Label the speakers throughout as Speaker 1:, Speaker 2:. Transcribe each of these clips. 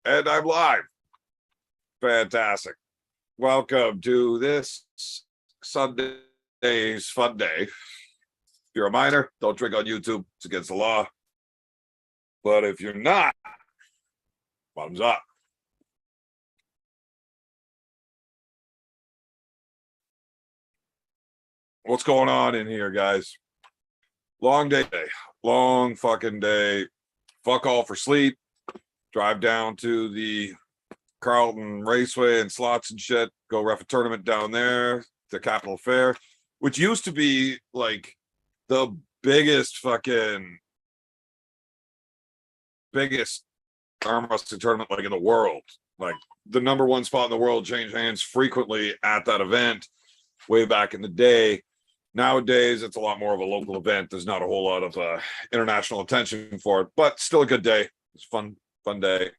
Speaker 1: And I'm live. Fantastic. Welcome to this Sunday's fun day. If you're a minor, don't drink on YouTube. It's against the law. But if you're not, bottoms up. What's going on in here, guys? Long day. Long fucking day. Fuck all for sleep. Drive down to the Carlton Raceway and slots and shit. Go ref a tournament down there, the Capital Fair, which used to be like the biggest arm wrestling tournament like in the world. Like the number one spot in the world changed hands frequently at that event way back in the day. Nowadays, it's a lot more of a local event. There's not a whole lot of international attention for it, but still a good day. It's fun day.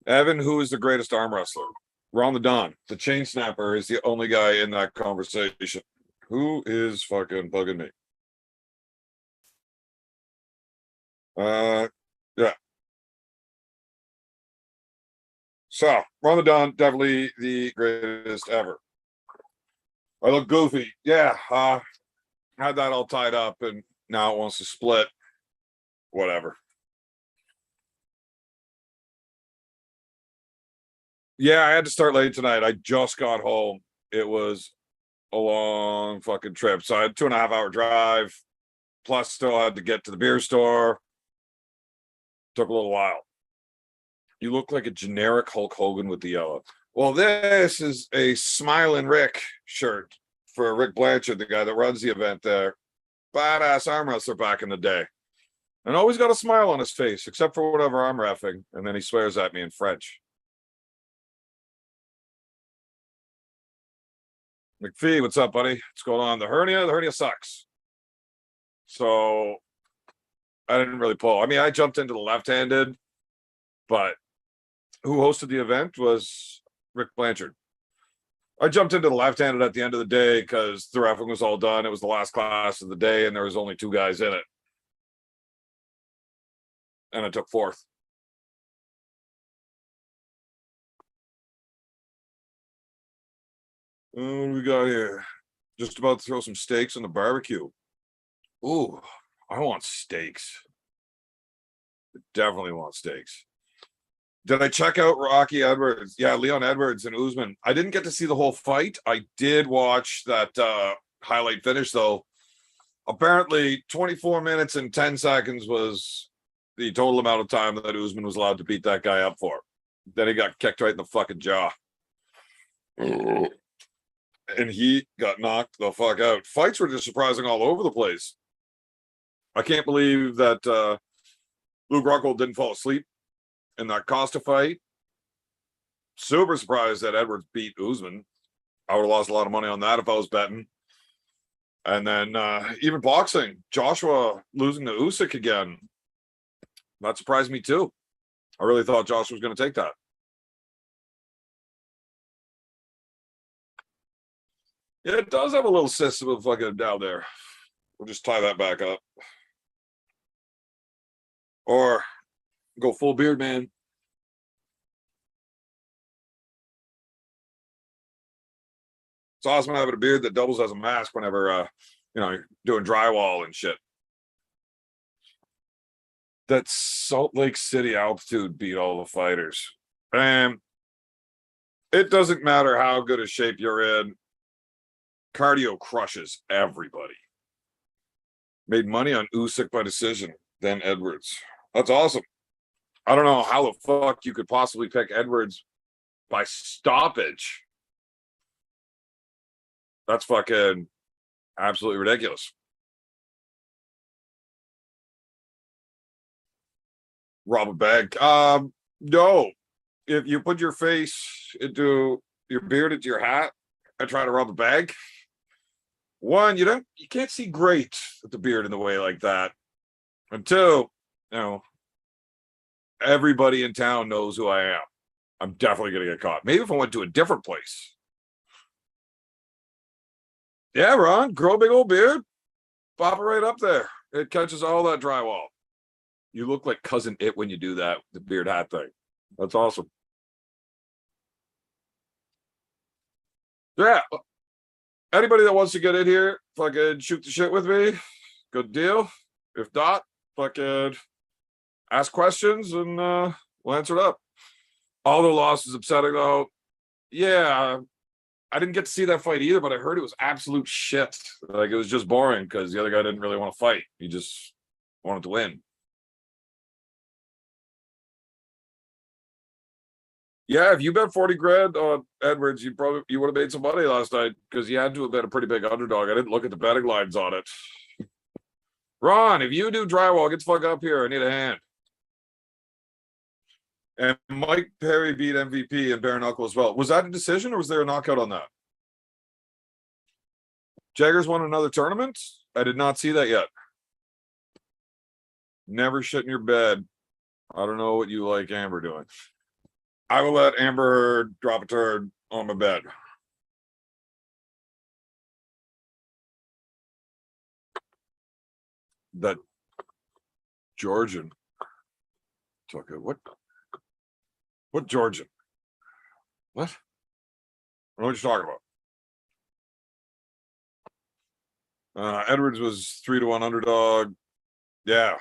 Speaker 1: Evan, who is the greatest arm wrestler? Ron the Don. The chain snapper is the only guy in that conversation. Who is fucking bugging me? Yeah. So, Ron the Don, definitely the greatest ever. I look goofy. Yeah. Had that all tied up and now it wants to split. Whatever. Yeah, I had to start late tonight. I just got home. It was a long fucking trip. So I had 2.5 hour drive, plus still had to get to the beer store. Took a little while. You look like a generic Hulk Hogan with the yellow. Well, this is a Smiling Rick shirt for Rick Blanchard, the guy that runs the event there. Badass arm wrestler back in the day. And always got a smile on his face, except for whatever I'm reffing. And then he swears at me in French. McPhee, what's up, buddy? What's going on? The hernia sucks. So I didn't really pull. I mean, I jumped into the left-handed, but who hosted the event was Rick Blanchard. I jumped into the left-handed at the end of the day because the reffing was all done. It was the last class of the day, and there was only 2 guys in it. And I took 4th. What do we got here? Just about to throw some steaks on the barbecue. Ooh, I want steaks. I definitely want steaks. Did I check out Rocky Edwards? Yeah, Leon Edwards and Usman. I didn't get to see the whole fight. I did watch that highlight finish, though. Apparently, 24 minutes and 10 seconds was the total amount of time that Usman was allowed to beat that guy up for. Then he got kicked right in the fucking jaw. And he got knocked the fuck out. Fights were just surprising all over the place. I can't believe that Luke Rockhold didn't fall asleep in that Costa fight. Super surprised that Edwards beat Usman. I would have lost a lot of money on that if I was betting. And then even boxing, Joshua losing to Usyk again. That surprised me too. I really thought Joshua was going to take that. Yeah, it does have a little system of fucking down there. We'll just tie that back up. Or go full beard, man. It's awesome having a beard that doubles as a mask whenever, you're doing drywall and shit. That Salt Lake City altitude beat all the fighters. And it doesn't matter how good a shape you're in. Cardio crushes everybody. Made money on Usyk by decision, then Edwards. That's awesome. I don't know how the fuck you could possibly pick Edwards by stoppage. That's fucking absolutely ridiculous. Rob a bank. No. If you put your face into your beard into your hat and try to rob a bank, one, you can't see great with the beard in the way like that. And 2, everybody in town knows who I am. I'm definitely gonna get caught. Maybe if I went to a different place. Yeah, Ron, grow a big old beard, pop it right up there. It catches all that drywall. You look like Cousin It when you do that, the beard hat thing. That's awesome. Yeah. Anybody that wants to get in here, fucking shoot the shit with me. Good deal. If not, fucking ask questions and we'll answer it up. All the loss is upsetting though. Yeah, I didn't get to see that fight either, but I heard it was absolute shit. Like it was just boring because the other guy didn't really want to fight. He just wanted to win. Yeah, if you bet 40 grand on Edwards, you would have made some money last night because you had to have been a pretty big underdog. I didn't look at the betting lines on it. Ron, if you do drywall, get the fuck up here. I need a hand. And Mike Perry beat MVP and bare knuckle as well. Was that a decision or was there a knockout on that? Jaggers won another tournament? I did not see that yet. Never shit in your bed. I don't know what you like Amber doing. I will let Amber drop a turd on my bed. That Georgian took it. What Georgian? What? I don't know what you're talking about. Edwards was 3-1 underdog. Yeah.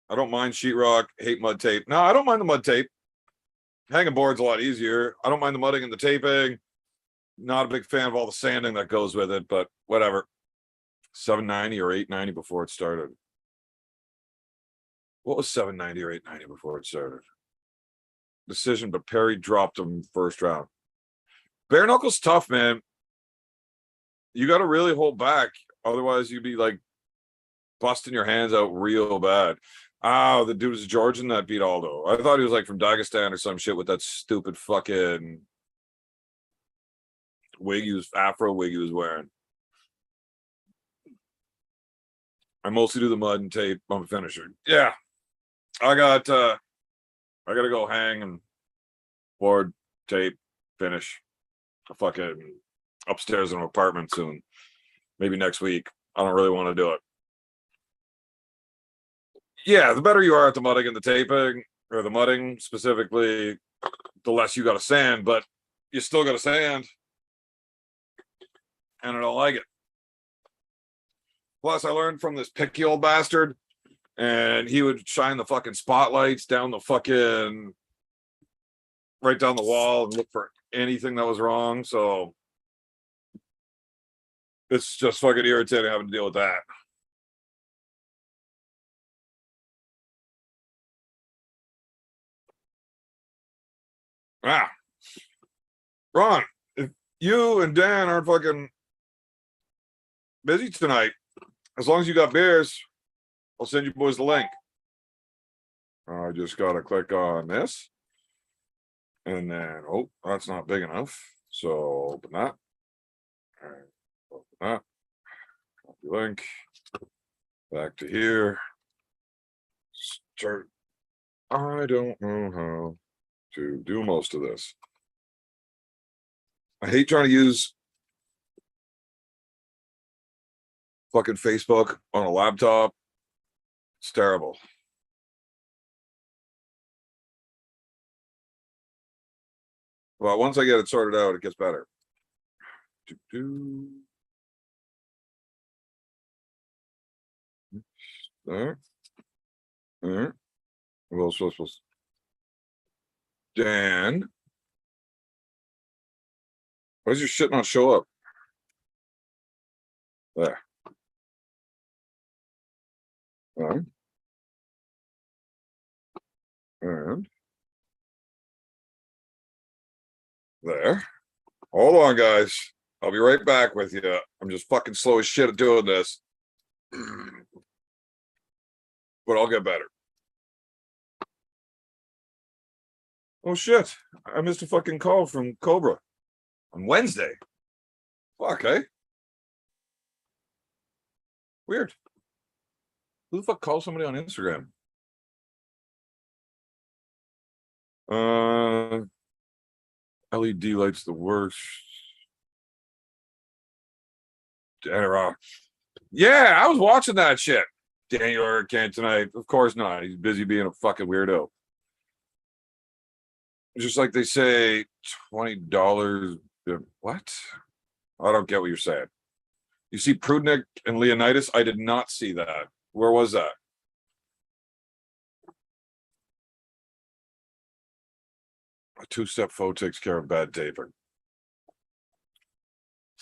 Speaker 1: I don't mind sheetrock, hate mud tape. No, I don't mind the mud tape. Hanging board's a lot easier. I don't mind the mudding and the taping. Not a big fan of all the sanding that goes with it, but whatever. 790 or 890 before it started. What was 790 or 890 before it started? Decision, but Perry dropped him first round. Bare knuckles tough, man. You got to really hold back. Otherwise, you'd be like busting your hands out real bad. Oh, the dude was a Georgian that beat Aldo. I thought he was like from Dagestan or some shit with that stupid fucking afro wig he was wearing. I mostly do the mud and tape bump finisher. Yeah. I gotta go hang and board, tape, finish. A fucking upstairs in an apartment soon. Maybe next week. I don't really want to do it. Yeah, the better you are at the mudding and the taping, or the mudding specifically, the less you got to sand, but you still got to sand. And I don't like it. Plus, I learned from this picky old bastard, and he would shine the fucking spotlights down the fucking right down the wall and look for anything that was wrong. So it's just fucking irritating having to deal with that. Ah, Ron, if you and Dan aren't fucking busy tonight, as long as you got beers, I'll send you boys the link. I just gotta click on this. And then, oh, that's not big enough. So open that. All right, open that. Copy link. Back to here. Start. I don't know how to do most of this. I hate trying to use fucking Facebook on a laptop. It's terrible. Well, once I get it sorted out, it gets better. There. There. Well, supposed. Dan. Why does your shit not show up? There. Right. And there. Hold on, guys. I'll be right back with you. I'm just fucking slow as shit at doing this. But I'll get better. Oh shit. I missed a fucking call from Cobra on Wednesday. Fuck, eh? Weird. Who the fuck calls somebody on Instagram? LED lights the worst. Yeah, I was watching that shit. Daniel Eric can't tonight. Of course not. He's busy being a fucking weirdo. Just like they say, $20. What? I don't get what you're saying. You see Prudnik and Leonidas? I did not see that. Where was that? A two-step faux takes care of bad taping.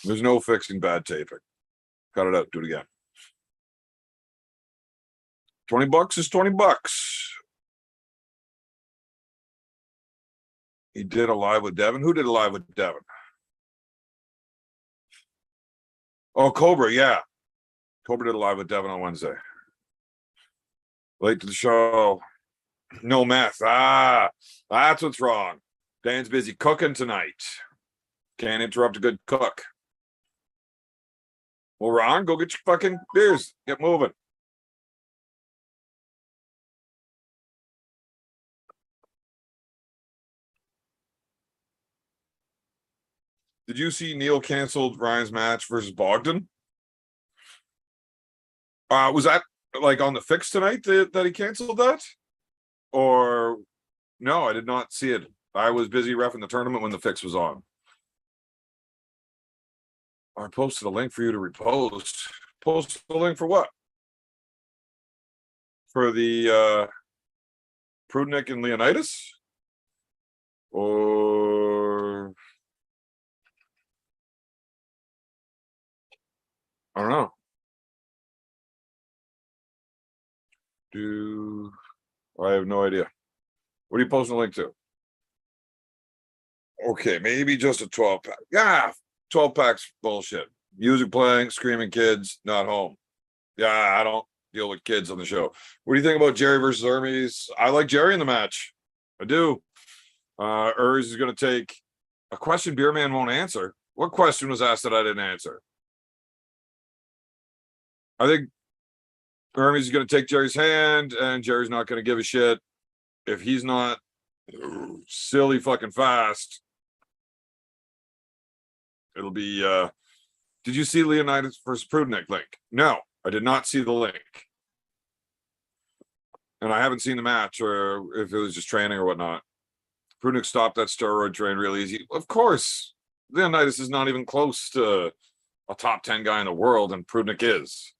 Speaker 1: There's no fixing bad taping. Cut it out. Do it again. $20 is $20. He did a live with Devin. Who did a live with Devin? Oh, Cobra, yeah. Cobra did a live with Devin on Wednesday. Late to the show. No meth. Ah, that's what's wrong. Dan's busy cooking tonight. Can't interrupt a good cook. Well, Ron, go get your fucking beers. Get moving. Did you see Neil canceled Ryan's match versus Bogdan? Was that like on the fix tonight that he canceled that? Or no, I did not see it. I was busy reffing the tournament when the fix was on. I posted a link for you to repost. Post the link for what? For the Prudnik and Leonidas? Or I don't know. I have no idea. What are you posting a link to? Okay, maybe just a 12-pack. Yeah, 12-pack's bullshit. Music playing, screaming kids, not home. Yeah, I don't deal with kids on the show. What do you think about Jerry versus Hermes? I like Jerry in the match. I do. Hermes is going to take a question Beer Man won't answer. What question was asked that I didn't answer? I think Hermes is going to take Jerry's hand, and Jerry's not going to give a shit if he's not silly fucking fast. It'll be did you see Leonidas versus Prudnik link? No, I did not see the link. And I haven't seen the match, or if it was just training or whatnot. Prudnik stopped that steroid train real easy. Of course, Leonidas is not even close to a top 10 guy in the world, and Prudnik is.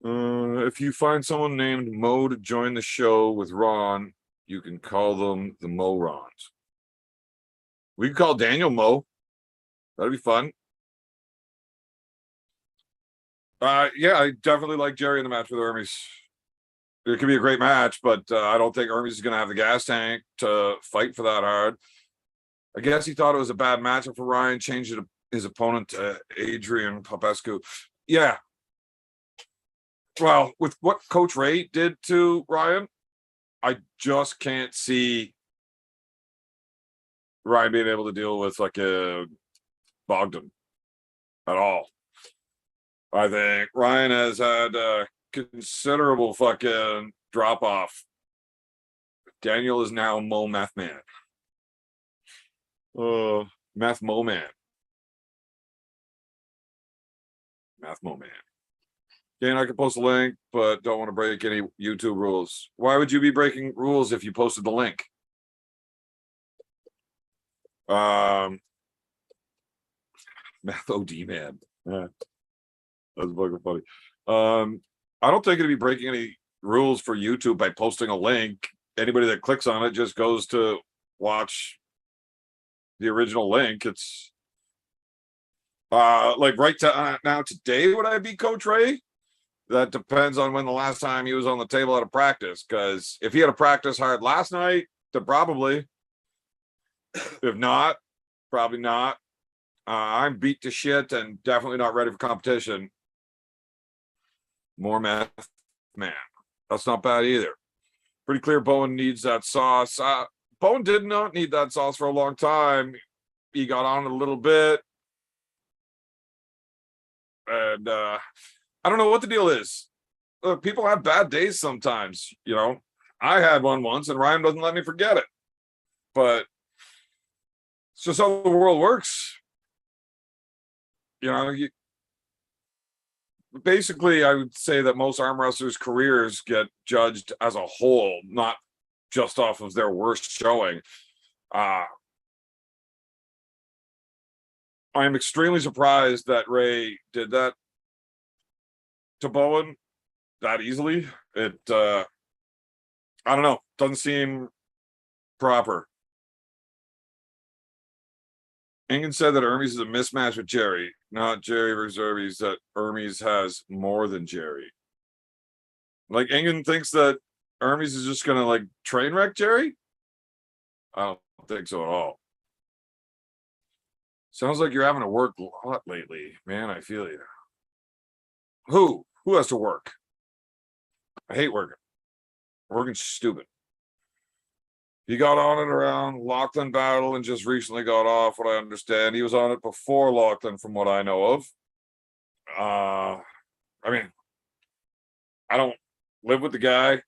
Speaker 1: If you find someone named Mo to join the show with Ron, you can call them the Mo-Rons. We can call Daniel Mo. That'd be fun. Yeah, I definitely like Jerry in the match with Hermes. It could be a great match, but I don't think Hermes is going to have the gas tank to fight for that hard. I guess he thought it was a bad matchup for Ryan, changed his opponent to Adrian Popescu. Yeah. Well, with what Coach Ray did to Ryan, I just can't see Ryan being able to deal with like a Bogdan at all. I think Ryan has had a considerable fucking drop off. Daniel is now Mo Meth Man. Meth Mo Man. Meth Mo Man. Dan, I can post a link, but don't want to break any YouTube rules. Why would you be breaking rules if you posted the link? Meth OD man. Yeah. That's fucking funny. I don't think it'd be breaking any rules for YouTube by posting a link. Anybody that clicks on it just goes to watch the original link. It's like right now today, would I be Coach Ray? That depends on when the last time he was on the table at a practice. Because if he had a practice hard last night, then probably. If not, probably not. I'm beat to shit and definitely not ready for competition. More meth, man. That's not bad either. Pretty clear Bowen needs that sauce. Bowen did not need that sauce for a long time. He got on it a little bit. And I don't know what the deal is. People have bad days sometimes, you know. I had one once, and Ryan doesn't let me forget it. But it's just how the world works. You know, basically, I would say that most arm wrestlers' careers get judged as a whole, not just off of their worst showing. I'm extremely surprised that Ray did that to Bowen that easily. I don't know, doesn't seem proper. Engen said that Hermes is a mismatch with Jerry, not Jerry versus Hermes, that Hermes has more than Jerry. Like, Engen thinks that Hermes is just gonna like train wreck Jerry? I don't think so at all. Sounds like you're having to work a lot lately. Man, I feel you. Who has to work? I hate working. Working's stupid. He got on it around Lachlan battle and just recently got off, what I understand. He was on it before Lachlan, from what I know of. I mean, I don't live with the guy.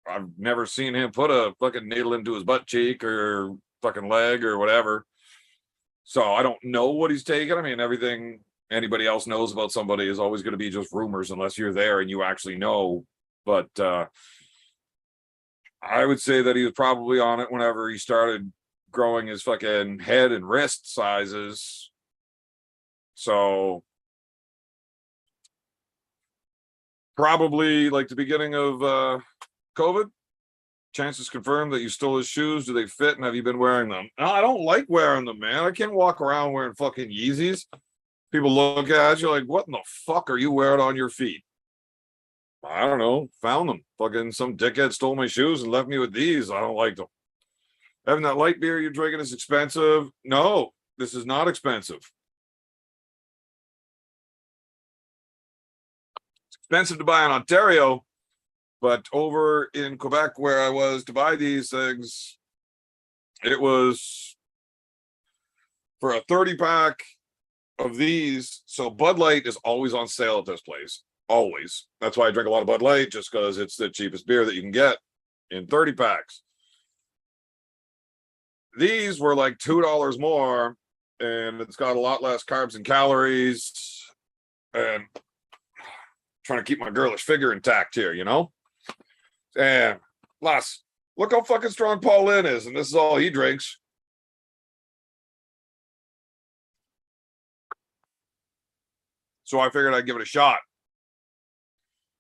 Speaker 1: I've never seen him put a fucking needle into his butt cheek or fucking leg or whatever. So I don't know what he's taking. I mean, everything anybody else knows about somebody is always going to be just rumors unless you're there and you actually know. But I would say that he was probably on it whenever he started growing his fucking head and wrist sizes. So probably like the beginning of COVID. Chances confirmed that you stole his shoes. Do they fit, and have you been wearing them? No, I don't like wearing them, man. I can't walk around wearing fucking Yeezys. People look at you like, what in the fuck are you wearing on your feet? I don't know. Found them. Fucking some dickhead stole my shoes and left me with these. I don't like them. Having that light beer you're drinking is expensive. No, this is not expensive. It's expensive to buy in Ontario, but over in Quebec, where I was to buy these things, it was for a 30-pack of these. So Bud Light is always on sale at this place. Always. That's why I drink a lot of Bud Light, just because it's the cheapest beer that you can get in 30 packs. These were like $2 more, and it's got a lot less carbs and calories, and trying to keep my girlish figure intact here, you know? And plus, look how fucking strong Paul Lynn is, and this is all he drinks. So I figured I'd give it a shot.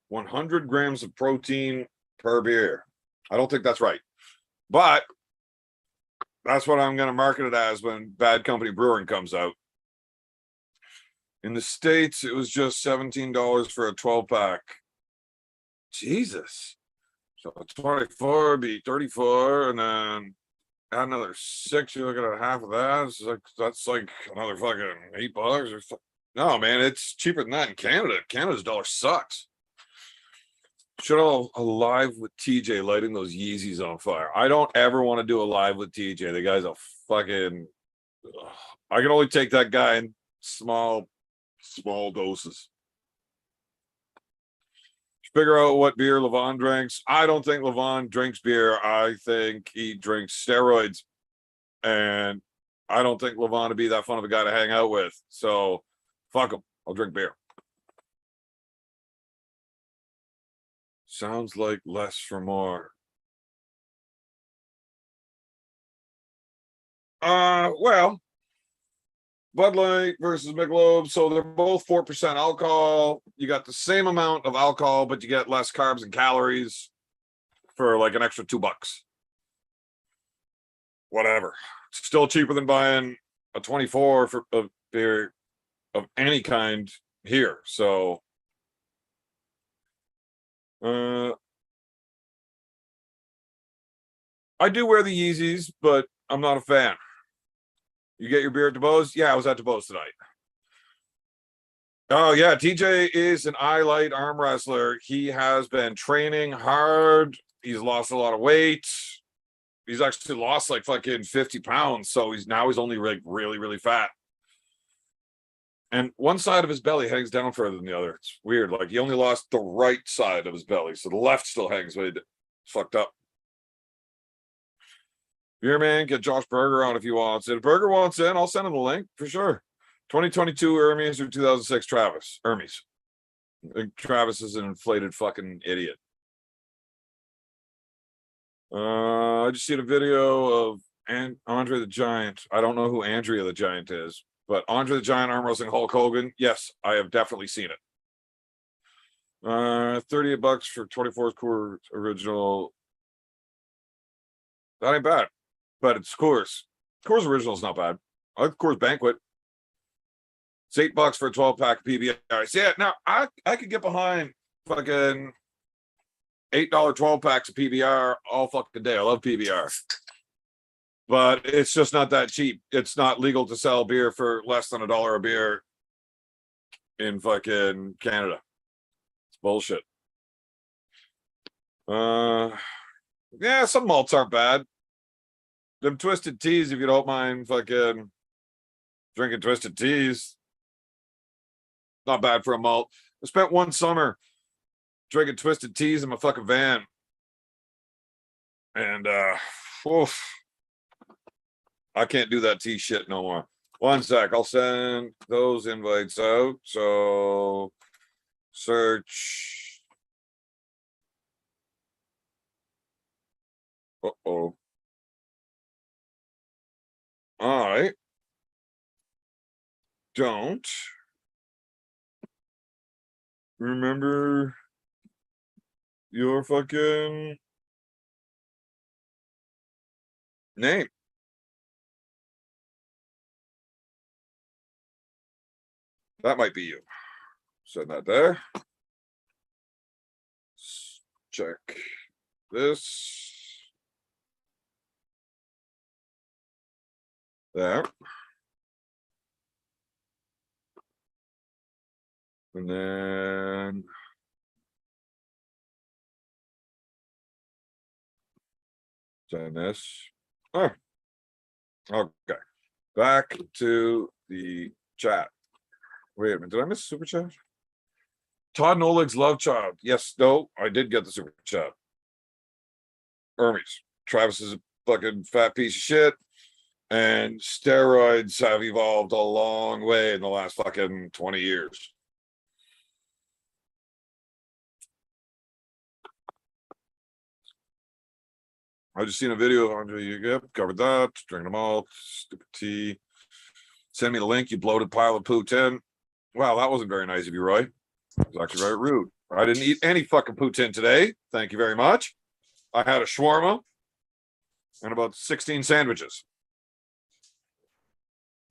Speaker 1: 100 grams of protein per beer. I don't think that's right, but that's what I'm going to market it as when Bad Company Brewing comes out. In the States, it was just $17 for a 12-pack. Jesus. So 24 would be 34, and then add another 6. You're looking at half of that. That's like another fucking $8 or something. No, man, it's cheaper than that in Canada. Canada's dollar sucks. Should a live with TJ lighting those Yeezys on fire. I don't ever want to do a live with TJ. The guy's a fucking. I can only take that guy in small doses. Figure out what beer Levon drinks. I don't think Levon drinks beer. I think he drinks steroids, and I don't think Levon would be that fun of a guy to hang out with. So, fuck him. I'll drink beer. Sounds like less for more. Well, Bud Light versus Michelob, so they're both 4% alcohol. You got the same amount of alcohol, but you get less carbs and calories for like an extra $2. Whatever. It's still cheaper than buying a 24 for a beer of any kind here. So I do wear the Yeezys, but I'm not a fan. You get your beer at DeBose? Yeah, I was at DeBose tonight. Oh, yeah. TJ is an eye-light arm wrestler. He has been training hard. He's lost a lot of weight. He's actually lost like fucking 50 pounds. So he's only like really, really fat. And one side of his belly hangs down further than the other. It's weird. Like he only lost the right side of his belly. So the left still hangs, but it's fucked up. Beer man, get Josh Berger on if he wants it. If Berger wants in, I'll send him the link for sure. 2022 Hermes or 2006 Travis? Hermes. I think Travis is an inflated fucking idiot. I just seen a video of Andre the Giant. I don't know who Andrea the Giant is, but Andre the Giant arm wrestling Hulk Hogan. Yes, I have definitely seen it. $38 for 24th Coors original. That ain't bad, but it's Coors. Coors original is not bad. I like Coors Banquet. It's $8 for a 12-pack PBRs. Yeah, now I could get behind fucking $8 12-packs of PBR all fucking day. I love PBR. But it's just not that cheap. It's not legal to sell beer for less than $1 a beer in fucking Canada. It's bullshit. Yeah, some malts aren't bad. Them twisted teas, if you don't mind fucking drinking twisted teas. Not bad for a malt. I spent one summer drinking twisted teas in my fucking van. And oof, I can't do that tea shit no more. One sec, I'll send those invites out. So search. Uh-oh. I don't remember your fucking name. That might be you. Send that there. Check this. There. And then send this. Oh, okay. Back to the chat. Wait a minute. Did I miss a super chat? Todd Nolig's love child. Yes, no, I did get the super chat. Hermes. Travis is a fucking fat piece of shit. And steroids have evolved a long way in the last fucking 20 years. I just seen a video of Andre. Yep, covered that. Drinking them all. Stupid tea. Send me the link, you bloated pile of poo 10. Wow, that wasn't very nice of you, Roy. It was actually very rude. I didn't eat any fucking poutine today. Thank you very much. I had a shawarma and about 16 sandwiches.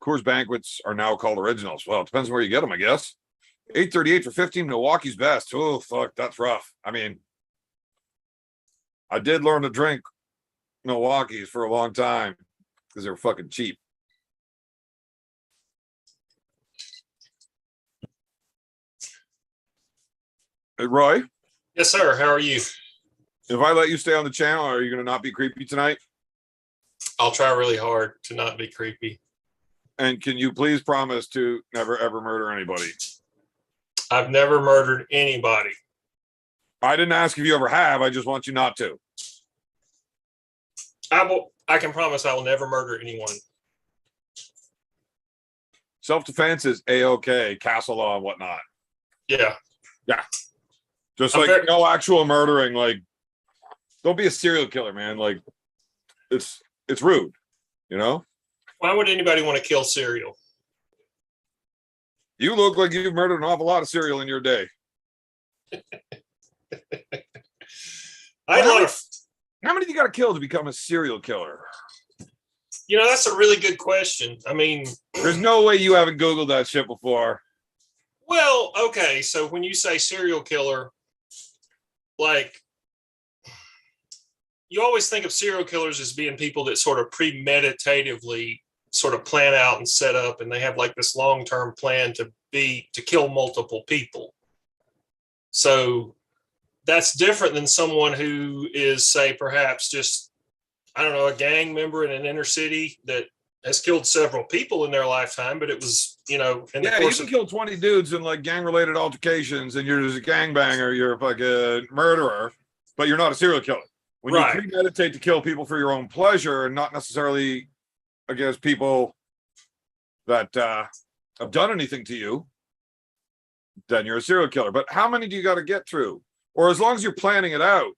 Speaker 1: Coors Banquets are now called originals. Well, it depends where you get them, I guess. $8.38 for 15. Milwaukee's best. Oh, fuck, that's rough. I mean, I did learn to drink Milwaukee's for a long time because they were fucking cheap. Hey, Roy?
Speaker 2: Yes, sir. How are you?
Speaker 1: If I let you stay on the channel, are you going to not be creepy tonight?
Speaker 2: I'll try really hard to not be creepy.
Speaker 1: And can you please promise to never, ever murder anybody?
Speaker 2: I've never murdered anybody.
Speaker 1: I didn't ask if you ever have. I just want you not to.
Speaker 2: I can promise I will never murder anyone.
Speaker 1: Self-defense is A-OK, castle law and whatnot.
Speaker 2: Yeah.
Speaker 1: Yeah. Just like no actual murdering. Like, don't be a serial killer, man. Like, it's rude, you know?
Speaker 2: Why would anybody want to kill cereal?
Speaker 1: You look like you've murdered an awful lot of cereal in your day. How many do you got to kill to become a serial killer?
Speaker 2: You know, that's a really good question. I mean,
Speaker 1: there's no way you haven't Googled that shit before.
Speaker 2: Well, okay. So when you say serial killer, like, you always think of serial killers as being people that sort of premeditatively sort of plan out and set up, and they have like this long-term plan to kill multiple people. So that's different than someone who is, say, perhaps just, I don't know, a gang member in an inner city that has killed several people in their lifetime, but it was, you know, in the course
Speaker 1: you can kill 20 dudes in like gang-related altercations, and you're just a gangbanger, you're like a murderer, but you're not a serial killer. When you premeditate to kill people for your own pleasure and not necessarily against people that have done anything to you, then you're a serial killer. But how many do you got to get through? Or as long as you're planning it out,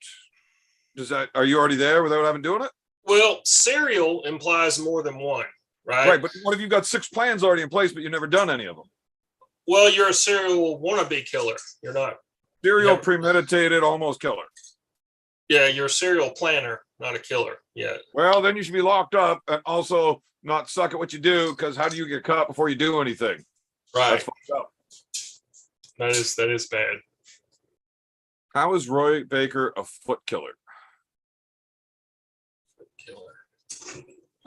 Speaker 1: are you already there without having doing it?
Speaker 2: Well, serial implies more than one, right?
Speaker 1: Right, but what if you've got 6 plans already in place, but you've never done any of them?
Speaker 2: Well, you're a serial wannabe killer. You're not.
Speaker 1: Serial premeditated almost killer.
Speaker 2: Yeah, you're a serial planner, not a killer. Yeah.
Speaker 1: Well, then you should be locked up and also not suck at what you do, because how do you get caught before you do anything?
Speaker 2: Right.
Speaker 1: That's fucked up.
Speaker 2: That is bad.
Speaker 1: How is Roy Baker a foot killer?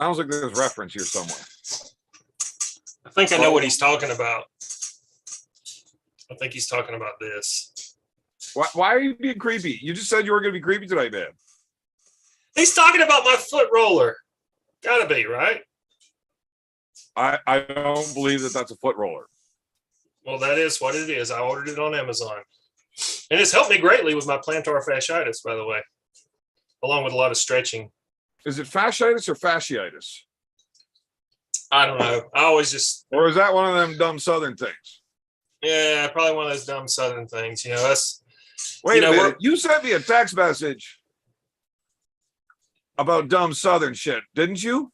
Speaker 1: Sounds like there's reference here somewhere.
Speaker 2: I think I know what he's talking about. I think he's talking about this.
Speaker 1: Why are you being creepy? You just said you were going to be creepy tonight, man.
Speaker 2: He's talking about my foot roller. Gotta be, right?
Speaker 1: I don't believe that that's a foot roller.
Speaker 2: Well, that is what it is. I ordered it on Amazon. And it's helped me greatly with my plantar fasciitis, by the way, along with a lot of stretching.
Speaker 1: Is it fasciitis or fasciitis?
Speaker 2: I don't know. I always just...
Speaker 1: Or is that one of them dumb Southern things?
Speaker 2: Yeah, probably one of those dumb Southern things. You know, that's...
Speaker 1: Wait a minute. You sent me a text message about dumb Southern shit, didn't you?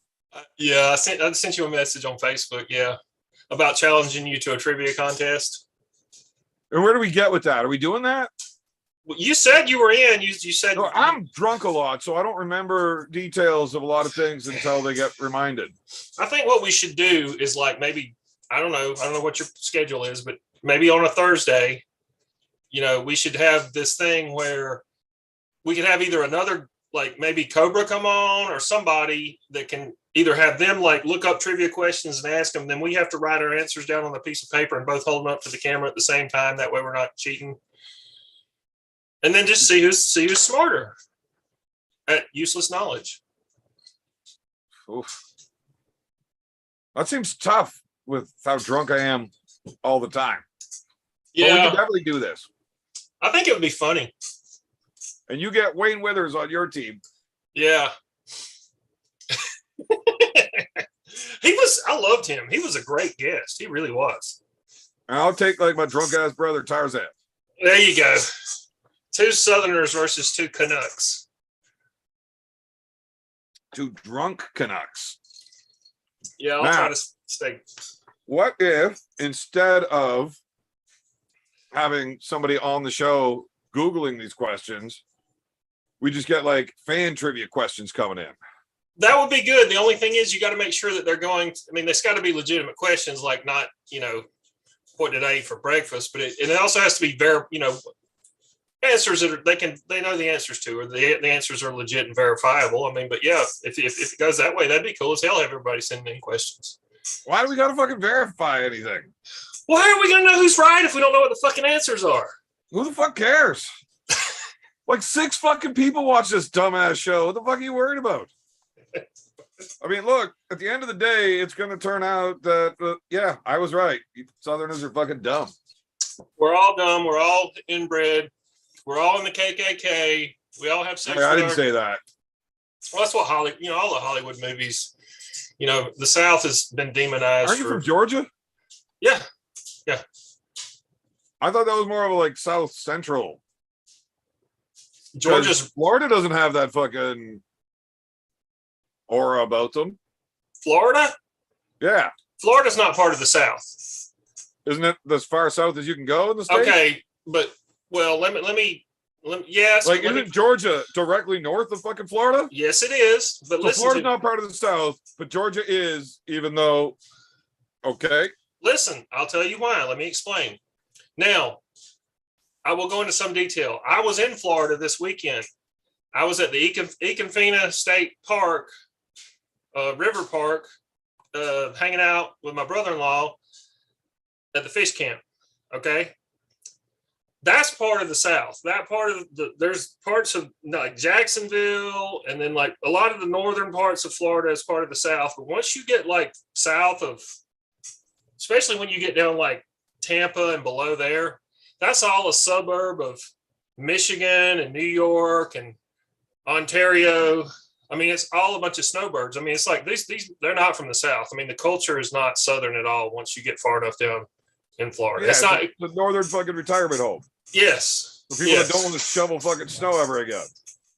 Speaker 2: Yeah, I sent you a message on Facebook, yeah, about challenging you to a trivia contest.
Speaker 1: And where do we get with that? Are we doing that?
Speaker 2: Well, you said you were in. You said...
Speaker 1: No, I'm drunk a lot, so I don't remember details of a lot of things until they get reminded.
Speaker 2: I think what we should do is like maybe, I don't know what your schedule is, but maybe on a Thursday, you know, we should have this thing where we could have either another, like maybe Cobra come on or somebody that can either have them like look up trivia questions and ask them. Then we have to write our answers down on a piece of paper and both hold them up to the camera at the same time. That way we're not cheating. And then just see who's smarter at useless knowledge.
Speaker 1: Oof. That seems tough with how drunk I am all the time.
Speaker 2: Yeah,
Speaker 1: but we can definitely do this.
Speaker 2: I think it would be funny.
Speaker 1: And you get Wayne Withers on your team.
Speaker 2: Yeah. I loved him. He was a great guest. He really was.
Speaker 1: And I'll take like my drunk ass brother Tarzan.
Speaker 2: There you go. 2 Southerners versus 2 Canucks.
Speaker 1: 2 drunk Canucks.
Speaker 2: Yeah, I'll try to stay.
Speaker 1: What if instead of having somebody on the show Googling these questions, we just get like fan trivia questions coming in?
Speaker 2: That would be good. The only thing is you got to make sure that they're going, I mean, there's got to be legitimate questions, like not, you know, what did I eat for breakfast, but it also has to be very, you know, answers that they know the answers to, or the answers are legit and verifiable. I mean, but yeah, if it goes that way, that'd be cool as hell. Have everybody sending in questions.
Speaker 1: Why do we got to fucking verify anything?
Speaker 2: Why are we going to know who's right if we don't know what the fucking answers are?
Speaker 1: Who the fuck cares? Like 6 fucking people watch this dumbass show. What the fuck are you worried about? I mean, look, at the end of the day, it's going to turn out that, yeah, I was right. Southerners are fucking dumb.
Speaker 2: We're all dumb. We're all inbred. We're all in the KKK. We all have sex.
Speaker 1: I didn't say that.
Speaker 2: Well, that's what all the Hollywood movies, you know, the South has been demonized.
Speaker 1: Aren't you from Georgia?
Speaker 2: Yeah. Yeah.
Speaker 1: I thought that was more of a like South Central.
Speaker 2: Florida
Speaker 1: doesn't have that fucking aura about them.
Speaker 2: Florida?
Speaker 1: Yeah.
Speaker 2: Florida's not part of the South.
Speaker 1: Isn't it as far south as you can go in the state?
Speaker 2: Okay, but well, let me yes.
Speaker 1: Like, isn't Georgia directly north of fucking Florida?
Speaker 2: Yes, it is. But
Speaker 1: so Florida's not part of the South, but Georgia is, even though, okay.
Speaker 2: Listen, I'll tell you why. Let me explain. Now, I will go into some detail. I was in Florida this weekend. I was at the Econfina State Park, River Park, hanging out with my brother-in-law at the fish camp. Okay. That's part of the South. That part of there's parts of like Jacksonville, and then like a lot of the northern parts of Florida is part of the South. But once you get like south of, especially when you get down like Tampa and below there, that's all a suburb of Michigan and New York and Ontario. I mean, it's all a bunch of snowbirds. I mean, it's like these they're not from the South. I mean, the culture is not Southern at all once you get far enough down in Florida.
Speaker 1: Yeah,
Speaker 2: It's not.
Speaker 1: the northern fucking retirement home
Speaker 2: Yes.
Speaker 1: for people that don't want to shovel fucking snow ever again.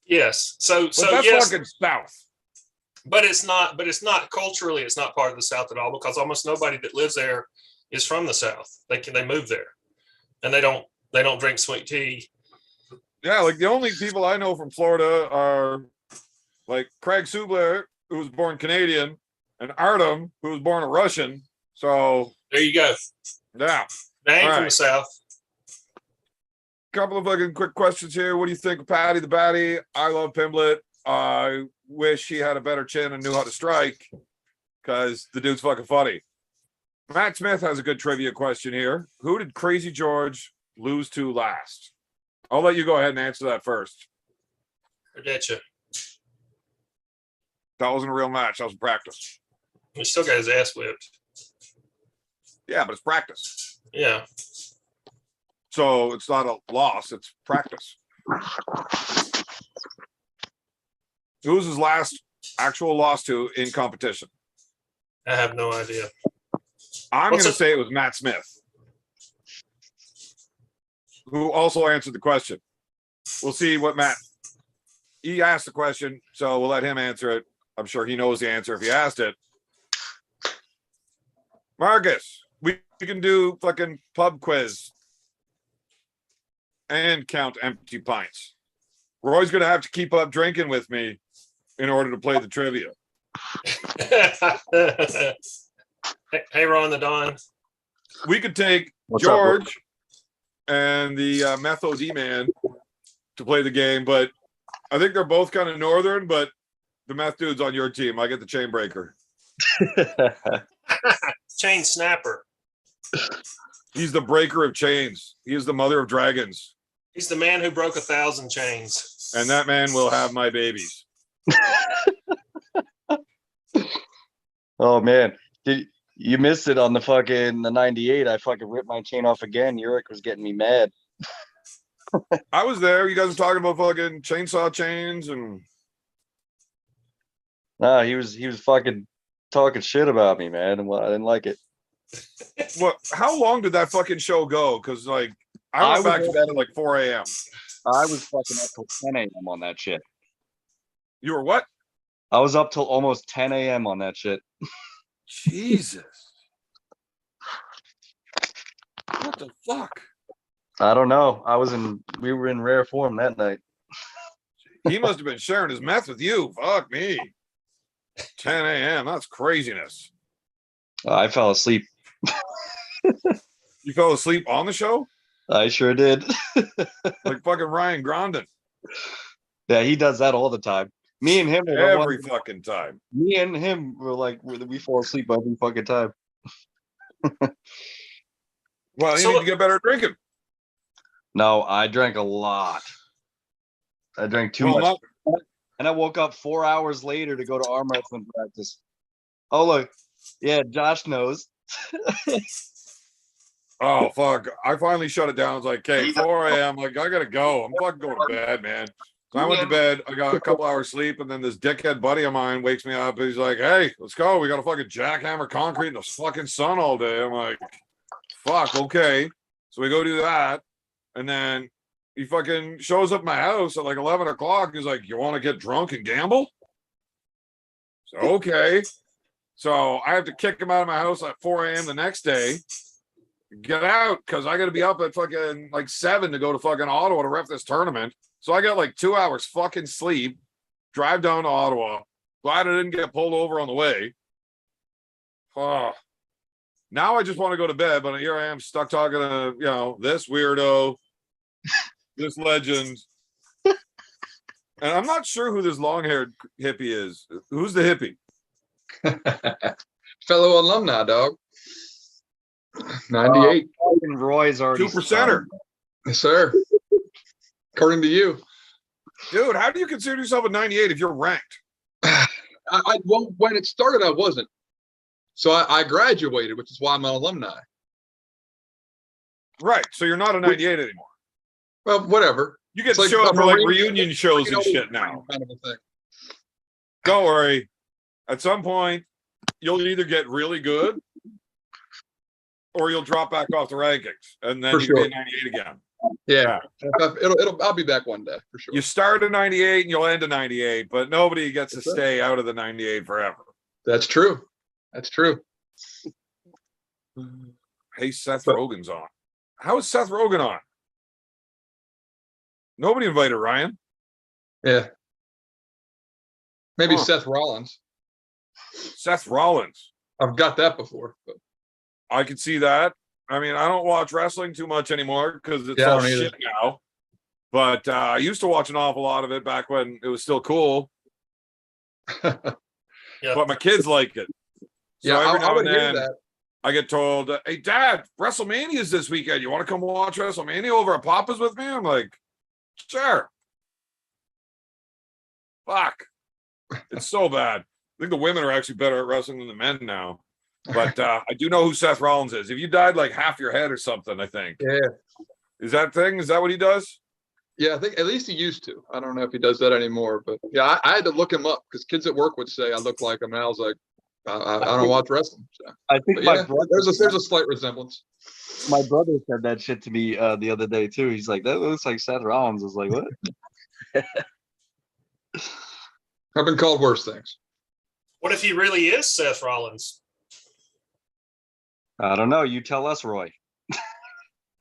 Speaker 2: Yes. So
Speaker 1: that's
Speaker 2: yes,
Speaker 1: fucking South.
Speaker 2: but it's not culturally, it's not part of the South at all, because almost nobody that lives there is from the South. They move there, and they don't drink sweet tea.
Speaker 1: Yeah, like the only people I know from Florida are like Craig Subler, who was born Canadian, and Artem, who was born a Russian. So
Speaker 2: there you go.
Speaker 1: Yeah.
Speaker 2: They ain't from the South.
Speaker 1: Couple of fucking quick questions here. What do you think of Patty the Batty? I love Pimblett. I wish he had a better chin and knew how to strike, because the dude's fucking funny. Matt Smith has a good trivia question here. Who did Crazy George lose to last? I'll let you go ahead and answer that first.
Speaker 2: I get you.
Speaker 1: That wasn't a real match. That was practice.
Speaker 2: He still got his ass whipped.
Speaker 1: Yeah, but it's practice.
Speaker 2: Yeah.
Speaker 1: So it's not a loss. It's practice. Who was his last actual loss to in competition?
Speaker 2: I have no idea.
Speaker 1: I'm going to say it was Matt Smith, who also answered the question. We'll see what he asked the question, so we'll let him answer it. I'm sure he knows the answer if he asked it. Marcus, we can do fucking pub quiz and count empty pints. Roy's going to have to keep up drinking with me in order to play the trivia.
Speaker 2: Hey, Ron the Don.
Speaker 1: We could take George and the Meth OD man to play the game, but I think they're both kind of northern, but the meth dude's on your team. I get the chain breaker.
Speaker 2: Chain snapper.
Speaker 1: He's the breaker of chains. He is the mother of dragons.
Speaker 2: He's the man who broke 1,000 chains.
Speaker 1: And that man will have my babies.
Speaker 3: Oh man, you missed it on the 98. I fucking ripped my chain off again. Yurik was getting me mad.
Speaker 1: I was there. You guys were talking about fucking chainsaw chains and.
Speaker 3: Nah, he was fucking talking shit about me, man, and I didn't like it.
Speaker 1: Well, how long did that fucking show go? Because like I went back to bed at like 4 a.m.
Speaker 3: I was fucking up till 10 a.m. on that shit.
Speaker 1: You were what?
Speaker 3: I was up till almost 10 a.m. on that shit.
Speaker 1: Jesus. What the fuck?
Speaker 3: I don't know. We were in rare form that night.
Speaker 1: He must have been sharing his meth with you. Fuck me. 10 a.m. That's craziness.
Speaker 3: I fell asleep.
Speaker 1: You fell asleep on the show?
Speaker 3: I sure did.
Speaker 1: Like fucking Ryan Grondin.
Speaker 3: Yeah, he does that all the time. Me and him
Speaker 1: every fucking time.
Speaker 3: Me and him were like, we fall asleep every fucking time.
Speaker 1: Well, you need to get better at drinking.
Speaker 3: No, I drank a lot. I drank too much. And I woke up 4 hours later to go to arm wrestling practice. Oh, look. Yeah, Josh knows.
Speaker 1: Oh, fuck. I finally shut it down. I was like, okay, 4 a.m. Like, I got to go. I'm fucking going to bed, man. So I went to bed. I got a couple hours sleep. And then this dickhead buddy of mine wakes me up. He's like, hey, let's go. We got to fucking jackhammer concrete in the fucking sun all day. I'm like, fuck, okay. So we go do that. And then he fucking shows up at my house at like 11 o'clock. He's like, you want to get drunk and gamble? So, okay. So I have to kick him out of my house at 4 a.m. the next day. Get out, because I got to be up at fucking like 7 to go to fucking Ottawa to ref this tournament. So I got like 2 hours fucking sleep, drive down to Ottawa. Glad I didn't get pulled over on the way. Oh. Now I just want to go to bed, but here I am stuck talking to, this weirdo, this legend. And I'm not sure who this long-haired hippie is. Who's the hippie?
Speaker 4: Fellow alumni, dog. 98.
Speaker 3: Roy's already
Speaker 1: 2%er.
Speaker 4: Yes, sir. According to you.
Speaker 1: Dude, how do you consider yourself a 98 if you're ranked?
Speaker 4: Well, when it started, I wasn't. So I graduated, which is why I'm an alumni.
Speaker 1: Right. So you're not a 98 anymore.
Speaker 4: Well, whatever.
Speaker 1: You get to show up for like reunion shows and shit now.
Speaker 4: Kind of a thing.
Speaker 1: Don't worry. At some point, you'll either get really good or you'll drop back off the rankings, and then
Speaker 4: For
Speaker 1: you can be
Speaker 4: sure.
Speaker 1: at 98 again.
Speaker 4: Yeah. I'll be back one day for sure.
Speaker 1: You start at 98 and you'll end at 98, but nobody gets to
Speaker 4: That's right.
Speaker 1: stay out of the 98 forever.
Speaker 4: That's true. That's true.
Speaker 1: Hey, Seth Rogen's on. How is Seth Rogen on? Nobody invited Ryan.
Speaker 4: Yeah. Maybe
Speaker 1: Huh.
Speaker 4: Seth Rollins.
Speaker 1: Seth Rollins.
Speaker 4: I've got that before. But
Speaker 1: I can see that. I mean, I don't watch wrestling too much anymore because it's
Speaker 4: Yeah, I
Speaker 1: all
Speaker 4: don't either.
Speaker 1: shit now. But I used to watch an awful lot of it back when it was still cool.
Speaker 2: Yeah.
Speaker 1: But my kids like it. So
Speaker 4: yeah,
Speaker 1: every
Speaker 4: I
Speaker 1: now
Speaker 4: would
Speaker 1: and
Speaker 4: hear
Speaker 1: then
Speaker 4: that.
Speaker 1: I get told, "Hey, Dad, WrestleMania is this weekend. You want to come watch WrestleMania over at Papa's with me?" I'm like, "Sure." Fuck. It's so bad. I think the women are actually better at wrestling than the men now. But I do know who Seth Rollins is. If you dyed like half your head or something, I think.
Speaker 4: Yeah.
Speaker 1: Is that thing? Is that what he does?
Speaker 4: Yeah, I think at least he used to. I don't know if he does that anymore, but yeah, I had to look him up because kids at work would say I look like him, and I was like, I don't watch wrestling. So.
Speaker 3: I think
Speaker 4: But
Speaker 3: my
Speaker 4: yeah,
Speaker 3: brother,
Speaker 4: there's a slight resemblance.
Speaker 3: my brother said that shit to me the other day too. He's like, "That looks like Seth Rollins." I was like, "What?"
Speaker 4: I've been called worse things.
Speaker 2: What if he really is Seth Rollins?
Speaker 3: I don't know. You tell us, Roy.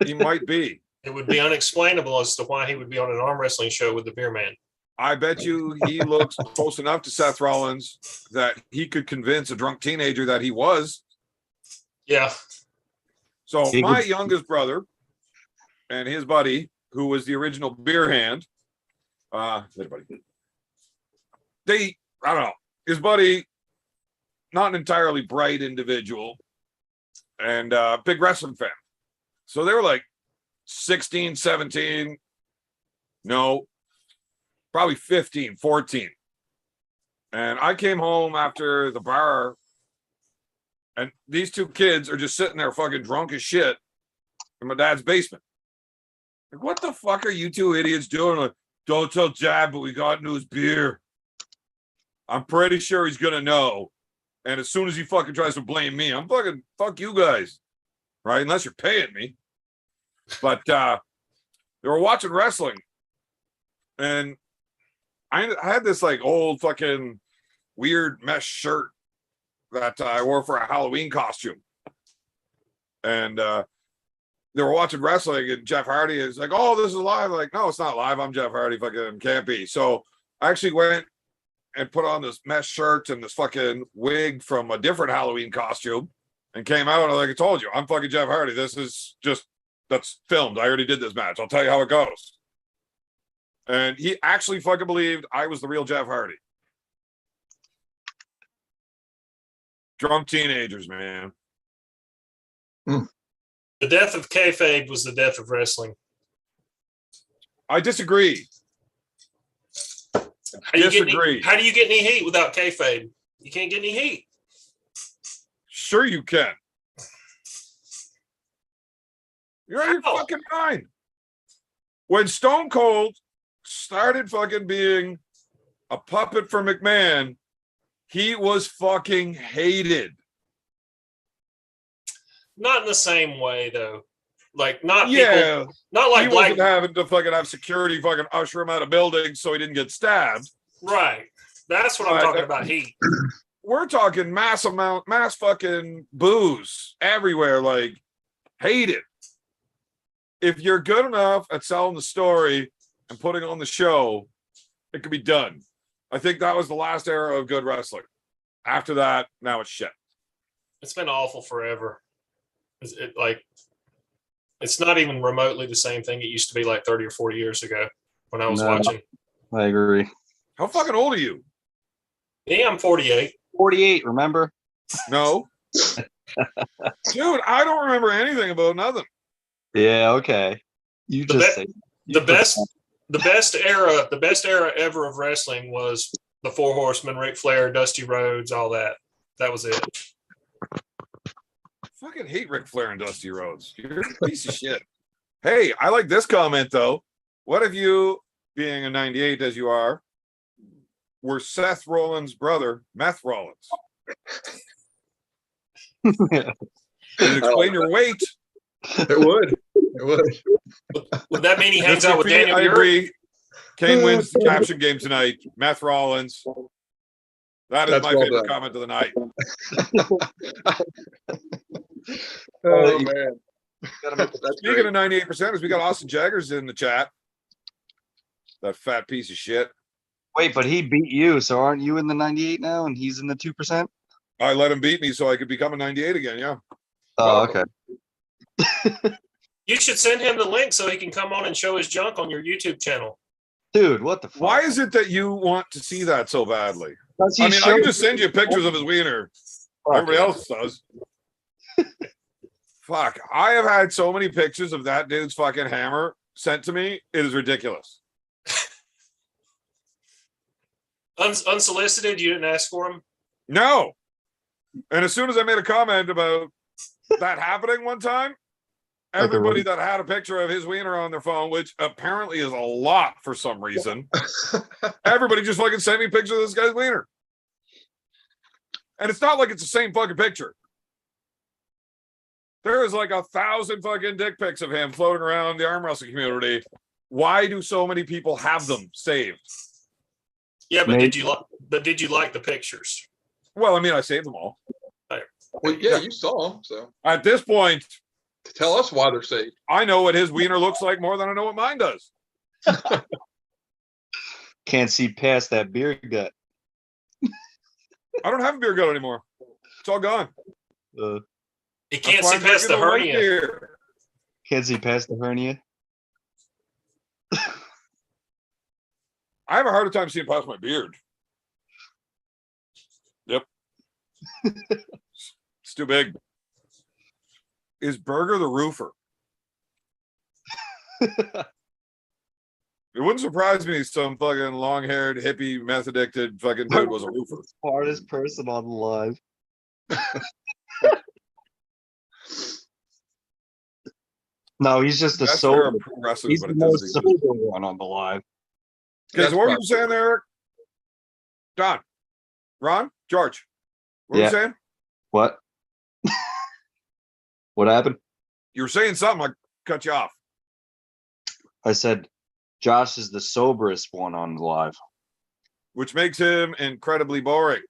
Speaker 1: He might be.
Speaker 2: It would be unexplainable as to why he would be on an arm wrestling show with the Beer Man.
Speaker 1: I bet you he looks close enough to Seth Rollins that he could convince a drunk teenager that he was.
Speaker 2: Yeah.
Speaker 1: So
Speaker 3: He
Speaker 1: my
Speaker 3: could-
Speaker 1: youngest brother and his buddy, who was the original beer hand, I don't know, his buddy, not an entirely bright individual and big wrestling fan. So they were like 16, 17, no, probably 15, 14. And I came home after the bar and these two kids are just sitting there fucking drunk as shit in my dad's basement. Like, what the fuck are you two idiots doing? Like, don't tell Jab, but we got into his beer. I'm pretty sure he's gonna know. And as soon as he fucking tries to blame me, I'm fucking fuck you guys. Right? Unless you're paying me. But they were watching wrestling. And I had this like old fucking weird mesh shirt that I wore for a Halloween costume. And they were watching wrestling, and Jeff Hardy is like, "Oh, this is live." Like, no, it's not live. I'm Jeff Hardy. Fucking can't be. So I actually went and put on this mesh shirt and this fucking wig from a different Halloween costume and came out. And like I told you, I'm fucking Jeff Hardy. This is just, that's filmed. I already did this match. I'll tell you how it goes. And he actually fucking believed I was the real Jeff Hardy. Drunk teenagers, man.
Speaker 2: The death of kayfabe was the death of wrestling.
Speaker 1: I disagree.
Speaker 2: How do you get
Speaker 1: Disagree.
Speaker 2: any, how do you get any heat without kayfabe? You can't get any heat.
Speaker 1: Sure you can. You're out of your
Speaker 2: How?
Speaker 1: fucking mind. When Stone Cold started fucking being a puppet for McMahon, he was fucking hated.
Speaker 2: Not in the same way though. Like not
Speaker 1: Yeah,
Speaker 2: people, not like
Speaker 1: he
Speaker 2: black.
Speaker 1: wasn't having to fucking have security fucking usher him out of buildings so he didn't get stabbed.
Speaker 2: Right. That's what I'm
Speaker 1: Right.
Speaker 2: talking about. Heat.
Speaker 1: We're talking mass fucking booze everywhere. Like, hate it. If you're good enough at selling the story and putting on the show, it could be done. I think that was the last era of good wrestling. After that, now it's shit.
Speaker 2: It's been awful forever. It's not even remotely the same thing it used to be like 30 or 40 years ago when I was
Speaker 3: No.
Speaker 2: watching.
Speaker 3: I agree.
Speaker 1: How fucking old are you?
Speaker 2: Yeah, I'm 48.
Speaker 3: 48, remember?
Speaker 1: No. Dude, I don't remember anything about nothing.
Speaker 3: Yeah, okay. You
Speaker 2: The
Speaker 3: just
Speaker 2: be-
Speaker 3: say
Speaker 2: The best era ever of wrestling was the Four Horsemen, Ric Flair, Dusty Rhodes, all that. That was it.
Speaker 1: Fucking hate Ric Flair and Dusty Rhodes. You're a piece of shit. Hey, I like this comment though. What if you, being a 98 as you are, were Seth Rollins' brother, Meth Rollins. It'd explain your weight.
Speaker 4: It would. It would.
Speaker 2: Would that mean he hangs
Speaker 1: Mr.
Speaker 2: out with
Speaker 1: P,
Speaker 2: Daniel
Speaker 1: I
Speaker 2: Europe?
Speaker 1: agree. Kane wins the caption game tonight. Meth Rollins. That is
Speaker 4: That's
Speaker 1: my
Speaker 4: well
Speaker 1: favorite
Speaker 4: done.
Speaker 1: comment of the night.
Speaker 4: Oh man. That's
Speaker 1: Speaking
Speaker 4: great.
Speaker 1: of 98%ers, we got Austin Jaggers in the chat. That fat piece of shit.
Speaker 3: Wait, but he beat you, so aren't you in the 98 now, and he's in the 2%?
Speaker 1: I let him beat me so I could become a 98 again. Yeah.
Speaker 3: Oh, okay.
Speaker 2: You should send him the link so he can come on and show his junk on your YouTube channel.
Speaker 3: Dude, what the fuck?
Speaker 1: Why is it that you want to see that so badly?
Speaker 3: Because
Speaker 1: I
Speaker 3: he
Speaker 1: mean, I
Speaker 3: showed-
Speaker 1: can just send you pictures of his wiener. Everybody else does. Fuck. I have had so many pictures of that dude's fucking hammer sent to me. It is ridiculous.
Speaker 2: Unsolicited, you didn't ask for him?
Speaker 1: No. And as soon as I made a comment about that happening one time, everybody that had a picture of his wiener on their phone, which apparently is a lot for some reason, everybody just fucking sent me pictures of this guy's wiener. And it's not like it's the same fucking picture. There is like 1,000 fucking dick pics of him floating around the arm wrestling community. Why do so many people have them saved?
Speaker 2: Yeah, but
Speaker 3: Maybe.
Speaker 2: did you like the pictures?
Speaker 1: Well, I mean, I saved them all.
Speaker 4: Well, yeah, you saw them, so
Speaker 1: At this point,
Speaker 4: tell us why they're saved.
Speaker 1: I know what his wiener looks like more than I know what mine does.
Speaker 3: Can't see past that beer gut.
Speaker 1: I don't have a beer gut anymore. It's all gone.
Speaker 2: He
Speaker 1: That's
Speaker 2: can't
Speaker 1: why
Speaker 2: see
Speaker 1: I'm
Speaker 2: past the
Speaker 1: drinking a light
Speaker 2: hernia.
Speaker 1: beer.
Speaker 3: Can't see past the hernia.
Speaker 1: I have a harder time seeing past my beard. Yep. It's too big. Is Burger the roofer? It wouldn't surprise me if some fucking long-haired, hippie, meth-addicted fucking dude was a roofer.
Speaker 3: Smartest person on the live. No, he's just a
Speaker 1: That's for
Speaker 3: sober.
Speaker 1: a pro wrestler,
Speaker 3: He's
Speaker 1: but
Speaker 3: the
Speaker 1: it
Speaker 3: most
Speaker 1: doesn't exist.
Speaker 3: sober one on the live.
Speaker 1: Okay,
Speaker 4: That's
Speaker 1: so what were you
Speaker 4: probably-
Speaker 1: saying there, Eric? Don, Ron, George, what were
Speaker 3: Yeah.
Speaker 1: you saying?
Speaker 3: What? What happened?
Speaker 1: You were saying something, I cut you off.
Speaker 3: I said Josh is the soberest one on the live.
Speaker 1: Which makes him incredibly boring.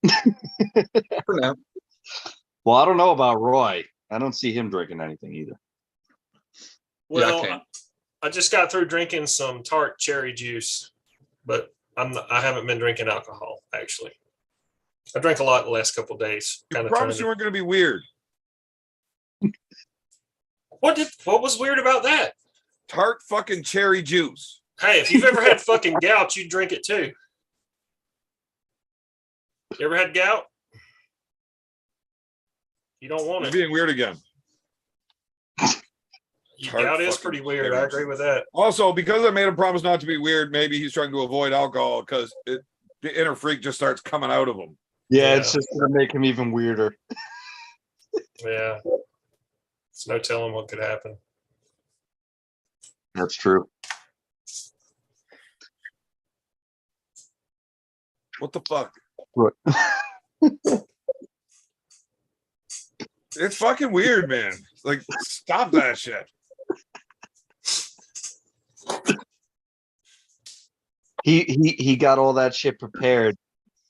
Speaker 4: For now.
Speaker 3: Well, I don't know about Roy. I don't see him drinking anything either.
Speaker 4: Yeah, I
Speaker 2: Well,
Speaker 4: can.
Speaker 2: I just got through drinking some tart cherry juice, but I haven't been drinking alcohol actually. I drank a lot the last couple of days.
Speaker 1: You
Speaker 2: Kind of
Speaker 1: promised you weren't going to be weird.
Speaker 2: What was weird about that?
Speaker 1: Tart fucking cherry juice.
Speaker 2: Hey, if you've ever had fucking gout, you drink it too. You ever had gout? You don't want
Speaker 1: He's
Speaker 2: it.
Speaker 1: being weird again. Tart
Speaker 2: Gout is
Speaker 1: fucking
Speaker 2: pretty weird. I
Speaker 1: cherry
Speaker 2: agree with that.
Speaker 1: Also, because I made him promise not to be weird, maybe he's trying to avoid alcohol because the inner freak just starts coming out of him.
Speaker 3: Yeah,
Speaker 2: Yeah.
Speaker 3: it's just gonna make him even weirder.
Speaker 2: Yeah. There's no telling what could happen.
Speaker 3: That's true.
Speaker 1: What the fuck?
Speaker 3: What?
Speaker 1: It's fucking weird, man. Like, stop that shit.
Speaker 3: He got all that shit prepared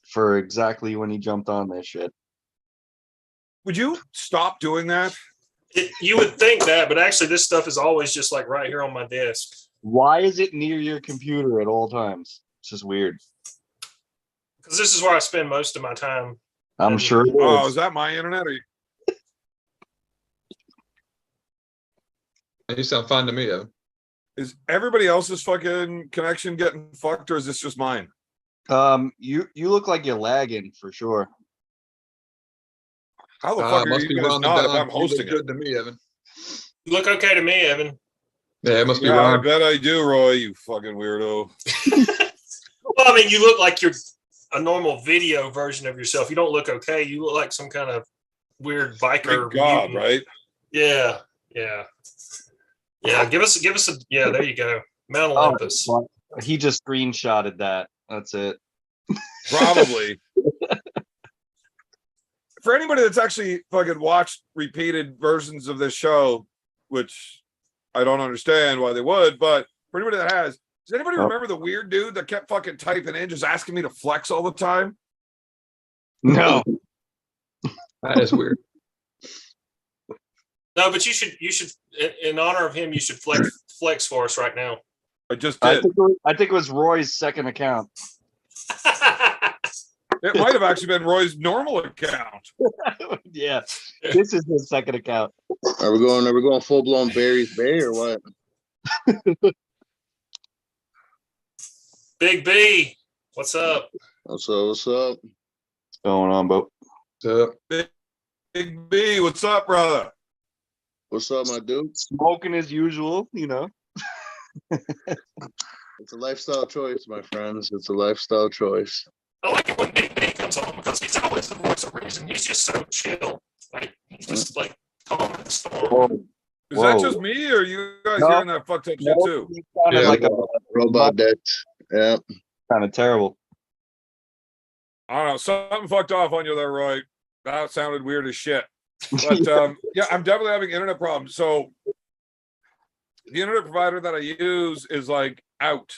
Speaker 3: for exactly when he jumped on that shit.
Speaker 1: Would you stop doing that?
Speaker 2: You would think that, but actually, this stuff is always just like right here on my desk.
Speaker 3: Why is it near your computer at all times? It's just weird.
Speaker 2: Because this is where I spend most of my time.
Speaker 3: I'm sure it
Speaker 1: Oh,
Speaker 3: is.
Speaker 1: is that my internet? Or
Speaker 4: You sound fine to me, Evan.
Speaker 1: is everybody else's fucking connection getting fucked, or is this just mine?
Speaker 3: You look like you're lagging for sure.
Speaker 1: How the fuck are
Speaker 4: Must
Speaker 1: you
Speaker 4: be
Speaker 1: guys
Speaker 4: Ron the
Speaker 1: not if
Speaker 4: Don.
Speaker 1: I'm
Speaker 4: You look
Speaker 1: hosting it?
Speaker 4: good to me, Evan.
Speaker 2: You look okay to me, Evan.
Speaker 4: Yeah, it must be
Speaker 1: Yeah, I
Speaker 4: Ron.
Speaker 1: bet I do, Roy, you fucking weirdo.
Speaker 2: Well, I mean, you look like you're a normal video version of yourself. You don't look okay. You look like some kind of weird biker.
Speaker 1: Thank God,
Speaker 2: mutant.
Speaker 1: right?
Speaker 2: Yeah, yeah, yeah. Give us a. Yeah, there you go. Mount Olympus.
Speaker 3: Oh, he just screenshotted that. That's it.
Speaker 1: Probably. For anybody that's actually fucking watched repeated versions of this show, which I don't understand why they would, but for anybody that has, does anybody remember the weird dude that kept fucking typing in, just asking me to flex all the time?
Speaker 3: No.
Speaker 4: That is weird.
Speaker 2: No, but you should, in honor of him, you should flex for us right now.
Speaker 1: I just
Speaker 3: I
Speaker 1: did.
Speaker 3: think it was Roy's second account.
Speaker 1: It might have actually been Roy's normal account.
Speaker 3: Yeah, this is his second account.
Speaker 5: Are we going full blown Barry's Bay or what?
Speaker 2: Big B, what's up?
Speaker 5: What's up? What's up?
Speaker 3: What's going on, Bo?
Speaker 4: So,
Speaker 1: Big B, what's up, brother?
Speaker 5: What's up, my dude?
Speaker 3: Smoking as usual, you know.
Speaker 5: It's a lifestyle choice, my friends. It's a lifestyle choice.
Speaker 2: I like it when Big B comes on because he's always the voice of reason. He's just so chill. Like he's just like calm in the storm.
Speaker 1: Is that just me, or you guys
Speaker 3: No.
Speaker 1: hearing that fucked up shit too?
Speaker 3: He sounded
Speaker 4: Yeah.
Speaker 3: like a
Speaker 5: Robot debt. Yeah.
Speaker 3: kind of terrible.
Speaker 1: I don't know. Something fucked off on you there, Roy. That sounded weird as shit. But yeah, I'm definitely having internet problems. So the internet provider that I use is like out.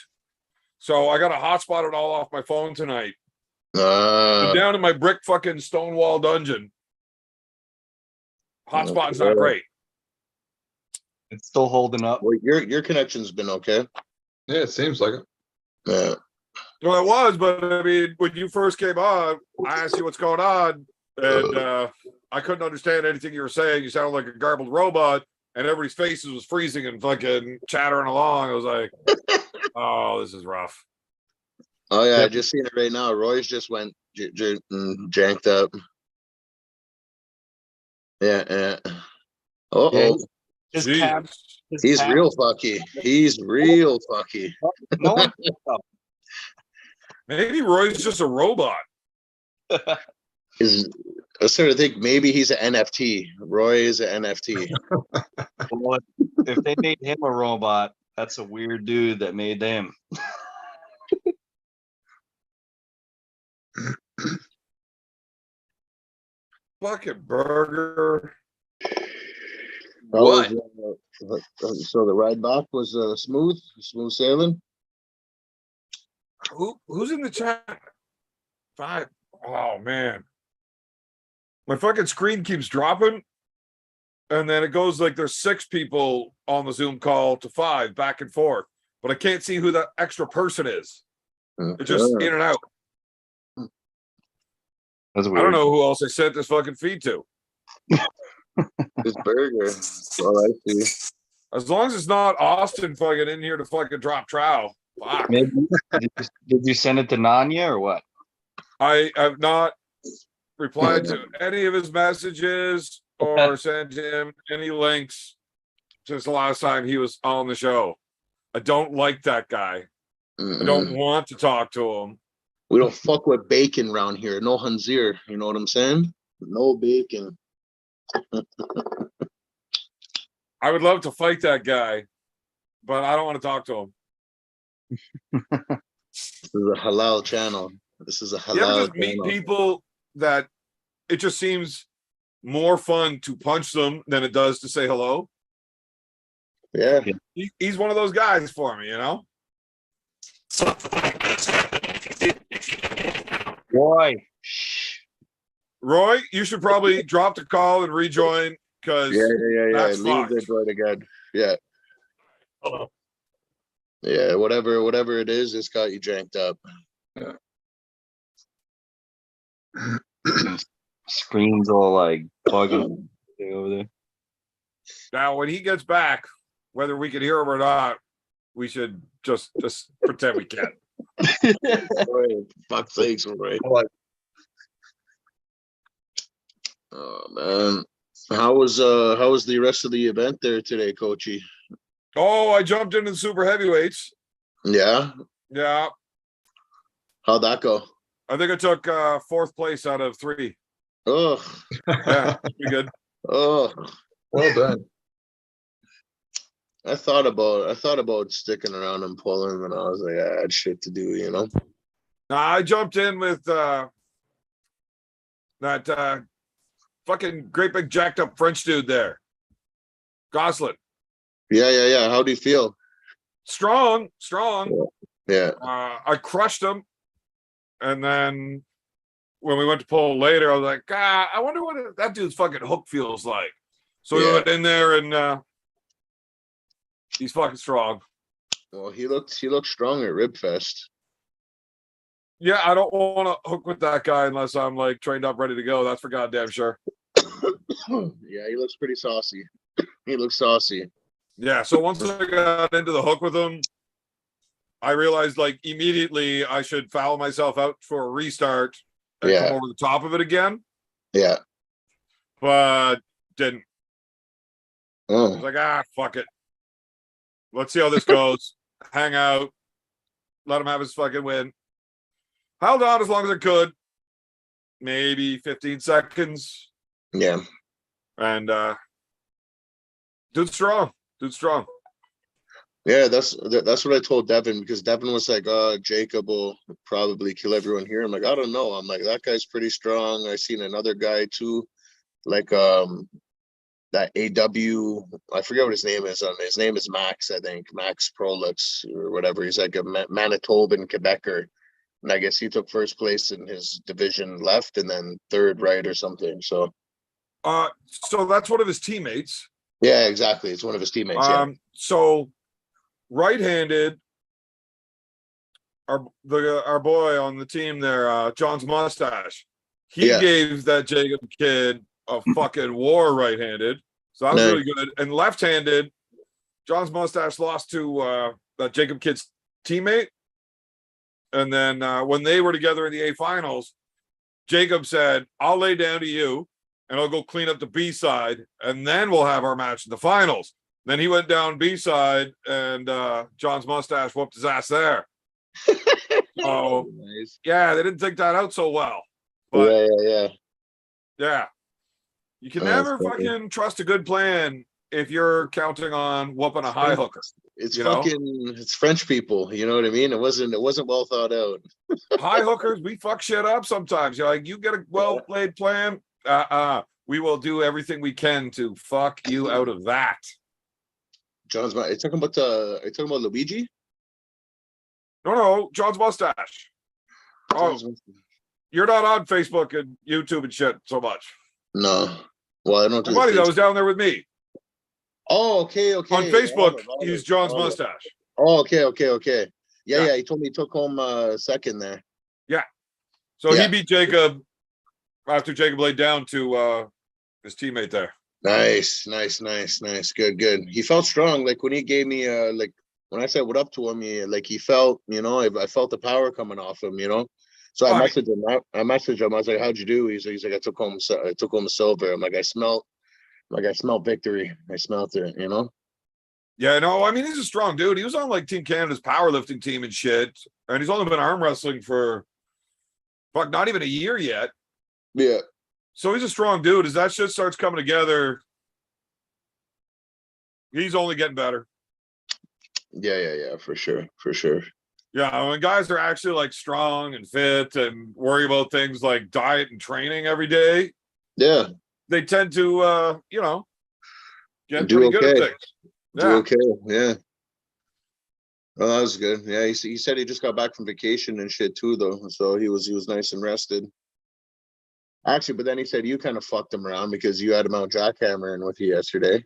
Speaker 1: So I got to hotspot it all off my phone tonight. I'm down in my brick fucking stone wall dungeon. Hotspot's not great.
Speaker 3: It's still holding up.
Speaker 5: Well, your connection's been okay.
Speaker 4: yeah, it seems like it.
Speaker 5: Yeah.
Speaker 1: Well, it was, but I mean, when you first came on, I asked you what's going on, and I couldn't understand anything you were saying. You sounded like a garbled robot, and everybody's faces was freezing and fucking chattering along. I was like, oh, this is rough.
Speaker 5: Oh yeah, I just seen it right now. Roy's just went janked up. Yeah. Oh,
Speaker 3: His
Speaker 1: Jeez.
Speaker 3: cab. His
Speaker 5: he's
Speaker 3: cab-
Speaker 5: real fucky. He's real fucky.
Speaker 3: No one.
Speaker 1: Maybe Roy's just a robot.
Speaker 5: I sort of think maybe he's an NFT. Roy is an NFT.
Speaker 3: Well, if they made him a robot, that's a weird dude that made them.
Speaker 1: Fucking burger.
Speaker 5: What? So the ride back was smooth sailing.
Speaker 1: Who's in the chat? 5. Oh man, my fucking screen keeps dropping, and then it goes like there's 6 people on the Zoom call to 5 back and forth, but I can't see who that extra person is. It's just in and out.
Speaker 3: That's
Speaker 1: I
Speaker 3: weird.
Speaker 1: don't know who else I sent this fucking feed to.
Speaker 5: This burger. All I see.
Speaker 1: As long as it's not Austin fucking in here to fucking drop trowel. Fuck.
Speaker 3: Maybe, did you send it to Nanya or what?
Speaker 1: I have not replied to any of his messages or sent him any links since the last time he was on the show. I don't like that guy. I don't want to talk to him.
Speaker 5: We don't fuck with bacon around here. No Hanzir. You know what I'm saying? No bacon.
Speaker 1: I would love to fight that guy, but I don't want to talk to him.
Speaker 5: This is a halal channel. This is a halal
Speaker 1: You ever just meet
Speaker 5: channel.
Speaker 1: people that it just seems more fun to punch them than it does to say hello?
Speaker 5: Yeah.
Speaker 1: He's one of those guys for me, you know?
Speaker 3: Boy.
Speaker 1: Roy, you should probably drop the call and rejoin because
Speaker 5: Yeah.
Speaker 1: that's
Speaker 5: Leave
Speaker 1: fucked.
Speaker 5: it right again. Yeah.
Speaker 2: Hold on.
Speaker 5: Yeah. Whatever it is, it's got you janked up.
Speaker 3: Screen's all like bugging over there.
Speaker 1: Now, when he gets back, whether we can hear him or not, we should just pretend we can.
Speaker 5: Right. Fuck sakes, right? Oh man. How was the rest of the event there today, Coachy?
Speaker 1: Oh, I jumped into the super heavyweights.
Speaker 5: Yeah.
Speaker 1: Yeah,
Speaker 5: How'd that go?
Speaker 1: I think I took 4th place out of 3.
Speaker 5: Ugh.
Speaker 1: Yeah, pretty good.
Speaker 5: Oh.
Speaker 4: Well done.
Speaker 5: I thought about sticking around and pulling, and I was like, I had shit to do, you know.
Speaker 1: Now, I jumped in with that fucking great big jacked up French dude there. Goslin.
Speaker 5: Yeah. How do you feel?
Speaker 1: Strong.
Speaker 5: Yeah.
Speaker 1: I crushed him. And then when we went to pull later, I was like, I wonder what that dude's fucking hook feels like. So we went in there and he's fucking strong.
Speaker 5: Well, he looked strong at Rib Fest.
Speaker 1: Yeah, I don't want to hook with that guy unless I'm like trained up, ready to go. That's for goddamn sure.
Speaker 5: Yeah, he looks pretty saucy. He looks saucy.
Speaker 1: Yeah, so once I got into the hook with him, I realized like immediately I should foul myself out for a restart and come over the top of it again.
Speaker 5: Yeah.
Speaker 1: But didn't. I was
Speaker 5: Oh,
Speaker 1: like, fuck it. Let's see how this goes. Hang out. Let him have his fucking win. Held on as long as I could. Maybe 15 seconds.
Speaker 5: yeah.
Speaker 1: And dude's strong.
Speaker 5: Yeah, that's what I told Devin, because Devin was like, Jacob will probably kill everyone here. I'm like, I don't know. I'm like, that guy's pretty strong. I seen another guy too, like that AW, I forget what his name is. His name is Max, I think. Max Prolix or whatever. He's like a Manitoban Quebecer. And I guess he took first place in his division left and then third right or something. So
Speaker 1: so that's one of his teammates.
Speaker 5: yeah, exactly. It's one of his teammates. Yeah.
Speaker 1: So right-handed, our boy on the team there, John's Mustache, he gave that Jacob kid a fucking war right-handed. So that was really good. And left-handed, John's Mustache lost to that Jacob kid's teammate. And then when they were together in the A finals, Jacob said, I'll lay down to you and I'll go clean up the B side, and then we'll have our match in the finals. Then he went down B side, and John's Mustache whooped his ass there. So
Speaker 5: Nice.
Speaker 1: yeah, they didn't think that out so well. But yeah. You can never fucking trust a good plan if you're counting on whooping a high hooker.
Speaker 5: It's it's French people, you know what I mean? It wasn't well thought out.
Speaker 1: High hookers, we fuck shit up sometimes. You're like, you get a well-played plan. We will do everything we can to fuck you out of that.
Speaker 5: John's, are you talking about Luigi?
Speaker 1: No, John's Mustache. You're not on Facebook and YouTube and shit so much.
Speaker 5: No. Well, I don't do
Speaker 1: my buddy that was down there with me.
Speaker 5: Oh, okay.
Speaker 1: On Facebook, he's John's Mustache.
Speaker 5: Oh, okay. Yeah. He told me he took home second there.
Speaker 1: Yeah. So he beat Jacob after Jacob laid down to his teammate there.
Speaker 5: Nice. Good. He felt strong. Like when he gave me like when I said what up to him, he felt, I felt the power coming off him, So I messaged him. I was like, "How'd you do?" He's like, "I took home a silver." I'm like, I smelled victory. I smelled it,
Speaker 1: Yeah, no, I mean, he's a strong dude. He was on like Team Canada's powerlifting team and shit, and he's only been arm wrestling for not even a year yet.
Speaker 5: Yeah.
Speaker 1: So he's a strong dude. As that shit starts coming together, he's only getting better.
Speaker 5: Yeah, for sure.
Speaker 1: Yeah, when guys are actually like strong and fit and worry about things like diet and training every day, they tend to get pretty good at things.
Speaker 5: Do okay, yeah. Oh, that was good. Yeah, he said he just got back from vacation and shit too, though. So he was nice and rested. Actually, but then he said you kind of fucked him around because you had him out jackhammering with you yesterday.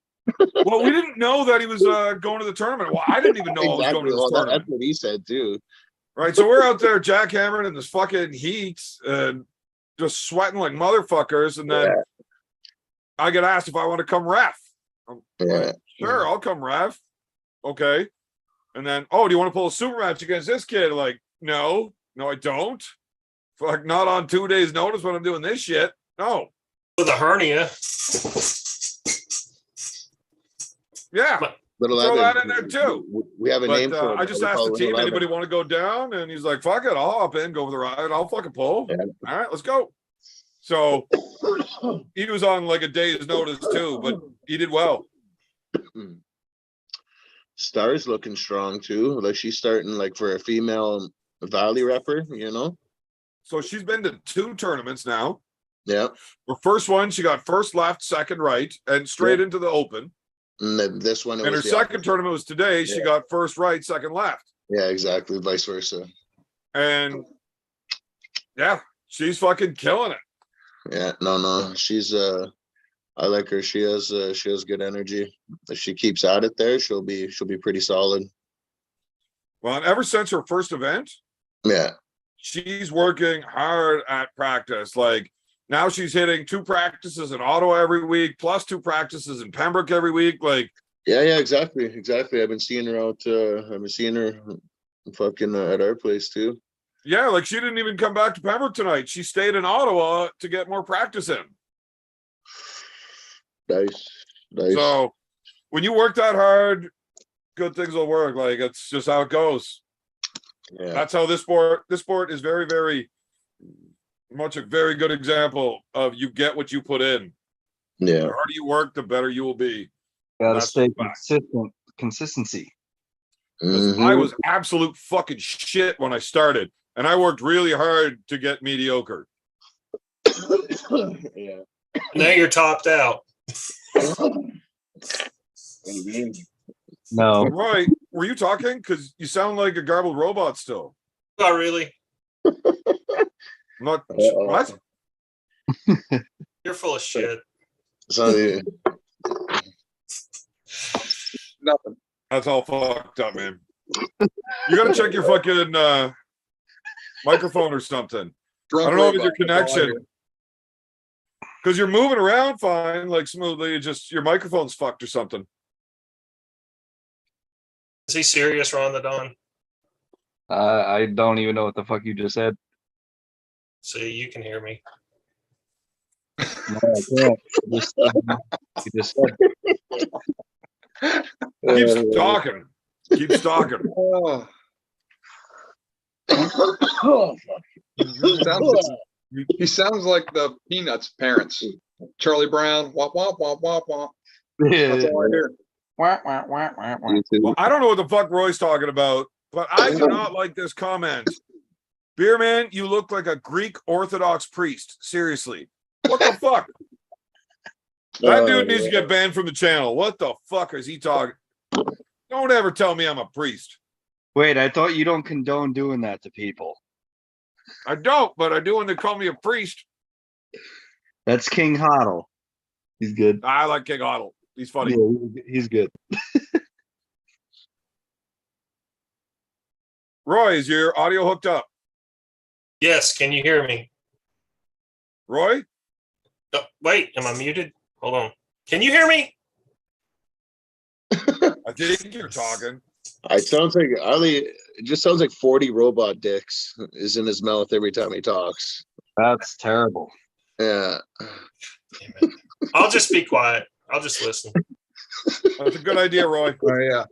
Speaker 1: Well, we didn't know that he was going to the tournament. Well, I didn't even know I was going to this tournament.
Speaker 5: That's what he said too.
Speaker 1: Right, so we're out there jackhammering in this fucking heat and just sweating like motherfuckers, and then I get asked if I want to come ref. Like, sure, I'll come ref. Okay. And then, do you want to pull a super match against this kid? Like, no, I don't. Fuck, not on 2 days' notice when I'm doing this shit. No.
Speaker 2: With a hernia.
Speaker 1: Yeah. Throw that in there too.
Speaker 5: We have a name for it.
Speaker 1: I just asked the team, anybody want to go down? And he's like, fuck it, I'll hop in, go over the ride. I'll fucking pull. Yeah. All right, let's go. So he was on like a day's notice too, but he did well.
Speaker 5: Star's looking strong too. Like she's starting, like for a female, Valley rapper, you know?
Speaker 1: So she's been to 2 tournaments now.
Speaker 5: Yeah.
Speaker 1: Her first one, she got first left, second right, and straight into the open.
Speaker 5: And then this one, it
Speaker 1: And her
Speaker 5: was the
Speaker 1: second
Speaker 5: opposite.
Speaker 1: tournament was today. She
Speaker 5: Yeah.
Speaker 1: got first right, second left.
Speaker 5: Yeah, exactly. Vice versa.
Speaker 1: And yeah, she's fucking killing it.
Speaker 5: Yeah, no. She's I like her. She has good energy. If she keeps at it there, she'll be pretty solid.
Speaker 1: Well, and ever since her first event,
Speaker 5: Yeah.
Speaker 1: she's working hard at practice. Like now she's hitting 2 practices in Ottawa every week, plus 2 practices in Pembroke every week. Like,
Speaker 5: Yeah, exactly. I've been seeing her out fucking at our place too.
Speaker 1: yeah, like she didn't even come back to Pembroke tonight. She stayed in Ottawa to get more practice in.
Speaker 5: Nice.
Speaker 1: So when you work that hard, good things will work. Like it's just how it goes.
Speaker 5: Yeah.
Speaker 1: That's how this sport is very, very much a very good example of you get what you put in.
Speaker 5: Yeah.
Speaker 1: The harder you work, the better you will be.
Speaker 3: Gotta
Speaker 1: That's
Speaker 3: stay
Speaker 1: a fact.
Speaker 3: consistency.
Speaker 1: 'Cause
Speaker 5: Mhm.
Speaker 1: I was absolute fucking shit when I started, and I worked really hard to get mediocre.
Speaker 5: Yeah.
Speaker 2: Now you're topped out.
Speaker 3: No,
Speaker 1: Roy, were you talking? Because you sound like a garbled robot still.
Speaker 2: Not really.
Speaker 1: Not
Speaker 5: Uh-oh.
Speaker 1: what?
Speaker 2: You're full of shit.
Speaker 5: So
Speaker 4: Nothing.
Speaker 1: That's all fucked up, man. You gotta check your fucking microphone or something.
Speaker 4: Drunk
Speaker 1: I don't know if it's
Speaker 4: robot,
Speaker 1: your
Speaker 4: that's all I
Speaker 1: connection. Because you're moving around fine, like smoothly. It's just your microphone's fucked or something.
Speaker 2: Is he serious, Ron the Don?
Speaker 3: I don't even know what the fuck you just said.
Speaker 2: See, you can hear me.
Speaker 3: No, I can't. You just said.
Speaker 1: Keep talking. Keep talking.
Speaker 4: hear. Oh,
Speaker 5: Oh,
Speaker 4: he sounds like the Peanuts parents. Charlie Brown, wop wop wop wop wop. That's all I hear.
Speaker 3: Wah, wah, wah, wah, wah.
Speaker 1: Well, I don't know what the fuck Roy's talking about, but I do not like this comment. Beer man, you look like a Greek Orthodox priest. Seriously. What the fuck? That dude needs to get banned from the channel. What the fuck is he talking? Don't ever tell me I'm a priest.
Speaker 3: Wait, I thought you don't condone doing that to people.
Speaker 1: I don't, but I do when they call me a priest.
Speaker 3: That's King Hoddle. He's good.
Speaker 1: I like King Otto. He's funny.
Speaker 3: Yeah, he's good.
Speaker 1: Roy, is your audio hooked up?
Speaker 2: Yes, can you hear me?
Speaker 1: Roy?
Speaker 2: Oh, wait, am I muted? Hold on. Can you hear me?
Speaker 1: I think you're talking.
Speaker 5: It sounds like Ali. It just sounds like 40 robot dicks is in his mouth every time he talks.
Speaker 3: That's terrible.
Speaker 5: Yeah.
Speaker 2: Damn it. I'll just be quiet. I'll just listen.
Speaker 1: That's a good idea, Roy.
Speaker 4: Oh yeah.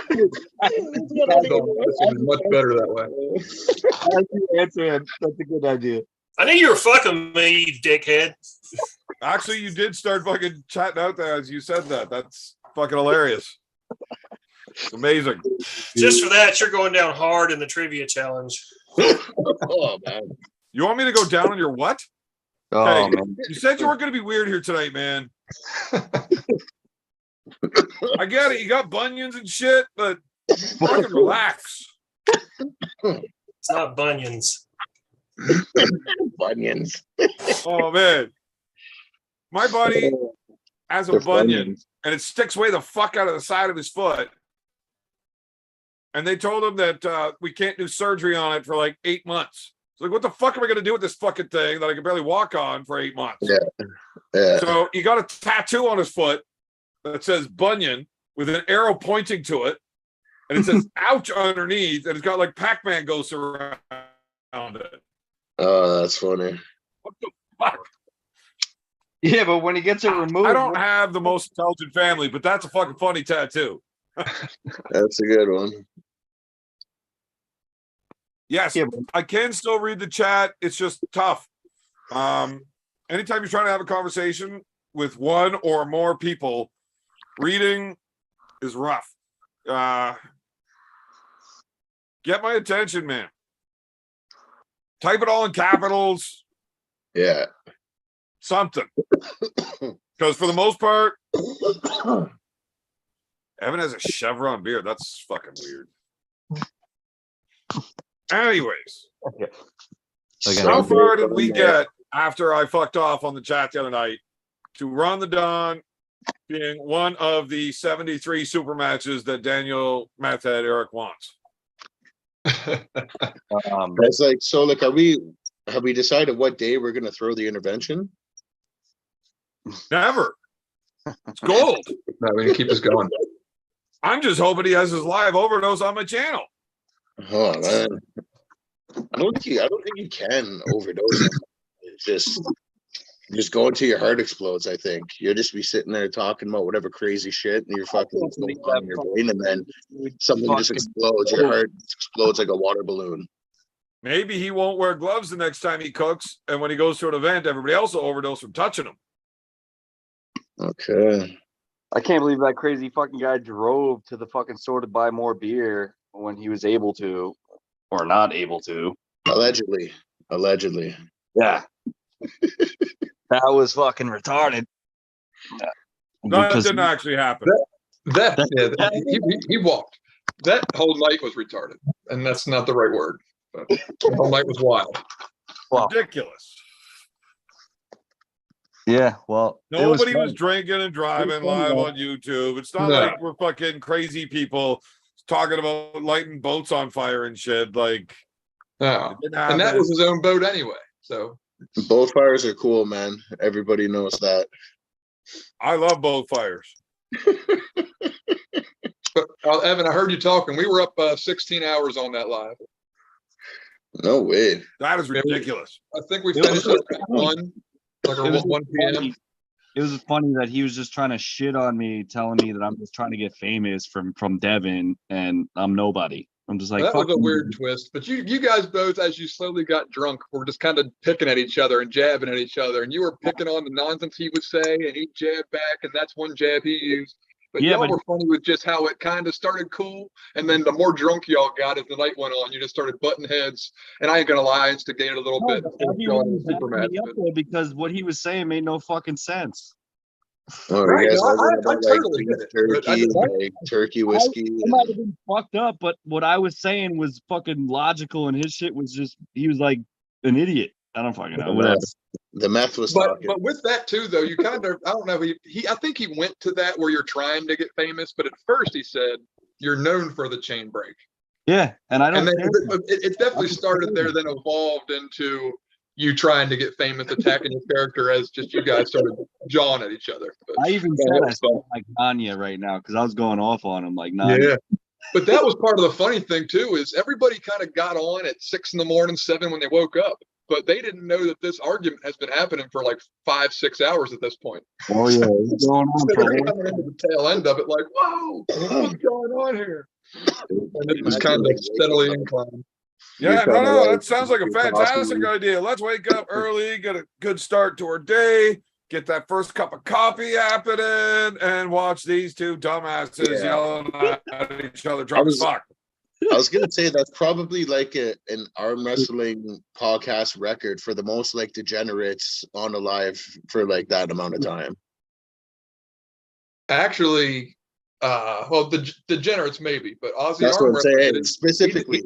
Speaker 4: This one is much better that way.
Speaker 3: That's the answer. That's a good idea.
Speaker 2: I knew you were fucking me, you dickhead.
Speaker 1: Actually, you did start fucking chatting out there as you said that. That's fucking hilarious. It's amazing.
Speaker 2: Just for that, you're going down hard in the trivia challenge.
Speaker 5: Oh man.
Speaker 1: You want me to go down on your what?
Speaker 3: Oh
Speaker 1: Okay.
Speaker 3: man.
Speaker 1: You said you weren't going to be weird here tonight, man. I get it. You got bunions and shit, but fucking relax.
Speaker 2: It's not bunions.
Speaker 5: Bunions.
Speaker 1: Oh, man. My buddy has a
Speaker 5: They're
Speaker 1: bunion,
Speaker 5: bunions.
Speaker 1: and it sticks way the fuck out of the side of his foot. And they told him that we can't do surgery on it for like 8 months. It's like, what the fuck am I going to do with this fucking thing that I can barely walk on for 8 months?
Speaker 5: Yeah.
Speaker 1: So he got a tattoo on his foot that says bunion with an arrow pointing to it. And it says ouch underneath. And it's got like Pac-Man ghosts around it.
Speaker 5: Oh, that's funny.
Speaker 1: What the fuck?
Speaker 3: Yeah, but when he gets it removed,
Speaker 1: I don't have the most intelligent family, but that's a fucking funny tattoo.
Speaker 5: That's a good one.
Speaker 1: Yes,
Speaker 3: Yeah, but-
Speaker 1: I can still read the chat. It's just tough. Anytime you're trying to have a conversation with one or more people, reading is rough. Get my attention, man. Type it all in capitals.
Speaker 5: Yeah.
Speaker 1: Something. Because for the most part, Evan has a Chevron beard. That's fucking weird. Anyways, how far did we get after I fucked off on the chat the other night to Run the Dawn being one of the 73 super matches that Daniel Meth Head Eric wants?
Speaker 5: It's like, so like, have we decided what day we're gonna throw the intervention?
Speaker 1: Never. It's gold.
Speaker 4: No, we can keep this going.
Speaker 1: I'm just hoping he has his live overdose on my channel.
Speaker 5: Oh man, I don't think you can overdose. It's just go until your heart explodes. I think you'll just be sitting there talking about whatever crazy shit, and you're fucking going on in your brain, and then something just explodes. Your heart explodes like a water balloon.
Speaker 1: Maybe he won't wear gloves the next time he cooks, and when he goes to an event, everybody else will overdose from touching him.
Speaker 5: Okay.
Speaker 3: I can't believe that crazy fucking guy drove to the fucking store to buy more beer when he was able to, or not able to.
Speaker 5: Allegedly.
Speaker 3: Yeah. That was fucking retarded.
Speaker 1: No, that
Speaker 3: Because
Speaker 1: didn't actually happen.
Speaker 4: He walked. That whole night was retarded, and that's not the right word. But the whole night was wild.
Speaker 1: Ridiculous.
Speaker 3: yeah, well,
Speaker 1: Nobody was drinking and driving live on YouTube. It's not like we're fucking crazy people talking about lighting boats on fire and shit. Like,
Speaker 4: No. And that was his own boat anyway. So
Speaker 5: Both fires are cool, man. Everybody knows that.
Speaker 1: I love both fires.
Speaker 4: But Evan, I heard you talking. We were up 16 hours on that live.
Speaker 5: No way.
Speaker 1: That is ridiculous.
Speaker 4: I think we finished at 1, like around 1 p.m.
Speaker 3: It was funny that he was just trying to shit on me, telling me that I'm just trying to get famous from Devin, and I'm nobody. I'm just like,
Speaker 4: that was a
Speaker 3: you.
Speaker 4: weird twist. But you guys both, as you slowly got drunk, were just kind of picking at each other and jabbing at each other. And you were picking on the nonsense he would say, and he'd jab back, and that's one jab he used. But
Speaker 3: Yeah,
Speaker 4: y'all were funny with just how it kind of started cool. And then the more drunk y'all got as the night went on, you just started butting heads. And I ain't going to lie, I instigated a little bit.
Speaker 3: Everyone was because what he was saying made no fucking sense.
Speaker 5: Oh,
Speaker 4: Right,
Speaker 5: you guys
Speaker 4: no,
Speaker 5: arguing
Speaker 4: I
Speaker 5: about,
Speaker 4: totally
Speaker 5: beef
Speaker 4: get it, but I
Speaker 5: turkey,
Speaker 4: just-
Speaker 5: like turkey whiskey.
Speaker 3: I might have been fucked up, but what I was saying was fucking logical, and his shit was just, he was like an idiot. I don't fucking know. Whatever.
Speaker 5: The meth was
Speaker 4: But
Speaker 5: talking.
Speaker 4: with that too, though, you kind of, I don't know, I think he went to that where you're trying to get famous, but at first he said you're known for the chain break.
Speaker 3: Yeah, and I don't
Speaker 4: And then
Speaker 3: care.
Speaker 4: it definitely started there, then evolved into you trying to get famous, attacking your character as just you guys started jawing at each other. But,
Speaker 3: I even said I sound like Nanya right now because I was going off on him like Nanya.
Speaker 4: yeah. But that was part of the funny thing too, is everybody kind of got on at 6 a.m, 7 when they woke up. But they didn't know that this argument has been happening for like 5-6 hours at this point.
Speaker 3: Oh yeah, it's going on
Speaker 4: So
Speaker 3: for
Speaker 4: they're coming into the tail end of it like, whoa, what's going on here? And it was kind of steadily inclining.
Speaker 1: Yeah, no, that sounds like a fantastic idea. Let's wake up early, get a good start to our day, get that first cup of coffee happening, and watch these two dumbasses yelling at each other drunk as fuck.
Speaker 5: I was gonna say that's probably like an arm wrestling podcast record for the most like degenerates on a live for like that amount of time.
Speaker 4: Actually, well, the degenerates maybe, but Ozzy
Speaker 5: That's
Speaker 4: arm
Speaker 5: what I'm saying.
Speaker 4: did it.
Speaker 5: Specifically.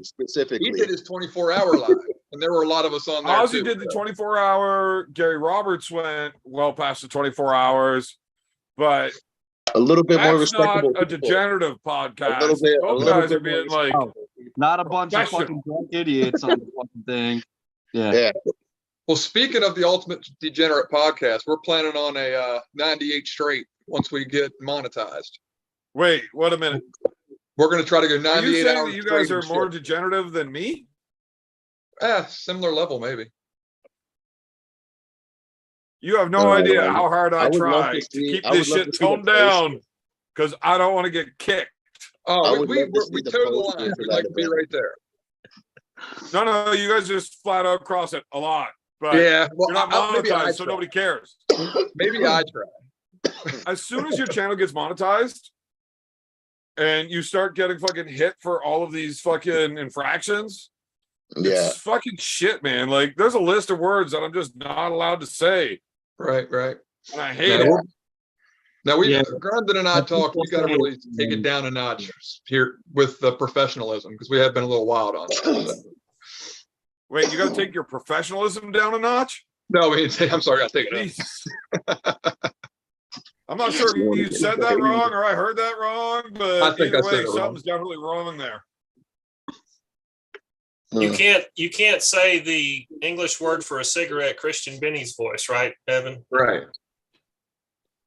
Speaker 4: He did his 24-hour live, and there were a lot of us on there
Speaker 1: Ozzy
Speaker 4: too.
Speaker 1: did the 24-hour. Gary Roberts went well past the 24 hours, but
Speaker 5: A little bit more
Speaker 1: that's not
Speaker 5: respectable.
Speaker 1: a
Speaker 5: people.
Speaker 1: degenerative podcast.
Speaker 5: A little bit- a
Speaker 1: Those
Speaker 5: little
Speaker 1: guys
Speaker 5: bit
Speaker 1: are being
Speaker 5: more
Speaker 1: like,
Speaker 3: Not a bunch of
Speaker 1: Professional.
Speaker 3: fucking drunk idiots on the fucking thing. Yeah.
Speaker 5: Yeah.
Speaker 4: Well, speaking of the Ultimate Degenerate podcast, we're planning on a 98 straight once we get monetized.
Speaker 1: wait, what a minute.
Speaker 4: We're going to try to go
Speaker 1: Are
Speaker 4: 98
Speaker 1: you saying
Speaker 4: hours
Speaker 1: that you guys
Speaker 4: straight
Speaker 1: are
Speaker 4: and
Speaker 1: more
Speaker 4: shit.
Speaker 1: degenerative than me?
Speaker 4: Similar level, maybe.
Speaker 1: You have no idea how hard
Speaker 5: I
Speaker 1: I
Speaker 5: would love
Speaker 1: try
Speaker 5: to
Speaker 1: to
Speaker 5: see-
Speaker 1: keep
Speaker 5: I would
Speaker 1: this
Speaker 5: love
Speaker 1: shit
Speaker 5: to see the
Speaker 1: toned down because I don't want to get kicked.
Speaker 5: I
Speaker 4: Oh,
Speaker 5: would
Speaker 4: we
Speaker 5: love to see
Speaker 4: toe
Speaker 5: the
Speaker 4: the
Speaker 5: poster
Speaker 4: line.
Speaker 5: for
Speaker 4: We'd
Speaker 5: that
Speaker 4: like to be
Speaker 5: event.
Speaker 4: right there.
Speaker 1: No, you guys just flat out cross it a lot. But
Speaker 4: Yeah, well,
Speaker 1: you're not
Speaker 4: maybe I
Speaker 1: monetized, so
Speaker 4: try.
Speaker 1: nobody cares.
Speaker 4: Maybe I try.
Speaker 1: As soon as your channel gets monetized and you start getting fucking hit for all of these fucking infractions,
Speaker 5: Yeah.
Speaker 1: It's fucking shit, man. Like, there's a list of words that I'm just not allowed to say,
Speaker 4: Right.
Speaker 1: and I hate
Speaker 4: Now,
Speaker 1: it.
Speaker 4: now we,
Speaker 3: Yeah.
Speaker 4: Grundon and I talked. We got to really take it down a notch here with the professionalism because we have been a little wild on that.
Speaker 1: Wait, you got to take your professionalism down a notch?
Speaker 4: No, I mean, I'm sorry, I'll take it up.
Speaker 1: Jesus. I'm not sure if you said that wrong or I heard that wrong, but
Speaker 4: I think
Speaker 1: either
Speaker 4: I said
Speaker 1: way,
Speaker 4: it wrong.
Speaker 1: something's definitely wrong there.
Speaker 2: You can't say the English word for a cigarette Christian Benny's voice, right, Evan?
Speaker 4: Right.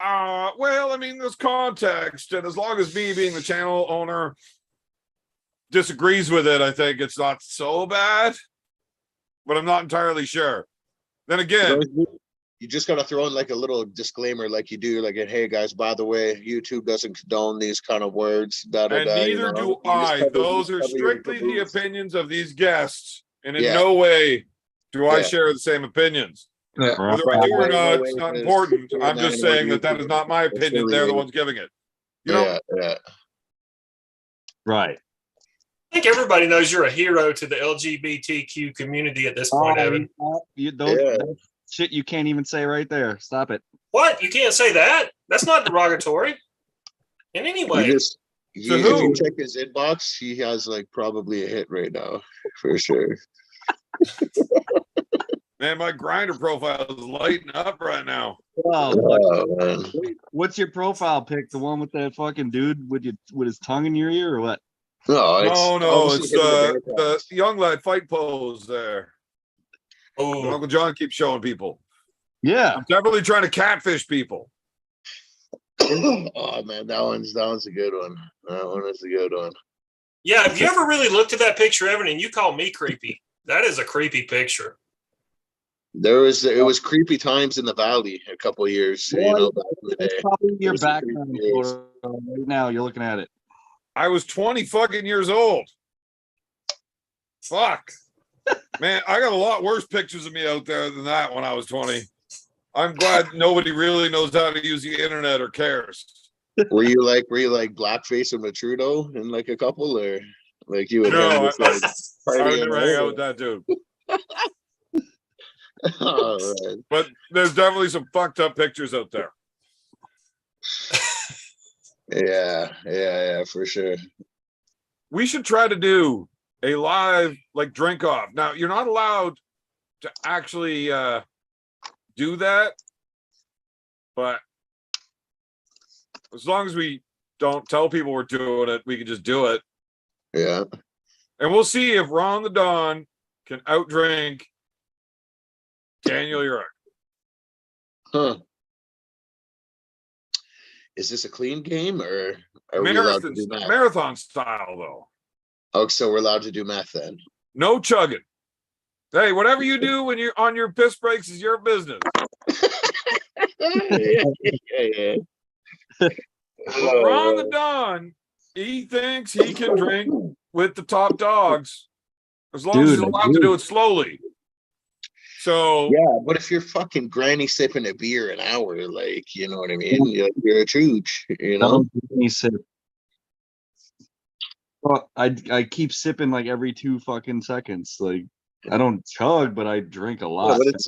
Speaker 1: Well, I mean, there's context, and as long as me being the channel owner disagrees with it, I think it's not so bad, but I'm not entirely sure. Then again,
Speaker 5: You just got to throw in like a little disclaimer, like you do, like, hey guys, by the way, YouTube doesn't condone these kind of words.
Speaker 1: and neither do I. Those are strictly the opinions of these guests, and in no way do I share the same opinions.
Speaker 4: Yeah.
Speaker 1: Whether I do or not, it's not important. I'm just saying that is not my opinion. They're the ones giving it. You know?
Speaker 5: Yeah.
Speaker 3: Right.
Speaker 2: I think everybody knows you're a hero to the LGBTQ community at this point, Evan.
Speaker 3: That's shit you can't even say right there. Stop it.
Speaker 2: What? You can't say that? That's not derogatory in any way.
Speaker 5: If you check his inbox, he has like probably a hit right now for sure.
Speaker 1: Man, my grinder profile is lighting up right now.
Speaker 5: Oh, man.
Speaker 3: What's your profile pic? The one with that fucking dude with his tongue in your ear or what?
Speaker 5: No,
Speaker 1: it's the young lad fight pose there.
Speaker 2: Oh,
Speaker 1: Uncle John keeps showing people.
Speaker 3: Yeah.
Speaker 1: I'm definitely trying to catfish people.
Speaker 5: Oh man, that one's a good one. That one is a good one.
Speaker 2: yeah. Have you ever really looked at that picture, Evan, and you call me creepy? That is a creepy picture.
Speaker 5: It was creepy times in the valley a couple of years, back in the day.
Speaker 3: That's probably your background photo right now. You're looking at it.
Speaker 1: I was 20 fucking years old. Fuck. Man, I got a lot worse pictures of me out there than that when I was 20. I'm glad nobody really knows how to use the internet or cares.
Speaker 5: Were you like blackface and Trudeau in like a couple, or like you would
Speaker 1: No,
Speaker 5: just, like,
Speaker 1: I
Speaker 5: party
Speaker 1: would never
Speaker 5: and
Speaker 1: hang out
Speaker 5: all?
Speaker 1: with that dude.
Speaker 5: Oh, man.
Speaker 1: But there's definitely some fucked up pictures out there.
Speaker 5: Yeah, for sure.
Speaker 1: We should try to do a live like drink off. Now, you're not allowed to actually do that, but as long as we don't tell people we're doing it, we can just do it.
Speaker 5: Yeah.
Speaker 1: And we'll see if Ron the Don can outdrink Daniel Urick.
Speaker 5: Huh. Is this a clean game, or are we allowed to do math?
Speaker 1: Marathon style, though.
Speaker 5: Oh, so we're allowed to do math then.
Speaker 1: No chugging. Hey, whatever you do when you're on your piss breaks is your business.
Speaker 5: Yeah.
Speaker 1: Ron the Don, he thinks he can drink with the top dogs as long as he's allowed to do it slowly. So
Speaker 5: yeah, but if you're fucking granny sipping a beer an hour, like, you know what I mean? You're a chooch, you know?
Speaker 3: Well, I keep sipping like every 2 fucking seconds. Like, I don't chug, but I drink a lot.
Speaker 5: Yeah, but it's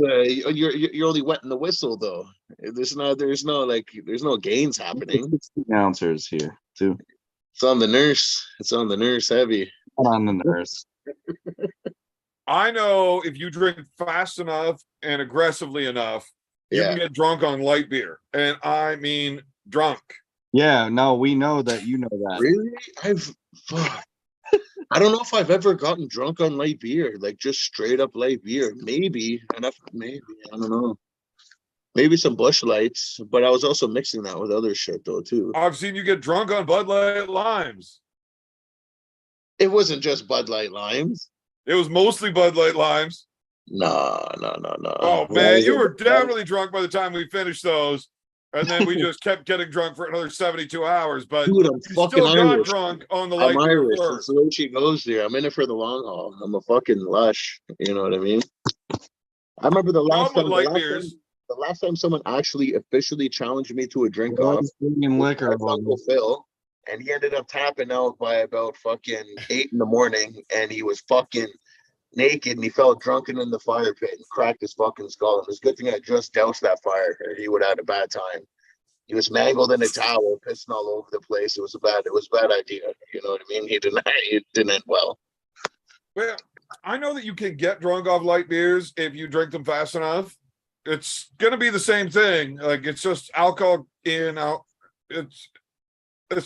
Speaker 5: you're only wetting the whistle though. There's no gains happening.
Speaker 3: 16 ounces here too.
Speaker 5: It's on the nurse. It's on the nurse heavy.
Speaker 3: On the nurse.
Speaker 1: I know if you drink fast enough and aggressively enough, you can get drunk on light beer. And I mean drunk.
Speaker 3: Yeah, no, we know that. You know that.
Speaker 5: Really? I don't know if I've ever gotten drunk on light beer, like just straight up light beer. Maybe, I don't know. Maybe some Busch Lights, but I was also mixing that with other shit though too.
Speaker 1: I've seen you get drunk on Bud Light Limes.
Speaker 5: It wasn't just Bud Light Limes.
Speaker 1: It was mostly Bud Light Limes.
Speaker 5: No.
Speaker 1: Oh man, you were definitely drunk by the time we finished those. And then we just kept getting drunk for another 72 hours. But
Speaker 5: dude, I'm
Speaker 1: you
Speaker 5: fucking
Speaker 1: still got
Speaker 5: Irish.
Speaker 1: drunk on the light
Speaker 5: I'm
Speaker 1: beer
Speaker 5: Irish.
Speaker 1: first.
Speaker 5: That's the way she goes there. I'm in it for the long haul. I'm a fucking lush. You know what I mean? I remember the last time someone actually officially challenged me to a drink off.
Speaker 3: Drinking liquor,
Speaker 5: Uncle Phil, and he ended up tapping out by about fucking 8 in the morning, and he was fucking naked, and he fell drunken in the fire pit and cracked his fucking skull. And it's a good thing I just doused that fire, or he would have had a bad time. He was mangled in a towel, pissing all over the place. It was a bad idea. You know what I mean? He didn't end well.
Speaker 1: Well, I know that you can get drunk off light beers if you drink them fast enough. It's gonna be the same thing. Like, it's just alcohol in out. It's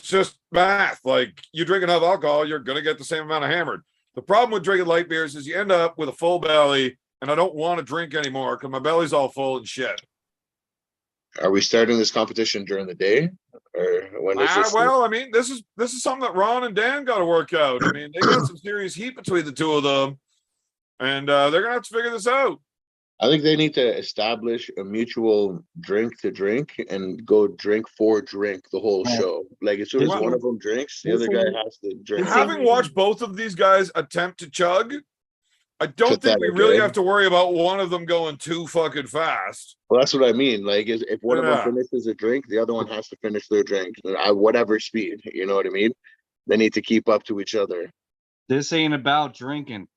Speaker 1: just math. Like, you drink enough alcohol, you're gonna get the same amount of hammered. The problem with drinking light beers is you end up with a full belly, and I don't want to drink anymore because my belly's all full and shit.
Speaker 5: Are we starting this competition during the day, or when is this?
Speaker 1: Well, I mean, this is something that Ron and Dan got to work out. I mean, they got some serious heat between the two of them, and they're gonna have to figure this out.
Speaker 5: I think they need to establish a mutual drink to drink and go drink for drink the whole show. Like, as soon as one of them drinks, the other guy has to drink.
Speaker 1: Having watched both of these guys attempt to chug, I don't think we really have to worry about one of them going too fucking fast.
Speaker 5: Well, that's what I mean. Like, if one of them finishes a drink, the other one has to finish their drink at whatever speed. You know what I mean? They need to keep up to each other.
Speaker 3: This ain't about drinking.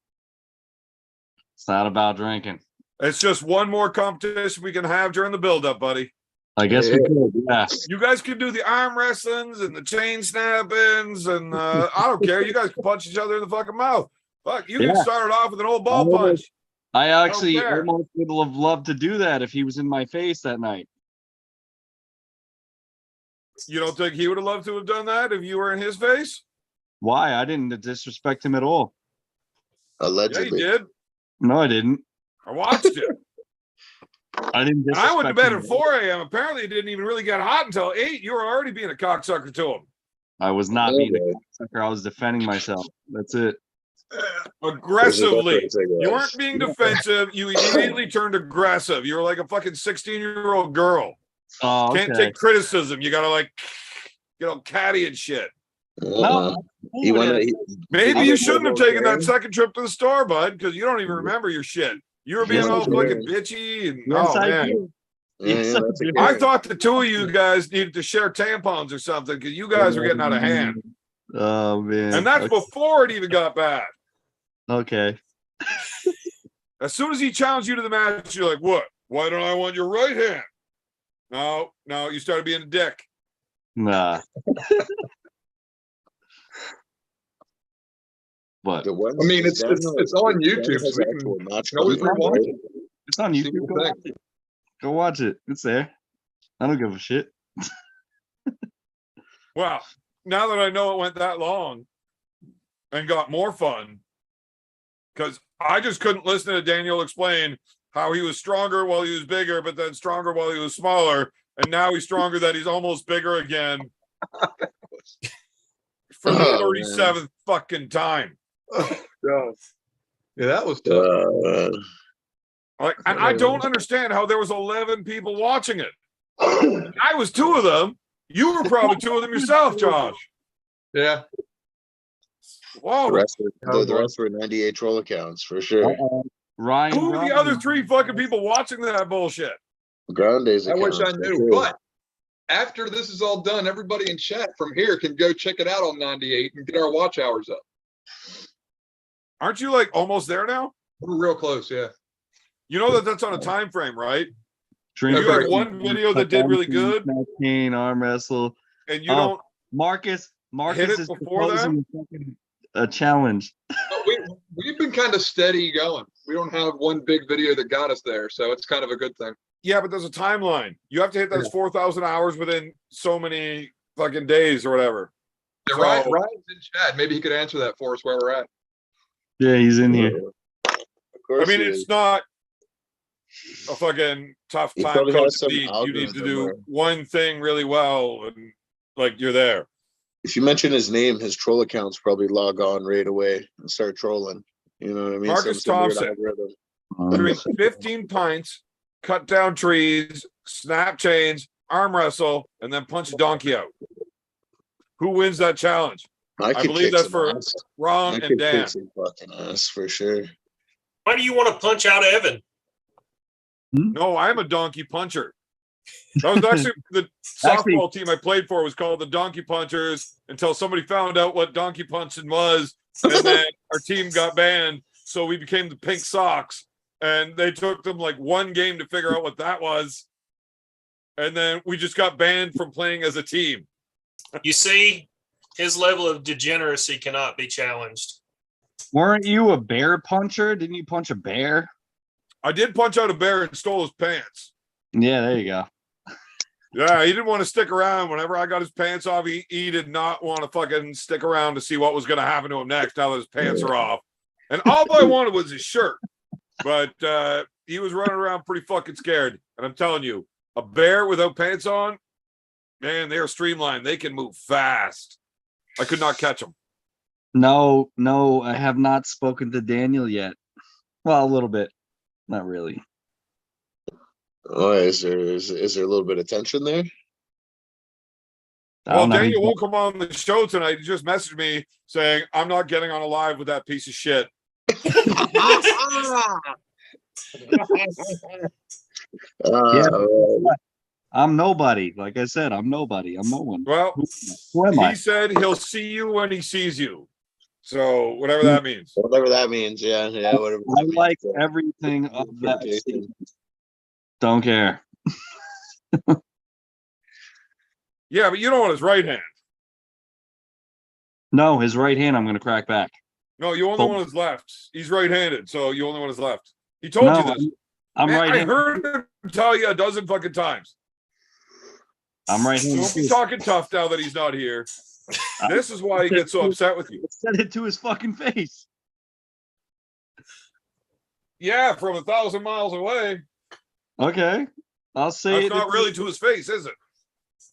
Speaker 3: It's not about drinking.
Speaker 1: It's just one more competition we can have during the build-up, buddy.
Speaker 3: I guess we could, yeah.
Speaker 1: You guys can do the arm wrestlings and the chain snappings, and I don't care. You guys can punch each other in the fucking mouth. Fuck, you can start it off with an old ball punch.
Speaker 3: I actually almost would have loved to do that if he was in my face that night.
Speaker 1: You don't think he would have loved to have done that if you were in his face?
Speaker 3: Why? I didn't disrespect him at all.
Speaker 5: Allegedly.
Speaker 1: Yeah, you did.
Speaker 3: No, I didn't.
Speaker 1: I watched it.
Speaker 3: I didn't.
Speaker 1: And I went to bed at 4 a.m. Apparently, it didn't even really get hot until 8. You were already being a cocksucker to him.
Speaker 3: I was not being a cocksucker. I was defending myself. That's it.
Speaker 1: Aggressively. You weren't being defensive. You immediately turned aggressive. You were like a fucking 16-year-old girl.
Speaker 3: Oh, okay.
Speaker 1: Can't take criticism. You gotta like get all catty and shit.
Speaker 3: No,
Speaker 1: Maybe you shouldn't have taken that second trip to the store, bud, because you don't even remember your shit. You were being all fucking bitchy and man.
Speaker 3: Yes,
Speaker 1: I thought the two of you guys needed to share tampons or something because you guys were getting out of hand.
Speaker 3: Oh man.
Speaker 1: And that's before it even got bad.
Speaker 3: Okay.
Speaker 1: As soon as he challenged you to the match, you're like, what? Why don't I want your right hand? No, you started being a dick.
Speaker 3: Nah. But
Speaker 4: I mean, it's on YouTube. So we can always watch it.
Speaker 3: It's on YouTube. Go watch it. It's there. I don't give a shit.
Speaker 1: Well, now that I know it went that long and got more fun, because I just couldn't listen to Daniel explain how he was stronger while he was bigger, but then stronger while he was smaller, and now he's stronger that he's almost bigger again for the 37th fucking time.
Speaker 4: Yeah, that was tough.
Speaker 1: Like, and I don't understand how there was 11 people watching it. I was 2 of them. You were probably 2 of them yourself, Josh.
Speaker 4: Yeah.
Speaker 5: Whoa. The rest were 98 troll accounts for sure.
Speaker 3: Ryan.
Speaker 1: Who are the other 3 fucking people watching that bullshit?
Speaker 5: Grande's
Speaker 4: I wish I
Speaker 5: accounts,
Speaker 4: knew,
Speaker 5: sure.
Speaker 4: but after this is all done, everybody in chat from here can go check it out on 98 and get our watch hours up.
Speaker 1: Aren't you like almost there now?
Speaker 4: We're real close, yeah.
Speaker 1: You know that that's on a time frame, right?
Speaker 3: Drink
Speaker 1: You had one video that did really good,
Speaker 3: arm wrestle,
Speaker 1: and you don't.
Speaker 3: Marcus
Speaker 1: hit it
Speaker 3: is
Speaker 1: before that?
Speaker 3: A challenge.
Speaker 4: We've been kind of steady going. We don't have one big video that got us there, so it's kind of a good thing.
Speaker 1: Yeah, but there's a timeline. You have to hit those 4,000 hours within so many fucking days or whatever.
Speaker 4: Yeah, Ryan's in chat. Maybe he could answer that for us where we're at.
Speaker 3: Yeah, he's in here.
Speaker 1: I mean, it's not a fucking tough time code to beat. You need to do one thing really well, and like you're there.
Speaker 5: If you mention his name, his troll accounts probably log on right away and start trolling. You know what I mean?
Speaker 1: Marcus Thompson, drink 15 pints, cut down trees, snap chains, arm wrestle, and then punch a donkey out. Who wins that challenge? I believe that's for Ron and Dan.
Speaker 5: Fucking ass for sure.
Speaker 2: Why do you want to punch out Evan?
Speaker 1: No, I'm a donkey puncher. That was actually the softball team I played for was called the Donkey Punchers until somebody found out what donkey punching was, and then our team got banned So we became the Pink Sox, and they took them like one game to figure out what that was. And then we just got banned from playing as a team.
Speaker 2: You see, his level of degeneracy cannot be challenged.
Speaker 3: Weren't you a bear puncher? Didn't you punch a bear?
Speaker 1: I did punch out a bear and stole his pants.
Speaker 3: Yeah, there you go.
Speaker 1: Yeah, he didn't want to stick around. Whenever I got his pants off, he did not want to fucking stick around to see what was going to happen to him next now that his pants are off. And all I wanted was his shirt. But he was running around pretty fucking scared. And I'm telling you, a bear without pants on, man, they are streamlined. They can move fast. I could not catch them.
Speaker 3: No, I have not spoken to Daniel yet. Well, a little bit. Not really.
Speaker 5: Oh, is there a little bit of tension there?
Speaker 3: I
Speaker 1: Well,
Speaker 3: don't know.
Speaker 1: Daniel won't come on the show tonight. He just messaged me saying, I'm not getting on a live with that piece of shit.
Speaker 3: Yeah. I'm nobody. Like I said, I'm nobody. I'm no one.
Speaker 1: Well,
Speaker 3: Who am I?
Speaker 1: he said he'll see you when he sees you. So whatever that means.
Speaker 5: Whatever that means, yeah, whatever.
Speaker 3: I like everything of that statement. Don't care.
Speaker 1: Yeah, but you don't want his right hand.
Speaker 3: No, his right hand I'm gonna crack back.
Speaker 1: No, you only
Speaker 3: Oh.
Speaker 1: want his left. He's right-handed, so you only want his left. He told
Speaker 3: No,
Speaker 1: you this.
Speaker 3: I'm
Speaker 1: Man,
Speaker 3: right
Speaker 1: I
Speaker 3: handed.
Speaker 1: heard him tell you a dozen fucking times.
Speaker 3: I'm right handed.
Speaker 1: Don't be talking tough now that he's not here. This is why he gets so upset with you.
Speaker 3: Said it to his fucking face.
Speaker 1: Yeah, from 1,000 miles away.
Speaker 3: Okay. I'll say
Speaker 1: That's
Speaker 3: it.
Speaker 1: not really to his face, is it?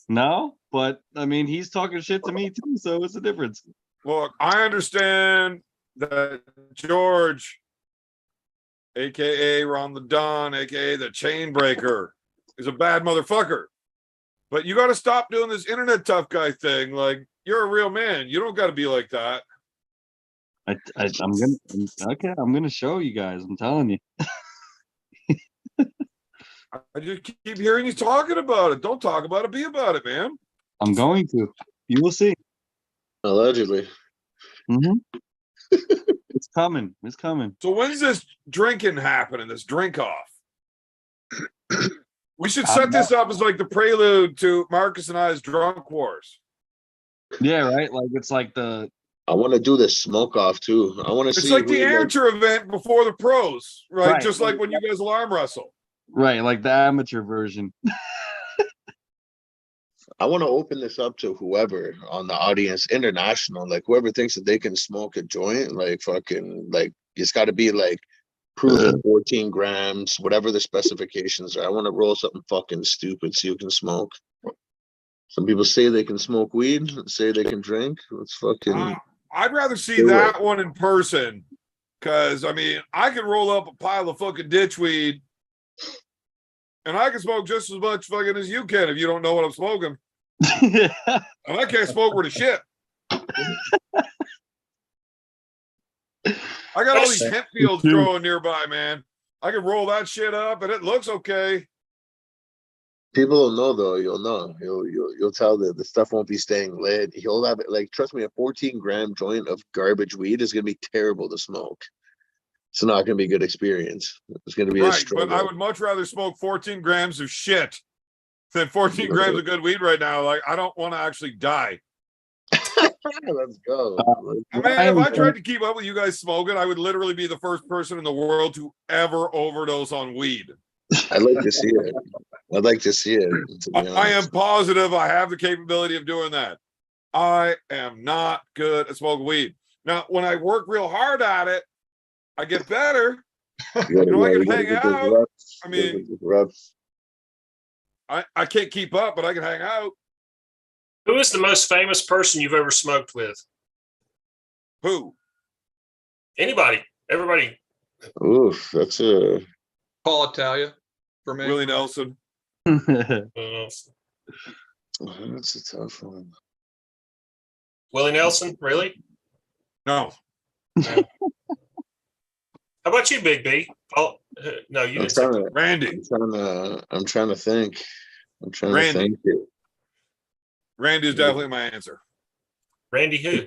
Speaker 3: No, but I mean he's talking shit to me too, so it's a difference.
Speaker 1: Look, I understand that George, aka Ron the Don, aka the Chain Breaker, is a bad motherfucker. But you got to stop doing this internet tough guy thing. Like, you're a real man. You don't got to be like that.
Speaker 3: I'm gonna show you guys. I'm telling you.
Speaker 1: I just keep hearing you talking about it. Don't talk about it. Be about it, man.
Speaker 3: I'm going to. You will see.
Speaker 5: Allegedly.
Speaker 3: It's coming. It's coming.
Speaker 1: So when's this drinking happening? This drink off? We should set this up as like the prelude to Marcus and I's drunk wars.
Speaker 3: Yeah, right. Like it's like the.
Speaker 5: I want to do this smoke off too. I want to see.
Speaker 1: It's like the
Speaker 5: who,
Speaker 1: amateur event before the pros, right?
Speaker 3: Right.
Speaker 1: Just like when you guys will arm wrestle.
Speaker 3: Right, like the amateur version.
Speaker 5: I want to open this up to whoever on the audience, international, like whoever thinks that they can smoke a joint, like fucking, like it's got to be like proven 14 grams, whatever the specifications are. I want to roll something fucking stupid so you can smoke. Some people say they can smoke weed, say they can drink. Let's fucking.
Speaker 1: I'd rather see
Speaker 5: do
Speaker 1: that
Speaker 5: it.
Speaker 1: one in person, because I mean, I can roll up a pile of fucking ditchweed, and I can smoke just as much fucking as you can if you don't know what I'm smoking. And I can't smoke worth a shit. I got all these hemp fields growing nearby, man. I can roll that shit up, and it looks okay.
Speaker 5: People will know though. You'll know. You'll tell that the stuff won't be staying lit. He'll have it. Like, trust me, a 14-gram joint of garbage weed is gonna be terrible to smoke. It's not gonna be a good experience. It's gonna be a
Speaker 1: Right,
Speaker 5: struggle.
Speaker 1: but I would much rather smoke 14 grams of shit than 14 grams of good weed right now. Like, I don't want to actually die.
Speaker 5: Let's go.
Speaker 1: I mean, if I tried to keep up with you guys smoking, I would literally be the first person in the world to ever overdose on weed.
Speaker 5: I'd like to see it. I'd like to see it. To be
Speaker 1: I am
Speaker 5: honest.
Speaker 1: positive I have the capability of doing that. I am not good at smoking weed. Now, when I work real hard at it, I get better.
Speaker 5: You
Speaker 1: know, I can
Speaker 5: you gotta
Speaker 1: hang
Speaker 5: get those
Speaker 1: out.
Speaker 5: reps.
Speaker 1: I
Speaker 5: You gotta
Speaker 1: mean-
Speaker 5: get those reps.
Speaker 1: I can't keep up, but I can hang out.
Speaker 2: Who is the most famous person you've ever smoked with?
Speaker 1: Who?
Speaker 2: Anybody, everybody.
Speaker 5: Oof, that's a.
Speaker 4: Paul Italia for me.
Speaker 1: Willie Nelson.
Speaker 5: That's a tough one.
Speaker 2: Willie Nelson, really?
Speaker 1: No.
Speaker 2: How about you, Big B? Oh, no, you
Speaker 5: I'm
Speaker 2: didn't say
Speaker 5: trying to.
Speaker 1: Randy.
Speaker 5: I'm trying to think. I'm trying
Speaker 1: Randy.
Speaker 5: to think. It.
Speaker 1: Randy is definitely my answer.
Speaker 2: Randy who?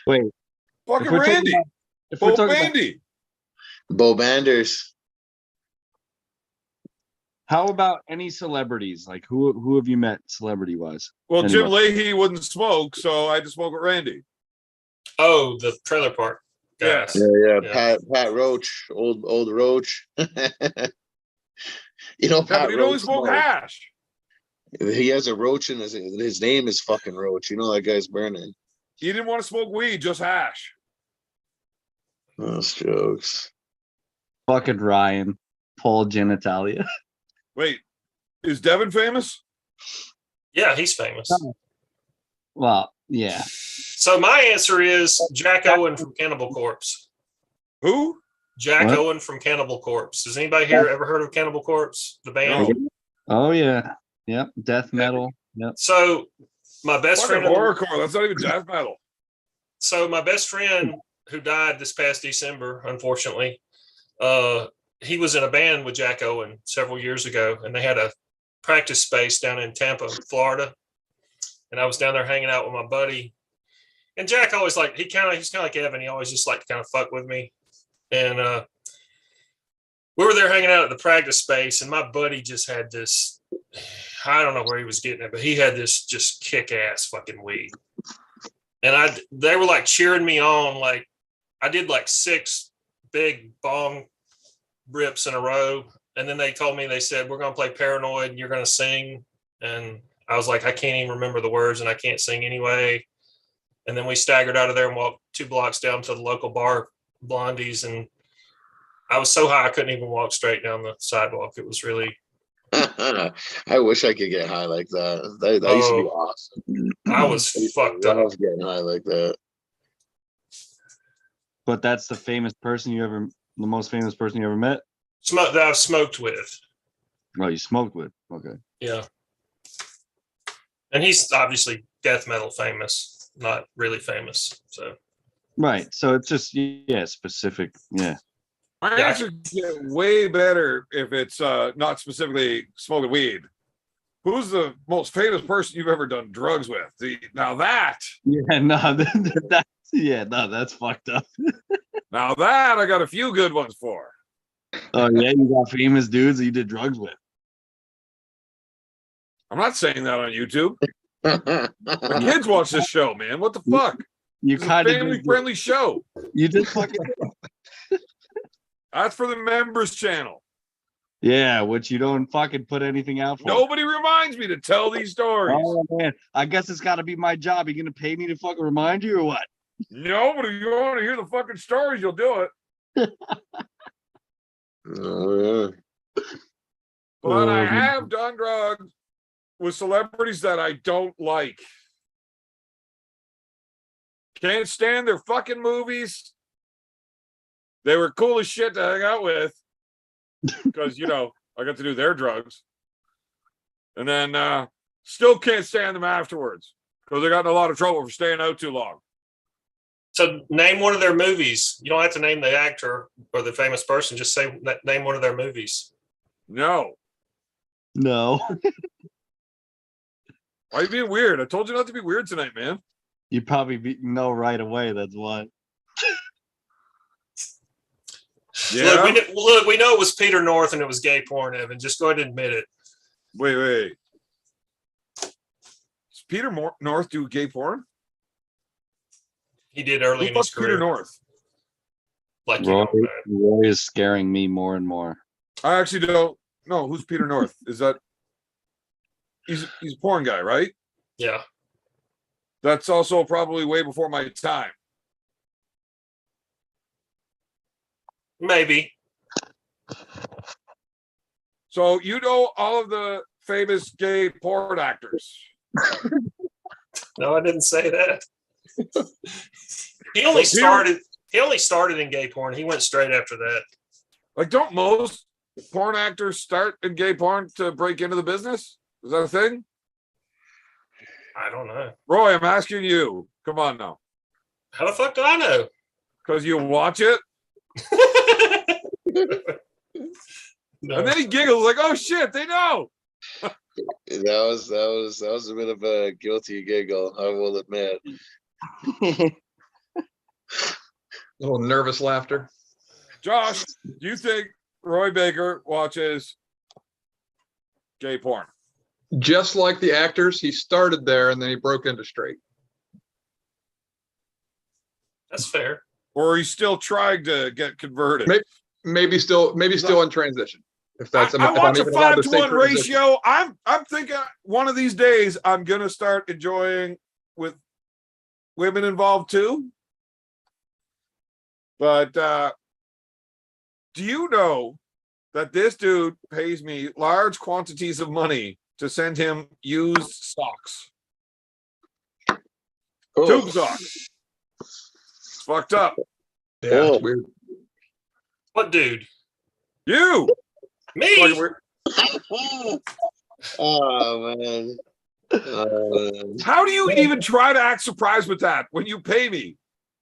Speaker 3: Wait,
Speaker 1: Fucking
Speaker 3: if we're talking
Speaker 1: Randy.
Speaker 3: about- if we're
Speaker 1: Bo
Speaker 3: talking about,
Speaker 1: Bandy.
Speaker 5: Bo Banders.
Speaker 3: how about any celebrities? Like who have you met celebrity wise?
Speaker 1: Well, Jim
Speaker 3: Anybody?
Speaker 1: Leahy wouldn't smoke, so I had to smoke with Randy.
Speaker 2: Oh, the trailer park guys.
Speaker 5: Yeah.
Speaker 2: Yeah.
Speaker 5: Pat Roach, old Roach. You know,
Speaker 1: Yeah,
Speaker 5: Pat
Speaker 1: but he'd only
Speaker 5: Roach.
Speaker 1: smoke hash.
Speaker 5: He has a roach in his name is fucking Roach. You know that guy's burning.
Speaker 1: He didn't want to smoke weed, just hash.
Speaker 5: Those jokes.
Speaker 3: Fucking Ryan, Paul Genitalia.
Speaker 1: Wait, is Devin famous?
Speaker 2: Yeah, he's famous.
Speaker 3: Well, yeah.
Speaker 2: So my answer is Jack Owen from Cannibal Corpse.
Speaker 1: Who?
Speaker 2: Jack
Speaker 3: What?
Speaker 2: Owen from Cannibal Corpse. Has anybody here ever heard of Cannibal Corpse? The band?
Speaker 1: No.
Speaker 3: Oh yeah. Yep. Death metal. Yep.
Speaker 2: So my best
Speaker 1: Fucking
Speaker 2: friend.
Speaker 1: horrorcore. That's not even death metal.
Speaker 2: So my best friend who died this past December, unfortunately, he was in a band with Jack Owen several years ago, and they had a practice space down in Tampa, Florida. And I was down there hanging out with my buddy. And Jack always he's kind of like Evan. He always just liked to kind of fuck with me. And we were there hanging out at the practice space, and my buddy just had this, I don't know where he was getting it, but he had this just kick-ass fucking weed. And they were like cheering me on. Like I did like 6 big bong rips in a row. And then they told me, they said, we're going to play Paranoid and you're going to sing. And I was like, I can't even remember the words and I can't sing anyway. And then we staggered out of there and walked 2 blocks down to the local bar, Blondie's. And I was so high, I couldn't even walk straight down the sidewalk. It was really.
Speaker 5: I wish I could get high like that. That used to be awesome.
Speaker 2: I was fucked
Speaker 5: I
Speaker 2: up.
Speaker 5: was getting high like that.
Speaker 3: But that's the most famous person you ever met?
Speaker 2: That I've smoked with.
Speaker 3: Well, you smoked with. Okay.
Speaker 2: Yeah. And he's obviously death metal famous, not really famous. So.
Speaker 3: Right. So it's just specific. Yeah.
Speaker 1: My
Speaker 2: Yeah,
Speaker 1: answer get way better if it's not specifically smoking weed. Who's the most famous person you've ever done drugs with? Now that
Speaker 3: that's fucked up.
Speaker 1: Now that I got a few good ones for.
Speaker 3: Oh yeah, you got famous dudes that you did drugs with.
Speaker 1: I'm not saying that on YouTube. My kids watch this show, man. What the fuck?
Speaker 3: You
Speaker 1: It's a
Speaker 3: kind of
Speaker 1: family-friendly show.
Speaker 3: You did fucking.
Speaker 1: That's for the members channel.
Speaker 3: Yeah, which you don't fucking put anything out for.
Speaker 1: Nobody reminds me to tell these stories.
Speaker 3: Oh man, I guess it's got to be my job. You gonna pay me to fucking remind you or what?
Speaker 1: No, but if you want to hear the fucking stories, you'll do it.
Speaker 5: Oh, yeah.
Speaker 1: But I have done drugs with celebrities that I don't like. Can't stand their fucking movies. They were cool as shit to hang out with because, I got to do their drugs. And then still can't stand them afterwards because they got in a lot of trouble for staying out too long.
Speaker 2: So name one of their movies. You don't have to name the actor or the famous person. Just name one of their movies.
Speaker 1: No.
Speaker 3: No.
Speaker 1: Why are you being weird? I told you not to be weird tonight, man.
Speaker 3: You probably know right away. That's why.
Speaker 1: Yeah.
Speaker 2: Look, we know it was Peter North and it was gay porn, Evan. Just go ahead and admit it.
Speaker 1: Wait. Does Peter North do gay porn?
Speaker 2: He did early in
Speaker 1: Who
Speaker 2: his
Speaker 1: fucks
Speaker 2: career.
Speaker 1: Peter North?
Speaker 2: Like
Speaker 3: Roy is scaring me more and more.
Speaker 1: I actually don't know who's Peter North. Is that he's a porn guy, right?
Speaker 2: Yeah.
Speaker 1: That's also probably way before my time.
Speaker 2: Maybe.
Speaker 1: So you know all of the famous gay porn actors.
Speaker 2: No, I didn't say that. He only started in gay porn. He went straight after that.
Speaker 1: Like, don't most porn actors start in gay porn to break into the business? Is that a thing?
Speaker 2: I don't know.
Speaker 1: Roy, I'm asking you. Come on now.
Speaker 2: How the fuck do I know?
Speaker 1: Because you watch it.
Speaker 2: No.
Speaker 1: And then he giggles like, oh shit, they know.
Speaker 5: That was a bit of a guilty giggle, I will admit.
Speaker 4: little nervous laughter.
Speaker 1: Josh, do you think Roy Baker watches gay porn?
Speaker 4: Just like the actors, he started there and then he broke into straight.
Speaker 2: That's fair.
Speaker 1: Or he's still trying to get converted?
Speaker 4: Maybe still in transition. If that's
Speaker 1: I
Speaker 4: if
Speaker 1: watch a
Speaker 4: even allowed to say
Speaker 1: 5-to-1
Speaker 4: transition.
Speaker 1: ratio. I'm thinking one of these days I'm gonna start enjoying with women involved too. But do you know that this dude pays me large quantities of money to send him used socks?
Speaker 5: Oh.
Speaker 1: Tube socks. It's fucked up.
Speaker 4: Yeah,
Speaker 5: Oh.
Speaker 4: it's weird.
Speaker 2: What dude?
Speaker 1: You
Speaker 2: Me?
Speaker 1: fucking weird.
Speaker 5: Oh man.
Speaker 1: How do you even try to act surprised with that when you pay me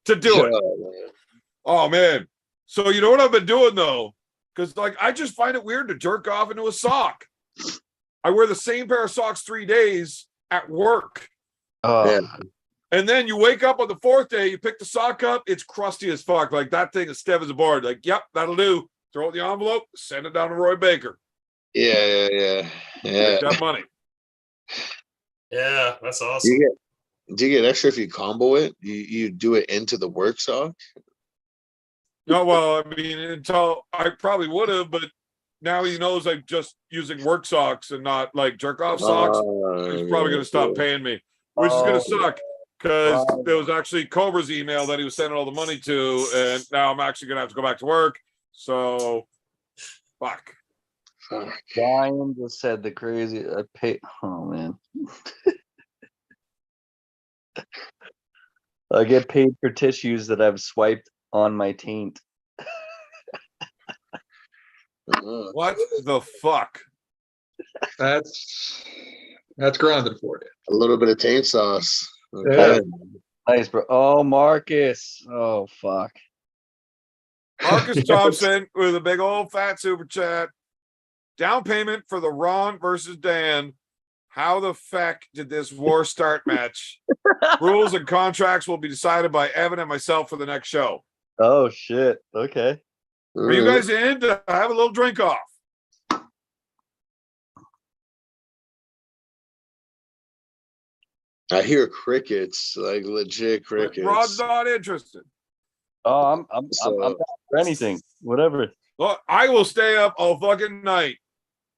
Speaker 1: to do it? Oh man. So you know what I've been doing though? Because like I just find it weird to jerk off into a sock. I wear the same pair of socks 3 days at work.
Speaker 5: Yeah.
Speaker 1: And then you wake up on the 4th day, you pick the sock up, it's crusty as fuck. Like that thing is stiff as a board. Like, yep, that'll do. Throw it in the envelope, send it down to Roy Baker.
Speaker 5: Yeah.
Speaker 1: Get that money.
Speaker 2: Yeah, that's awesome.
Speaker 5: Do you get extra if you combo it? You do it into the work sock?
Speaker 1: No, well, I mean, until I probably would have, but now he knows I'm just using work socks and not like jerk off socks. He's probably going to stop paying me, which is going to suck because there was actually Cobra's email that he was sending all the money to, and now I'm actually going to have to go back to work. So, fuck.
Speaker 3: Brian just said the crazy. Oh man. I get paid for tissues that I've swiped on my taint.
Speaker 1: What the fuck?
Speaker 4: That's grounded for you.
Speaker 5: A little bit of taint sauce.
Speaker 4: Yeah.
Speaker 3: Nice, bro. Oh, Marcus. Oh, fuck.
Speaker 1: Marcus Thompson with a big old fat super chat. Down payment for the Ron versus Dan. How the fuck did this war start match? Rules and contracts will be decided by Evan and myself for the next show.
Speaker 3: Oh, shit. Okay.
Speaker 1: Are you guys in to have a little drink off?
Speaker 5: I hear crickets, like legit crickets.
Speaker 1: Rod's not interested.
Speaker 3: Oh, I'm down for anything. Whatever.
Speaker 1: Look, I will stay up all fucking night.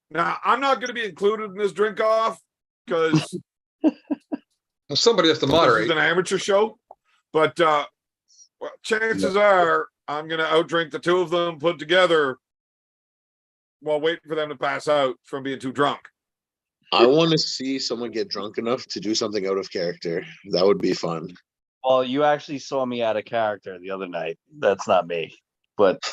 Speaker 1: Now, I'm not going to be included in this drink off because
Speaker 4: Well, somebody has to
Speaker 1: this
Speaker 4: moderate.
Speaker 1: is an amateur show. But well, chances are I'm going to outdrink the two of them put together while waiting for them to pass out from being too drunk.
Speaker 5: I want to see someone get drunk enough to do something out of character. That would be fun.
Speaker 3: Well, you actually saw me out of character the other night. That's not me. But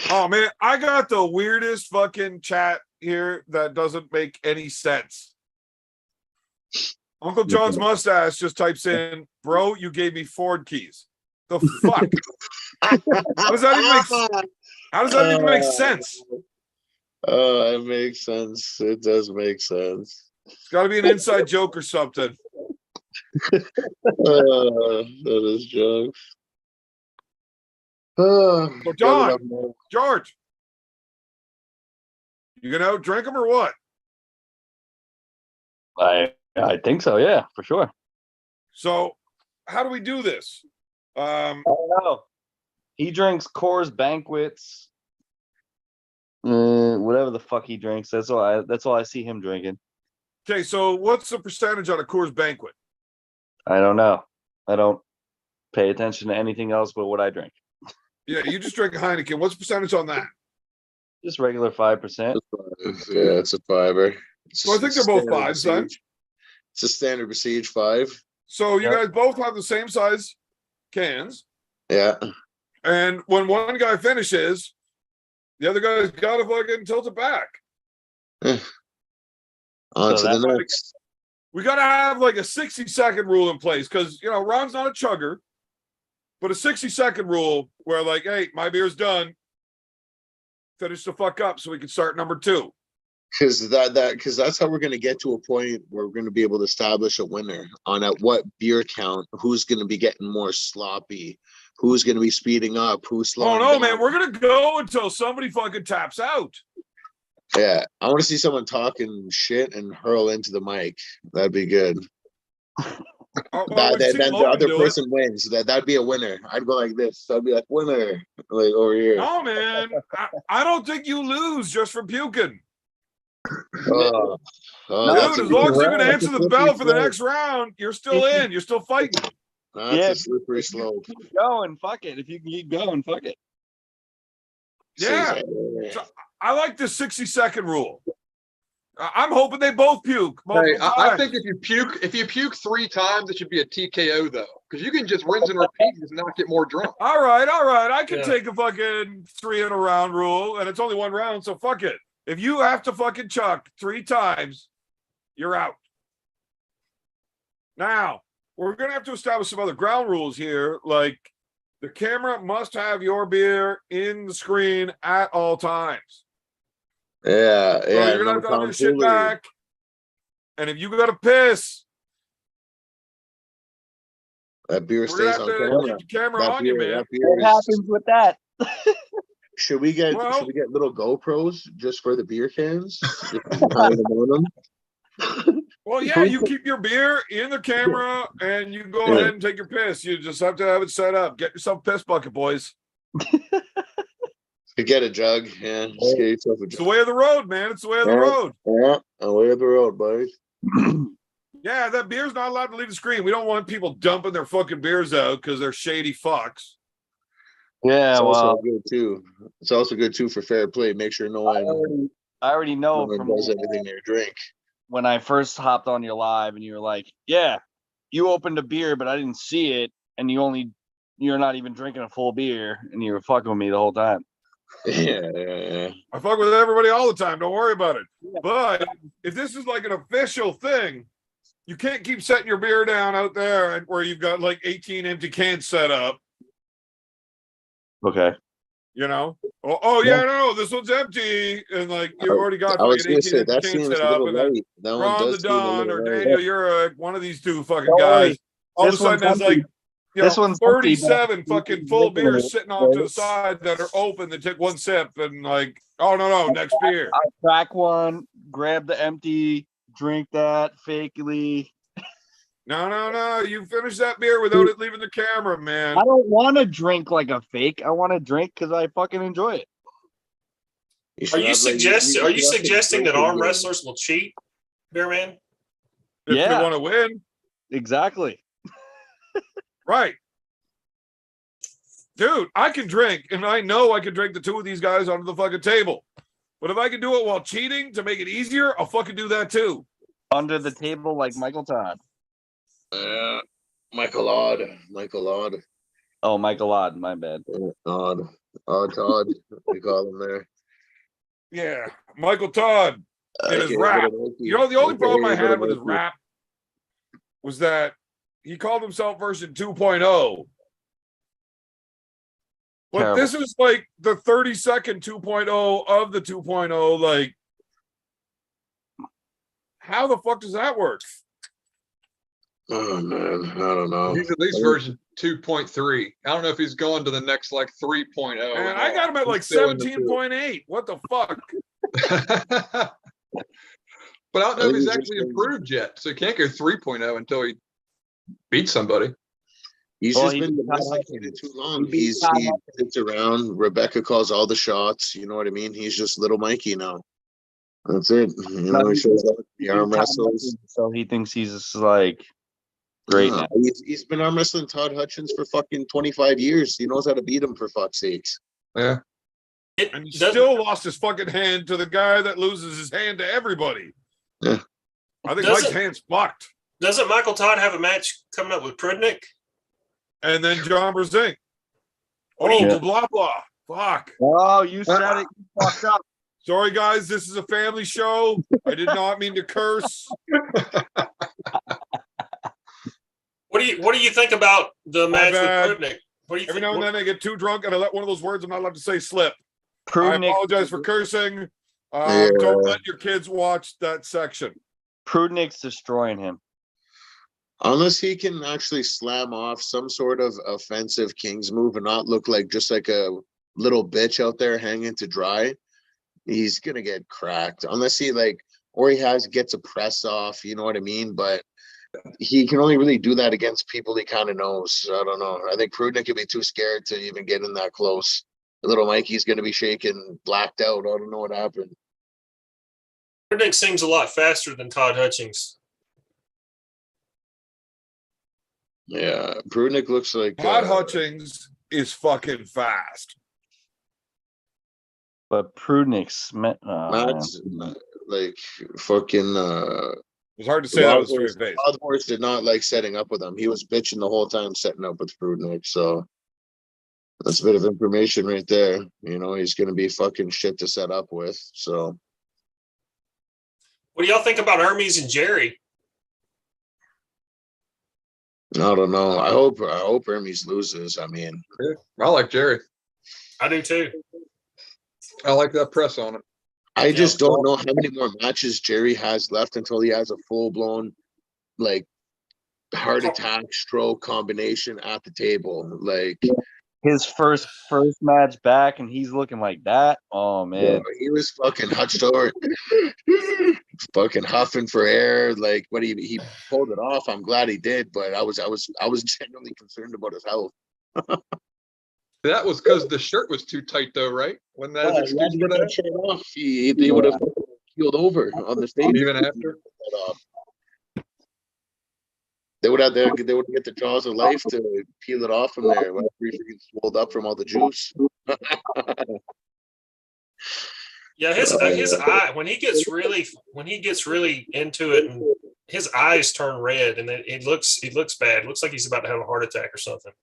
Speaker 1: Oh, man, I got the weirdest fucking chat here that doesn't make any sense. Uncle John's mustache just types in, bro, you gave me Ford keys. The fuck? How does that even make sense?
Speaker 5: Oh, it makes sense. It does make sense.
Speaker 1: It's got to be an inside joke or something.
Speaker 5: That is jokes. Oh,
Speaker 1: So, John, George, you gonna out drink them or what?
Speaker 3: I think so. Yeah, for sure.
Speaker 1: So, how do we do this?
Speaker 3: I don't know. He drinks Coors Banquets. Whatever the fuck he drinks. That's all I see him drinking.
Speaker 1: Okay, so what's the percentage on a Coors Banquet?
Speaker 3: I don't know. I don't pay attention to anything else but what I drink.
Speaker 1: Yeah, you just drink Heineken. What's the percentage on that?
Speaker 3: Just regular 5%.
Speaker 5: Yeah, it's a fiver.
Speaker 1: So I think they're both fives then.
Speaker 5: It's a standard Prestige 5.
Speaker 1: So you
Speaker 3: Yep.
Speaker 1: guys both have the same size cans,
Speaker 5: Yeah.
Speaker 1: and when one guy finishes, the other guy's got to fucking tilt it back.
Speaker 5: On
Speaker 3: So
Speaker 5: to the
Speaker 3: that's-
Speaker 5: next.
Speaker 1: We got to have like a 60-second rule in place because, you know, Ron's not a chugger, but a 60-second rule where like, hey, my beer's done. Finish the fuck up so we can start number 2.
Speaker 5: Because that's how we're gonna get to a point where we're gonna be able to establish a winner on at what beer count, who's gonna be getting more sloppy, who's gonna be speeding up, who's slowing
Speaker 1: Oh no,
Speaker 5: down.
Speaker 1: man, we're gonna go until somebody fucking taps out.
Speaker 5: Yeah, I want to see someone talking shit and hurl into the mic. That'd be good.
Speaker 1: We've seen
Speaker 5: Then the
Speaker 1: Logan
Speaker 5: other
Speaker 1: do
Speaker 5: person wins. That'd be a winner. I'd go like this. I'd be like winner, like over
Speaker 1: it.
Speaker 5: here.
Speaker 1: No, man, I don't think you lose just for puking.
Speaker 5: Oh,
Speaker 1: Dude, as long as you can answer the bell for the
Speaker 5: next.
Speaker 1: next round, you're still in. You're still fighting.
Speaker 5: That's a slippery slope.
Speaker 3: Keep going, fuck it. If you can keep going, fuck it.
Speaker 1: Yeah. So I like the 60-second rule. I'm hoping they both puke.
Speaker 4: Hey, I
Speaker 1: Times.
Speaker 4: think if you puke 3 times, it should be a TKO though, because you can just rinse and repeat and just not get more drunk.
Speaker 1: All right. I can
Speaker 2: Yeah.
Speaker 1: take a fucking 3 in a round rule, and it's only 1 round, so fuck it. If you have to fucking chuck 3 times, you're out. Now, we're gonna have to establish some other ground rules here, like the camera must have your beer in the screen at all times.
Speaker 5: Yeah,
Speaker 1: So
Speaker 5: yeah.
Speaker 1: you're gonna have to have your shit back. And if you gotta piss,
Speaker 5: That beer
Speaker 1: we're gonna
Speaker 5: stays
Speaker 1: have
Speaker 5: on
Speaker 1: to
Speaker 5: camera.
Speaker 1: keep the camera
Speaker 5: That
Speaker 1: on
Speaker 5: beer,
Speaker 1: you, man.
Speaker 5: that beer
Speaker 3: What
Speaker 5: is-
Speaker 3: happens with that?
Speaker 5: Should we get
Speaker 1: Well-
Speaker 5: little GoPros just for the beer cans? If we can hide them on them?
Speaker 1: Well, yeah, you keep your beer in the camera and you go
Speaker 5: Yeah.
Speaker 1: ahead and take your piss. You just have to have it set up. Get yourself a piss bucket, boys.
Speaker 5: You get a jug, yeah. Just get yourself a
Speaker 1: It's the
Speaker 5: jug.
Speaker 1: way of the road, man. It's the way of the
Speaker 5: Yeah.
Speaker 1: road.
Speaker 5: Yeah, away of the road, buddy.
Speaker 1: Yeah, that beer's not allowed to leave the screen. We don't want people dumping their fucking beers out because they're shady fucks.
Speaker 3: Yeah,
Speaker 5: It's also
Speaker 3: well,
Speaker 5: good too. It's also good too for fair play. Make sure no one,
Speaker 3: I already
Speaker 5: no
Speaker 3: know
Speaker 5: one
Speaker 3: from
Speaker 5: does anything to your drink.
Speaker 3: when I first hopped on your live and you were like, yeah, you opened a beer, but I didn't see it. And you're not even drinking a full beer and you were fucking with me the whole time.
Speaker 5: Yeah.
Speaker 1: I fuck with everybody all the time. Don't worry about it. But if this is like an official thing, you can't keep setting your beer down out there and where you've got like 18 empty cans set up.
Speaker 3: Okay.
Speaker 1: You know? Oh yeah, no, this one's empty, and like you already got
Speaker 5: I was
Speaker 1: fucking
Speaker 5: gonna
Speaker 1: 18
Speaker 5: say
Speaker 1: empty
Speaker 5: that
Speaker 1: cans
Speaker 5: seems
Speaker 1: set
Speaker 5: a
Speaker 1: up,
Speaker 5: little
Speaker 1: and then
Speaker 5: light. That one
Speaker 1: Ron the
Speaker 5: does seem a
Speaker 1: Don
Speaker 5: little
Speaker 1: or
Speaker 5: light.
Speaker 1: Daniel Urich, one of these two fucking
Speaker 3: Don't
Speaker 1: guys.
Speaker 3: worry.
Speaker 1: All of a
Speaker 3: This
Speaker 1: sudden,
Speaker 3: one's
Speaker 1: there's
Speaker 3: empty.
Speaker 1: like
Speaker 3: This one's empty, but-
Speaker 1: 37 fucking full beers sitting off to the side that are open. They take one sip and like, oh no, next beer.
Speaker 3: I crack one, grab the empty, drink that fakely.
Speaker 1: No. You finish that beer without it leaving the camera, man.
Speaker 3: I don't want to drink like a fake. I want to drink because I fucking enjoy it.
Speaker 2: Are you
Speaker 5: should have some
Speaker 2: suggesting that arm
Speaker 5: drinking
Speaker 2: wrestlers will cheat, Beer Man?
Speaker 1: If
Speaker 3: Yeah.
Speaker 1: they want to win,
Speaker 3: Exactly.
Speaker 1: right? Dude, I can drink, and I know I can drink the 2 of these guys under the fucking table. But if I can do it while cheating to make it easier, I'll fucking do that too.
Speaker 3: Under the table like Michael Todd.
Speaker 5: Michael Odd.
Speaker 3: Oh, Michael Odd, my bad.
Speaker 5: Odd Todd. We call him there.
Speaker 1: Yeah, Michael Todd in his
Speaker 5: Okay,
Speaker 1: rap.
Speaker 5: little monkey.
Speaker 1: You know, the only
Speaker 5: Okay,
Speaker 1: problem I
Speaker 5: little
Speaker 1: had with his
Speaker 5: monkey.
Speaker 1: rap was that he called himself version 2.0. But
Speaker 3: Terrible.
Speaker 1: this is like the 30-second 2.0 of the 2.0. Like, how the fuck does that work?
Speaker 5: Oh man, I don't know.
Speaker 4: He's at least version 2.3. I don't know if he's going to the next like 3.0.
Speaker 1: And I got him at
Speaker 4: He's
Speaker 1: like
Speaker 4: still in the
Speaker 1: 17.8. What the fuck?
Speaker 4: But I don't know if he's
Speaker 5: He's
Speaker 4: actually
Speaker 5: just-
Speaker 4: improved yet. So he can't go 3.0 until he beats somebody.
Speaker 5: He's
Speaker 3: Well,
Speaker 5: just
Speaker 3: he
Speaker 5: been
Speaker 3: beat Todd
Speaker 5: domesticated too long.
Speaker 3: He beat
Speaker 5: He
Speaker 3: Todd
Speaker 5: sits around. Rebecca calls all the shots. You know what I mean? He's just little Mikey now. That's it. You know, he shows up. He arm wrestles.
Speaker 3: So he thinks he's just like great
Speaker 5: Yeah,
Speaker 3: now.
Speaker 5: he's been arm wrestling Todd Hutchins for fucking 25 years. He knows how to beat him, for fuck's sakes.
Speaker 4: Yeah.
Speaker 1: And he still lost his fucking hand to the guy that loses his hand to everybody.
Speaker 5: Yeah.
Speaker 1: I think
Speaker 2: Doesn't-
Speaker 1: Mike's hand's fucked.
Speaker 2: Doesn't Michael Todd have a match coming up with Prudnick?
Speaker 1: And then John Brzezinski.
Speaker 2: What do you-
Speaker 1: Oh, blah, blah. Fuck.
Speaker 3: Oh, you said it. You fucked up.
Speaker 1: Sorry, guys. This is a family show. I did not mean to curse.
Speaker 2: What do you think about the
Speaker 1: My
Speaker 2: match
Speaker 1: bad.
Speaker 2: with Prudnick? What do you
Speaker 1: Every
Speaker 2: think?
Speaker 1: now and then I get too drunk and I let one of those words I'm not allowed to say slip. I
Speaker 3: Prudnick-
Speaker 1: apologize for cursing.
Speaker 5: Yeah.
Speaker 1: Don't let your kids watch that section.
Speaker 3: Prudnick's destroying him.
Speaker 5: Unless he can actually slam off some sort of offensive Kings move and not look like just like a little bitch out there hanging to dry, he's gonna get cracked. Unless he or he gets a press off, you know what I mean? But he can only really do that against people he kind of knows. So I don't know. I think Prudnick could be too scared to even get in that close. Little Mikey's gonna be shaking, blacked out. I don't know what happened.
Speaker 2: Prudnick seems a lot faster than Todd Hutchings.
Speaker 5: Yeah, Prudnick looks like
Speaker 1: Todd Hutchings is fucking fast.
Speaker 3: But Prudnick's
Speaker 5: Matt's like fucking
Speaker 1: It's hard to say that with a straight face.
Speaker 5: Osborne did not like setting up with him. He was bitching the whole time setting up with Prudnick. So that's a bit of information right there. You know, he's gonna be fucking shit to set up with. So
Speaker 2: What do y'all think about Hermes and Jerry?
Speaker 5: I don't know. I hope Hermes loses. I mean,
Speaker 4: I like Jerry.
Speaker 2: I do too.
Speaker 4: I like that press on him.
Speaker 5: I just don't know how many more matches Jerry has left until he has a full blown heart attack stroke combination at the table.
Speaker 3: his first match back, and he's looking like that. Oh man,
Speaker 5: he was fucking hunched over, fucking huffing for air. But he pulled it off. I'm glad he did, but I was genuinely concerned about his health.
Speaker 4: That was because the shirt was too tight, though, right? When that excuse for that,
Speaker 5: shirt off, he would have keeled over on the stage
Speaker 4: even after.
Speaker 5: They would get the jaws of life to peel it off from there. After he freaking swelled up from all the juice.
Speaker 2: Yeah, his eye when he gets really into it, and his eyes turn red, and it looks bad. It looks like he's about to have a heart attack or something.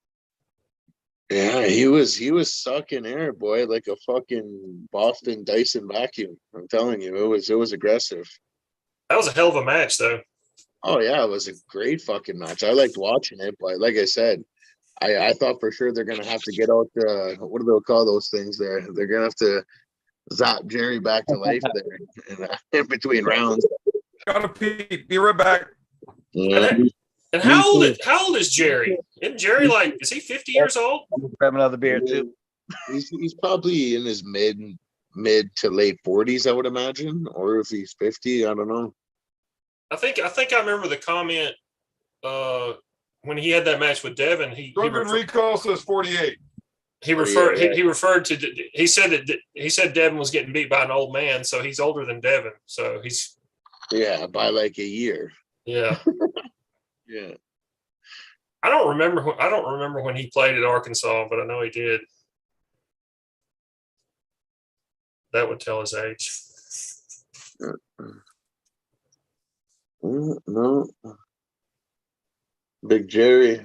Speaker 5: Yeah, he was sucking air, boy, like a fucking Boston Dyson vacuum. I'm telling you, it was aggressive.
Speaker 2: That was a hell of a match, though.
Speaker 5: Oh yeah, it was a great fucking match. I liked watching it, but like I said, I thought for sure they're gonna have to get out the what do they call those things there? They're gonna have to zap Jerry back to life there in between rounds.
Speaker 1: Gotta pee. Be right back.
Speaker 5: Yeah.
Speaker 2: And how old is Jerry? Isn't Jerry is he 50 years old?
Speaker 3: grab another beer too.
Speaker 5: He's probably in his mid to late 40s, I would imagine, or if he's 50, I don't know.
Speaker 2: I think I remember the comment when he had that match with Devin.
Speaker 1: Drunken Recall says 48.
Speaker 2: He said Devin was getting beat by an old man, so he's older than Devin. So he's
Speaker 5: by like a year.
Speaker 2: Yeah.
Speaker 5: Yeah.
Speaker 2: I don't remember when he played at Arkansas, but I know he did. That would tell his age.
Speaker 5: No. Big Jerry.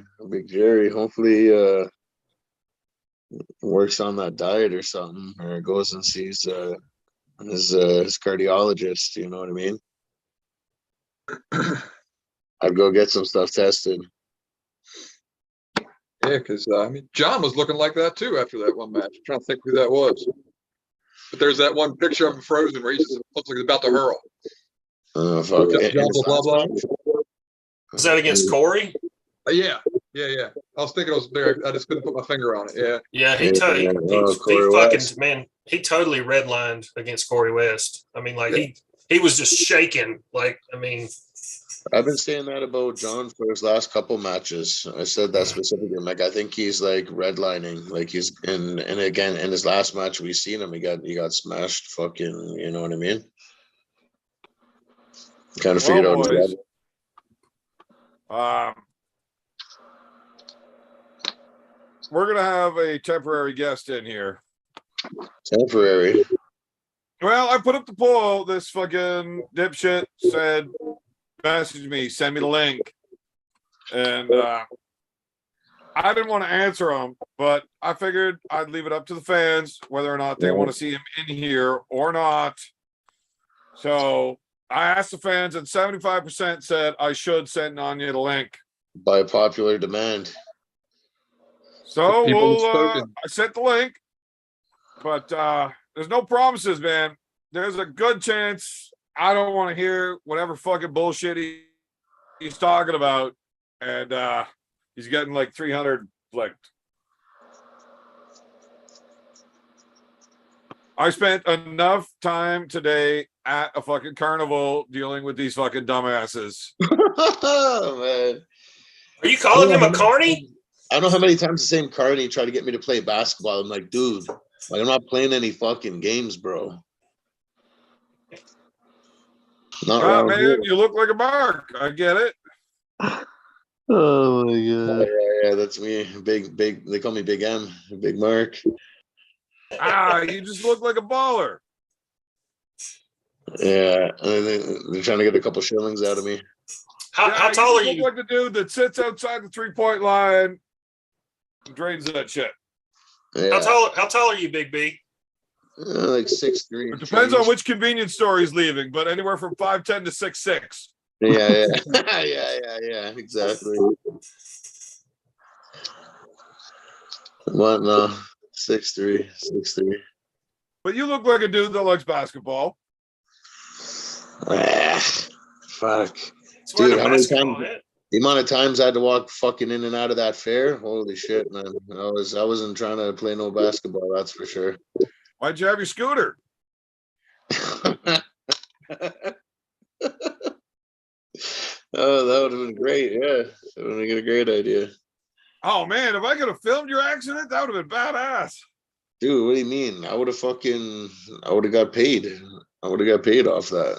Speaker 5: Hopefully works on that diet or something, or goes and sees his cardiologist, you know what I mean? I'd go get some stuff tested.
Speaker 4: Yeah, because John was looking like that too after that one match. I'm trying to think who that was. But there's that one picture of him frozen where he looks like he's about to hurl.
Speaker 5: Oh, fuck.
Speaker 4: Blah, blah.
Speaker 2: Was that against Corey?
Speaker 4: Yeah. I was thinking it was there. I just couldn't put my finger on it. Yeah.
Speaker 2: Yeah, he totally redlined against Corey West. I mean, he was just shaking.
Speaker 5: I've been saying that about John for his last couple matches. I said that specifically. I think he's redlining. He's and again in his last match we seen him. He got smashed. Fucking, you know what I mean? Kind of figured out.
Speaker 1: Boys, we're gonna have a temporary guest in here.
Speaker 5: Temporary.
Speaker 1: Well, I put up the poll. This fucking dipshit said, message me, send me the link. And I didn't want to answer him, but I figured I'd leave it up to the fans whether or not they want to see him in here or not. So I asked the fans, and 75% said I should send Anya the link.
Speaker 5: By popular demand.
Speaker 1: So I sent the link, but there's no promises, man. there's a good chance I don't want to hear whatever fucking bullshit he's talking about. And he's getting like 300 flicked. I spent enough time today at a fucking carnival dealing with these fucking dumbasses.
Speaker 5: Oh, man.
Speaker 2: Are you calling him a carny?
Speaker 5: I don't know how many times the same carny tried to get me to play basketball. I'm like, dude, like, I'm not playing any fucking games, bro. Not around
Speaker 1: Man,
Speaker 5: here.
Speaker 1: you look like a mark. I get it.
Speaker 3: Oh my god.
Speaker 5: Yeah, that's me. Big. They call me Big M, Big Mark.
Speaker 1: You just look like a baller.
Speaker 5: Yeah, they're trying to get a couple shillings out of me.
Speaker 2: How tall are
Speaker 1: Look
Speaker 2: you?
Speaker 1: like the dude that sits outside the 3-point line and drains that shit.
Speaker 5: Yeah,
Speaker 2: How tall are you, Big B?
Speaker 5: like 6'3".
Speaker 1: It depends on which convenience store he's leaving, but anywhere from 5'10" to 6'6".
Speaker 5: Yeah, yeah, exactly. What? No, 6'3", 6'3".
Speaker 1: But you look like a dude that likes basketball.
Speaker 5: Fuck.
Speaker 2: It's where
Speaker 5: Dude,
Speaker 2: the
Speaker 5: how many
Speaker 2: basketball
Speaker 5: times?
Speaker 2: at.
Speaker 5: The amount of times I had to walk fucking in and out of that fair, holy shit, man! I wasn't trying to play no basketball, that's for sure.
Speaker 1: Why'd you have your scooter?
Speaker 5: Oh, that would have been great. Yeah, that would have been a great idea.
Speaker 1: Oh man, if I could have filmed your accident, that would have been badass.
Speaker 5: Dude, what do you mean? I would have got paid. I would have got paid off that.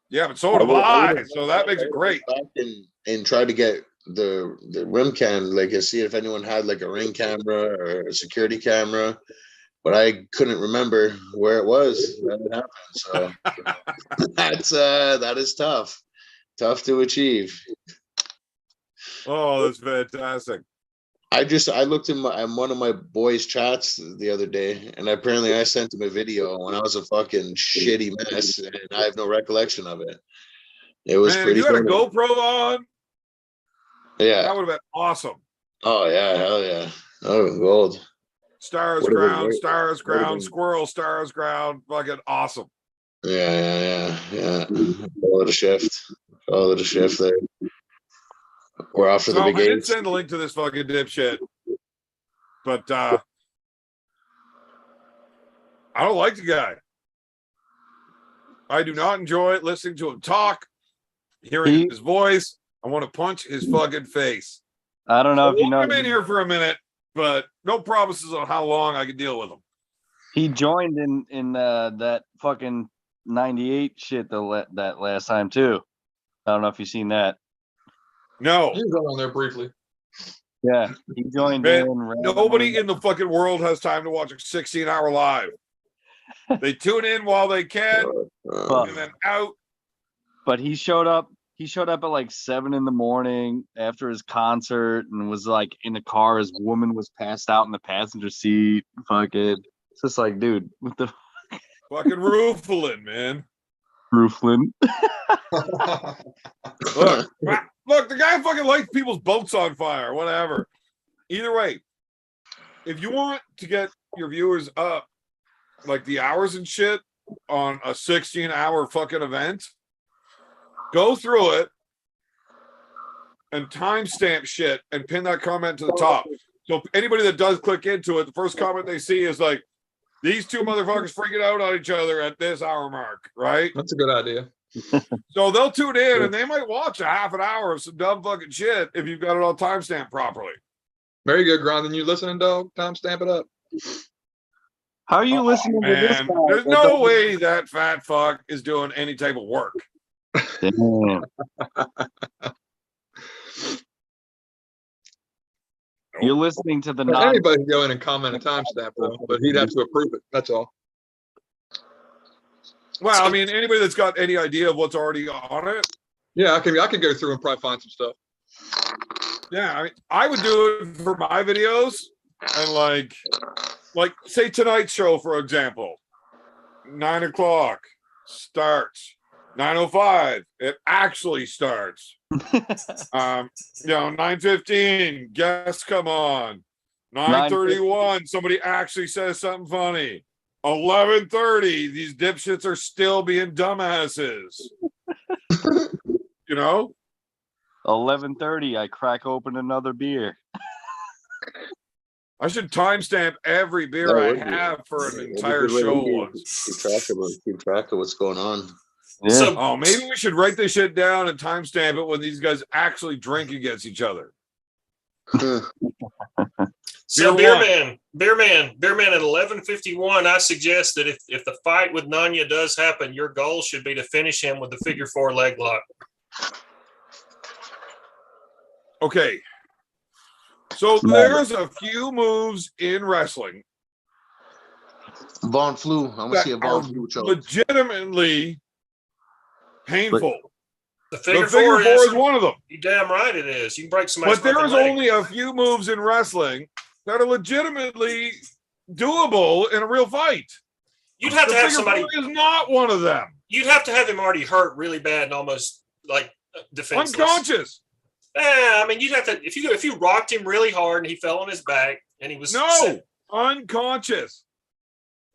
Speaker 1: Yeah, but so would have I. So that makes it great.
Speaker 5: Back and try to get the rim cam, like, to see if anyone had like a ring camera or a security camera, but I couldn't remember where it was when it happened. So that is tough to achieve.
Speaker 1: Oh, that's fantastic.
Speaker 5: I looked in one of my boys' chats the other day, and apparently I sent him a video when I was a fucking shitty mess, and I have no recollection of it. It was
Speaker 1: Man,
Speaker 5: pretty.
Speaker 1: if you had a
Speaker 5: funny.
Speaker 1: GoPro on,
Speaker 5: Yeah.
Speaker 1: that would have been awesome.
Speaker 5: Oh yeah, hell yeah. Oh, gold.
Speaker 1: Stars,
Speaker 5: Would've been
Speaker 1: ground,
Speaker 5: great.
Speaker 1: stars,
Speaker 5: Would've
Speaker 1: ground,
Speaker 5: been-
Speaker 1: squirrel, stars, ground. Fucking awesome.
Speaker 5: Yeah. Call it a shift. Call it a shift there. We're off to the
Speaker 1: So
Speaker 5: big
Speaker 1: I did
Speaker 5: eight.
Speaker 1: send a link to this fucking dipshit, but I don't like the guy. I do not enjoy listening to him talk, hearing his voice. I want to punch his fucking face.
Speaker 3: I don't know if you know.
Speaker 1: I'm in here for a minute, but no promises on how long I can deal with him.
Speaker 3: He joined in that fucking 98 shit that last time too. I don't know if you've seen that.
Speaker 1: No.
Speaker 4: You got on there briefly.
Speaker 3: Yeah, he joined
Speaker 1: Man,
Speaker 3: in.
Speaker 1: nobody in the fucking world has time to watch a 16-hour live. They tune in while they can, and then out.
Speaker 3: But he showed up. He showed up at like 7 a.m. after his concert and was like in the car. His woman was passed out in the passenger seat. Fucking, it's just like, dude, what the
Speaker 1: Fucking roofling, man.
Speaker 3: roofling?
Speaker 1: Look, the guy fucking lights people's boats on fire, whatever. Either way, if you want to get your viewers up, like the hours and shit on a 16-hour fucking event, go through it and timestamp shit and pin that comment to the top. So anybody that does click into it, the first comment they see is like, these two motherfuckers freaking out on each other at this hour mark, right?
Speaker 4: That's a good idea.
Speaker 1: So they'll tune in and they might watch a half an hour of some dumb fucking shit if you've got it all timestamped properly.
Speaker 4: Very good, Grinding. You listening, dog? Time stamp it up.
Speaker 3: How are you listening to this
Speaker 1: Man,
Speaker 3: guy?
Speaker 1: there's no way that fat fuck is doing any type of work.
Speaker 3: Damn. You're listening to the non.
Speaker 4: Anybody can go in and comment a timestamp, though, but he'd have to approve it. That's all.
Speaker 1: Well, I mean, anybody that's got any idea of what's already on it,
Speaker 4: Yeah, I can go through and probably find some stuff.
Speaker 1: yeah, I mean, I would do it for my videos and like say tonight's show, for example, 9 o'clock starts. 9:05, it actually starts. 9:15, guests come on. 9:31, somebody actually says something funny. 11:30. These dipshits are still being dumbasses. You know?
Speaker 3: 11:30. I crack open another beer.
Speaker 1: I should timestamp every beer
Speaker 5: That
Speaker 1: I
Speaker 5: would be-
Speaker 1: have for an
Speaker 5: that'd be a
Speaker 1: entire
Speaker 5: good way to
Speaker 1: show
Speaker 5: keep-
Speaker 1: once.
Speaker 5: Keep track of what's going on.
Speaker 3: Yeah.
Speaker 2: So,
Speaker 1: Oh, maybe we should write this shit down and timestamp it when these guys actually drink against each other.
Speaker 2: so
Speaker 1: Beer
Speaker 2: Beer Man at 11:51. I suggest that if the fight with Nanya does happen, your goal should be to finish him with the figure 4 leg lock.
Speaker 1: Okay. So there's a few moves in wrestling
Speaker 5: Von Flu. I'm gonna
Speaker 1: that
Speaker 5: see a
Speaker 1: are
Speaker 5: Von Flu choke.
Speaker 1: legitimately painful.
Speaker 2: The
Speaker 1: The
Speaker 2: figure,
Speaker 1: figure
Speaker 2: 4
Speaker 1: four
Speaker 2: is,
Speaker 1: is one of them.
Speaker 2: you damn right it is. You can break somebody's
Speaker 1: But there
Speaker 2: fucking
Speaker 1: is
Speaker 2: leg.
Speaker 1: only a few moves in wrestling that are legitimately doable in a real fight.
Speaker 2: You'd have
Speaker 1: The
Speaker 2: to have
Speaker 1: figure
Speaker 2: somebody.
Speaker 1: four is not one of them.
Speaker 2: You'd have to have him already hurt really bad and almost like defenseless.
Speaker 1: Unconscious.
Speaker 2: I mean, you'd have to if you rocked him really hard and he fell on his back and he was
Speaker 1: No, unconscious.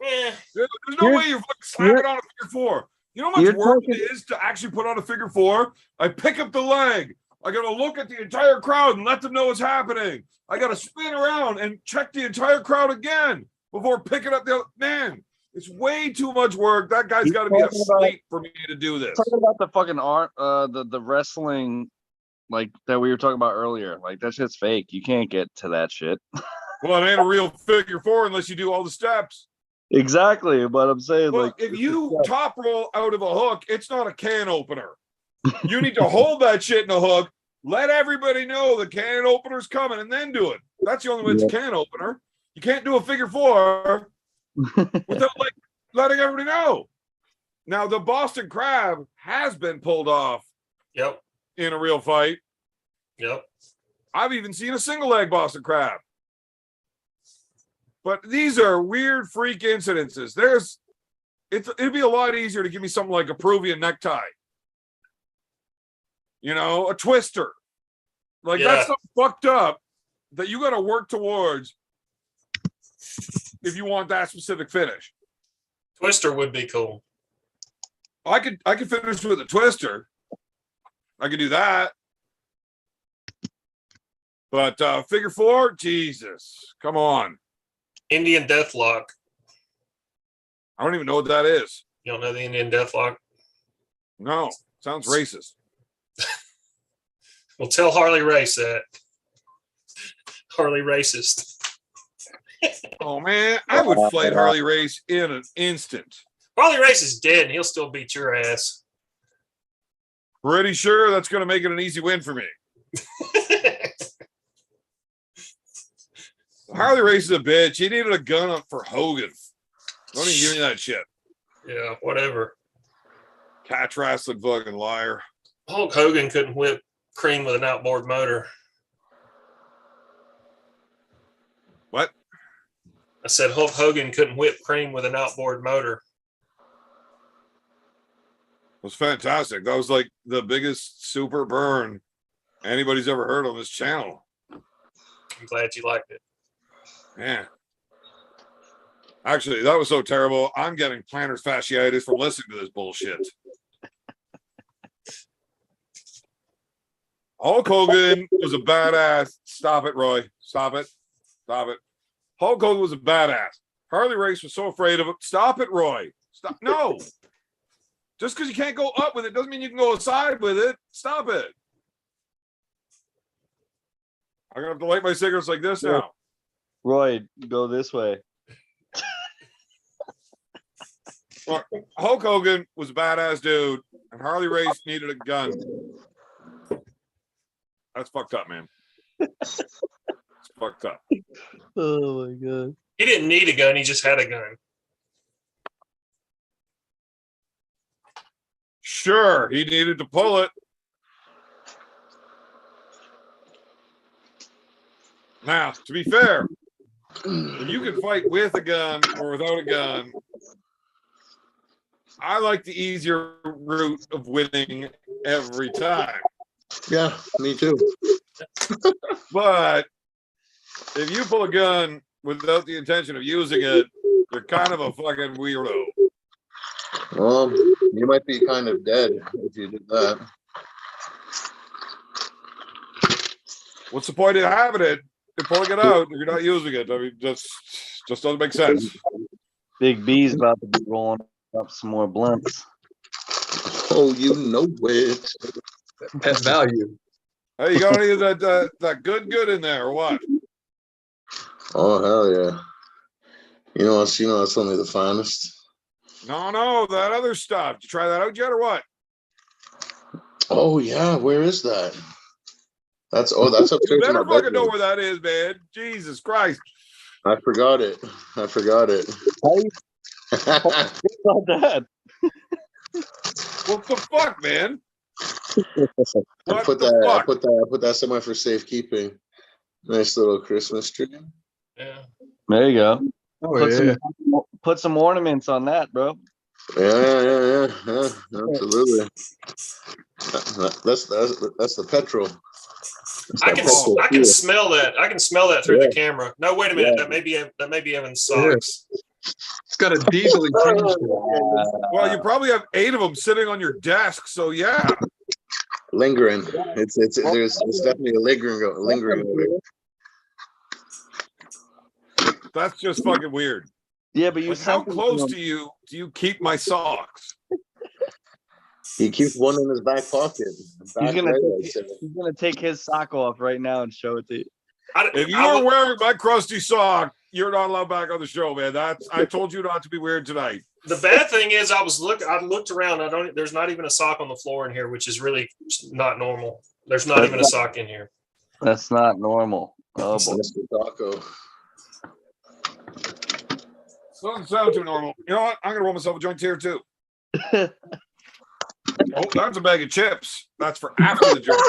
Speaker 2: Eh,
Speaker 1: There's no
Speaker 3: You're-
Speaker 1: way you're fucking slapping on a figure 4. You know how much
Speaker 3: You're
Speaker 1: work
Speaker 3: talking-
Speaker 1: it is to actually put on a figure 4? I pick up the leg. I got to look at the entire crowd and let them know what's happening. I got to spin around and check the entire crowd again before picking up the man. It's way too much work. That guy's
Speaker 3: He's
Speaker 1: got to be
Speaker 3: talking about-
Speaker 1: asleep for me to do this.
Speaker 3: Talking about the fucking art, the wrestling, like that we were talking about earlier. Like that shit's fake. You can't get to that shit.
Speaker 1: Well, it ain't a real figure 4 unless you do all the steps.
Speaker 3: Exactly, but I'm saying
Speaker 1: Well,
Speaker 3: like
Speaker 1: if you top roll out of a hook, it's not a can opener. You need to hold that shit in a hook, let everybody know the can opener's coming, and then do it. That's the only way it's a can opener. You can't do a figure 4 without like letting everybody know. Now, the Boston Crab has been pulled off
Speaker 2: yep,
Speaker 1: in a real fight.
Speaker 2: yep.
Speaker 1: I've even seen a single leg Boston Crab. But these are weird freak incidences. It'd be a lot easier to give me something like a Peruvian necktie. You know, a twister. Like
Speaker 2: Yeah.
Speaker 1: that's something fucked up that you got to work towards if you want that specific finish.
Speaker 2: Twister would be cool.
Speaker 1: I could finish with a twister. I could do that. But figure 4, Jesus, come on.
Speaker 2: Indian Deathlock.
Speaker 1: I don't even know what that is.
Speaker 2: You don't know the Indian Deathlock?
Speaker 1: No, sounds racist.
Speaker 2: Well, tell Harley Race that. Harley racist.
Speaker 1: Oh man, I would fight Harley Race in an instant.
Speaker 2: Harley Race is dead and he'll still beat your ass.
Speaker 1: Pretty sure that's going to make it an easy win for me. Harley Race is a bitch. He needed a gun up for Hogan. Don't even give me that shit.
Speaker 2: Yeah, whatever.
Speaker 1: Catch wrestling fucking liar.
Speaker 2: Hulk Hogan couldn't whip cream with an outboard motor.
Speaker 1: What?
Speaker 2: I said Hulk Hogan couldn't whip cream with an outboard motor.
Speaker 1: It was fantastic. That was like the biggest super burn anybody's ever heard on this channel.
Speaker 2: I'm glad you liked it.
Speaker 1: Man. Actually, that was so terrible. I'm getting plantar fasciitis from listening to this bullshit. Hulk Hogan was a badass. Stop it, Roy. Stop it. Stop it. Hulk Hogan was a badass. Harley Race was so afraid of it. Stop it, Roy. Stop. No. Just because you can't go up with it doesn't mean you can go aside with it. Stop it. I'm going to have to light my cigarettes like this now.
Speaker 3: Roy, go this way.
Speaker 1: Hulk Hogan was a badass dude, and Harley Race needed a gun. That's fucked up, man. It's fucked up.
Speaker 3: Oh my god.
Speaker 2: He didn't need a gun, he just had a gun.
Speaker 1: Sure, he needed to pull it. Now, to be fair, if you can fight with a gun or without a gun, I like the easier route of winning every time.
Speaker 5: Yeah, me too.
Speaker 1: But if you pull a gun without the intention of using it, You're kind of a fucking weirdo.
Speaker 5: You might be kind of dead if you did that.
Speaker 1: What's the point of having it? You're pulling it out if you're not using it. I mean, just doesn't make sense.
Speaker 3: Big B's about to be rolling up some more blunts.
Speaker 5: Oh, you know it.
Speaker 4: Pet value.
Speaker 1: Hey, you got any of that good in there or what?
Speaker 5: Oh hell yeah! You know it's only the finest.
Speaker 1: No, that other stuff. Did you try that out yet or what?
Speaker 5: Oh yeah, where is that? That's
Speaker 1: You
Speaker 5: upstairs in
Speaker 1: better
Speaker 5: my
Speaker 1: fucking know
Speaker 5: bedroom.
Speaker 1: where that is, man. Jesus Christ.
Speaker 5: I forgot it.
Speaker 3: How you about that?
Speaker 1: What the fuck, man?
Speaker 5: I
Speaker 1: What
Speaker 5: put
Speaker 1: the
Speaker 5: that.
Speaker 1: fuck?
Speaker 5: I put that somewhere for safekeeping. Nice little Christmas tree.
Speaker 2: Yeah.
Speaker 3: There you go.
Speaker 4: Oh
Speaker 3: Put some ornaments on that, bro.
Speaker 5: Yeah, absolutely. That's the petrol.
Speaker 2: I can smell that. I can smell that through the camera. No, wait a minute.
Speaker 5: Yeah.
Speaker 2: That may be Evan's socks.
Speaker 4: It's got a diesely tinge to it.
Speaker 1: Well, you probably have 8 of them sitting on your desk, so yeah.
Speaker 5: Lingering. It's definitely a lingering odor.
Speaker 1: That's just fucking weird.
Speaker 3: Yeah, but you
Speaker 1: Like, how
Speaker 3: sent them
Speaker 1: close
Speaker 3: to
Speaker 1: do you keep my socks?
Speaker 5: He keeps one in his back pocket.
Speaker 3: He's gonna take his sock off right now and show it to you.
Speaker 1: If you are wearing my crusty sock, you're not allowed back on the show, man. I told you not to be weird tonight.
Speaker 2: The bad thing is, I looked around. There's not even a sock on the floor in here, which is really not normal. There's not even a sock in here.
Speaker 3: That's not normal. Oh boy.
Speaker 5: Mr. Taco.
Speaker 1: Doesn't sound too normal. You know what? I'm gonna roll myself a joint here too. Oh, that's a bag of chips. That's for after the joint.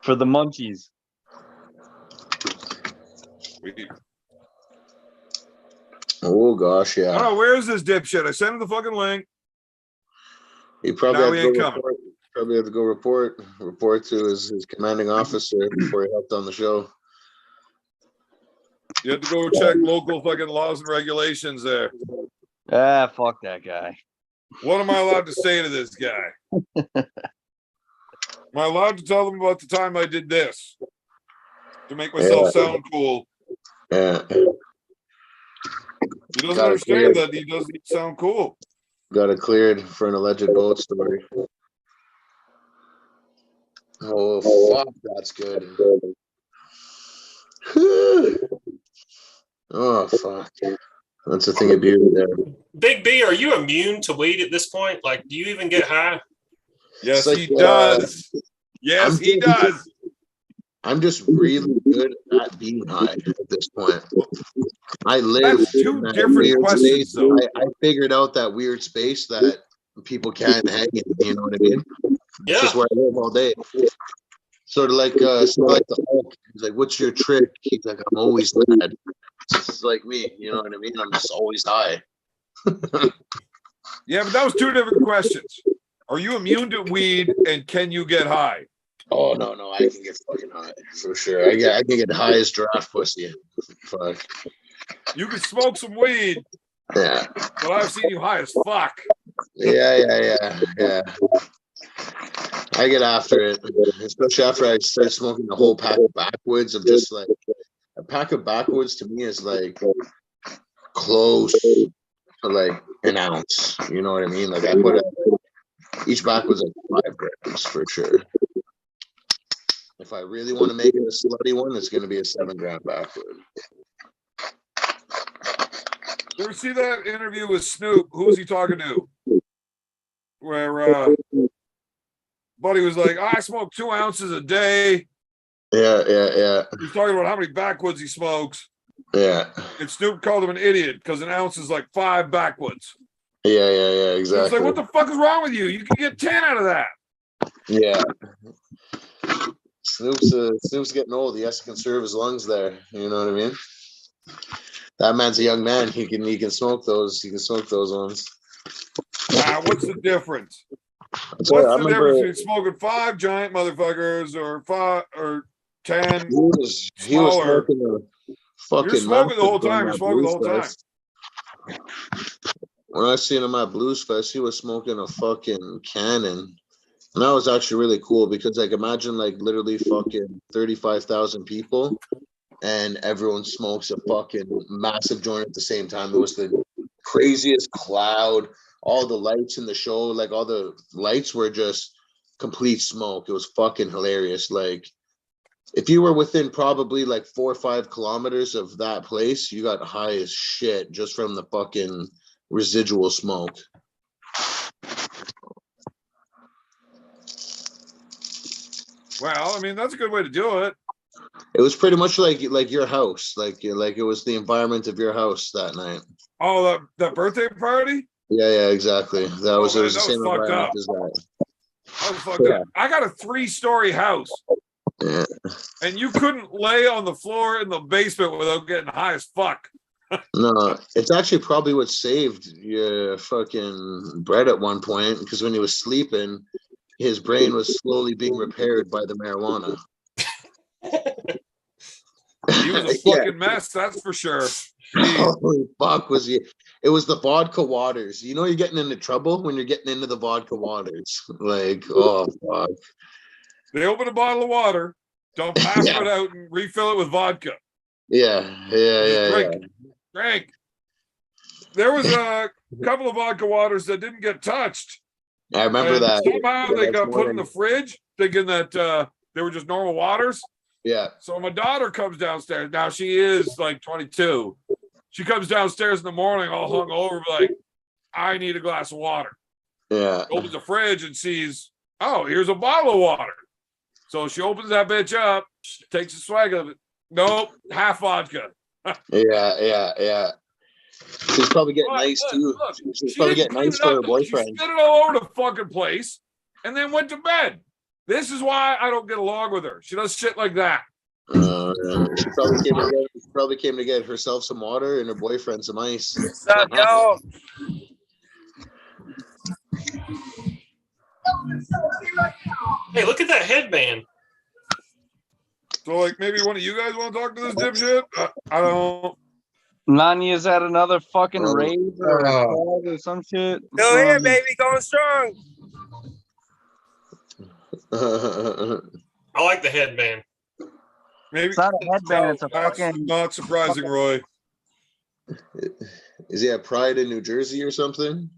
Speaker 3: For the munchies.
Speaker 5: Oh gosh, yeah.
Speaker 1: Oh, where is this dipshit? I sent him the fucking link.
Speaker 5: He probably
Speaker 1: Now
Speaker 5: had
Speaker 1: he
Speaker 5: to
Speaker 1: ain't
Speaker 5: go
Speaker 1: coming.
Speaker 5: probably had to go report to his commanding officer before he helped on the show.
Speaker 1: You have to go check local fucking laws and regulations there.
Speaker 3: Ah, fuck that guy.
Speaker 1: What am I allowed to say to this guy? Am I allowed to tell him about the time I did this to make myself sound cool?
Speaker 5: Yeah.
Speaker 1: He doesn't understand that he doesn't sound cool.
Speaker 5: Got it cleared for an alleged boat story. Oh fuck, that's good. Oh fuck. That's a thing of beauty there.
Speaker 2: Big B, are you immune to weed at this point? Like, do you even get high?
Speaker 1: Yes,
Speaker 5: Like,
Speaker 1: he does. Yes, he does.
Speaker 5: I'm just really good at being high at this point. I live
Speaker 1: That's two
Speaker 5: in that
Speaker 1: different
Speaker 5: weird
Speaker 1: questions,
Speaker 5: space.
Speaker 1: though.
Speaker 5: I figured out that weird space that people can't hang in. You know what I mean?
Speaker 2: Yeah.
Speaker 5: It's just where I live all day. Sort of like the Hulk. He's like, "What's your trick?" He's like, "I'm always mad." It's like me. You know what I mean? I'm just always high.
Speaker 1: Yeah, but that was two different questions. Are you immune to weed and can you get high?
Speaker 5: Oh no, I can get fucking high for sure. I can get high as giraffe pussy. Fuck.
Speaker 1: You can smoke some weed,
Speaker 5: Yeah.
Speaker 1: but I've seen you high as fuck.
Speaker 5: Yeah. I get after it, especially after I start smoking the whole pack of backwoods. I'm just like, a pack of backwoods to me is like close to like an ounce. You know what I mean? Like I put each backwoods like 5 grams for sure. If I really want to make it a slutty one, it's going to be a 7-gram backwood.
Speaker 1: You ever see that interview with Snoop? Who was he talking to? Where Buddy was like, I smoke 2 ounces a day.
Speaker 5: Yeah.
Speaker 1: He's talking about how many backwoods he smokes.
Speaker 5: Yeah.
Speaker 1: And Snoop called him an idiot because an ounce is like 5 backwoods.
Speaker 5: Yeah,
Speaker 1: So
Speaker 5: exactly.
Speaker 1: it's like, what the fuck is wrong with you? You can get 10 out of that.
Speaker 5: Yeah. Snoop's getting old. He has to conserve his lungs there. You know what I mean? That man's a young man. He can smoke those. He can smoke those ones.
Speaker 1: What's the difference? What's the difference between smoking 5 giant motherfuckers or 5 or 10
Speaker 5: He was Fucking
Speaker 1: You're smoking the whole
Speaker 5: massive
Speaker 1: time.
Speaker 5: during
Speaker 1: You're
Speaker 5: that
Speaker 1: smoking the
Speaker 5: Blues
Speaker 1: whole time.
Speaker 5: Fest. When I seen him at Blues Fest, he was smoking a fucking cannon. And that was actually really cool because, like, imagine, like, literally fucking 35,000 people and everyone smokes a fucking massive joint at the same time. It was the craziest cloud. All the lights in the show, like, all the lights were just complete smoke. It was fucking hilarious. Like, if you were within probably like 4 or 5 kilometers of that place, you got high as shit just from the fucking residual smoke.
Speaker 1: Well, I mean, that's a good way to do it.
Speaker 5: It was pretty much like your house, like it was the environment of your house that night.
Speaker 1: Oh, that birthday party?
Speaker 5: Yeah, exactly. That was
Speaker 1: man,
Speaker 5: it was the
Speaker 1: that
Speaker 5: same
Speaker 1: was fucked
Speaker 5: environment
Speaker 1: up.
Speaker 5: as that.
Speaker 1: I was fucked up. I got a 3-story house.
Speaker 5: Yeah.
Speaker 1: And you couldn't lay on the floor in the basement without getting high as fuck.
Speaker 5: No, it's actually probably what saved your fucking Brett at one point, because when he was sleeping, his brain was slowly being repaired by the marijuana.
Speaker 1: He was a fucking mess, that's for sure.
Speaker 5: Holy fuck, was he? It was the vodka waters. You know you're getting into trouble when you're getting into the vodka waters. Like, oh fuck.
Speaker 1: They open a bottle of water, dump half of it out, and refill it with vodka. Drink. There was a couple of vodka waters that didn't get touched.
Speaker 5: I remember that.
Speaker 1: Somehow they got put in the fridge, thinking that they were just normal waters.
Speaker 5: Yeah.
Speaker 1: So my daughter comes downstairs. Now she is like 22. She comes downstairs in the morning, all hungover, like, I need a glass of water.
Speaker 5: Yeah.
Speaker 1: Opens the fridge and sees, oh, here's a bottle of water. So she opens that bitch up, takes a swag of it. Nope, half vodka.
Speaker 5: Yeah. She's probably getting nice too. She's probably getting nice to her boyfriend.
Speaker 1: She spit it all over the fucking place and then went to bed. This is why I don't get along with her. She does shit like that.
Speaker 5: She probably came to get herself some water and her boyfriend some ice.
Speaker 2: Hey, look at that headband.
Speaker 1: So, like, maybe one of you guys want to talk to this dipshit? I don't.
Speaker 3: Nanya's at another fucking rave or some shit.
Speaker 6: Still here, baby, going strong.
Speaker 2: I like the headband.
Speaker 1: Maybe
Speaker 3: it's not a headband. It's a fucking.
Speaker 1: Not surprising, Roy.
Speaker 5: Is he at Pride in New Jersey or something?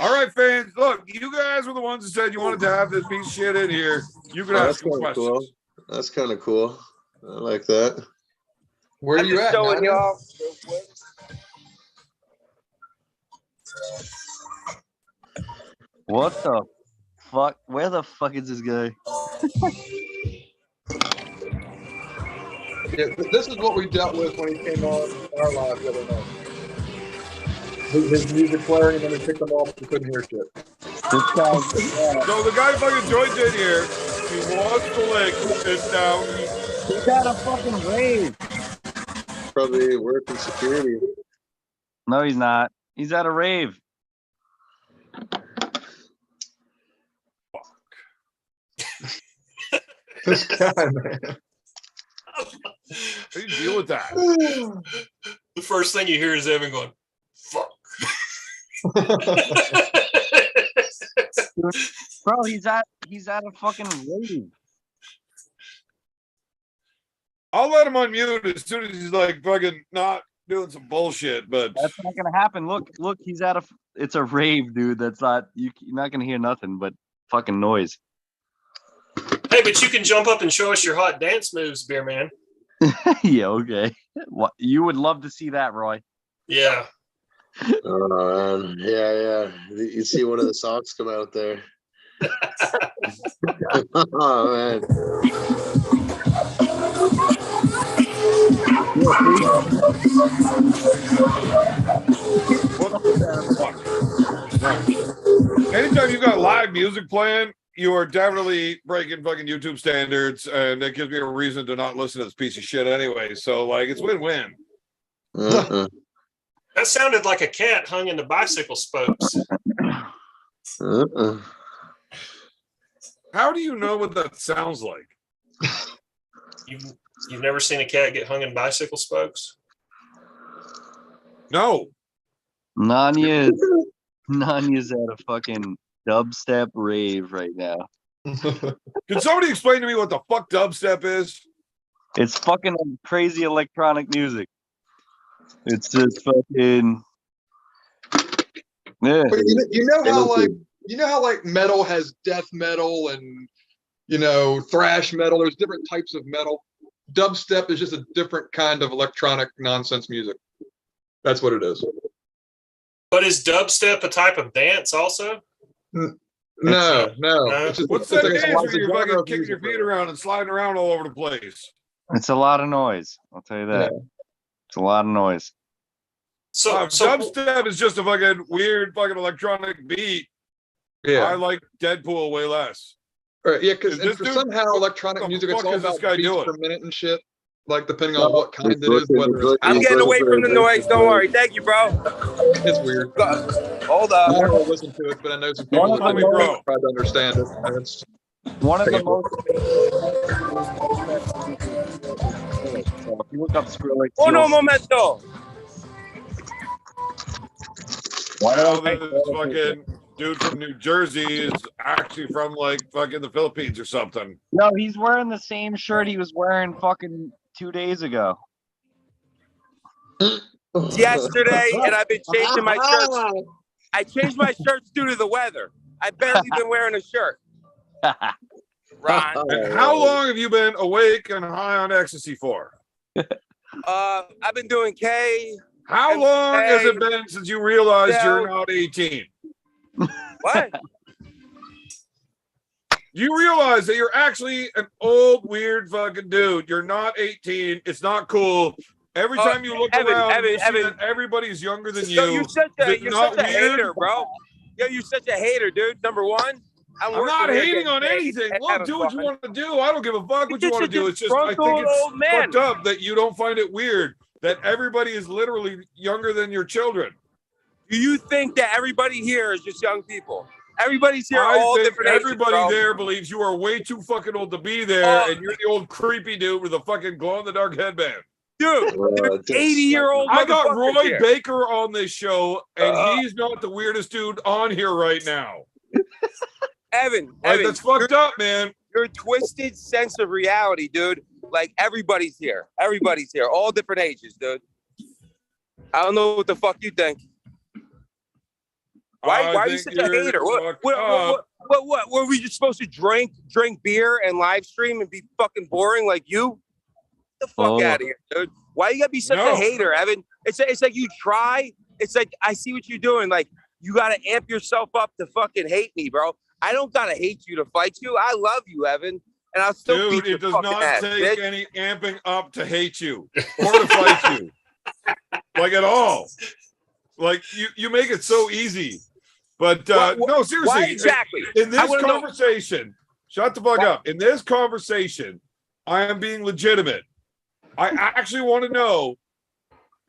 Speaker 1: All right, fans. Look, you guys were the ones that said you wanted to have this piece of shit in here. You can ask some questions.
Speaker 5: Cool. That's kind of cool. I like that.
Speaker 4: Where are you at?
Speaker 6: Y'all.
Speaker 3: What the fuck? Where the fuck is this guy?
Speaker 4: Yeah, this is what we dealt with when he came on our live the other night. His music blaring, and then we picked him off and couldn't hear shit.
Speaker 3: This guy,
Speaker 1: So the guy fucking joined in here. He lost the leg, and now
Speaker 3: he's at a fucking rave.
Speaker 5: Probably working security.
Speaker 3: No, he's not. He's at a rave.
Speaker 4: This guy, man.
Speaker 1: how do you deal with that?
Speaker 2: The first thing you hear is Evan going, fuck.
Speaker 3: Bro, he's at a fucking rave.
Speaker 1: I'll let him unmute as soon as he's like fucking not doing some bullshit, but
Speaker 3: That's not gonna happen. Look, he's at it's a rave, dude. That's not you're not gonna hear nothing but fucking noise.
Speaker 2: Hey, but you can jump up and show us your hot dance moves, beer man.
Speaker 3: Yeah, okay. What you would love to see that, Roy.
Speaker 2: Yeah.
Speaker 5: Oh man, yeah. You see one of the socks come out there. Oh man.
Speaker 1: anytime you got live music playing, you are definitely breaking fucking YouTube standards, and that gives me a reason to not listen to this piece of shit anyway. So, like, it's win-win.
Speaker 5: Uh-uh.
Speaker 2: That sounded like a cat hung in the bicycle spokes.
Speaker 5: Uh-uh.
Speaker 1: How do you know what that sounds like?
Speaker 2: You've never seen a cat get hung in bicycle spokes?
Speaker 1: No.
Speaker 3: Nanya's at a fucking dubstep rave right now.
Speaker 1: Can somebody explain to me what the fuck dubstep is?
Speaker 3: It's fucking crazy electronic music. It's just fucking. Yeah.
Speaker 4: But you know how like metal has death metal and thrash metal. There's different types of metal. Dubstep is just a different kind of electronic nonsense music. That's what it is.
Speaker 2: But is dubstep a type of dance also?
Speaker 4: No.
Speaker 1: What's that dance where you're fucking kicking your feet around and sliding around all over the place?
Speaker 3: It's a lot of noise. I'll tell you that. Yeah. It's a lot of noise.
Speaker 2: So
Speaker 1: dubstep is just a fucking weird fucking electronic beat.
Speaker 4: Yeah.
Speaker 1: I like Deadpool way less.
Speaker 4: Right, yeah, because somehow electronic music, it's all about beats per minute and shit. Like depending on what kind it is.
Speaker 6: I'm getting away from the noise. Don't worry. Thank you, bro.
Speaker 4: It's weird.
Speaker 6: Hold up.
Speaker 4: I don't listen to it, but I know some people that try to understand it. It's
Speaker 3: one of the most. So if you look up Skrillex.
Speaker 6: Uno momento.
Speaker 1: This fucking dude from New Jersey is actually from like fucking the Philippines or something.
Speaker 3: No, he's wearing the same shirt he was wearing fucking 2 days ago.
Speaker 6: Yesterday, and I've been changing my shirts. I changed my shirts due to the weather. I've barely been wearing a shirt. Ron.
Speaker 1: And how long have you been awake and high on ecstasy for?
Speaker 6: I've been doing K.
Speaker 1: How long has it been since you realized you're not 18?
Speaker 6: What?
Speaker 1: You realize that you're actually an old, weird fucking dude. You're not 18. It's not cool. Every time you look around, you see that everybody's younger than you.
Speaker 6: You're such a hater, bro. Yo, you're such a hater, dude. Number one.
Speaker 1: I'm not hating on anything. Look, do what you want to do. I don't give a fuck what you want to do. It's just I think it's fucked up that you don't find it weird that everybody is literally younger than your children.
Speaker 6: Do you think that everybody here is just young people? Everybody's here all different ages,
Speaker 1: everybody there believes you are way too fucking old to be there, and you're the old creepy dude with a fucking glow-in-the-dark headband.
Speaker 6: Dude, 80-year-old
Speaker 1: I got Roy Baker on this show, and he's not the weirdest dude on here right now.
Speaker 6: Evan,
Speaker 1: that's fucked up, man.
Speaker 6: Your twisted sense of reality, dude. Like, everybody's here. Everybody's here. All different ages, dude. I don't know what the fuck you think. Why are you such a hater? What were we just supposed to drink beer and live stream and be fucking boring like you? Get the fuck out of here, dude. Why you gotta be such a hater, Evan? It's like you try. It's like I see what you're doing. Like you gotta amp yourself up to fucking hate me, bro. I don't gotta hate you to fight you. I love you, Evan, and I'll still beat your fucking ass.
Speaker 1: It does not take any amping up to hate you or to fight you, like at all. Like you make it so easy. But no, seriously.
Speaker 6: Why exactly?
Speaker 1: In this conversation, shut the fuck up. In this conversation, I am being legitimate. I actually want to know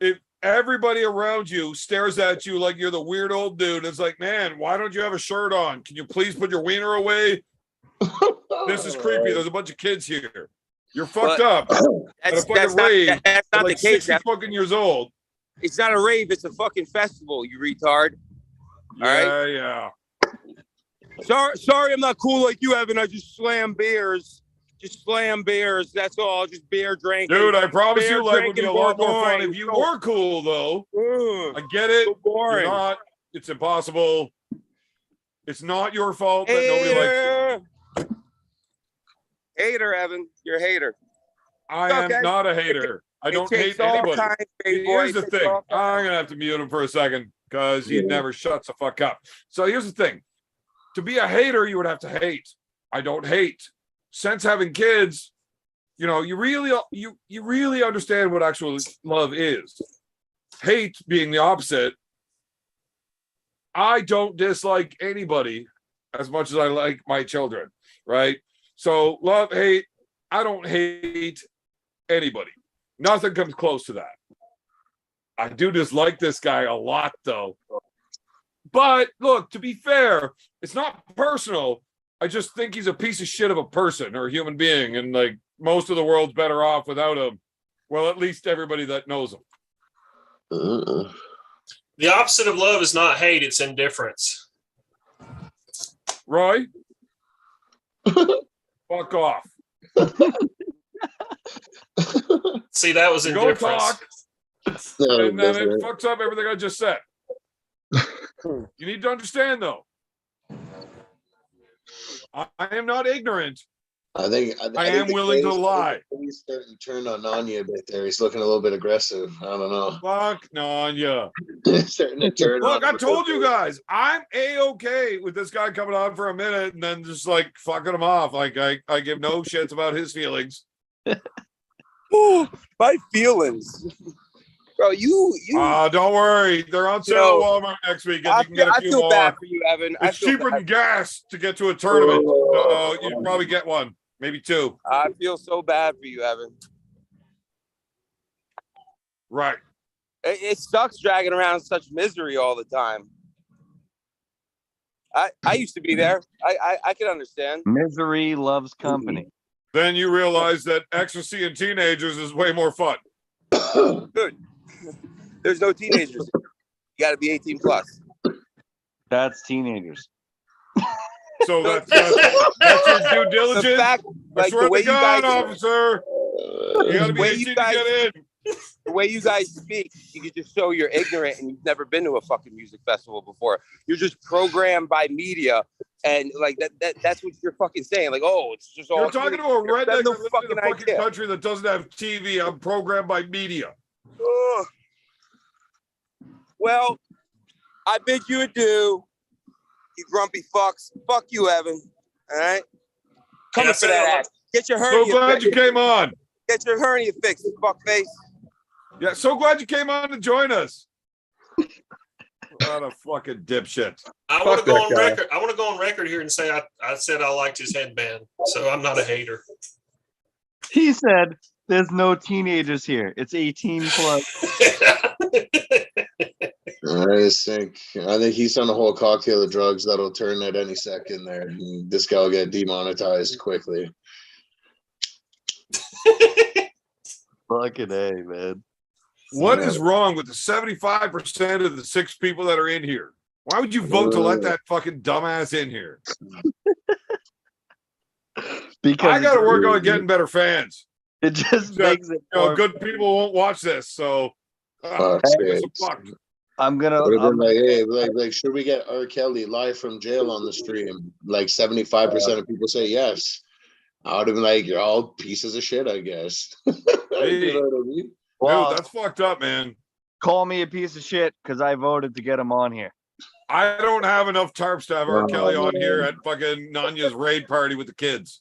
Speaker 1: if everybody around you stares at you like you're the weird old dude. It's like, man, why don't you have a shirt on? Can you please put your wiener away? This is creepy. There's a bunch of kids here. You're fucked up.
Speaker 6: That's not the case.
Speaker 1: 60 fucking years old.
Speaker 6: It's not a rave. It's a fucking festival, you retard. All right.
Speaker 1: Yeah.
Speaker 6: Sorry, I'm not cool like you, Evan. I just slam beers. That's all. Just beer drinking.
Speaker 1: Dude, I promise you, life would be a lot more fun if you were cool, though. I get it.
Speaker 6: So boring.
Speaker 1: You're not. It's impossible. It's not your fault that nobody likes you.
Speaker 6: Hater, Evan. You're a hater.
Speaker 1: I am not a hater. I don't hate anybody. Here's the thing. I'm gonna have to mute him for a second because he never shuts the fuck up. So here's the thing. To be a hater, you would have to hate. I don't hate. Since having kids, you really understand what actual love is. Hate being the opposite. I don't dislike anybody as much as I like my children, right? So love, hate, I don't hate anybody. Nothing comes close to that. I do dislike this guy a lot, though. But look, to be fair, it's not personal. I just think he's a piece of shit of a person or a human being, and like most of the world's better off without him. Well, at least everybody that knows him.
Speaker 2: The opposite of love is not hate; it's indifference.
Speaker 1: Roy, fuck off.
Speaker 2: See, that was
Speaker 1: You go
Speaker 2: indifference.
Speaker 1: talk, and then it fucks up everything I just said. You need to understand, though. I am not ignorant.
Speaker 5: I think
Speaker 1: I am willing to lie.
Speaker 5: He's starting to turn on Anya a bit there. He's looking a little bit aggressive. I don't know.
Speaker 1: Fuck Nanya.
Speaker 5: Starting to turn
Speaker 1: Look,
Speaker 5: on
Speaker 1: I told you guys, I'm A-okay with this guy coming on for a minute and then just like fucking him off. Like I give no shits about his feelings.
Speaker 6: Ooh, my feelings. Bro, you
Speaker 1: Don't worry. They're on sale at Walmart next week. And you can get a few
Speaker 6: feel
Speaker 1: more.
Speaker 6: bad for you, Evan.
Speaker 1: It's cheaper than gas to get to a tournament. So you can probably get one, maybe two.
Speaker 6: I feel so bad for you, Evan.
Speaker 1: Right.
Speaker 6: It sucks dragging around such misery all the time. I used to be there. I can understand.
Speaker 3: Misery loves company.
Speaker 1: Then you realize that ecstasy in teenagers is way more fun.
Speaker 6: Good. There's no teenagers. You got to be 18 plus.
Speaker 3: That's teenagers.
Speaker 1: So that's your due diligence.
Speaker 6: The fact,
Speaker 1: I
Speaker 6: like
Speaker 1: swear
Speaker 6: the way
Speaker 1: to
Speaker 6: you
Speaker 1: God,
Speaker 6: guys,
Speaker 1: officer. You got to be
Speaker 6: way
Speaker 1: 18
Speaker 6: you
Speaker 1: to
Speaker 6: guys-
Speaker 1: get in.
Speaker 6: the way you guys speak, you can just show you're ignorant and you've never been to a fucking music festival before. You're just programmed by media, and like that's what you're fucking saying. Like, oh, it's just all.
Speaker 1: You're talking to a redneck
Speaker 6: no
Speaker 1: that lives in a fucking
Speaker 6: idea.
Speaker 1: country that doesn't have TV. I'm programmed by media.
Speaker 6: Ugh. Well, I bid you adieu, you grumpy fucks. Fuck you, Evan. All right, coming for that ass. Get your
Speaker 1: So
Speaker 6: hernia
Speaker 1: glad
Speaker 6: fixed.
Speaker 1: you came on.
Speaker 6: Get your hernia fixed, fuckface.
Speaker 1: Yeah, so glad you came on to join us. What a fucking dipshit.
Speaker 2: I want to go
Speaker 4: that
Speaker 2: on
Speaker 4: guy.
Speaker 2: record. I want to go on record here and say I said I liked his headband, so I'm not a hater.
Speaker 3: He said, "There's no teenagers here. It's 18 plus."
Speaker 5: I think he's on a whole cocktail of drugs that'll turn at any second there. This guy will get demonetized quickly.
Speaker 3: Fucking A, man.
Speaker 1: What is wrong with the 75% of the 6 people that are in here? Why would you vote to let that fucking dumbass in here?
Speaker 3: Because
Speaker 1: I got to work on getting better fans.
Speaker 3: it just
Speaker 1: Yeah,
Speaker 3: makes it
Speaker 1: You know,
Speaker 3: more.
Speaker 1: good people won't watch this, so
Speaker 5: Fuck's
Speaker 1: it's
Speaker 5: sakes.
Speaker 1: a fuck.
Speaker 3: I'm gonna.
Speaker 5: Would have
Speaker 3: I'm-
Speaker 5: been like, hey, like, should we get R. Kelly live from jail on the stream? Like 75% of people say yes. I would have been like, you're all pieces of shit, I guess. You know what I mean?
Speaker 3: well,
Speaker 1: Dude, that's fucked up, man.
Speaker 3: call me a piece of shit because I voted to get him on here.
Speaker 1: I don't have enough tarps to have R.
Speaker 5: Oh,
Speaker 1: Kelly on
Speaker 5: man.
Speaker 1: here at fucking Nanya's raid party with the kids.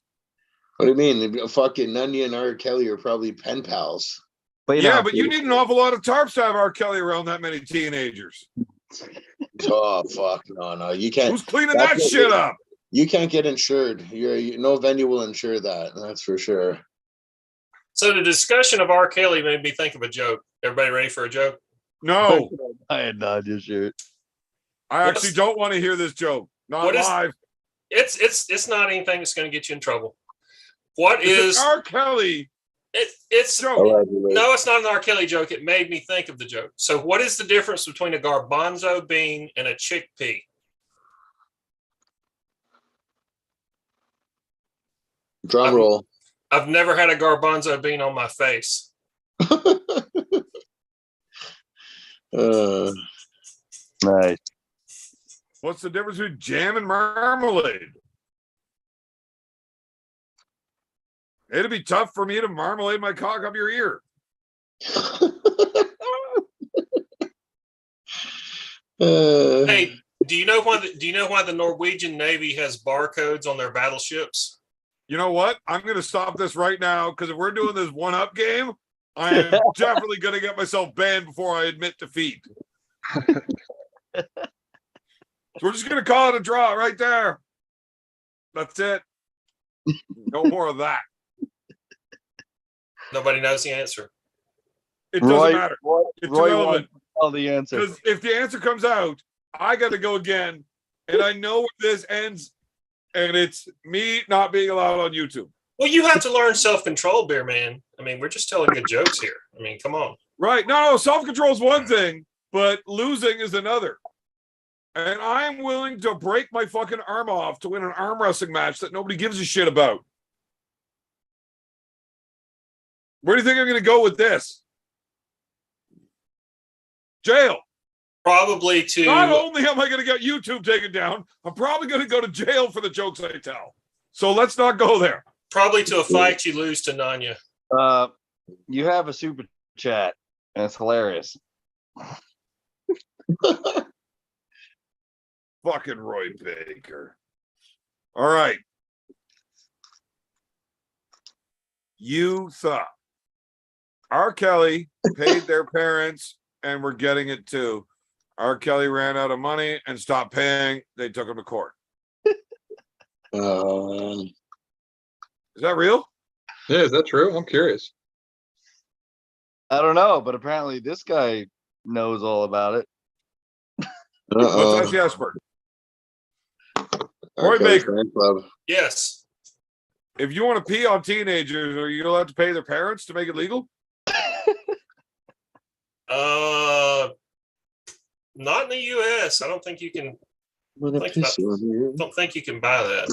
Speaker 5: What do you mean? Fucking Nunya and R. Kelly are probably pen pals.
Speaker 3: But you
Speaker 1: Yeah,
Speaker 3: know,
Speaker 1: but you need an awful lot of tarps to have R. Kelly around that many teenagers.
Speaker 5: Oh fuck, no, you can't.
Speaker 1: Who's cleaning
Speaker 5: That's
Speaker 1: that
Speaker 5: what
Speaker 1: shit
Speaker 5: we-
Speaker 1: up?
Speaker 5: You can't get insured. No venue will insure that. That's for sure.
Speaker 2: So the discussion of R. Kelly made me think of a joke. Everybody ready for a joke?
Speaker 1: No,
Speaker 3: I had not your shirt.
Speaker 1: I actually don't want to hear this joke. Not
Speaker 2: What is-
Speaker 1: live.
Speaker 2: It's not anything that's going to get you in trouble. What
Speaker 1: It's
Speaker 2: is
Speaker 1: an R. Kelly
Speaker 2: it's
Speaker 1: joke.
Speaker 5: Allegedly.
Speaker 2: no, it's not an R. Kelly joke. It made me think of the joke. So what is the difference between a garbanzo bean and a chickpea?
Speaker 5: Drum roll.
Speaker 2: I've never had a garbanzo bean on my face.
Speaker 3: Nice.
Speaker 1: What's the difference between jam and marmalade? It'd be tough for me to marmalade my cock up your ear.
Speaker 2: Hey, do you know why the Norwegian Navy has barcodes on their battleships?
Speaker 1: You know what? I'm going to stop this right now because if we're doing this one-up game, I am definitely going to get myself banned before I admit defeat. So we're just going to call it a draw right there. That's it. No more of that.
Speaker 2: Nobody knows the answer.
Speaker 1: It doesn't matter. It's
Speaker 3: Roy
Speaker 1: irrelevant.
Speaker 3: wants to tell the answer.
Speaker 1: Because if the answer comes out, I got to go again. And I know where this ends. And it's me not being allowed on YouTube.
Speaker 2: Well, you have to learn self-control, beer man. I mean, we're just telling good jokes here. I mean, come on.
Speaker 1: Right. No, self-control is one thing, but losing is another. And I'm willing to break my fucking arm off to win an arm wrestling match that nobody gives a shit about. Where do you think I'm going to go with this? Jail.
Speaker 2: Probably to.
Speaker 1: Not only am I going to get YouTube taken down, I'm probably going to go to jail for the jokes I tell. So let's not go there.
Speaker 2: Probably to a fight you lose to Nanya.
Speaker 3: You have a super chat, and it's hilarious.
Speaker 1: Fucking Roy Baker. All right. You thought R. Kelly paid their parents and we're getting it too. R. Kelly ran out of money and stopped paying. They took him to court. Is that real?
Speaker 4: Yeah, is that true? I'm curious.
Speaker 3: I don't know, but apparently this guy knows all about it.
Speaker 1: Let's ask Jesper. Roy Baker.
Speaker 2: Yes.
Speaker 1: If you want to pee on teenagers, are you allowed to pay their parents to make it legal?
Speaker 2: Not in the U.S. I don't think you can. Don't think you can buy that.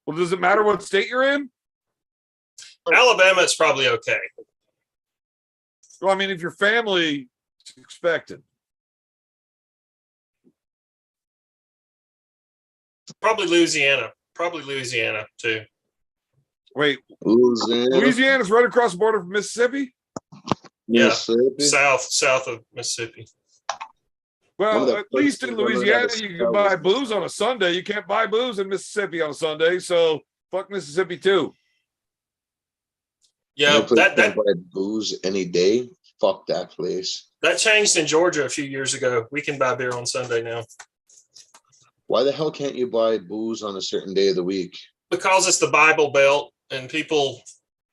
Speaker 1: Well, does it matter what state you're in?
Speaker 2: Alabama, it's probably okay.
Speaker 1: Well, I mean, if your family is expected.
Speaker 2: Probably Louisiana. Probably Louisiana too.
Speaker 1: Wait, Louisiana's right across the border from Mississippi?
Speaker 2: Yeah, south of Mississippi.
Speaker 1: Well, at least in Louisiana, you can buy booze on a Sunday. You can't buy booze in Mississippi on a Sunday, so fuck Mississippi too.
Speaker 5: Yeah, that buy booze any day. Fuck that place.
Speaker 2: That changed in Georgia a few years ago. We can buy beer on Sunday now.
Speaker 5: Why the hell can't you buy booze on a certain day of the week?
Speaker 2: Because it's the Bible Belt, and people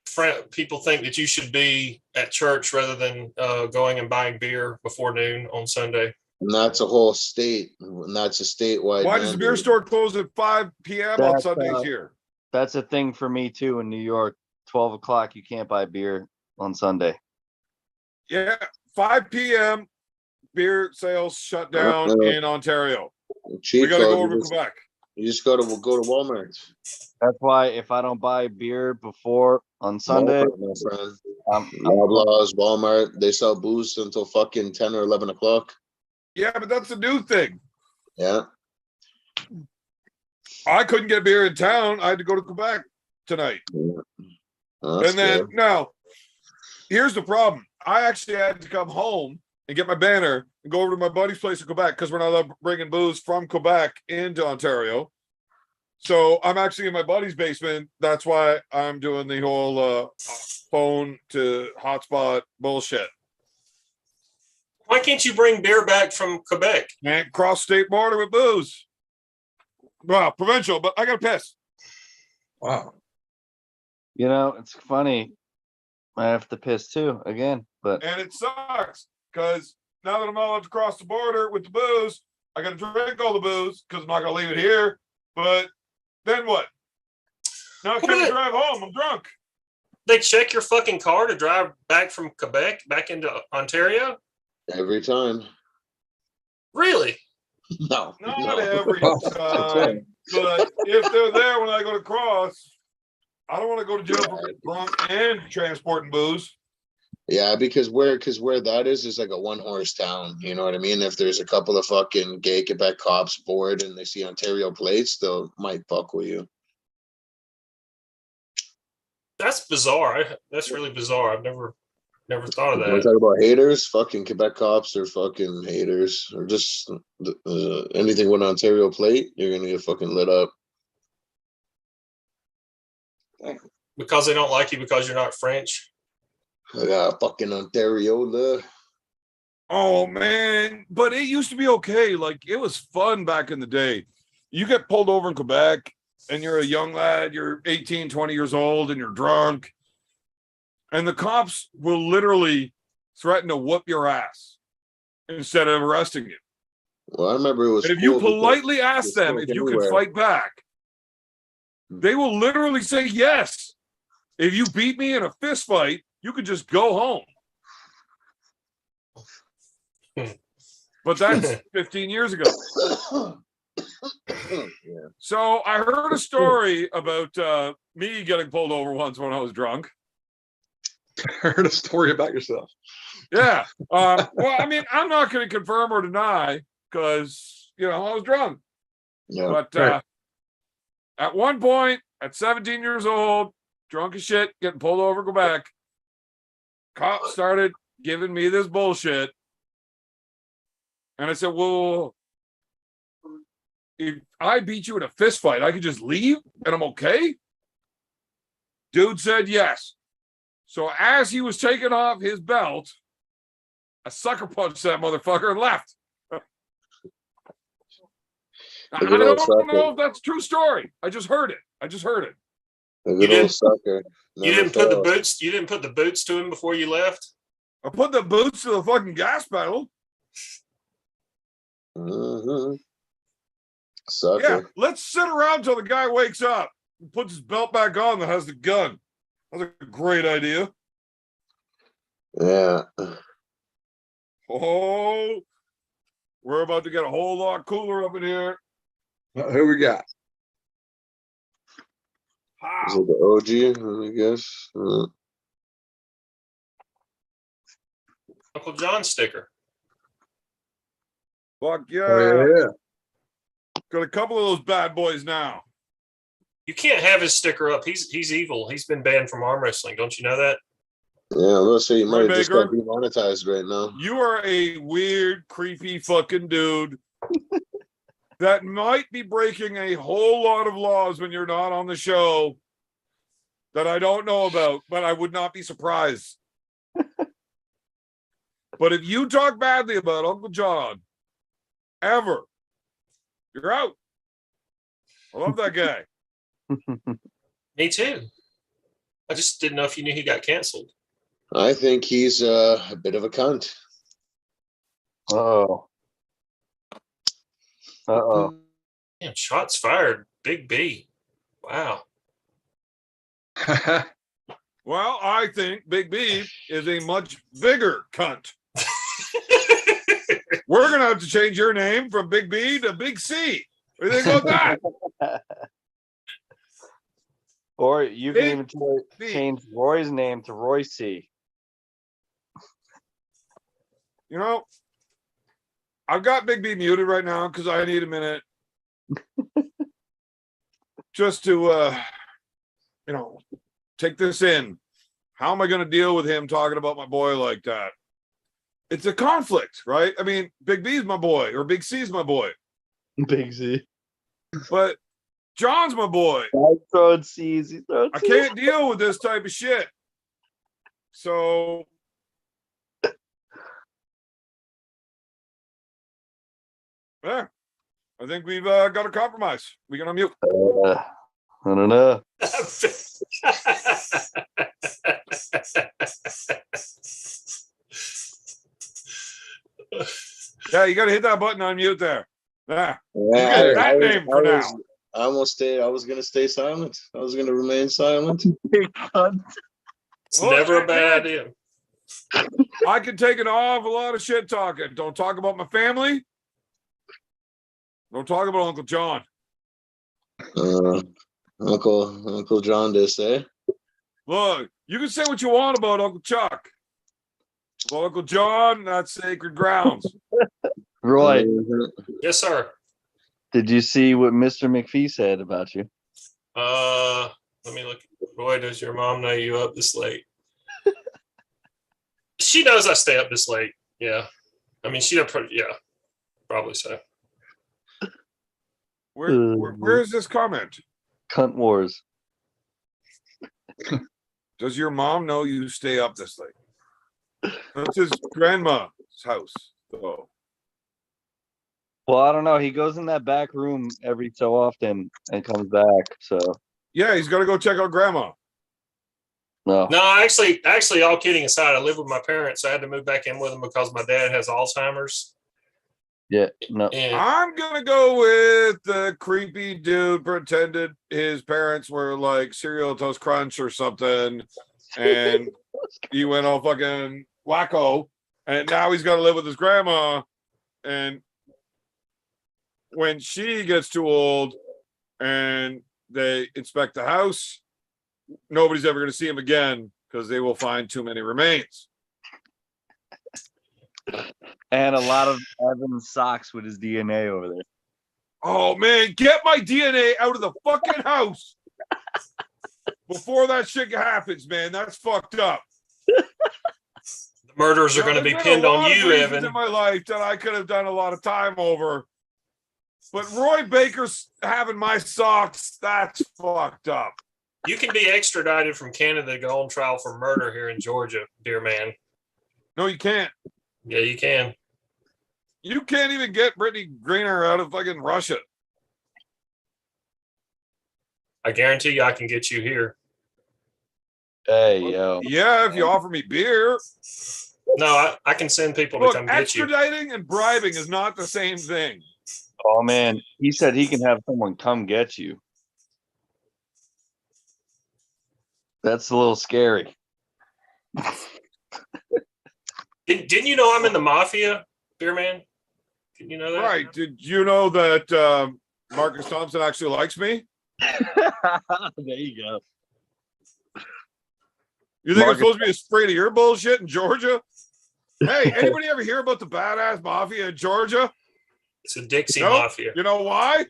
Speaker 2: think that you should be at church rather than going and buying beer before noon on Sunday.
Speaker 5: And that's a whole state, and that's a statewide.
Speaker 1: Why does the beer store close at 5 p.m. on Sundays here?
Speaker 3: That's a thing for me too in New York. 12 o'clock, you can't buy beer on Sunday.
Speaker 1: Yeah, 5 p.m. beer sales shut down in Ontario. We got to go over to Quebec.
Speaker 5: You just go to Walmart.
Speaker 3: That's why if I don't buy beer before on Sunday,
Speaker 5: Walmart, my friend. Loblaws, Walmart, they sell booze until fucking 10 or 11 o'clock.
Speaker 1: Yeah, but that's a new thing.
Speaker 5: Yeah.
Speaker 1: I couldn't get beer in town. I had to go to Quebec tonight.
Speaker 5: Yeah.
Speaker 1: And then now, here's the problem. I actually had to come home and get my banner and go over to my buddy's place in Quebec because we're not allowed bringing booze from Quebec into Ontario. So I'm actually in my buddy's basement. That's why I'm doing the whole phone to hotspot bullshit.
Speaker 2: Why can't you bring beer back from Quebec?
Speaker 1: Can't cross state border with booze. Well, provincial, but I got to piss.
Speaker 4: Wow.
Speaker 3: You know, it's funny. I have to piss too again, but
Speaker 1: and it sucks because now that I'm not allowed to cross the border with the booze, I got to drink all the booze because I'm not going to leave it here. But then what? Now I can't drive home. I'm drunk.
Speaker 2: They check your fucking car to drive back from Quebec back into Ontario?
Speaker 5: Every time.
Speaker 2: Really?
Speaker 5: No.
Speaker 1: Not every time. But if they're there when I go to cross, I don't want to go to jail for being drunk and transporting booze.
Speaker 5: Yeah, because where that is like a one-horse town. You know what I mean? If there's a couple of fucking gay Quebec cops bored and they see Ontario plates, they'll might fuck with you.
Speaker 2: That's bizarre. That's really bizarre. I've never thought of that.
Speaker 5: We're talking about haters. Fucking Quebec cops are fucking haters. Or just anything with an Ontario plate, you're gonna get fucking lit up.
Speaker 2: Because they don't like you because you're not French.
Speaker 5: I got fucking Ontario.
Speaker 1: Oh man, but it used to be okay. Like it was fun back in the day. You get pulled over in Quebec and you're a young lad, you're 18, 20 years old and you're drunk. And the cops will literally threaten to whoop your ass instead of arresting you.
Speaker 5: Well, I remember it was.
Speaker 1: And if you politely ask them if you can fight back, They will literally say yes. If you beat me in a fist fight, you could just go home. But that's 15 years ago.
Speaker 5: Yeah.
Speaker 1: So I heard a story about me getting pulled over once when I was drunk.
Speaker 4: I heard a story about yourself.
Speaker 1: Yeah. Well, I mean, I'm not going to confirm or deny because, you know, I was drunk.
Speaker 5: Yeah.
Speaker 1: But
Speaker 4: Right.
Speaker 1: at one point, at 17 years old, drunk as shit, getting pulled over, go back. Cop started giving me this bullshit. And I said, well, if I beat you in a fist fight, I could just leave and I'm okay? Dude said yes. So as he was taking off his belt, I sucker punched that motherfucker and left. I
Speaker 5: good
Speaker 1: don't
Speaker 5: old sucker.
Speaker 1: know if that's a true story. I just heard it.
Speaker 5: A
Speaker 2: You
Speaker 5: good
Speaker 2: didn't-
Speaker 5: old sucker.
Speaker 2: You
Speaker 5: Never
Speaker 2: didn't put the
Speaker 5: fails.
Speaker 2: boots. You didn't put the boots to him before you left.
Speaker 1: I put the boots to the fucking gas pedal.
Speaker 5: Mhm.
Speaker 1: Yeah,
Speaker 5: Sucker.
Speaker 1: let's sit around till the guy wakes up and puts his belt back on that has the gun. That's a great idea.
Speaker 5: Yeah.
Speaker 1: Oh, we're about to get a whole lot cooler up in here.
Speaker 4: Who we got?
Speaker 5: Is it the OG? I guess.
Speaker 2: Uncle John sticker.
Speaker 1: Fuck yeah.
Speaker 4: Oh, yeah.
Speaker 1: Got a couple of those bad boys now.
Speaker 2: You can't have his sticker up. He's evil. He's been banned from arm wrestling. Don't you know that?
Speaker 5: Yeah, let's say you might have just got
Speaker 1: Baker.
Speaker 5: demonetized right now.
Speaker 1: You are a weird, creepy fucking dude that might be breaking a whole lot of laws when you're not on the show that I don't know about, but I would not be surprised. But if you talk badly about Uncle John, ever, you're out. I love that guy.
Speaker 2: Me too. I just didn't know if you knew he got canceled.
Speaker 5: I think he's a bit of a cunt.
Speaker 3: Oh. Uh-oh.
Speaker 2: Man, shots fired. Big B. Wow.
Speaker 1: Well, I think Big B is a much bigger cunt. We're going to have to change your name from Big B to Big C. What do you think about that?
Speaker 3: Or you can even
Speaker 1: B.
Speaker 3: change Roy's name to Roy C.
Speaker 1: You know, I've got Big B muted right now because I need a minute just to, take this in. How am I going to deal with him talking about my boy like that? It's a conflict, right? I mean, Big B's my boy or Big C's my boy,
Speaker 3: Big Z.
Speaker 1: but John's my boy.
Speaker 3: He's throwing C's. He's throwing
Speaker 1: I
Speaker 3: C's.
Speaker 1: can't deal with this type of shit. So yeah, I think we've got a compromise. We can unmute.
Speaker 3: I don't know.
Speaker 1: Yeah, you got to hit that button on mute there. Yeah,
Speaker 5: Yeah,
Speaker 1: get that name for now.
Speaker 5: I was gonna stay silent. I was gonna remain silent.
Speaker 3: Big cunt.
Speaker 2: It's
Speaker 1: Well,
Speaker 2: never a
Speaker 1: I
Speaker 2: bad
Speaker 1: can't.
Speaker 2: idea.
Speaker 1: I can take an awful lot of shit talking. Don't talk about my family. Don't talk about Uncle John.
Speaker 5: Uncle John did say.
Speaker 1: Look, you can say what you want about Uncle Chuck. About Uncle John, that's sacred grounds.
Speaker 3: Roy,
Speaker 5: Mhm.
Speaker 2: Yes, sir.
Speaker 3: did you see what Mr. McPhee said about you?
Speaker 2: Let me look. Roy, does your mom know you up this late? She knows I stay up this late. Yeah. I mean, probably so.
Speaker 1: Where's this comment?
Speaker 3: Cunt wars.
Speaker 1: Does your mom know you stay up this late? That's his grandma's house, though.
Speaker 3: Well, I don't know. He goes in that back room every so often and comes back. So
Speaker 1: Yeah, he's got to go check out grandma.
Speaker 3: no.
Speaker 2: No, actually, all kidding aside, I live with my parents. I had to move back in with them because my dad has Alzheimer's.
Speaker 3: Yeah, no.
Speaker 2: And
Speaker 1: I'm gonna go with the creepy dude pretended his parents were like cereal toast crunch or something, and he went all fucking wacko, and now he's got to live with his grandma, and when she gets too old and they inspect the house, nobody's ever going to see him again because they will find too many remains.
Speaker 3: And a lot of Evan's socks with his DNA over there.
Speaker 1: Oh man, get my DNA out of the fucking house before that shit happens, man. That's fucked up.
Speaker 2: the murders are
Speaker 1: Now,
Speaker 2: going to be
Speaker 1: there's been
Speaker 2: pinned
Speaker 1: a
Speaker 2: on
Speaker 1: lot of
Speaker 2: you,
Speaker 1: reasons
Speaker 2: Evan.
Speaker 1: in my life that I could have done a lot of time over. But Roy Baker's having my socks, that's fucked up.
Speaker 2: You can be extradited from Canada to go on trial for murder here in Georgia, dear man.
Speaker 1: No, you can't.
Speaker 2: Yeah, you can.
Speaker 1: You can't even get Brittany Greener out of fucking Russia.
Speaker 2: I guarantee you I can get you here.
Speaker 3: Hey, yo.
Speaker 1: Yeah, if you offer me beer.
Speaker 2: No, I can send people
Speaker 1: Look,
Speaker 2: to come get you.
Speaker 1: extraditing and bribing is not the same thing.
Speaker 3: Oh, man. He said he can have someone come get you. That's a little scary.
Speaker 2: Didn't you know I'm in the mafia, dear man? Didn't you know that?
Speaker 1: Right. Did you know that Marcus Thompson actually likes me?
Speaker 3: There you go.
Speaker 1: You think
Speaker 3: Marcus-
Speaker 1: I'm supposed to be afraid of your bullshit in Georgia? Hey, anybody ever hear about the badass mafia in Georgia?
Speaker 2: It's a Dixie
Speaker 1: Nope.
Speaker 2: mafia.
Speaker 1: You know why?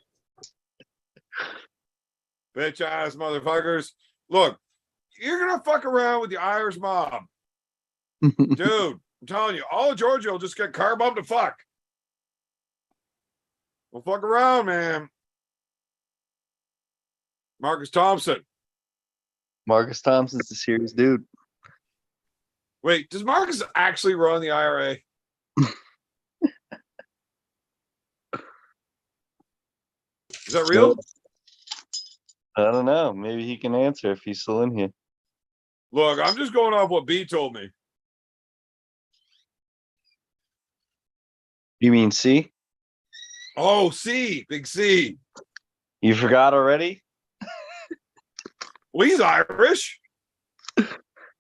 Speaker 1: Bitch ass motherfuckers. Look, you're gonna fuck around with the Irish mob. Dude, I'm telling you, all of Georgia will just get car bumped to fuck. Well, fuck around, man. Marcus Thompson.
Speaker 3: Marcus Thompson's a serious dude.
Speaker 1: Wait, does Marcus actually run the IRA? Is that real?
Speaker 3: I don't know. Maybe he can answer if he's still in here.
Speaker 1: Look, I'm just going off what B told me.
Speaker 3: You mean C?
Speaker 1: Oh, C, big C.
Speaker 3: You forgot already?
Speaker 1: Well, he's Irish.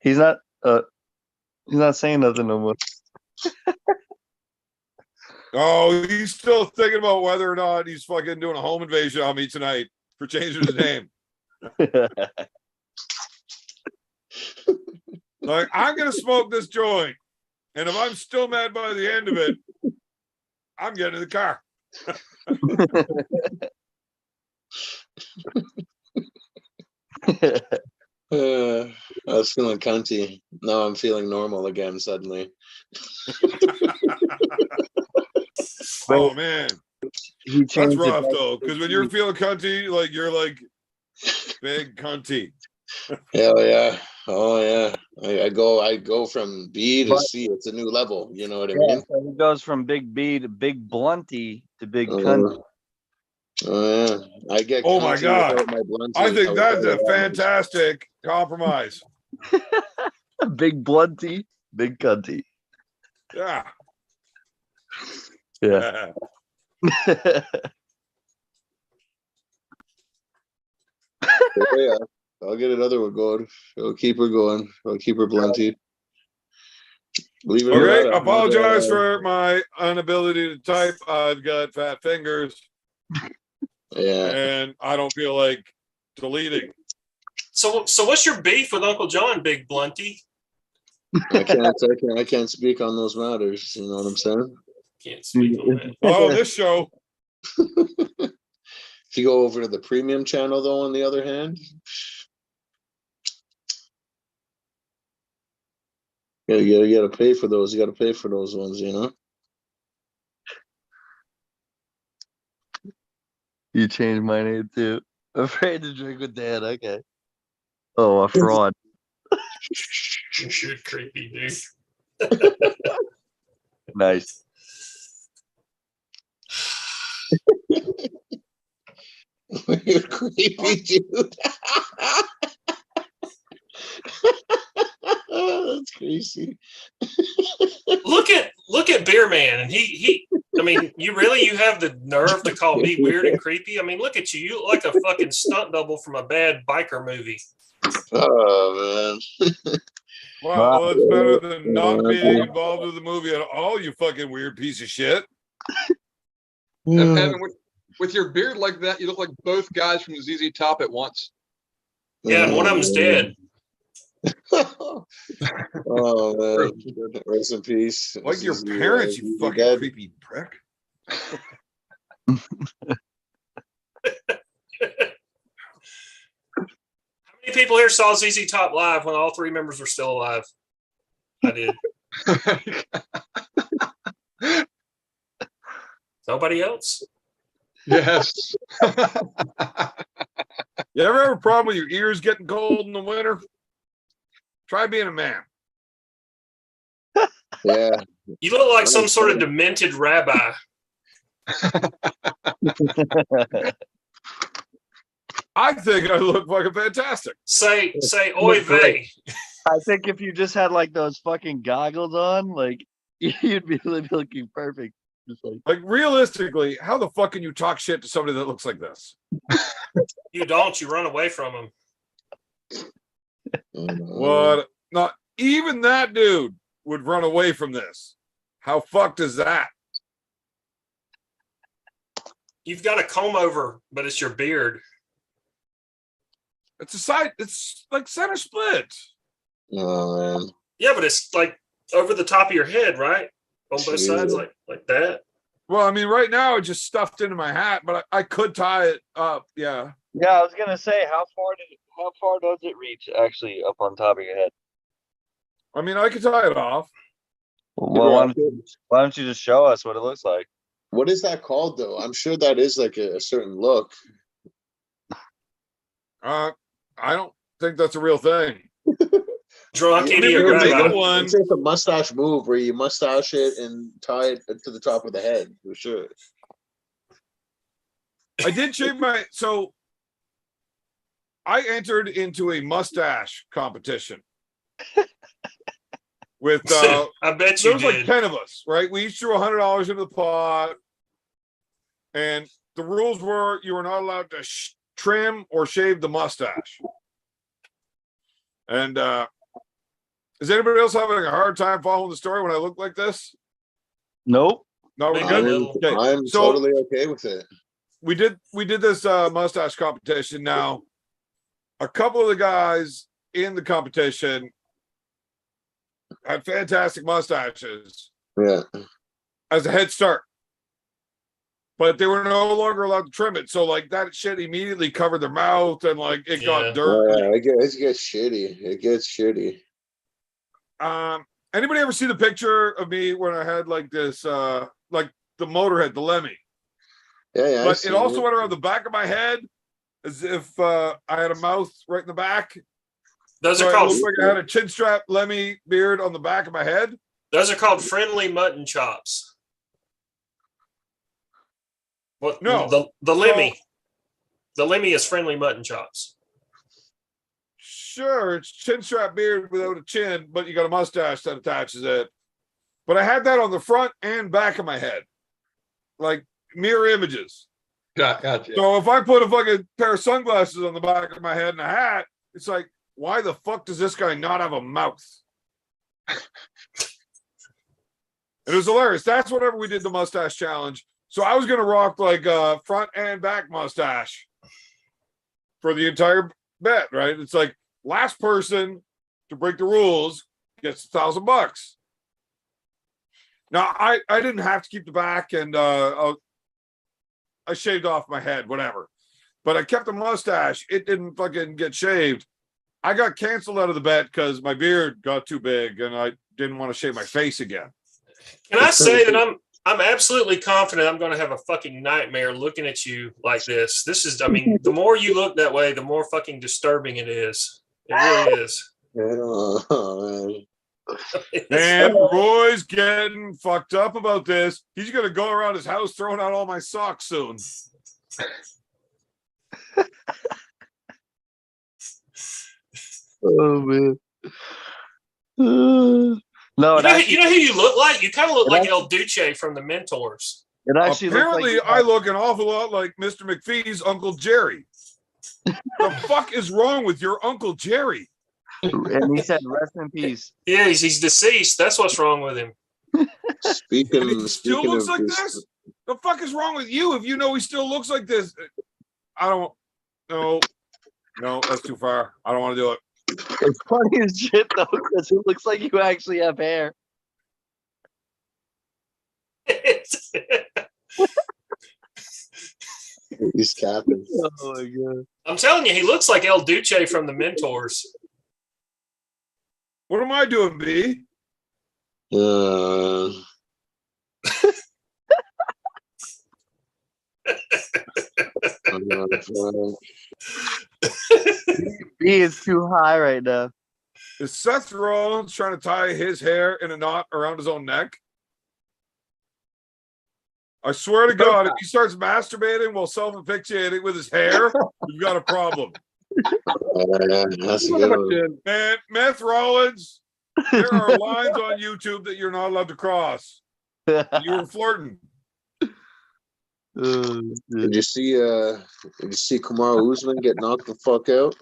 Speaker 3: He's not saying nothing no more.
Speaker 1: Oh, he's still thinking about whether or not he's fucking doing a home invasion on me tonight for changing his name. Like, I'm gonna smoke this joint, and if I'm still mad by the end of it, I'm getting in the car.
Speaker 5: I was feeling cunty. Now I'm feeling normal again suddenly.
Speaker 1: Oh man,
Speaker 3: He
Speaker 1: that's
Speaker 3: changed it
Speaker 1: rough
Speaker 3: back
Speaker 1: though.
Speaker 3: to
Speaker 1: Because when
Speaker 3: C.
Speaker 1: you're feeling cunty, like you're like big cunty.
Speaker 5: Hell yeah. Oh yeah. I go from B to
Speaker 3: But-
Speaker 5: C. It's a new level. You know what I
Speaker 3: Yeah,
Speaker 5: mean?
Speaker 3: so he goes from big B to big blunty to big
Speaker 5: Uh,
Speaker 3: cunt.
Speaker 5: Oh yeah. I get
Speaker 1: Oh my
Speaker 5: cunty
Speaker 1: God.
Speaker 5: without my blunty.
Speaker 1: I think that's a
Speaker 5: without my-
Speaker 1: fantastic compromise.
Speaker 3: Big blunty, big cunty.
Speaker 1: Yeah.
Speaker 3: Yeah.
Speaker 5: Yeah. I'll get another one going. I'll keep her going. I'll keep her blunty. Believe it or
Speaker 1: Okay,
Speaker 5: not,
Speaker 1: apologize for my inability to type. I've got fat fingers
Speaker 5: Yeah.
Speaker 1: and I don't feel like deleting.
Speaker 2: So what's your beef with Uncle John, Big Blunty?
Speaker 5: I can't speak on those matters. You know what I'm saying?
Speaker 2: Can't speak on that.
Speaker 1: Oh, this show.
Speaker 5: If you go over to the premium channel, though, on the other hand, you gotta pay for those. You gotta pay for those ones, you know.
Speaker 3: You changed my name too. Afraid to drink with Dad. Okay. Oh, a fraud.
Speaker 2: You're creepy, dude.
Speaker 3: Nice.
Speaker 5: You're creepy, dude. That's crazy.
Speaker 2: Look at look at Beer Man, and he. I mean, you have the nerve to call me weird and creepy? I mean, look at you. You look like a fucking stunt double from a bad biker movie.
Speaker 5: Oh man.
Speaker 1: Well, it's better than not being involved with the movie at all, you fucking weird piece of shit.
Speaker 4: And Evan, with your beard like that, you look like both guys from ZZ Top at once.
Speaker 2: Yeah, and one of them's dead.
Speaker 5: Oh man. Rest in peace.
Speaker 1: Like your parents, you fucking
Speaker 5: dead.
Speaker 1: creepy prick.
Speaker 2: How many people here saw ZZ Top live when all three members were still alive? I did. Nobody else?
Speaker 4: Yes.
Speaker 1: You ever have a problem with your ears getting cold in the winter? Try being a man.
Speaker 5: Yeah.
Speaker 2: You look like some sort of demented rabbi.
Speaker 1: I think I look fucking fantastic.
Speaker 2: Say, oy vey.
Speaker 3: I think if you just had like those fucking goggles on, like you'd be looking perfect. Just
Speaker 1: like realistically, how the fuck can you talk shit to somebody that looks like this?
Speaker 2: You don't. You run away from him.
Speaker 1: What? Not even that dude would run away from this. How fucked is that?
Speaker 2: You've got a comb over, but it's your beard.
Speaker 1: It's a side. It's like center split.
Speaker 5: Oh man.
Speaker 2: Yeah, but it's like over the top of your head, right? On both sides, like that.
Speaker 1: Well, I mean, right now it's just stuffed into my hat, but I could tie it up. Yeah.
Speaker 3: Yeah, I was gonna say, how far does it reach actually up on top of your head?
Speaker 1: I mean, I could tie it off.
Speaker 3: Well, why don't you just show us what it looks like?
Speaker 5: What is that called though? I'm sure that is like a certain look.
Speaker 1: I don't think that's a real thing.
Speaker 2: Drunk
Speaker 1: I mean,
Speaker 2: idiot
Speaker 1: we could make
Speaker 2: rabbi.
Speaker 1: it one.
Speaker 5: It's like a mustache move where you mustache it and tie it to the top of the head for sure.
Speaker 1: I did shave my. So I entered into a mustache competition with.
Speaker 2: I bet you
Speaker 1: There was like
Speaker 2: did.
Speaker 1: 10 of us, right? We each threw $100 into the pot, and the rules were you were not allowed to trim or shave the mustache. And is anybody else having a hard time following the story when I look like this?
Speaker 3: Nope.
Speaker 1: No, we're
Speaker 2: Maybe
Speaker 1: good.
Speaker 2: a little.
Speaker 1: Okay,
Speaker 5: I'm
Speaker 1: so
Speaker 5: totally okay with it.
Speaker 1: we did this mustache competition. Now, a couple of the guys in the competition had fantastic mustaches
Speaker 5: Yeah.
Speaker 1: as a head start, but they were no longer allowed to trim it. So like that shit immediately covered their mouth and like it
Speaker 2: Yeah.
Speaker 1: got dirt.
Speaker 5: Yeah, it gets shitty. It gets shitty.
Speaker 1: Anybody ever see the picture of me when I had like this like the Motorhead, the Lemmy?
Speaker 5: Yeah.
Speaker 1: But it also went around the back of my head as if I had a mouth right in the back.
Speaker 2: Those
Speaker 1: So
Speaker 2: are
Speaker 1: it
Speaker 2: called
Speaker 1: looked like I had a chin strap Lemmy beard on the back of my head.
Speaker 2: friendly mutton chops. What?
Speaker 1: No.
Speaker 2: The Lemmy. The Lemmy is friendly mutton chops.
Speaker 1: Sure, it's chin strap beard without a chin, but you got a mustache that attaches it. But I had that on the front and back of my head, like mirror images.
Speaker 4: Gotcha.
Speaker 1: So if I put a fucking pair of sunglasses on the back of my head and a hat, it's like, why the fuck does this guy not have a mouth? It was hilarious. That's whenever we did the mustache challenge. So I was gonna rock like a front and back mustache for the entire bet, right? It's like last person to break the rules gets $1,000. Now I didn't have to keep the back, and I shaved off my head, whatever. But I kept the mustache. It didn't fucking get shaved. I got canceled out of the bet because my beard got too big and I didn't want to shave my face again.
Speaker 2: Can I say that I'm absolutely confident I'm going to have a fucking nightmare looking at you like this. This is, I mean, the more you look that way, the more fucking disturbing it is. It really is.
Speaker 5: Oh, man.
Speaker 1: And Roy's getting fucked up about this. He's going to go around his house throwing out all my socks soon.
Speaker 3: Oh man. No,
Speaker 2: you know who you look like? You kind of look like El Duce from the Mentors.
Speaker 3: it actually
Speaker 1: Apparently,
Speaker 3: looks like
Speaker 1: I look an awful lot like Mr. McPhee's Uncle Jerry. The fuck is wrong with your Uncle Jerry?
Speaker 3: and he said, "Rest in peace."
Speaker 2: Yeah, he's deceased. That's what's wrong with him.
Speaker 1: And he
Speaker 5: Speaking
Speaker 1: still
Speaker 5: speaking
Speaker 1: looks
Speaker 5: of
Speaker 1: like
Speaker 5: this,
Speaker 1: this? The fuck is wrong with you if you know he still looks like this? I don't. No, that's too far. I don't want to do it.
Speaker 3: It's funny as shit though, because it looks like you actually have hair.
Speaker 5: he's capping.
Speaker 3: Oh my god!
Speaker 2: I'm telling you, he looks like El Duce from the Mentors.
Speaker 1: What am I doing, B?
Speaker 3: He is too high right now.
Speaker 1: Is Seth Rollins trying to tie his hair in a knot around his own neck? I swear to God, if he starts masturbating while self-asphyxiating with his hair, we've got a problem.
Speaker 5: That's a good one.
Speaker 1: Man, Meth Rollins, there are lines on YouTube that you're not allowed to cross. You were flirting.
Speaker 5: Did you see Kamaru Usman get knocked the fuck out?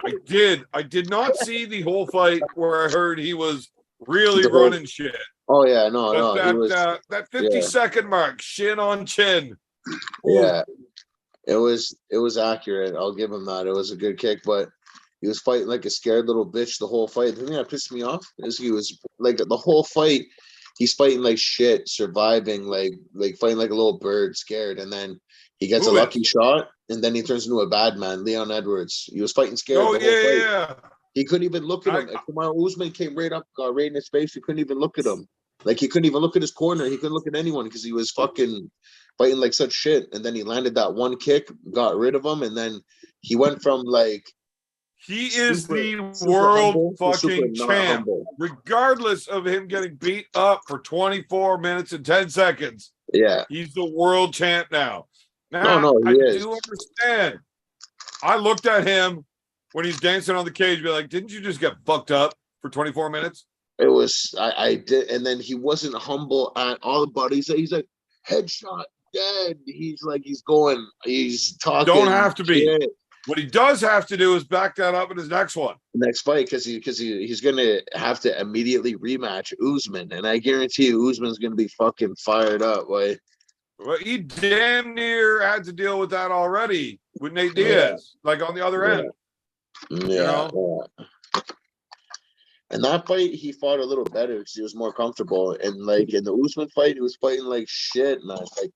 Speaker 1: I did. I did not see the whole fight where I heard he was really running shit.
Speaker 5: Oh yeah, no,
Speaker 1: But
Speaker 5: he was,
Speaker 1: that 50-second mark, shin on chin.
Speaker 5: yeah. It was accurate. I'll give him that. It was a good kick, but he was fighting like a scared little bitch the whole fight. The thing that pissed me off is he was like the whole fight. He's fighting like shit, surviving like fighting like a little bird, scared, and then he gets a lucky shot, and then he turns into a bad man. Leon Edwards. He was fighting scared.
Speaker 1: Oh
Speaker 5: the whole fight.
Speaker 1: yeah.
Speaker 5: He couldn't even look at him. And Kamaru Usman came right up, got right in his face. He couldn't even look at him. Like he couldn't even look at his corner. He couldn't look at anyone because he was fucking fighting like such shit. And then he landed that one kick, got rid of him, and then he went from like
Speaker 1: he is the world fucking champ.
Speaker 5: humble.
Speaker 1: Regardless of him getting beat up for 24 minutes and 10 seconds.
Speaker 5: Yeah.
Speaker 1: He's the world champ now. Now
Speaker 5: No,
Speaker 1: I
Speaker 5: he is.
Speaker 1: do understand. I looked at him when he's dancing on the cage, be like, didn't you just get fucked up for 24 minutes?
Speaker 5: It was I did, and then he wasn't humble at all about it. He's like headshot dead. He's talking.
Speaker 1: Don't have to be.
Speaker 5: Shit.
Speaker 1: What he does have to do is back that up in his next one.
Speaker 5: Next fight, because he's gonna have to immediately rematch Usman, and I guarantee you Usman's gonna be fucking fired up. Like,
Speaker 1: well, he damn near had to deal with that already with Nate Diaz, like on the other end.
Speaker 5: Yeah. And that fight, he fought a little better because he was more comfortable. And like in the Usman fight, he was fighting like shit, man. Like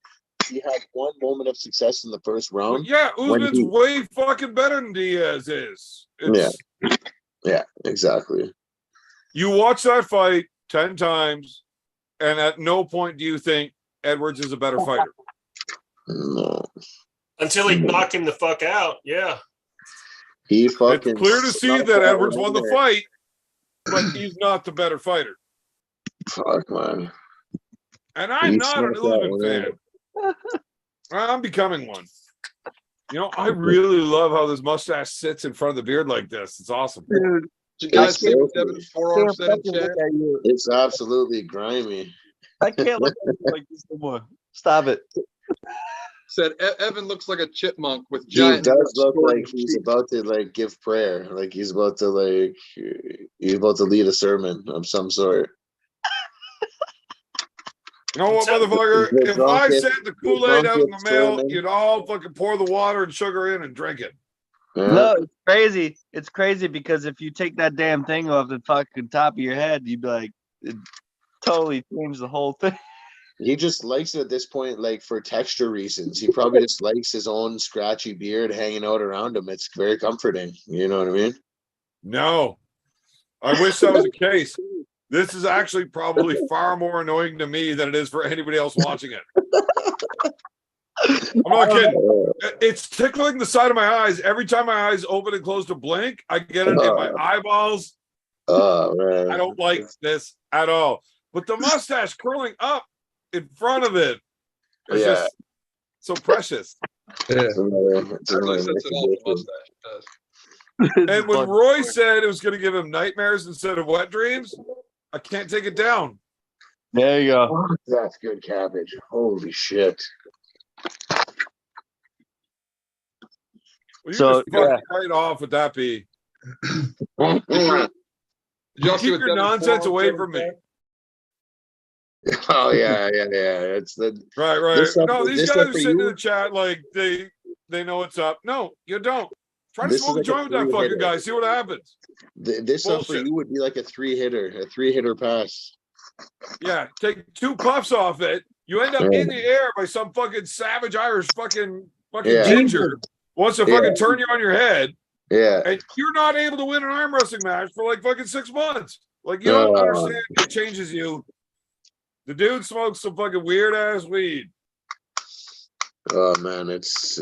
Speaker 5: he had one moment of success in the first round.
Speaker 1: Yeah, Usman's way fucking better than Diaz is.
Speaker 5: Yeah, exactly.
Speaker 1: You watch that fight 10 times, and at no point do you think Edwards is a better fighter.
Speaker 5: No.
Speaker 2: Until he knocked him the fuck out. Yeah.
Speaker 5: He fucking.
Speaker 1: It's clear to see that Edwards won the fight, but he's not the better fighter.
Speaker 5: Fuck, man.
Speaker 1: And I'm not an Usman fan. I'm becoming one. You know, I really love how this mustache sits in front of the beard like this. It's awesome.
Speaker 4: Dude, did you guys see what Devin's forearm said in chat?
Speaker 5: It's absolutely grimy.
Speaker 3: I can't look at you like this no more. Stop it.
Speaker 4: Said Evan looks like a chipmunk with
Speaker 5: He
Speaker 4: giant.
Speaker 5: does look like he's about to like give prayer, like he's about to lead a sermon of some sort.
Speaker 1: You know what, motherfucker? If I sent the Kool-Aid out in the mail, you'd all fucking pour the water and sugar in and drink it.
Speaker 3: No, it's crazy. It's crazy because if you take that damn thing off the fucking top of your head, you'd be like, it totally changed the whole thing.
Speaker 5: He just likes it at this point, like for texture reasons. He probably just likes his own scratchy beard hanging out around him. It's very comforting. You know what I mean?
Speaker 1: No. I wish that was the case. This is actually probably far more annoying to me than it is for anybody else watching it. I'm not kidding. It's tickling the side of my eyes. Every time my eyes open and close to blink, I get it in my eyeballs.
Speaker 5: Oh, man.
Speaker 1: I don't like this at all. But the mustache curling up in front of it is just so precious.
Speaker 4: Yeah.
Speaker 1: And when Roy said it was going to give him nightmares instead of wet dreams, I can't take it down.
Speaker 3: There you go.
Speaker 5: Oh, that's good cabbage. Holy shit.
Speaker 1: Well, you
Speaker 3: So,
Speaker 1: just fucking right off with that, P.
Speaker 4: Did y'all see
Speaker 1: Keep
Speaker 4: what
Speaker 1: your
Speaker 4: Devin
Speaker 1: nonsense
Speaker 4: Fong
Speaker 1: away
Speaker 4: said
Speaker 1: from me.
Speaker 4: today?
Speaker 5: Oh yeah. It's the
Speaker 1: Right.
Speaker 5: this stuff,
Speaker 1: No, these
Speaker 5: this
Speaker 1: guys
Speaker 5: stuff
Speaker 1: are
Speaker 5: for
Speaker 1: sitting in
Speaker 5: you.
Speaker 1: the chat like they know what's up. No, you don't. Try to
Speaker 5: This is
Speaker 1: smoke a
Speaker 5: like a
Speaker 1: joint with that fucking
Speaker 5: three-hitter.
Speaker 1: guy. See what happens.
Speaker 5: This stuff for
Speaker 1: Bullshit.
Speaker 5: you would be like a three-hitter pass.
Speaker 1: Yeah, take 2 puffs off it. You end up
Speaker 5: Yeah.
Speaker 1: in the air by some fucking savage Irish fucking
Speaker 5: Yeah.
Speaker 1: ginger wants to
Speaker 5: Yeah.
Speaker 1: fucking turn you on your head,
Speaker 5: Yeah.
Speaker 1: and you're not able to win an arm wrestling match for like fucking 6 months. Like you don't understand. It changes you. The dude smokes some fucking weird ass weed.
Speaker 5: Oh man, it's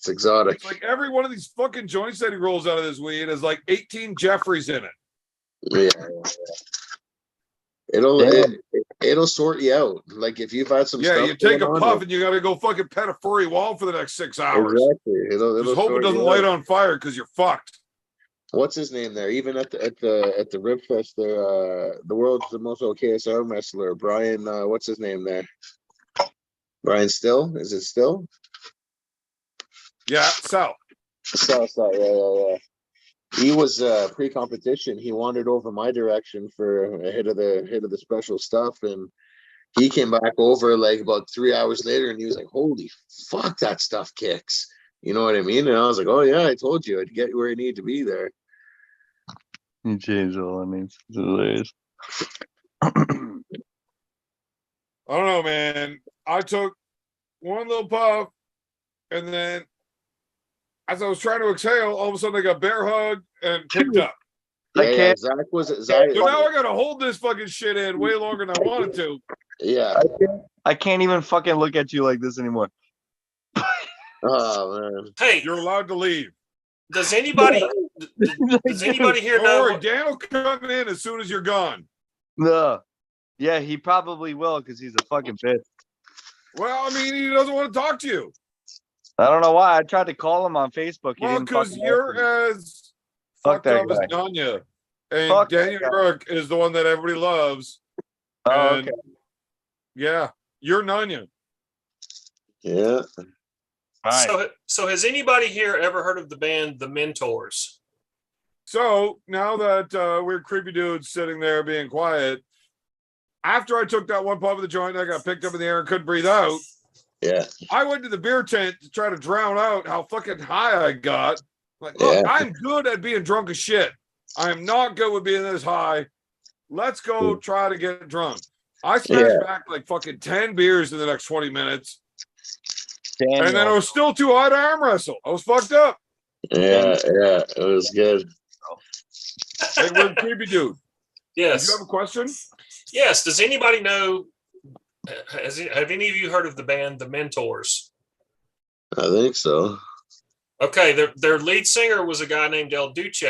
Speaker 5: exotic.
Speaker 1: It's like every one of these fucking joints that he rolls out of this weed has like 18 Jeffries in it.
Speaker 5: Yeah. It'll sort you out. Like if you've had some
Speaker 1: Yeah,
Speaker 5: stuff
Speaker 1: you take a
Speaker 5: going on,
Speaker 1: puff and you got to go fucking pet a furry wall for the next 6 hours.
Speaker 5: exactly. It'll
Speaker 1: Just hope it
Speaker 5: sort
Speaker 1: doesn't
Speaker 5: you
Speaker 1: light
Speaker 5: out.
Speaker 1: on fire because you're fucked.
Speaker 5: What's his name there? Even at the Rib Fest there, the world's the most OKS arm wrestler, Brian. What's his name there? Brian Still? Is it Still?
Speaker 1: Yeah, so
Speaker 5: Yeah. He was pre-competition. He wandered over my direction for a hit of the special stuff, and he came back over like about 3 hours later, and he was like, "Holy fuck, that stuff kicks!" You know what I mean? And I was like, "Oh yeah, I told you, I'd get you where you need to be there."
Speaker 3: You changed all that means. It's hilarious.
Speaker 1: I don't know, man. I took one little puff, and then as I was trying to exhale, all of a sudden I got bear hugged and picked up.
Speaker 5: Yeah. Zach was Zach.
Speaker 1: So now I gotta hold this fucking shit in way longer than I wanted to.
Speaker 5: Yeah.
Speaker 3: I can't even fucking look at you like this anymore.
Speaker 5: Oh man.
Speaker 2: Hey,
Speaker 1: You're allowed to leave.
Speaker 2: does anybody here
Speaker 1: Don't
Speaker 2: know?
Speaker 1: worry, Dan will come in as soon as you're gone.
Speaker 3: No. Yeah, he probably will because he's a fucking bitch.
Speaker 1: Well, I mean, he doesn't want to talk to you.
Speaker 3: I don't know why. I tried to call him on Facebook. He
Speaker 1: Well,
Speaker 3: didn't
Speaker 1: because
Speaker 3: fucking
Speaker 1: you're
Speaker 3: answer.
Speaker 1: as
Speaker 3: Fuck
Speaker 1: fucked up
Speaker 3: that
Speaker 1: as
Speaker 3: guy.
Speaker 1: Nanya. And
Speaker 3: Fuck that
Speaker 1: Daniel
Speaker 3: guy.
Speaker 1: Burke is the one that everybody loves.
Speaker 3: Oh,
Speaker 1: And
Speaker 3: okay.
Speaker 1: yeah, you're Nanya.
Speaker 5: Yeah.
Speaker 3: Right.
Speaker 2: So has anybody here ever heard of the band The Mentors?
Speaker 1: So now that we're creepy dudes sitting there being quiet, after I took that one puff of the joint, I got picked up in the air and couldn't breathe out.
Speaker 5: Yeah.
Speaker 1: I went to the beer tent to try to drown out how fucking high I got. Like, look,
Speaker 5: Yeah.
Speaker 1: I'm good at being drunk as shit. I am not good with being this high. Let's go try to get drunk. I smashed back like fucking 10 beers in the next 20 minutes.
Speaker 3: Daniel.
Speaker 1: And then I was still too high to arm wrestle. I was fucked up.
Speaker 5: Yeah. It was good.
Speaker 1: Hey, we're creepy dude.
Speaker 2: Yes.
Speaker 1: Do you have a question?
Speaker 2: Yes. Does anybody know? Have any of you heard of the band The Mentors?
Speaker 5: I think so.
Speaker 2: Okay, their lead singer was a guy named El Duce.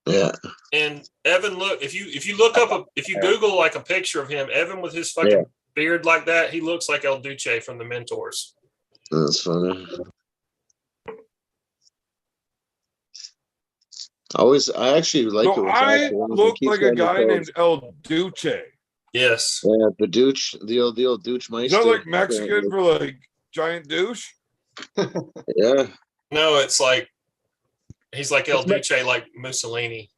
Speaker 5: Yeah.
Speaker 2: And Evan, look, if you look up if you Google like a picture of him, Evan with his fucking beard like that, he looks like El Duce from The Mentors.
Speaker 5: That's funny. I actually like it.
Speaker 1: So
Speaker 5: when
Speaker 1: I
Speaker 5: Zach Jones,
Speaker 1: look
Speaker 5: he keeps
Speaker 1: like a
Speaker 5: me on
Speaker 1: guy
Speaker 5: his
Speaker 1: named
Speaker 5: toes.
Speaker 1: El Duce.
Speaker 2: Yes.
Speaker 5: Yeah, the douche, the old douche
Speaker 1: Is
Speaker 5: meister.
Speaker 1: that like Mexican for like giant douche?
Speaker 5: Yeah.
Speaker 2: No, it's like he's like El Duce, like Mussolini.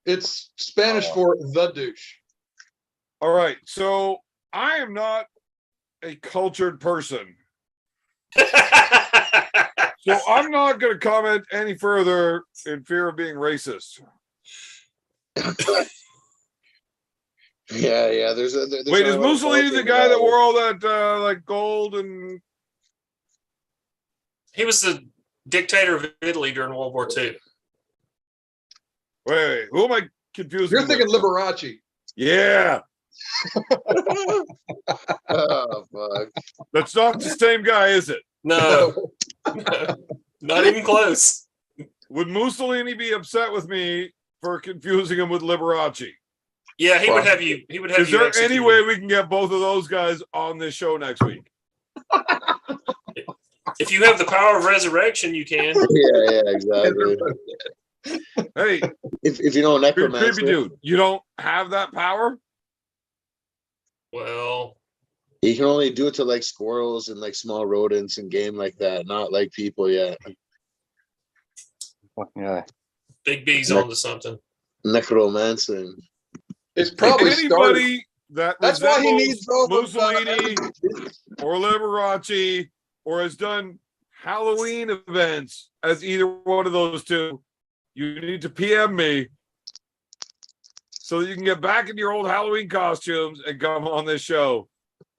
Speaker 4: It's Spanish for the douche.
Speaker 1: All right. So I am not a cultured person. So I'm not going to comment any further in fear of being racist.
Speaker 5: Yeah. There's
Speaker 1: Wait,
Speaker 5: not
Speaker 1: is
Speaker 5: a lot of
Speaker 1: Mussolini the
Speaker 5: culture
Speaker 1: guy that
Speaker 5: involved.
Speaker 1: wore all that like gold and?
Speaker 2: He was the dictator of Italy during World War II.
Speaker 1: Wait, who am I confusing?
Speaker 4: You're thinking
Speaker 1: with?
Speaker 4: Liberace.
Speaker 1: Yeah,
Speaker 5: Oh fuck.
Speaker 1: that's not the same guy, is it?
Speaker 2: No, not even close.
Speaker 1: Would Mussolini be upset with me for confusing him with Liberace?
Speaker 2: Yeah, he would have you. He would have
Speaker 1: Is
Speaker 2: you.
Speaker 1: there
Speaker 2: executed.
Speaker 1: any way we can get both of those guys on this show next week?
Speaker 2: If you have the power of resurrection, you can.
Speaker 5: Yeah, exactly.
Speaker 1: Hey,
Speaker 5: if you know
Speaker 1: You're a
Speaker 5: necromancer,
Speaker 1: creepy dude. You don't have that power?
Speaker 2: Well,
Speaker 5: you can only do it to like squirrels and like small rodents and game like that, not like people yet.
Speaker 3: Yeah.
Speaker 2: Big B's onto something.
Speaker 5: Necromancing.
Speaker 4: It's probably started.
Speaker 1: Anybody that
Speaker 4: That's why he
Speaker 1: resembles
Speaker 4: needs both
Speaker 1: Mussolini or Liberace or has done Halloween events as either one of those two, you need to PM me so that you can get back in your old Halloween costumes and come on this show.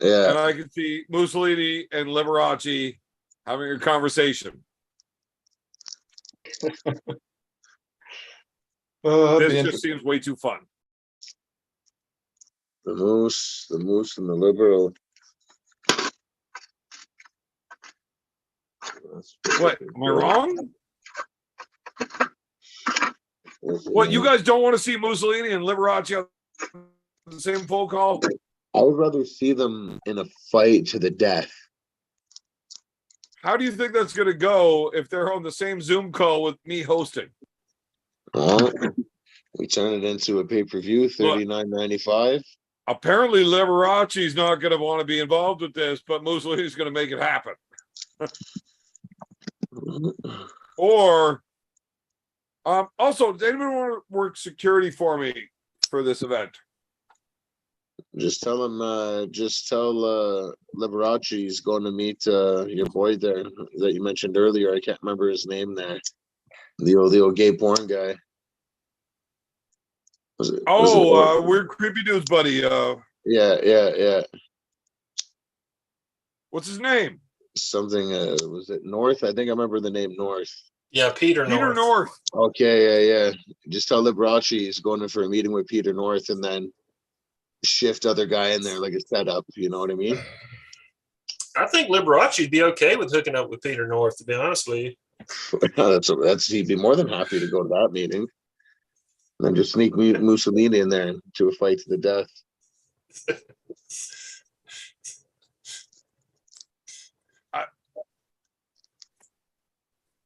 Speaker 5: Yeah.
Speaker 1: And I can see Mussolini and Liberace having a conversation. This just seems way too fun.
Speaker 5: The moose and the liberal.
Speaker 1: What? Am I wrong? What, you guys don't want to see Mussolini and Liberace on the same phone call?
Speaker 5: I would rather see them in a fight to the death.
Speaker 1: How do you think that's going to go if they're on the same Zoom call with me hosting?
Speaker 5: We turn it into a pay-per-view, $39.95.
Speaker 1: Apparently, Liberace's not going to want to be involved with this, but Mussolini's going to make it happen. Or, also, does anyone want to work security for me for this event?
Speaker 5: Just tell him, Liberace he's going to meet your boy there that you mentioned earlier. I can't remember his name there. The old gay porn guy.
Speaker 1: Weird creepy dudes, buddy.
Speaker 5: Yeah.
Speaker 1: What's his name?
Speaker 5: Something, was it North? I think I remember the name North.
Speaker 2: Yeah, Peter
Speaker 1: North.
Speaker 5: Okay, yeah. Just tell Liberace he's going in for a meeting with Peter North and then shift other guy in there like a setup, you know what I mean?
Speaker 2: I think Liberace would be okay with hooking up with Peter North, to be honest with you.
Speaker 5: that's he'd be more than happy to go to that meeting. And then just sneak Mussolini in there to a fight to the death.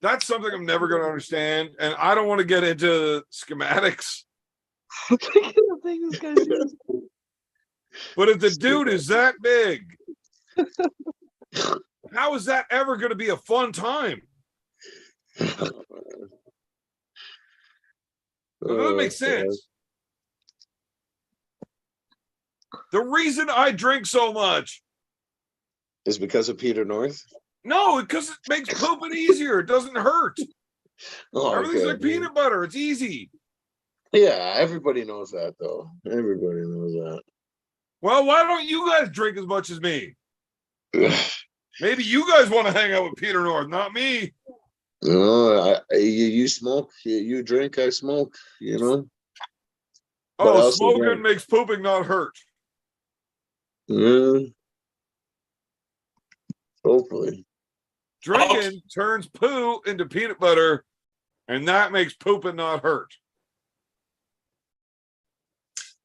Speaker 1: That's something I'm never going to understand, and I don't want to get into schematics. But if the dude is that big, how is that ever going to be a fun time? That doesn't make sense. The reason I drink so much
Speaker 5: is because of Peter North.
Speaker 1: No, because it makes pooping easier. It doesn't hurt. Everything's like peanut butter. It's easy.
Speaker 5: Yeah, everybody knows that, though. Everybody knows that.
Speaker 1: Well, why don't you guys drink as much as me? Maybe you guys want to hang out with Peter North, not me.
Speaker 5: No, you smoke, you drink, I smoke, you know.
Speaker 1: Oh, smoking makes pooping not hurt.
Speaker 5: Yeah. Hopefully.
Speaker 1: Drinking turns poo into peanut butter, and that makes pooping not hurt.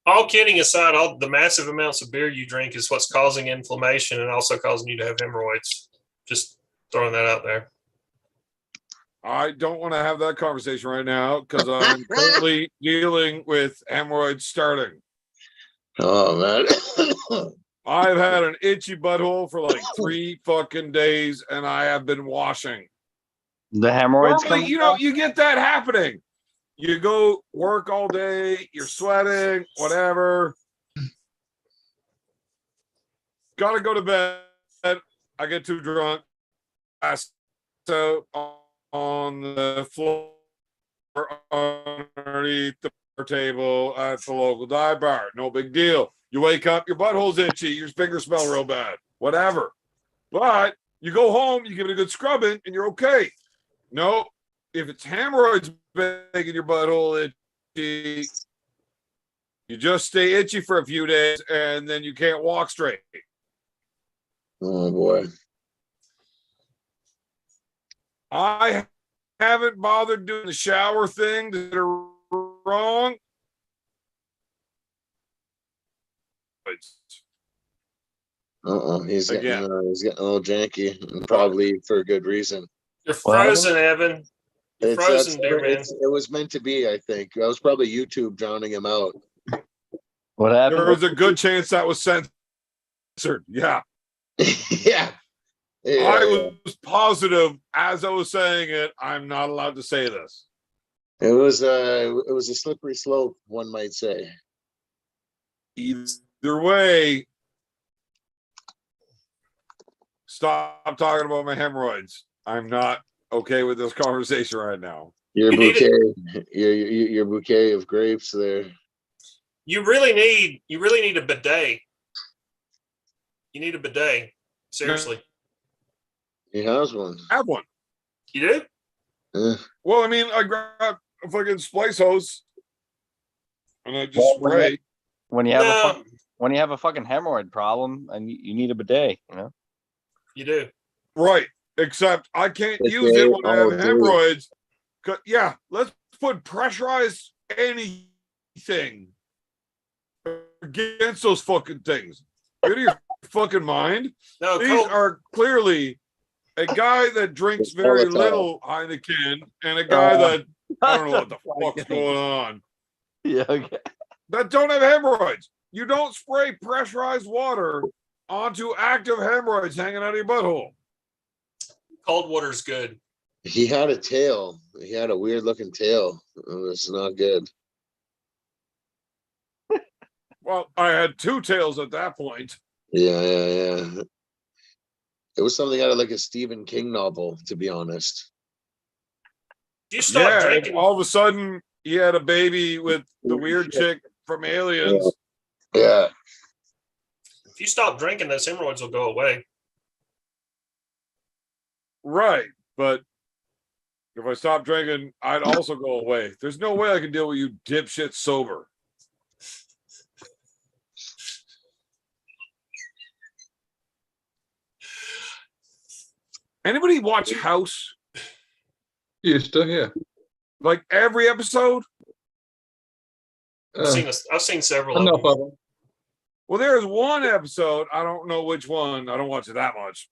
Speaker 2: All kidding aside, all the massive amounts of beer you drink is what's causing inflammation and also causing you to have hemorrhoids. Just throwing that out there.
Speaker 1: I don't want to have that conversation right now because I'm currently dealing with hemorrhoids starting.
Speaker 5: Oh, man.
Speaker 1: I've had an itchy butthole for like 3 fucking days, and I have been washing.
Speaker 3: The hemorrhoids
Speaker 1: normally, you get that happening. You go work all day, you're sweating, whatever. Gotta go to bed. I get too drunk. So on the floor underneath the table at the local dive bar. No big deal. You wake up, your butthole's itchy, your fingers smell real bad, whatever. But you go home, you give it a good scrubbing, and you're okay. No, if it's hemorrhoids making your butthole itchy, you just stay itchy for a few days, and then you can't walk straight.
Speaker 5: Oh, boy.
Speaker 1: I haven't bothered doing the shower thing that are wrong.
Speaker 5: He's getting a little janky, and probably for a good reason.
Speaker 2: You're frozen, Evan. You're frozen, dear man.
Speaker 5: It was meant to be, I think. That was probably YouTube drowning him out.
Speaker 3: What happened?
Speaker 1: There was a good chance that was censored. Yeah.
Speaker 5: Yeah.
Speaker 1: I was positive as I was saying it, I'm not allowed to say this.
Speaker 5: It was a slippery slope, one might say.
Speaker 1: Either way, stop talking about my hemorrhoids. I'm not okay with this conversation right now.
Speaker 5: Your bouquet of grapes there.
Speaker 2: You really need a bidet. You need a bidet. Seriously.
Speaker 5: He has one.
Speaker 1: I have one.
Speaker 2: You do?
Speaker 1: Well, I mean, I grab a fucking splice hose and I just spray.
Speaker 3: When you have a fucking hemorrhoid problem and you need a bidet, you know?
Speaker 2: You do.
Speaker 1: Right. Except I can't use it when I have hemorrhoids. Yeah, let's put pressurized anything against those fucking things. Get to your fucking mind.
Speaker 2: No,
Speaker 1: These are clearly a guy that drinks very little Heineken and a guy that I don't know what the fuck's going on.
Speaker 3: Yeah, okay.
Speaker 1: That don't have hemorrhoids. You don't spray pressurized water onto active hemorrhoids hanging out of your butthole.
Speaker 2: Cold water's good.
Speaker 5: He had a tail. He had a weird looking tail. It was not good.
Speaker 1: Well, I had two tails at that point.
Speaker 5: Yeah. It was something out of like a Stephen King novel, to be honest.
Speaker 2: You stop drinking.
Speaker 1: All of a sudden, he had a baby with the weird chick from Aliens.
Speaker 5: Yeah.
Speaker 2: If you stop drinking, those hemorrhoids will go away.
Speaker 1: Right, but if I stop drinking, I'd also go away. There's no way I can deal with you dipshit sober. Anybody watch House?
Speaker 4: Used to, yeah.
Speaker 1: Like every episode?
Speaker 2: I've seen several of
Speaker 4: Enough
Speaker 2: them.
Speaker 4: of them.
Speaker 1: Well, there's one episode. I don't know which one. I don't watch it that much.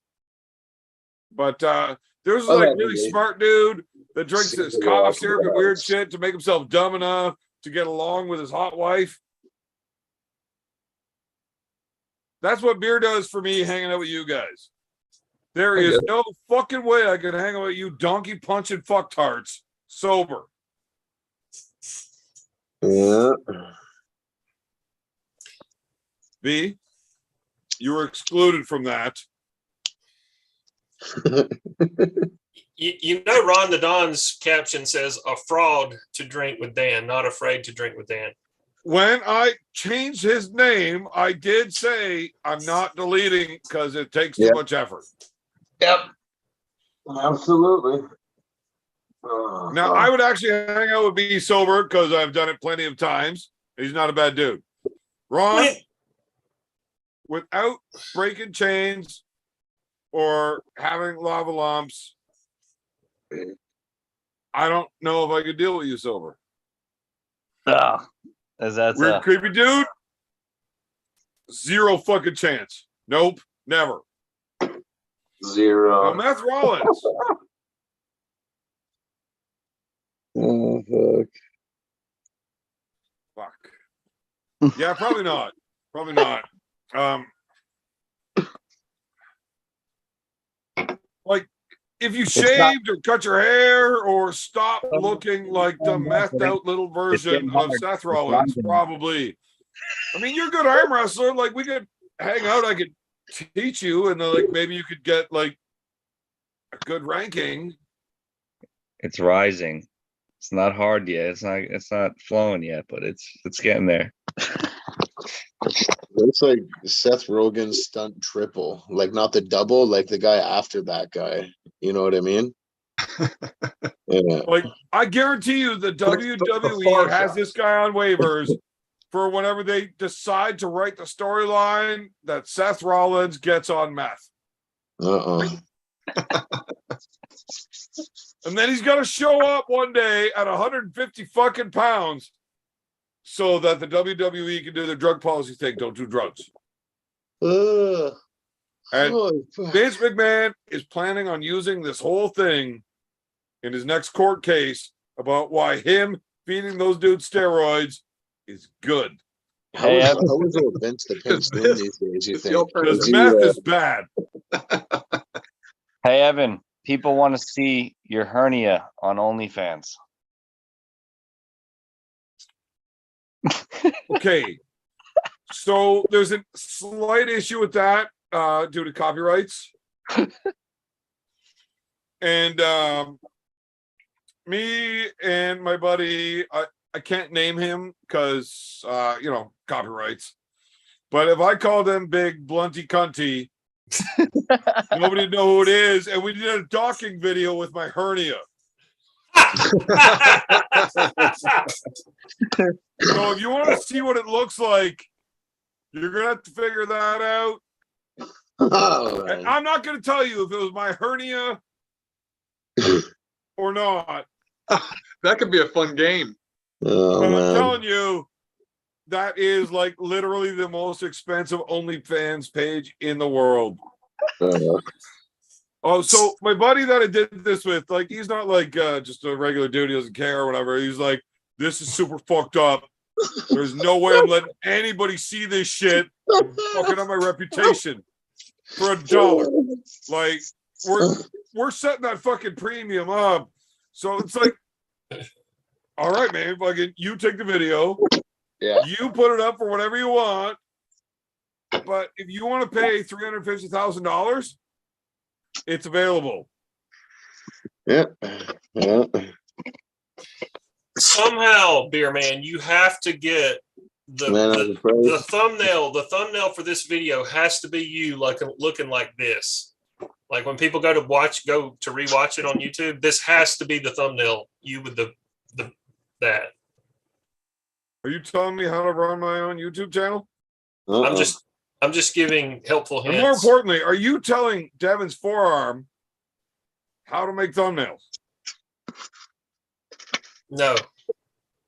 Speaker 1: But there's like really smart dude that drinks this cough syrup and weird shit to make himself dumb enough to get along with his hot wife. That's what beer does for me hanging out with you guys. There is no fucking way I could hang out with you donkey punching fucktards sober.
Speaker 5: Yeah.
Speaker 1: B, you were excluded from that.
Speaker 2: You know, Ron the Don's caption says, "A fraud to drink with Dan, not afraid to drink with Dan."
Speaker 1: When I changed his name, I did say I'm not deleting because it takes too much effort.
Speaker 5: Yep. Absolutely.
Speaker 1: Now, I would actually hang out with B sober because I've done it plenty of times. He's not a bad dude. Ron, without breaking chains or having lava lumps, I don't know if I could deal with you sober.
Speaker 3: That's
Speaker 1: Weird, creepy dude. Zero fucking chance. Nope, never.
Speaker 5: Zero.
Speaker 1: Now, Meth Rollins.
Speaker 5: Oh,
Speaker 1: Fuck. Yeah, probably not. Probably not. Like, if you shaved or cut your hair or stopped looking like the methed out little version of Seth Rollins, probably. I mean, you're a good arm wrestler. Like, we could hang out. I could teach you, and then, like, maybe you could get like a good ranking.
Speaker 3: It's rising. It's not hard yet. It's not flowing yet, but it's getting there.
Speaker 5: It's like Seth Rogen's stunt triple, like not the double, like the guy after that guy. You know what I mean? Yeah.
Speaker 1: Like, I guarantee you the WWE has this guy on waivers for whenever they decide to write the storyline that Seth Rollins gets on meth. And then he's got to show up one day at 150 fucking pounds so that the WWE can do their drug policy thing. Don't do drugs. And Vince McMahon is planning on using this whole thing in his next court case about why him feeding those dudes steroids is good.
Speaker 5: How is old Vince the Pimp doing these days, you
Speaker 4: It's the
Speaker 5: think?
Speaker 4: alternative.
Speaker 1: Because meth is bad.
Speaker 3: Hey, Evan, people want to see your hernia on OnlyFans.
Speaker 1: Okay. So there's a slight issue with that due to copyrights. And me and my buddy, I can't name him because copyrights. But if I called him Big Blunty Cunty, nobody'd know who it is. And we did a docking video with my hernia. So if you want to see what it looks like, you're gonna have to figure that out.
Speaker 5: Oh,
Speaker 1: And I'm not gonna tell you if it was my hernia or not.
Speaker 4: That could be a fun game.
Speaker 5: oh
Speaker 1: But I'm
Speaker 5: man.
Speaker 1: telling you, that is like literally the most expensive OnlyFans page in the world. Oh, so my buddy that I did this with, like, he's not like just a regular dude, he doesn't care or whatever. He's like, this is super fucked up. There's no way I'm letting anybody see this shit. I'm fucking up my reputation for $1. Like, we're setting that fucking premium up. So it's like, all right, man, fucking you take the video.
Speaker 5: Yeah.
Speaker 1: You put it up for whatever you want. But if you want to pay $350,000, it's available.
Speaker 5: Yeah. Yeah.
Speaker 2: Somehow, Beer Man, you have to get the thumbnail. The thumbnail for this video has to be you, like looking like this. Like when people go to rewatch it on YouTube, this has to be the thumbnail. You with that.
Speaker 1: Are you telling me how to run my own YouTube channel?
Speaker 2: I'm just giving helpful hints.
Speaker 1: And more importantly, are you telling Devin's forearm how to make thumbnails?
Speaker 2: No.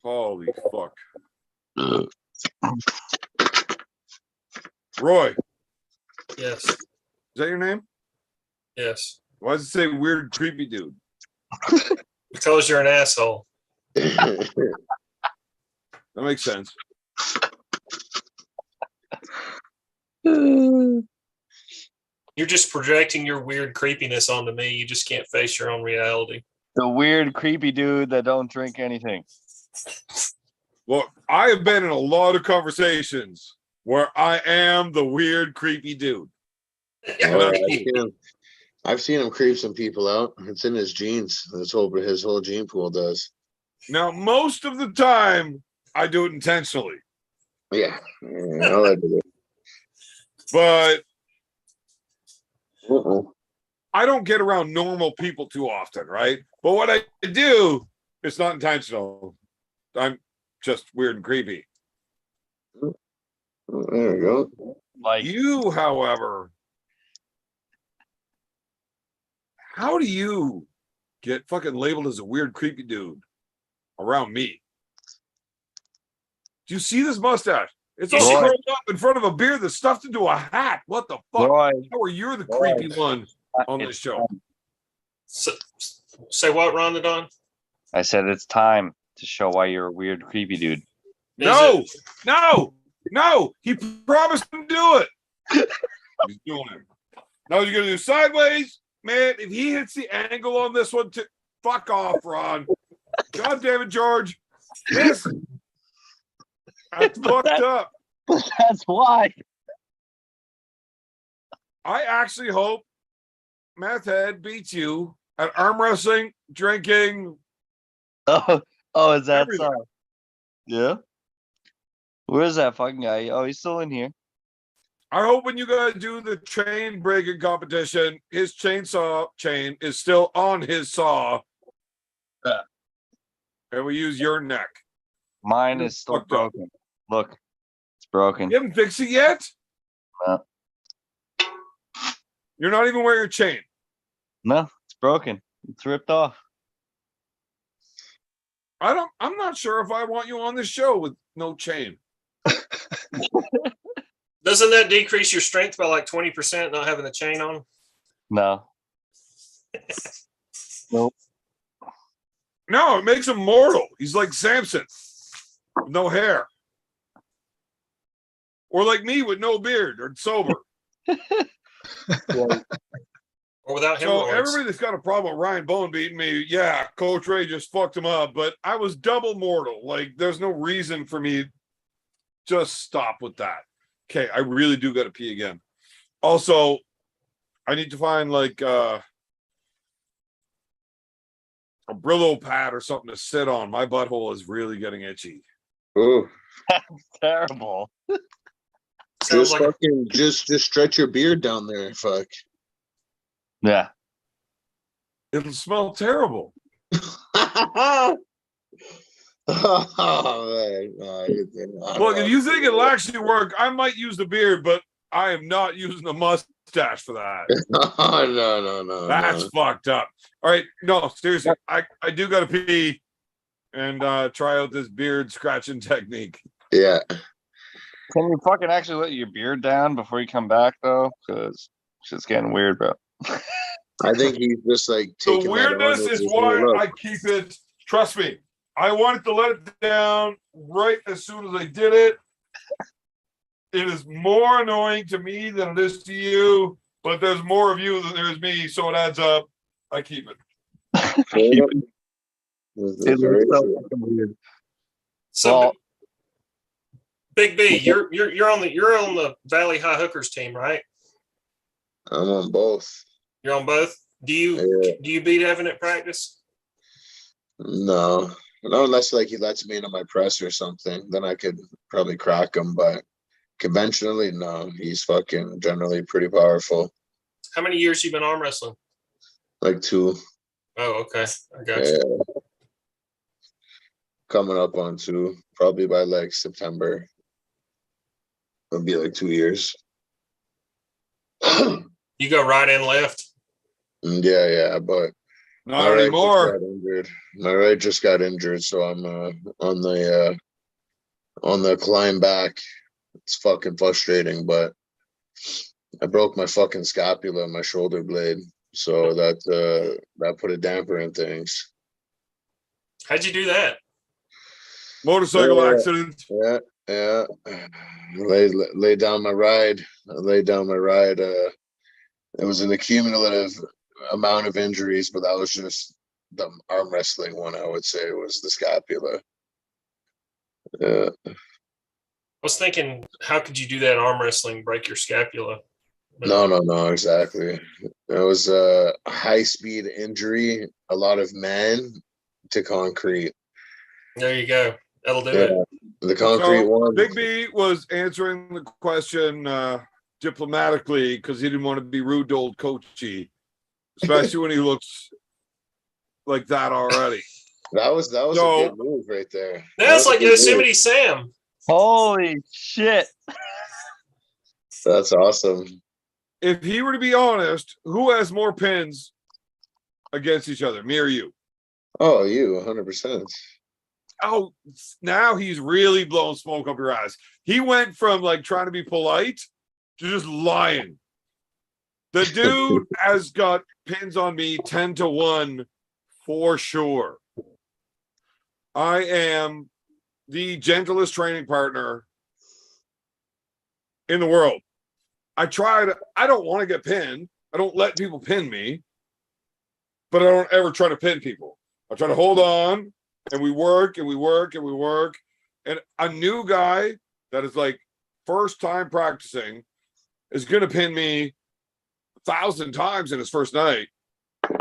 Speaker 1: Holy fuck. Roy.
Speaker 2: Yes.
Speaker 1: Is that your name?
Speaker 2: Yes.
Speaker 1: Why does it say weird, creepy dude?
Speaker 2: Because you're an asshole.
Speaker 1: That makes sense.
Speaker 2: You're just projecting your weird creepiness onto me. You just can't face your own reality.
Speaker 3: The weird, creepy dude that don't drink anything.
Speaker 1: Well, I have been in a lot of conversations where I am the weird, creepy dude.
Speaker 5: I've seen him creep some people out. It's in his genes. His whole gene pool does.
Speaker 1: Now, most of the time, I do it intentionally.
Speaker 5: Yeah. I'll let it.
Speaker 1: But
Speaker 5: Uh-oh.
Speaker 1: I don't get around normal people too often, right? But what I do, it's not intentional. I'm just weird and creepy.
Speaker 5: There we go.
Speaker 3: Like
Speaker 1: You, however, how do you get fucking labeled as a weird, creepy dude around me? Do you see this mustache? It's all
Speaker 3: Roy.
Speaker 1: curled up in front of a beard that's stuffed into a hat. What the fuck?
Speaker 3: Roy,
Speaker 1: How are you the creepy one on this show?
Speaker 2: So, say what, Rondadon?
Speaker 3: I said it's time to show why you're a weird, creepy dude.
Speaker 1: No. He promised to do it. He's doing it. Now he's gonna do sideways, man. If he hits the angle on this one, fuck off, Ron. God damn it, George. This that's fucked up.
Speaker 3: That's why.
Speaker 1: I actually hope Meth Head beats you at arm wrestling, drinking.
Speaker 3: Oh, is that
Speaker 1: Everything.
Speaker 3: so? Yeah. Where's that fucking guy? Oh, he's still in here.
Speaker 1: I hope when you guys do the chain breaking competition, his chainsaw chain is still on his saw. And we use your neck.
Speaker 3: Mine is still
Speaker 1: Fucked up.
Speaker 3: broken. Look, it's broken.
Speaker 1: You haven't fixed it yet?
Speaker 3: No.
Speaker 1: You're not even wearing a chain.
Speaker 3: No, it's broken. It's ripped off.
Speaker 1: I'm not sure if I want you on this show with no chain.
Speaker 2: Doesn't that decrease your strength by like 20% not having the chain on?
Speaker 3: No. Nope.
Speaker 1: No, it makes him mortal. He's like Samson, with no hair. Or like me with no beard or sober.
Speaker 2: Or without
Speaker 1: So
Speaker 2: hemorrhoids.
Speaker 1: everybody that's got a problem with Ryan Bone beating me, yeah, Coach Ray just fucked him up, but I was double mortal. Like, there's no reason for me. Just stop with that. Okay, I really do got to pee again. Also, I need to find like a Brillo pad or something to sit on. My butthole is really getting itchy.
Speaker 5: Ooh.
Speaker 3: Terrible.
Speaker 2: Sounds
Speaker 5: Just
Speaker 2: like
Speaker 5: fucking just stretch your beard down there. Fuck.
Speaker 3: Yeah.
Speaker 1: It'll smell terrible.
Speaker 5: Oh, man.
Speaker 1: Look, if you think it'll actually work, I might use the beard, but I am not using the mustache for that.
Speaker 5: no.
Speaker 1: That's fucked up. All right, no, seriously, I do got to pee and try out this beard scratching technique.
Speaker 5: Yeah.
Speaker 3: Can you fucking actually let your beard down before you come back though? Because shit's getting weird, bro.
Speaker 5: I think he's just like
Speaker 1: The
Speaker 5: taking
Speaker 1: weirdness is why I keep it. Trust me, I wanted to let it down right as soon as I did it. It is more annoying to me than it is to you, but there's more of you than there is me, so it adds up. I keep it.
Speaker 3: Keep it.
Speaker 5: It's very
Speaker 3: so
Speaker 5: true.
Speaker 3: fucking weird.
Speaker 2: so.
Speaker 3: Well-
Speaker 2: Big B, you're on the Valley High Hookers team, right?
Speaker 5: I'm on both.
Speaker 2: You're on both. Do you beat Evan at practice?
Speaker 5: No, not unless like he lets me into my press or something. Then I could probably crack him. But conventionally, no. He's fucking generally pretty powerful.
Speaker 2: How many years you been arm wrestling?
Speaker 5: Like 2.
Speaker 2: Oh, okay, I got you.
Speaker 5: Coming up on 2, probably by like September. It'll be like 2 years.
Speaker 2: You go right and left.
Speaker 5: Yeah, but
Speaker 1: Not anymore.
Speaker 5: My right just got injured, so I'm on the climb back. It's fucking frustrating, but I broke my fucking scapula, my shoulder blade, so that put a damper in things.
Speaker 2: How'd you do that?
Speaker 1: Motorcycle accident.
Speaker 5: Yeah. Lay down my ride. It was an accumulative amount of injuries, but that was just the arm wrestling one. I would say was the scapula. Yeah.
Speaker 2: I was thinking, how could you do that arm wrestling, break your scapula?
Speaker 5: No, exactly. It was a high-speed injury, a lot of man to concrete.
Speaker 2: There you go. That'll do it.
Speaker 5: The concrete one.
Speaker 1: Big B was answering the question diplomatically because he didn't want to be rude to old Coachy, especially when he looks like that already.
Speaker 5: That was a good move right there.
Speaker 2: That's like Yosemite Sam.
Speaker 3: Holy shit.
Speaker 5: That's awesome.
Speaker 1: If he were to be honest, who has more pins against each other, me or you?
Speaker 5: Oh, you 100%.
Speaker 1: Oh, now he's really blowing smoke up your ass. He went from like trying to be polite to just lying. The dude has got pins on me 10-1 for sure. I am the gentlest training partner in the world. I don't want to get pinned. I don't let people pin me, but I don't ever try to pin people. I try to hold on. And we work and we work and we work. And a new guy that is like first time practicing is going to pin me 1,000 times in his first night.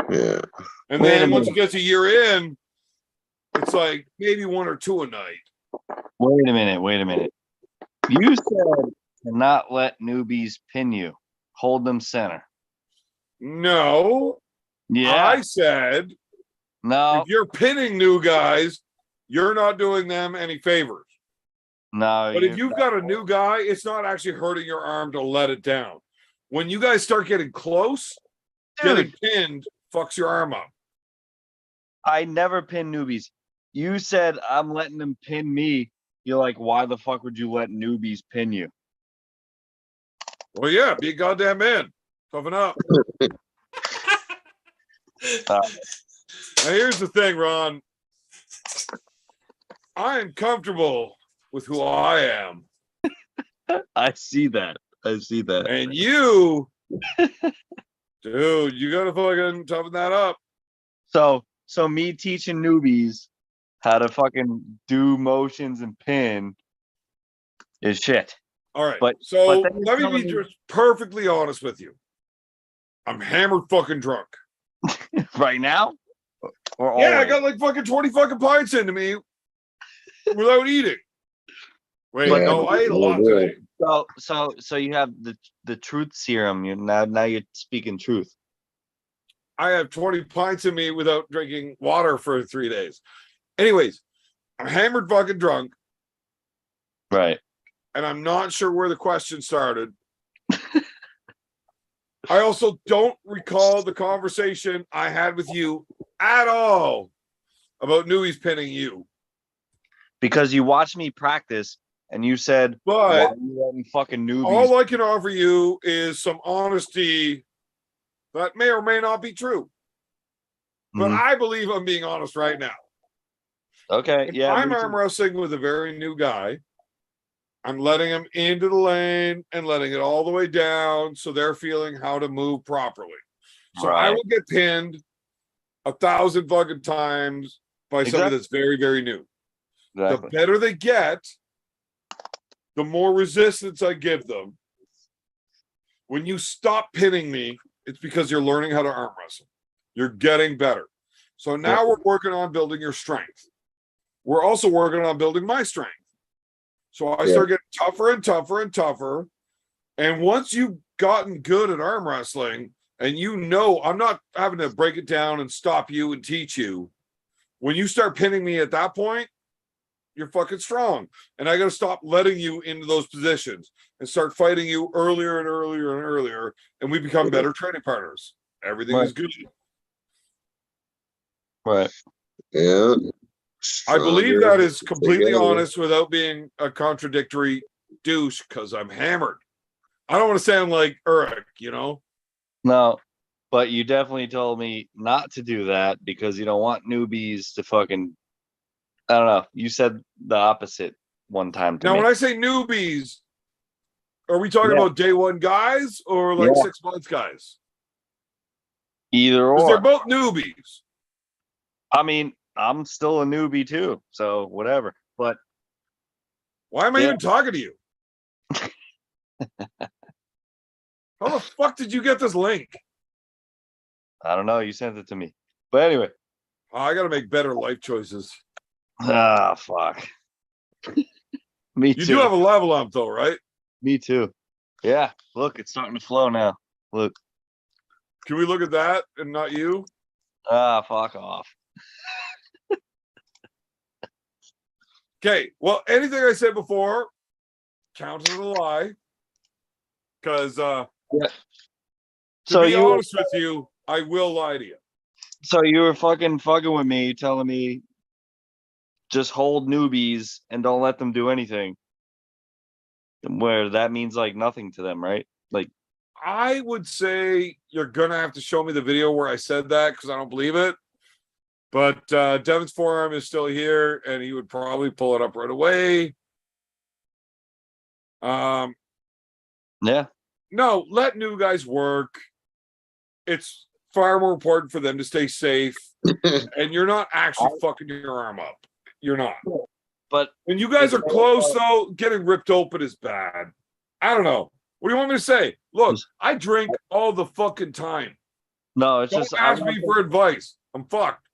Speaker 5: Yeah.
Speaker 1: And then once he gets a year in, it's like maybe 1 or 2 a night.
Speaker 3: Wait a minute. You said to not let newbies pin you. Hold them center.
Speaker 1: No.
Speaker 3: Yeah.
Speaker 1: I said,
Speaker 3: no.
Speaker 1: if you're pinning new guys, you're not doing them any favors.
Speaker 3: No.
Speaker 1: But if you've got a new guy, it's not actually hurting your arm to let it down. When you guys start getting close, getting pinned fucks your arm up.
Speaker 3: I never pin newbies. You said I'm letting them pin me. You're like, why the fuck would you let newbies pin you?
Speaker 1: Well, yeah, be a goddamn man. Toughen up. Now, here's the thing, Ron. I am comfortable with who I am.
Speaker 3: I see that. I see that.
Speaker 1: And you, dude, you gotta fucking toughen that up.
Speaker 3: So me teaching newbies how to fucking do motions and pin is shit.
Speaker 1: All right.
Speaker 3: But
Speaker 1: So
Speaker 3: then you're
Speaker 1: let me
Speaker 3: telling
Speaker 1: be
Speaker 3: me-
Speaker 1: just perfectly honest with you. I'm hammered fucking drunk.
Speaker 3: Right now? Or
Speaker 1: Yeah, I
Speaker 3: always?
Speaker 1: got like fucking 20 fucking pints into me without eating. Wait,
Speaker 5: Yeah,
Speaker 1: no, I ate a lot
Speaker 5: yeah.
Speaker 1: today.
Speaker 3: So you have the truth serum. You now you're speaking truth.
Speaker 1: I have 20 pints in me without drinking water for 3 days. Anyways, I'm hammered fucking drunk,
Speaker 3: Right.
Speaker 1: and I'm not sure where the question started. I also don't recall the conversation I had with you at all about Newey's pinning you.
Speaker 3: Because you watched me practice and you said,
Speaker 1: But
Speaker 3: why are you letting fucking newbies?
Speaker 1: all I can offer you is some honesty that may or may not be true. But
Speaker 3: Mhm.
Speaker 1: I believe I'm being honest right now.
Speaker 3: Okay,
Speaker 1: If
Speaker 3: yeah.
Speaker 1: I'm
Speaker 3: me too.
Speaker 1: arm wrestling with a very new guy, I'm letting him into the lane and letting it all the way down so they're feeling how to move properly. So I
Speaker 3: Right.
Speaker 1: will get pinned 1,000 fucking times by somebody
Speaker 3: Exactly.
Speaker 1: that's very, very new.
Speaker 3: Exactly.
Speaker 1: The better they get, the more resistance I give them. When you stop pinning me, it's because you're learning how to arm wrestle. You're getting better. So now we're working on building your strength. We're also working on building my strength. So I start getting tougher and tougher and tougher. And once you've gotten good at arm wrestling, and you know I'm not having to break it down and stop you and teach you, when you start pinning me at that point, you're fucking strong. And I got to stop letting you into those positions and start fighting you earlier and earlier and earlier. And we become better training partners. Everything is good.
Speaker 3: Right.
Speaker 5: Yeah.
Speaker 1: I believe that is
Speaker 5: Stronger
Speaker 1: completely
Speaker 5: together.
Speaker 1: honest without being a contradictory douche because I'm hammered. I don't want to sound like Eric, you know?
Speaker 3: No, but you definitely told me not to do that because you don't want newbies to fucking. I don't know. You said the opposite one time to
Speaker 1: Now,
Speaker 3: me.
Speaker 1: when I say newbies, are we talking
Speaker 3: Yeah.
Speaker 1: about day one guys or like
Speaker 3: Yeah.
Speaker 1: 6 months guys?
Speaker 3: Either
Speaker 1: Because they're
Speaker 3: or.
Speaker 1: both newbies.
Speaker 3: I mean, I'm still a newbie too, so whatever. But
Speaker 1: Why am I
Speaker 3: Yeah.
Speaker 1: even talking to you? How the fuck did you get this link?
Speaker 3: I don't know. You sent it to me. But anyway.
Speaker 1: Oh, I got to make better life choices.
Speaker 3: Ah, fuck. Me
Speaker 1: You
Speaker 3: too.
Speaker 1: do have a level up though, right?
Speaker 3: Me too. Yeah. Look, it's starting to flow now. Look.
Speaker 1: Can we look at that and not you?
Speaker 3: Ah, fuck off.
Speaker 1: Okay. Well, anything I said before counts as a lie. Because to
Speaker 3: So
Speaker 1: be
Speaker 3: you were,
Speaker 1: honest with you, I will lie to you.
Speaker 3: so you were fucking with me, telling me just hold newbies and don't let them do anything. Where that means like nothing to them, right? Like,
Speaker 1: I would say you're gonna have to show me the video where I said that because I don't believe it. But Devin's forearm is still here, and he would probably pull it up right away.
Speaker 3: yeah.
Speaker 1: No, let new guys work. It's far more important for them to stay safe, and you're not actually fucking your arm up. You're not.
Speaker 3: But
Speaker 1: When you guys are close, though, getting ripped open is bad. I don't know. What do you want me to say? Look, I drink all the fucking time.
Speaker 3: no, it's
Speaker 1: Don't
Speaker 3: just I
Speaker 1: ask me for advice. I'm fucked.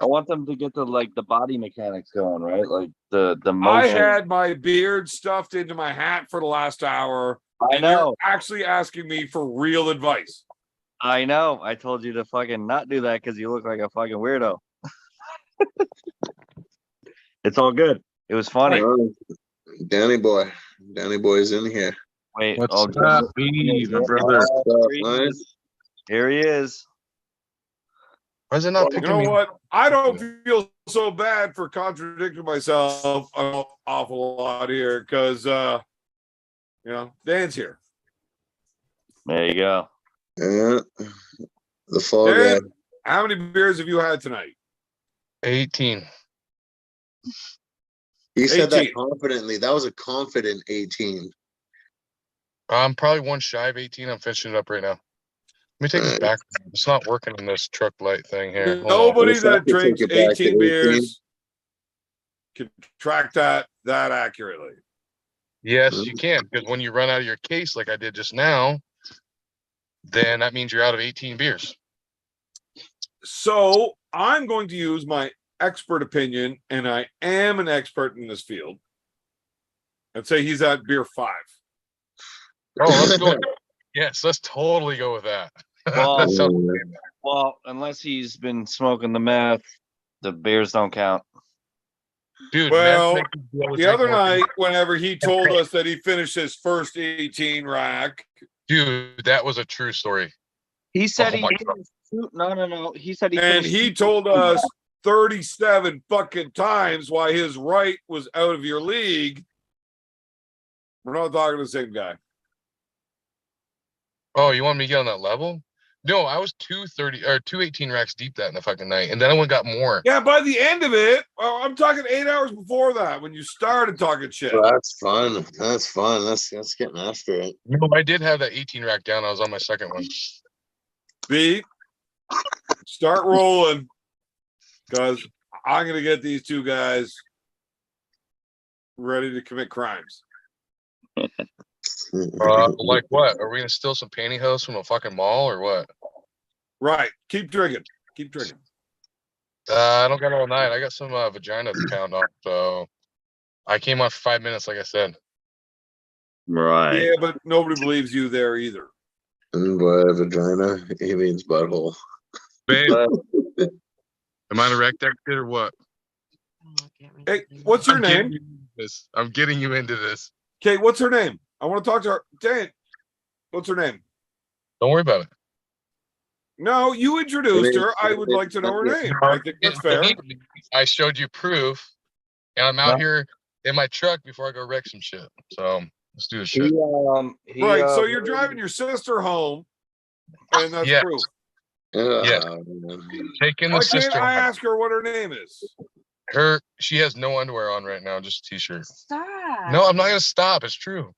Speaker 3: want them to get the body mechanics going, right? Like the
Speaker 1: I
Speaker 3: motion.
Speaker 1: had my beard stuffed into my hat for the last hour.
Speaker 3: I
Speaker 1: And you're
Speaker 3: know.
Speaker 1: actually asking me for real advice.
Speaker 3: I know. I told you to fucking not do that because you look like a fucking weirdo. It's all good. It was funny.
Speaker 5: Danny boy's in here.
Speaker 3: Wait.
Speaker 7: What's
Speaker 3: oh,
Speaker 7: up, B, my brother?
Speaker 3: Here he is.
Speaker 7: Why is it not
Speaker 1: You
Speaker 7: picking
Speaker 1: know
Speaker 7: me?
Speaker 1: what? I don't feel so bad for contradicting myself an awful lot here because, Dan's here.
Speaker 3: There you go.
Speaker 5: Yeah. The fall
Speaker 1: Dan,
Speaker 5: guy.
Speaker 1: how many beers have you had tonight?
Speaker 7: 18.
Speaker 5: He said that
Speaker 1: 18.
Speaker 5: confidently. That was a confident 18.
Speaker 7: I'm probably one shy of 18. I'm finishing it up right now. Let me take this back. It's not working in this truck light thing here. Hold on.
Speaker 1: Nobody
Speaker 5: Let's have
Speaker 1: that
Speaker 5: to take
Speaker 1: drinks
Speaker 5: it back to
Speaker 1: 18
Speaker 5: 18.
Speaker 1: beers can track that accurately.
Speaker 7: Yes, you can, because when you run out of your case like I did just now, then that means you're out of 18 beers.
Speaker 1: So I'm going to use my expert opinion, and I am an expert in this field, and say he's at beer 5.
Speaker 7: Oh, let's go. Yes, let's totally go with that.
Speaker 3: Well,
Speaker 7: That sounds
Speaker 3: well, unless he's been smoking the meth, the beers don't count.
Speaker 7: dude.
Speaker 1: Well,
Speaker 7: meth makes you be able to
Speaker 1: the
Speaker 7: drink
Speaker 1: other
Speaker 7: more
Speaker 1: night, whenever he told us that he finished his first 18 rack,
Speaker 7: dude, that was a true story.
Speaker 3: He said
Speaker 7: Oh
Speaker 3: he
Speaker 7: my
Speaker 3: finished no. He said he
Speaker 1: and
Speaker 3: finished
Speaker 1: he told us 37 fucking times why his right was out of your league. We're not talking to the same guy.
Speaker 7: Oh, you want me to get on that level? No, I was 230 or 218 racks deep that in the fucking night, and then I went and got more.
Speaker 1: Yeah, by the end of it, well, I'm talking 8 hours before that when you started talking shit.
Speaker 5: Well, that's fun. That's fun. That's getting after it.
Speaker 7: No, I did have that 18 rack down. I was on my second one.
Speaker 1: B, start rolling, because I'm gonna get these two guys ready to commit crimes.
Speaker 7: Like what? Are we gonna steal some pantyhose from a fucking mall or what?
Speaker 1: Right. Keep drinking. Keep drinking.
Speaker 7: I don't got all night. I got some vagina to pound off, so I came on for 5 minutes, like I said.
Speaker 3: Right.
Speaker 1: Yeah, but nobody believes you there either.
Speaker 5: Boy, vagina. He means butthole.
Speaker 7: Babe, am I the wreck that kid or what?
Speaker 1: Hey, what's your
Speaker 7: I'm
Speaker 1: name?
Speaker 7: getting you into this. I'm getting you into this.
Speaker 1: Okay, what's her name? I want to talk to her. Dan, what's her name?
Speaker 7: Don't worry about it.
Speaker 1: No, you introduced her. I would like to know her name. I think that's fair.
Speaker 7: I showed you proof, and I'm out here in my truck before I go wreck some shit. So let's do this shit.
Speaker 1: Right, so you're driving your sister home, and that's
Speaker 7: Yes.
Speaker 1: proof.
Speaker 7: Yes.
Speaker 5: Man.
Speaker 7: Taking
Speaker 1: Why
Speaker 7: the
Speaker 1: can't
Speaker 7: sister.
Speaker 1: I ask her what her name is?
Speaker 7: She has no underwear on right now, just a t-shirt.
Speaker 8: Stop.
Speaker 7: No, I'm not gonna stop. It's true.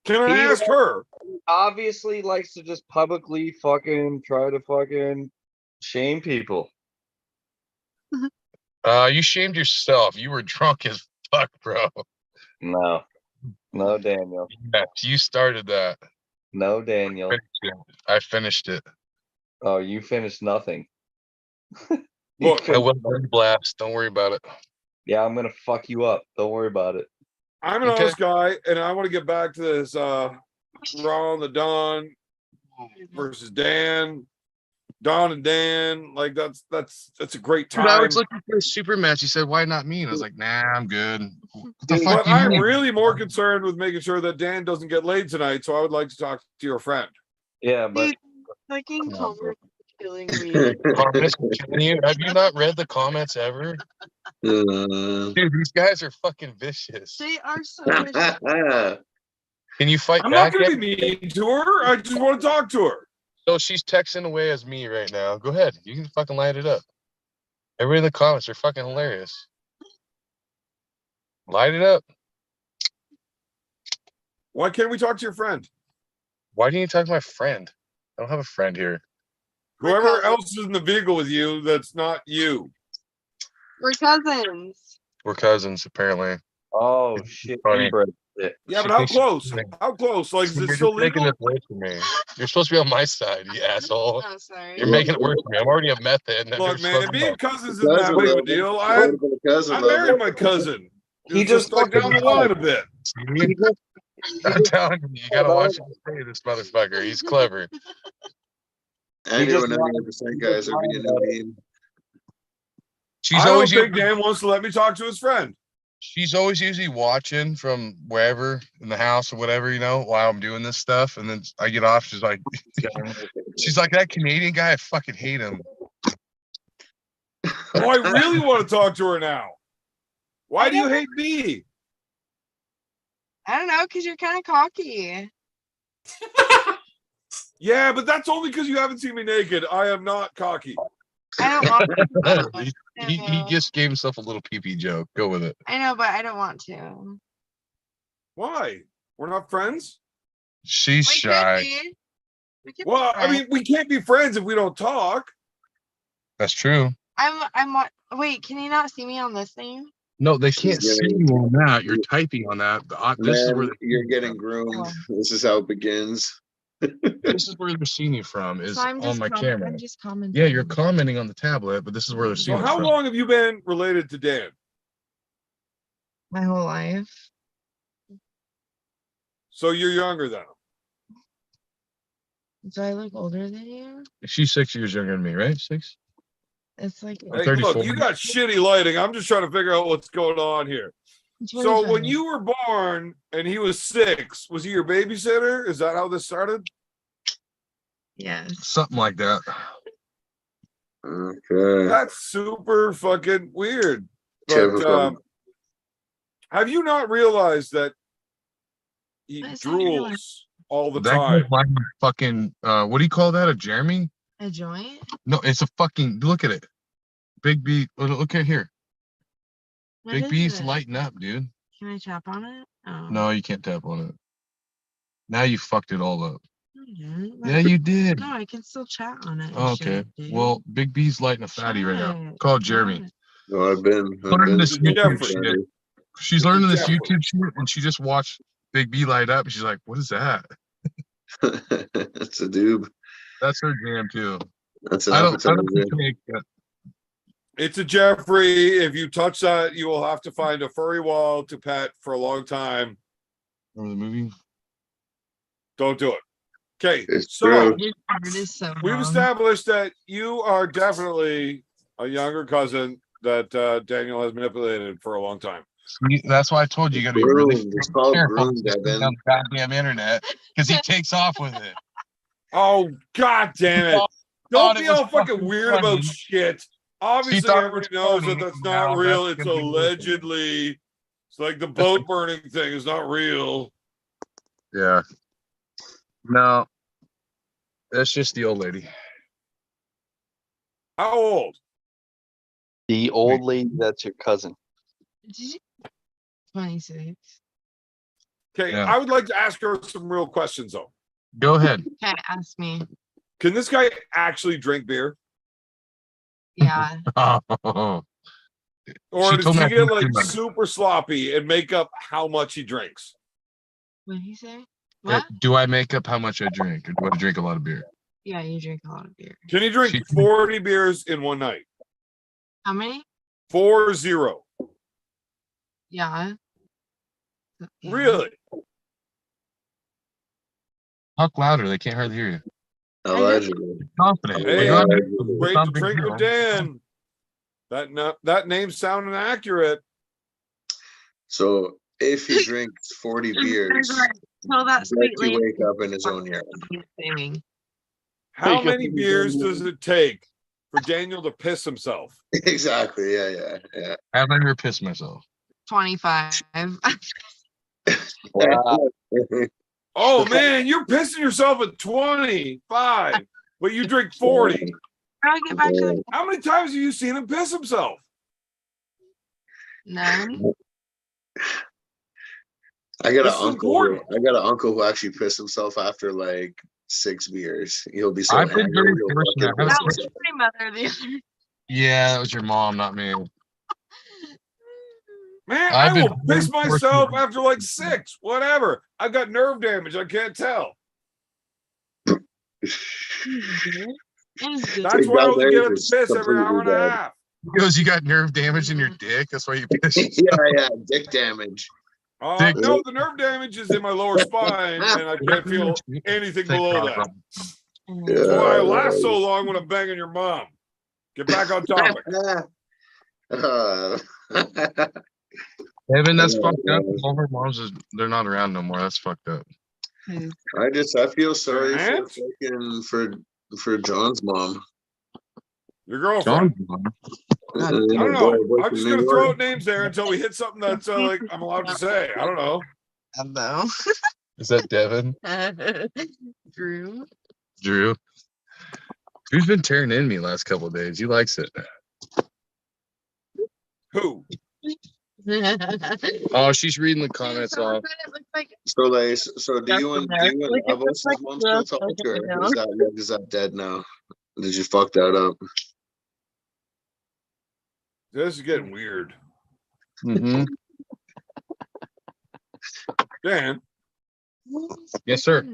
Speaker 1: Can I ask her?
Speaker 3: Obviously likes to just publicly fucking try to fucking shame people.
Speaker 7: You shamed yourself. You were drunk as fuck, bro.
Speaker 3: No, Daniel.
Speaker 7: Yes, you started that.
Speaker 3: No, Daniel.
Speaker 7: I finished it.
Speaker 3: Oh, you finished nothing.
Speaker 1: Look,
Speaker 7: I went on blast. Don't worry about it.
Speaker 3: Yeah, I'm gonna fuck you up. Don't worry about it.
Speaker 1: I'm an
Speaker 7: Okay.
Speaker 1: honest guy, and I want to get back to this Ron the Don versus Dan. Don and Dan, like that's a great
Speaker 7: Dude, I
Speaker 1: time.
Speaker 7: was looking for a super match. He said, "Why not me?" And I was like, "Nah, I'm good." What the fuck?
Speaker 1: But
Speaker 7: You
Speaker 1: I'm
Speaker 7: mean?
Speaker 1: really more concerned with making sure that Dan doesn't get laid tonight. So I would like to talk to your friend.
Speaker 3: Yeah, but
Speaker 8: Dude, fucking
Speaker 3: Come on, bro.
Speaker 8: comments are killing me.
Speaker 7: Comments killing you? Have you not read the comments ever? Dude, these guys are fucking vicious.
Speaker 8: They are so much.
Speaker 7: Can you fight
Speaker 1: I'm not
Speaker 7: back?
Speaker 1: going to
Speaker 7: yet?
Speaker 1: be mean to her. I just want to talk to her.
Speaker 7: So she's texting away as me right now. Go ahead. You can fucking light it up. Everybody in the comments are fucking hilarious. Light it up.
Speaker 1: Why can't we talk to your friend?
Speaker 7: Why do you talk to my friend? I don't have a friend here.
Speaker 1: Whoever else is in the vehicle with you, that's not you.
Speaker 8: We're cousins.
Speaker 7: We're cousins, apparently.
Speaker 3: oh shit,
Speaker 7: Funny.
Speaker 3: you broke it.
Speaker 1: Yeah,
Speaker 7: She
Speaker 1: but how
Speaker 7: thinks she's
Speaker 1: close?
Speaker 7: listening.
Speaker 1: How close? Like, is
Speaker 7: You're
Speaker 1: it
Speaker 7: just
Speaker 1: still
Speaker 7: making
Speaker 1: legal?
Speaker 7: this worse for me. You're supposed to be on my side, you asshole.
Speaker 8: Oh, sorry.
Speaker 7: You're making it worse for me. I'm already a meth head. And
Speaker 1: Look, man, being cousins isn't
Speaker 5: Cousin
Speaker 1: that big of a
Speaker 5: level.
Speaker 1: deal.
Speaker 5: A little bit of cousin
Speaker 1: I
Speaker 5: level.
Speaker 1: married my cousin.
Speaker 3: He
Speaker 1: It's
Speaker 3: just
Speaker 1: like down the
Speaker 3: fucking
Speaker 1: line a bit.
Speaker 7: I'm telling you, gotta watch him say this motherfucker. He's clever.
Speaker 5: Anyone,
Speaker 3: just lied.
Speaker 5: 99% guys are being mean.
Speaker 7: She's
Speaker 1: I don't
Speaker 7: always
Speaker 1: think Dan wants to let me talk to his friend.
Speaker 7: she's always usually watching from wherever in the house or whatever, you know, while I'm doing this stuff. And then I get off. She's like, that Canadian guy. I fucking hate him.
Speaker 1: Oh, I really want to talk to her now. Why do you hate me?
Speaker 8: I don't know, because you're kind of cocky.
Speaker 1: Yeah, but that's only because you haven't seen me naked. I am not cocky.
Speaker 8: I don't want to.
Speaker 7: he just gave himself a little pee-pee joke. Go with it.
Speaker 8: I know, but I don't want to.
Speaker 1: Why? We're not friends?
Speaker 7: She's
Speaker 8: We could
Speaker 7: shy.
Speaker 8: be. We could be
Speaker 1: Well, I
Speaker 8: friends.
Speaker 1: mean, we can't be friends if we don't talk.
Speaker 7: That's true.
Speaker 8: Wait, can you not see me on this thing?
Speaker 7: No, they
Speaker 5: She's
Speaker 7: can't see
Speaker 5: getting-
Speaker 7: you on that. You're typing on that. This is where
Speaker 5: Man, you're getting groomed.
Speaker 8: Oh.
Speaker 5: This is how it begins.
Speaker 7: this is where they're seeing you from. Is
Speaker 8: So I'm just
Speaker 7: on my camera.
Speaker 8: I'm just commenting.
Speaker 7: Yeah, you're commenting on the tablet, but this is where they're
Speaker 1: So
Speaker 7: seeing us
Speaker 1: how
Speaker 7: from.
Speaker 1: long have you been related to Dan?
Speaker 8: My whole life.
Speaker 1: So you're younger than him.
Speaker 8: Do I look older than you?
Speaker 7: She's 6 years younger than me, right? 6.
Speaker 8: It's like
Speaker 7: I'm
Speaker 1: Hey,
Speaker 7: 34.
Speaker 1: look, you got shitty lighting. I'm just trying to figure out what's going on here. So when
Speaker 8: 25.
Speaker 1: you were born and he was 6, was he your babysitter? Is that how this started?
Speaker 8: Yes.
Speaker 7: Something like that.
Speaker 5: Okay.
Speaker 1: That's super fucking weird. But
Speaker 5: Typical.
Speaker 1: have you not realized that he
Speaker 8: That's not true.
Speaker 1: drools all the
Speaker 7: That
Speaker 1: time?
Speaker 7: guy's like a fucking what do you call that? A Jeremy?
Speaker 8: A joint?
Speaker 7: No, it's a fucking look at it. Big B. Look at here.
Speaker 8: What
Speaker 7: Big
Speaker 8: is
Speaker 7: B's
Speaker 8: it?
Speaker 7: lighting up, dude.
Speaker 8: Can I tap on it? Oh.
Speaker 7: No, you can't tap on it. Now you fucked it all up.
Speaker 8: No, I didn't.
Speaker 7: Yeah, you did.
Speaker 8: No, I can still chat on it. and
Speaker 7: Oh, okay.
Speaker 8: shit, dude.
Speaker 7: Well, Big B's lighting a fatty right now.
Speaker 8: Shut
Speaker 7: Call
Speaker 8: up.
Speaker 7: Jeremy.
Speaker 5: No, I've been
Speaker 7: Learning this
Speaker 1: Jeffrey.
Speaker 7: YouTube shit. She's learning this
Speaker 1: Jeffrey.
Speaker 7: YouTube shit, and she just watched Big B light up, and she's like, "What is that?"
Speaker 5: That's a doob.
Speaker 7: That's her jam too.
Speaker 5: That's an
Speaker 7: I don't
Speaker 5: appetizer.
Speaker 7: take that.
Speaker 1: It's a Jeffrey. If you touch that, you will have to find a furry wall to pet for a long time.
Speaker 7: Remember the movie?
Speaker 1: Don't do it. Okay,
Speaker 5: It's
Speaker 1: so
Speaker 5: true.
Speaker 8: His heart is so
Speaker 1: we've
Speaker 8: wrong.
Speaker 1: established that you are definitely a younger cousin that Daniel has manipulated for a long time.
Speaker 7: See, that's why I told you, you got to be really
Speaker 5: Groomed. It's called
Speaker 7: careful
Speaker 5: groomed,
Speaker 7: with this
Speaker 5: Devin.
Speaker 7: on the goddamn internet because he takes off with it.
Speaker 1: Oh, god damn it.
Speaker 7: thought
Speaker 1: Don't
Speaker 7: it
Speaker 1: be
Speaker 7: was
Speaker 1: all fucking
Speaker 7: fucking
Speaker 1: weird
Speaker 7: funny.
Speaker 1: about shit. Obviously,
Speaker 7: thought it
Speaker 1: everybody
Speaker 7: was
Speaker 1: knows
Speaker 7: funny,
Speaker 1: that that's
Speaker 7: and
Speaker 1: not
Speaker 7: now
Speaker 1: real.
Speaker 7: that's
Speaker 1: It's
Speaker 7: gonna be weird.
Speaker 1: allegedly. It's like the boat burning thing is not real.
Speaker 7: Yeah. No, that's just the old lady.
Speaker 1: How old?
Speaker 3: The old lady that's your cousin.
Speaker 8: Did you- 26.
Speaker 1: Okay,
Speaker 7: Yeah.
Speaker 1: I would like to ask her some real questions though.
Speaker 7: Go ahead.
Speaker 8: Okay, ask me.
Speaker 1: Can this guy actually drink beer?
Speaker 8: Yeah.
Speaker 1: Or
Speaker 7: She
Speaker 1: does
Speaker 7: told me
Speaker 1: he
Speaker 7: I
Speaker 1: get
Speaker 7: couldn't
Speaker 1: like
Speaker 7: do that.
Speaker 1: super sloppy and make up how much he drinks?
Speaker 8: What did he say? What?
Speaker 7: Do I make up how much I drink, or do I drink a lot of beer?
Speaker 8: Yeah, you drink a lot of beer.
Speaker 1: Can he drink
Speaker 7: She-
Speaker 1: 40 beers in one night?
Speaker 8: How many?
Speaker 1: 40.
Speaker 8: Yeah. Yeah.
Speaker 1: Really?
Speaker 7: Talk louder. They can't hardly hear you.
Speaker 5: Allegedly.
Speaker 7: Confident.
Speaker 1: Hey,
Speaker 7: You're not-
Speaker 1: Great
Speaker 7: not
Speaker 1: to
Speaker 7: big
Speaker 1: drink
Speaker 7: deal.
Speaker 1: with Dan. That name sounding accurate.
Speaker 5: So if he drinks 40 beers,
Speaker 8: Tell that
Speaker 5: does
Speaker 8: sweet
Speaker 5: he
Speaker 8: lady.
Speaker 5: wake up in his own yard?
Speaker 8: Thing.
Speaker 1: How
Speaker 3: Hey,
Speaker 1: many beers does it take for Daniel to piss himself?
Speaker 5: Exactly. Yeah.
Speaker 7: I've never pissed myself.
Speaker 8: 25.
Speaker 3: Wow.
Speaker 1: Oh man, you're pissing yourself at 25, but you drink 40.
Speaker 8: How do I get back to the
Speaker 1: How many times have you seen him piss himself?
Speaker 8: none?
Speaker 5: I got
Speaker 1: This
Speaker 5: an
Speaker 1: is
Speaker 5: uncle.
Speaker 1: important.
Speaker 5: I got an uncle who actually pissed himself after like 6 beers. He'll be so
Speaker 7: I've been
Speaker 5: angry.
Speaker 7: very
Speaker 5: he'll
Speaker 7: fortunate.
Speaker 5: fucking
Speaker 8: That
Speaker 5: piss
Speaker 8: was
Speaker 5: himself.
Speaker 8: my mother the other.
Speaker 7: Yeah, that was your mom, not me.
Speaker 1: Man,
Speaker 7: I've
Speaker 1: I
Speaker 7: been
Speaker 1: will piss
Speaker 7: very
Speaker 1: myself
Speaker 7: fortunate.
Speaker 1: after like 6, whatever. I've got nerve damage. I can't tell.
Speaker 8: It's
Speaker 1: That's
Speaker 5: Hey,
Speaker 1: why I
Speaker 5: guys,
Speaker 1: only get up to
Speaker 5: it's
Speaker 1: piss every hour and
Speaker 5: completely
Speaker 1: a
Speaker 5: dead.
Speaker 1: half.
Speaker 7: Because you got nerve damage in your dick. That's why you pissed.
Speaker 5: Yeah, dick damage.
Speaker 7: Dick-
Speaker 1: No, the nerve damage is in my lower spine, and I can't feel anything
Speaker 7: Thank
Speaker 1: below
Speaker 7: God,
Speaker 1: that.
Speaker 7: Rob.
Speaker 1: That's why I last so long when I'm banging your mom. Get back on topic.
Speaker 5: Uh,
Speaker 7: Evan, that's fucked up. All her moms they're not around no more. That's fucked up.
Speaker 5: I feel sorry for
Speaker 1: Aunt?
Speaker 5: fucking for John's mom.
Speaker 1: Your girlfriend.
Speaker 7: John's mom.
Speaker 1: I don't know. I'm just gonna throw out names there until we hit something that's like I'm allowed to say. I don't know.
Speaker 8: Hello.
Speaker 7: Is that Devin?
Speaker 8: Drew.
Speaker 7: Drew? Who's been tearing in me last couple of days? He likes it.
Speaker 1: Who?
Speaker 7: Oh, she's reading the comments off.
Speaker 5: So do you and Davos mom still talk, or is that dead now? Did you fuck that up?
Speaker 1: This is getting weird.
Speaker 7: Mm-hmm.
Speaker 1: Dan.
Speaker 7: Yes, sir.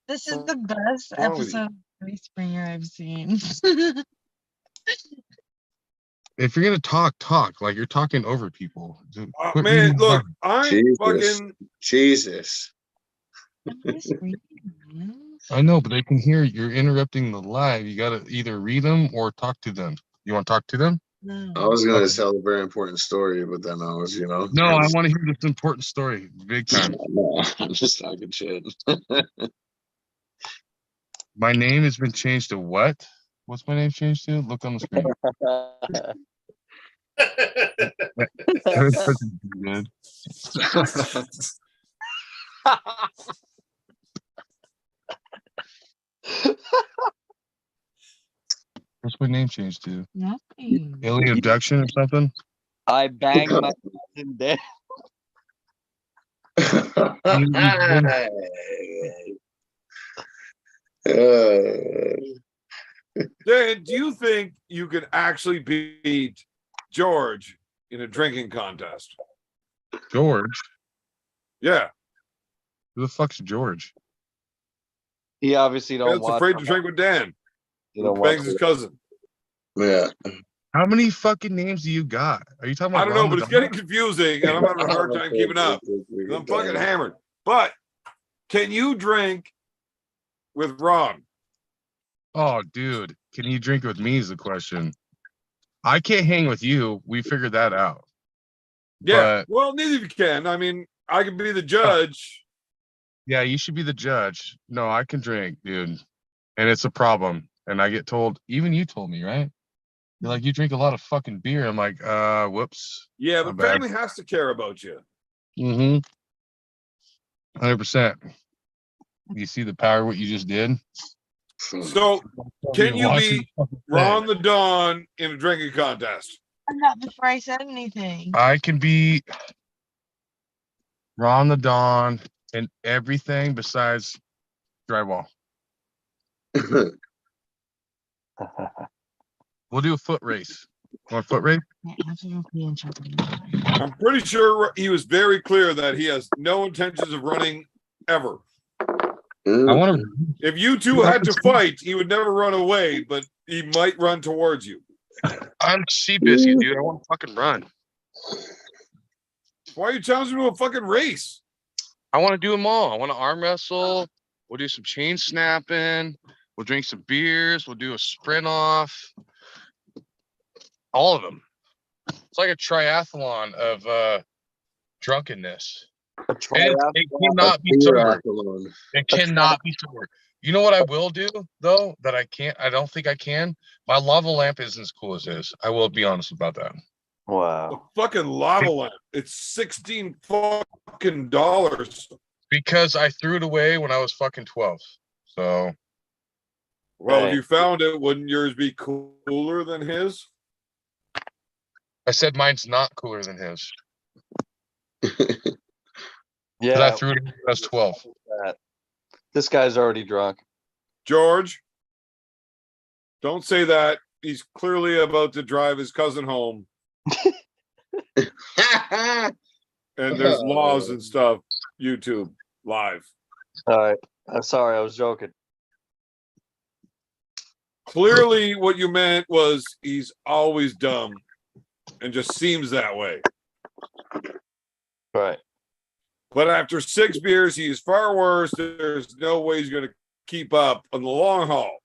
Speaker 8: This is the best
Speaker 1: wrong with
Speaker 8: episode of Free Springer I've seen.
Speaker 7: If you're gonna talk like you're talking over people. Quit
Speaker 1: Man,
Speaker 7: reading
Speaker 1: look,
Speaker 7: the
Speaker 1: I'm fucking.
Speaker 5: Jesus.
Speaker 7: I know, but they can hear you're interrupting the live. You gotta either read them or talk to them. You want to talk to them?
Speaker 5: I was gonna tell a very important story, but then I was,
Speaker 7: No, I want to hear this important story, big time.
Speaker 5: No, I'm just talking shit.
Speaker 7: My name has been changed to what? What's my name changed to? Look on the screen. Good. What's my name changed to?
Speaker 8: Nothing.
Speaker 7: Alien abduction or something?
Speaker 3: I banged my cousin dead.
Speaker 1: Dan, do you think you could actually beat George in a drinking contest?
Speaker 7: George?
Speaker 1: Yeah.
Speaker 7: Who the fuck's George?
Speaker 3: He obviously don't
Speaker 1: That's
Speaker 3: watch.
Speaker 1: afraid to drink with Dan.
Speaker 3: He
Speaker 1: Who
Speaker 3: don't
Speaker 1: bangs
Speaker 3: watch
Speaker 1: his
Speaker 3: it.
Speaker 1: cousin.
Speaker 5: Yeah.
Speaker 7: How many fucking names do you got? Are you talking about?
Speaker 1: I don't know, but
Speaker 7: Ron
Speaker 1: it's
Speaker 7: the
Speaker 1: getting confusing, and I'm having a hard time keeping up. I'm fucking hammered. But can you drink with Ron?
Speaker 7: Oh, dude, can you drink with me is the question. I can't hang with you. We figured that out.
Speaker 1: Yeah.
Speaker 7: But,
Speaker 1: Well, neither of you can. I mean, I can be the judge.
Speaker 7: yeah, you should be the judge. No, I can drink, dude. And it's a problem. And I get told, even you told me, right? You're like, you drink a lot of fucking beer. I'm like, whoops.
Speaker 1: Yeah,
Speaker 7: My
Speaker 1: but
Speaker 7: bad.
Speaker 1: family has to care about you.
Speaker 7: Mm-hmm. 100%. You see the power of what you just did?
Speaker 1: So, can you
Speaker 7: Watch
Speaker 1: beat
Speaker 7: the fucking
Speaker 1: Ron
Speaker 7: thing.
Speaker 1: the Don in a drinking contest?
Speaker 8: Not before I said anything.
Speaker 7: I can beat Ron the Don and everything besides drywall. We'll do a foot race. Want a foot race?
Speaker 1: I'm pretty sure he was very clear that he has no intentions of running ever.
Speaker 7: I want to.
Speaker 1: If you two had to fight, he would never run away, but he might run towards you.
Speaker 7: I'm Seabiscuit, dude. I want to fucking run.
Speaker 1: Why are you challenging him to a fucking race?
Speaker 7: I want to do them all. I want to arm wrestle. We'll do some chain snapping. We'll drink some beers. We'll do a sprint off. All of them. It's like a triathlon of drunkenness. It cannot be sober. It cannot be sober. You know what I will do though? That I can't. I don't think I can. My lava lamp isn't as cool as his. I will be honest about that.
Speaker 3: Wow.
Speaker 1: The fucking lava lamp. It's $16 fucking.
Speaker 7: Because I threw it away when I was fucking 12. So.
Speaker 1: Well, if you found it, wouldn't yours be cooler than his?
Speaker 7: I said mine's not cooler than his.
Speaker 3: Yeah.
Speaker 7: I threw it when I was 12.
Speaker 3: This guy's already drunk.
Speaker 1: George, don't say that. He's clearly about to drive his cousin home. And there's laws and stuff. YouTube live.
Speaker 3: All right. I'm sorry. I was joking.
Speaker 1: Clearly, what you meant was he's always dumb and just seems that way.
Speaker 3: Right.
Speaker 1: But after 6 beers, he is far worse. There's no way he's going to keep up on the long haul.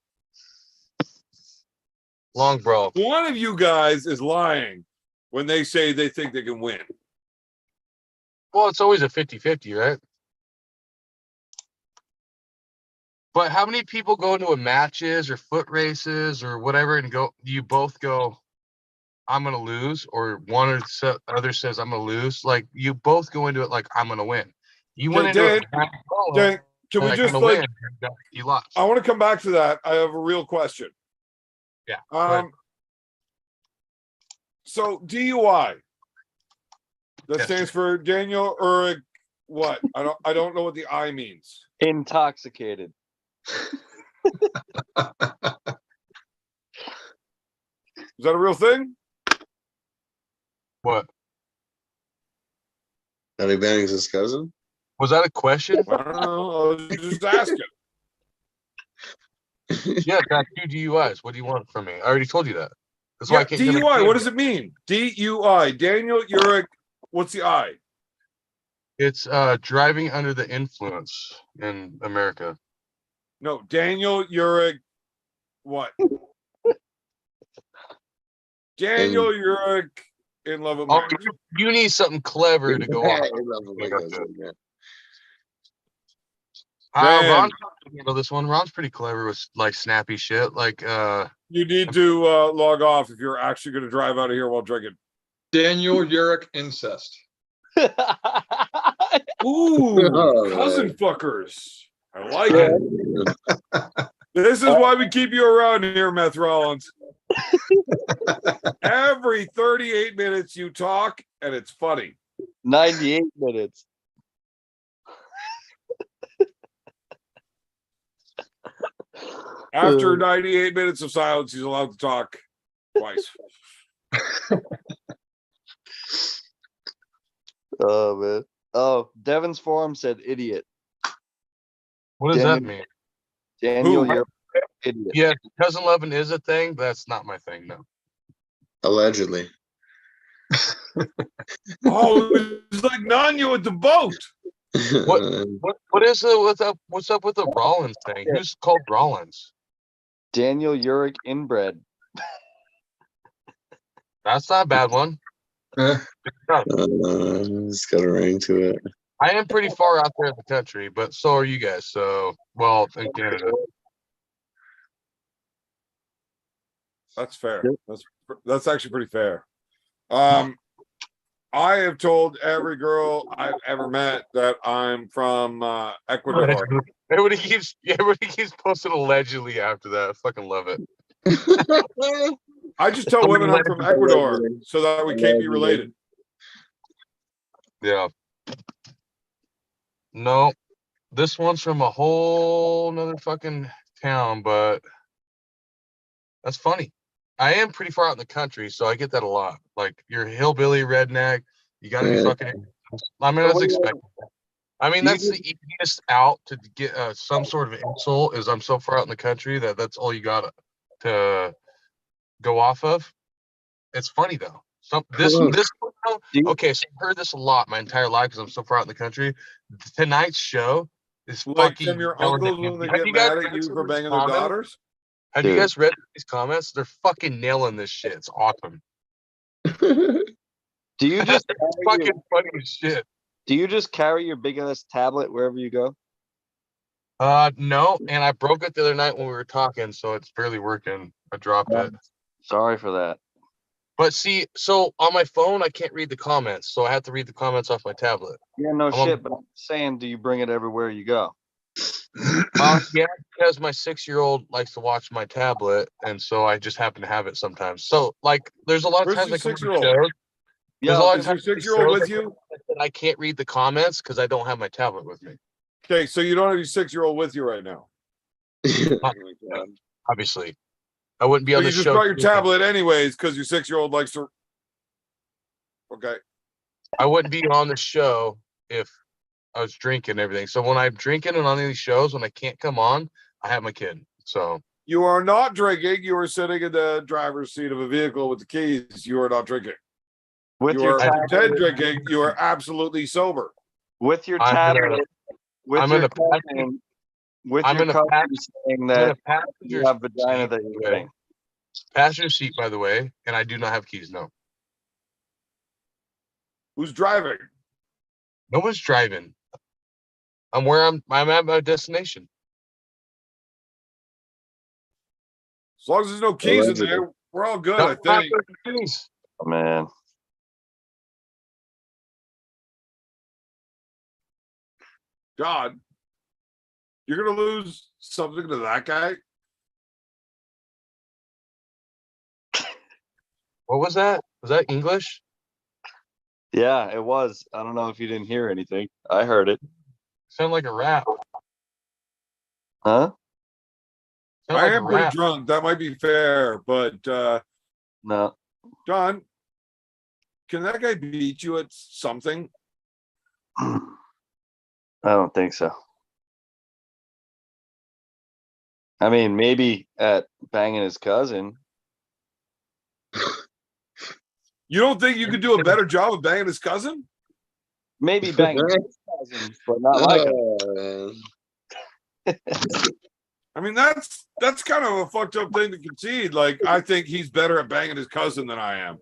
Speaker 7: Long bro.
Speaker 1: One of you guys is lying when they say they think they can win.
Speaker 7: Well, it's always a 50-50, right? But how many people go into a matches or foot races or whatever and go, you both go, I'm going to lose, or one or the other says I'm going to lose? Like, you both go into it like, I'm going to win. You went into it.
Speaker 1: Can we
Speaker 7: Like,
Speaker 1: just
Speaker 7: gonna
Speaker 1: like?
Speaker 7: win, you lost.
Speaker 1: I want to come back to that. I have a real question.
Speaker 7: Yeah. go ahead.
Speaker 1: So DUI. That
Speaker 7: Yes.
Speaker 1: stands for Daniel Urig. What? I don't know what the I means.
Speaker 3: Intoxicated.
Speaker 1: Is that a real thing?
Speaker 7: What?
Speaker 5: Are they banning his cousin?
Speaker 7: Was that a question?
Speaker 1: I don't know. I was just asking.
Speaker 7: Yeah, got 2 DUIs. What do you want from me? I already told you that. That's why I
Speaker 1: Yeah,
Speaker 7: can't come
Speaker 1: DUI.
Speaker 7: in.
Speaker 1: What does it mean? DUI. Daniel Urig. What's the I?
Speaker 7: It's driving under the influence in America.
Speaker 1: No, Daniel Urig. What? Daniel Urig in love with
Speaker 7: Oh,
Speaker 1: Mike.
Speaker 7: you need something clever to go on.
Speaker 5: I love him like that, yeah.
Speaker 1: Man.
Speaker 7: Ron, you know this one. Ron's pretty clever with like snappy shit. Like
Speaker 1: You need to log off if you're actually going to drive out of here while drinking.
Speaker 4: Daniel Uric incest.
Speaker 1: Ooh, cousin fuckers. I like it. This is why we keep you around here, Meth Rollins. Every 38 minutes you talk, and it's funny.
Speaker 3: 98 minutes.
Speaker 1: After 98 minutes of silence, he's allowed to talk twice.
Speaker 3: Oh man. Oh, Devin's forum said idiot.
Speaker 7: what does that mean?
Speaker 3: Daniel,
Speaker 1: Who?
Speaker 3: you're an idiot.
Speaker 7: Yeah, cousin loving is a thing. But that's not my thing. No.
Speaker 5: Allegedly.
Speaker 1: Oh, it's like Nanya with the boat.
Speaker 7: What is it? What's up with the Rollins thing? Who's called Rollins?
Speaker 3: Daniel Uric inbred.
Speaker 7: That's not a bad one.
Speaker 5: It's got a ring to it.
Speaker 7: I am pretty far out there in the country, but so are you guys. So, well, in Canada.
Speaker 1: That's fair. That's actually pretty fair. I have told every girl I've ever met that I'm from Ecuador.
Speaker 7: Everybody keeps posting allegedly after that. I fucking love it.
Speaker 1: I just tell women I'm from Ecuador so that we can't be related.
Speaker 7: Yeah. No, this one's from a whole nother fucking town, but that's funny. I am pretty far out in the country, so I get that a lot. Like, you're hillbilly redneck. You gotta be fucking. I mean, that's expected. I mean, that's the easiest out to get some sort of insult. Is I'm so far out in the country that's all you got to go off of. It's funny though. Okay, so I've heard this a lot my entire life because I'm so far out in the country. Tonight's show is
Speaker 1: Like
Speaker 7: fucking.
Speaker 1: from your uncles when they get mad at you for banging their daughters?
Speaker 7: Have you guys read these comments? They're fucking nailing this shit. It's awesome.
Speaker 3: Do you just
Speaker 7: It's fucking funny as shit.
Speaker 3: do you just carry your big ass tablet wherever you go?
Speaker 7: No, and I broke it the other night when we were talking, so it's barely working. I dropped it.
Speaker 3: Sorry for that.
Speaker 7: But see, so on my phone, I can't read the comments, so I have to read the comments off my tablet.
Speaker 3: Yeah, no shit, but I'm saying, do you bring it everywhere you go?
Speaker 7: Yeah, because my 6-year-old likes to watch my tablet, and so I just happen to have it sometimes. So, like, there's a lot of
Speaker 1: Where's
Speaker 7: times
Speaker 1: your
Speaker 7: I come to
Speaker 1: 6-year-old?
Speaker 7: shows. There's a lot of
Speaker 1: Is your
Speaker 7: times I
Speaker 1: 6-year-old
Speaker 7: shows
Speaker 1: with you?
Speaker 7: that I can't read the comments because I don't have my tablet with me.
Speaker 1: Okay, so you don't have your 6-year-old with you right now.
Speaker 7: Obviously, I wouldn't be
Speaker 1: So
Speaker 7: on
Speaker 1: you
Speaker 7: the
Speaker 1: just
Speaker 7: show.
Speaker 1: brought your tablet anyways because your 6-year-old likes to. Okay.
Speaker 7: I wouldn't be on the show if I was drinking and everything. So when I'm drinking and on these shows, when I can't come on, I have my kid. So
Speaker 1: You are not drinking. You are sitting in the driver's seat of a vehicle with the keys. You are not drinking.
Speaker 3: With
Speaker 1: You
Speaker 3: your
Speaker 1: are
Speaker 3: tablet,
Speaker 1: pretend drinking. You are absolutely sober.
Speaker 3: with your
Speaker 7: I'm
Speaker 3: tablet,
Speaker 7: in a-
Speaker 3: with
Speaker 7: I'm
Speaker 3: your
Speaker 7: in a
Speaker 3: cousin, with
Speaker 7: I'm
Speaker 3: your
Speaker 7: in a
Speaker 3: cousin
Speaker 7: pass-
Speaker 3: saying
Speaker 7: I'm in
Speaker 3: that
Speaker 7: a passenger
Speaker 3: you have vagina
Speaker 7: seat,
Speaker 3: that you're
Speaker 7: by the way.
Speaker 3: getting.
Speaker 7: Passenger seat, by the way, and I do not have keys. No,
Speaker 1: Who's driving?
Speaker 7: no one's driving. I'm at my destination.
Speaker 1: As long as there's no keys in there, we're all good, I think.
Speaker 7: Keys.
Speaker 3: Oh, man.
Speaker 1: God. You're gonna lose something to that guy?
Speaker 7: What was that? Was that English?
Speaker 3: Yeah, it was. I don't know if you didn't hear anything. I heard it.
Speaker 7: Sounded like a rap.
Speaker 3: Huh?
Speaker 7: Sounded
Speaker 1: I
Speaker 7: like a
Speaker 1: am pretty
Speaker 7: rap.
Speaker 1: drunk. That might be fair, but
Speaker 3: No.
Speaker 1: John, can that guy beat you at something?
Speaker 3: I don't think so. I mean, maybe at banging his cousin.
Speaker 1: You don't think you could do a better job of banging his cousin?
Speaker 3: Maybe banging his cousin, but not my cousin.
Speaker 1: I mean, that's kind of a fucked up thing to concede. Like, I think he's better at banging his cousin than I am.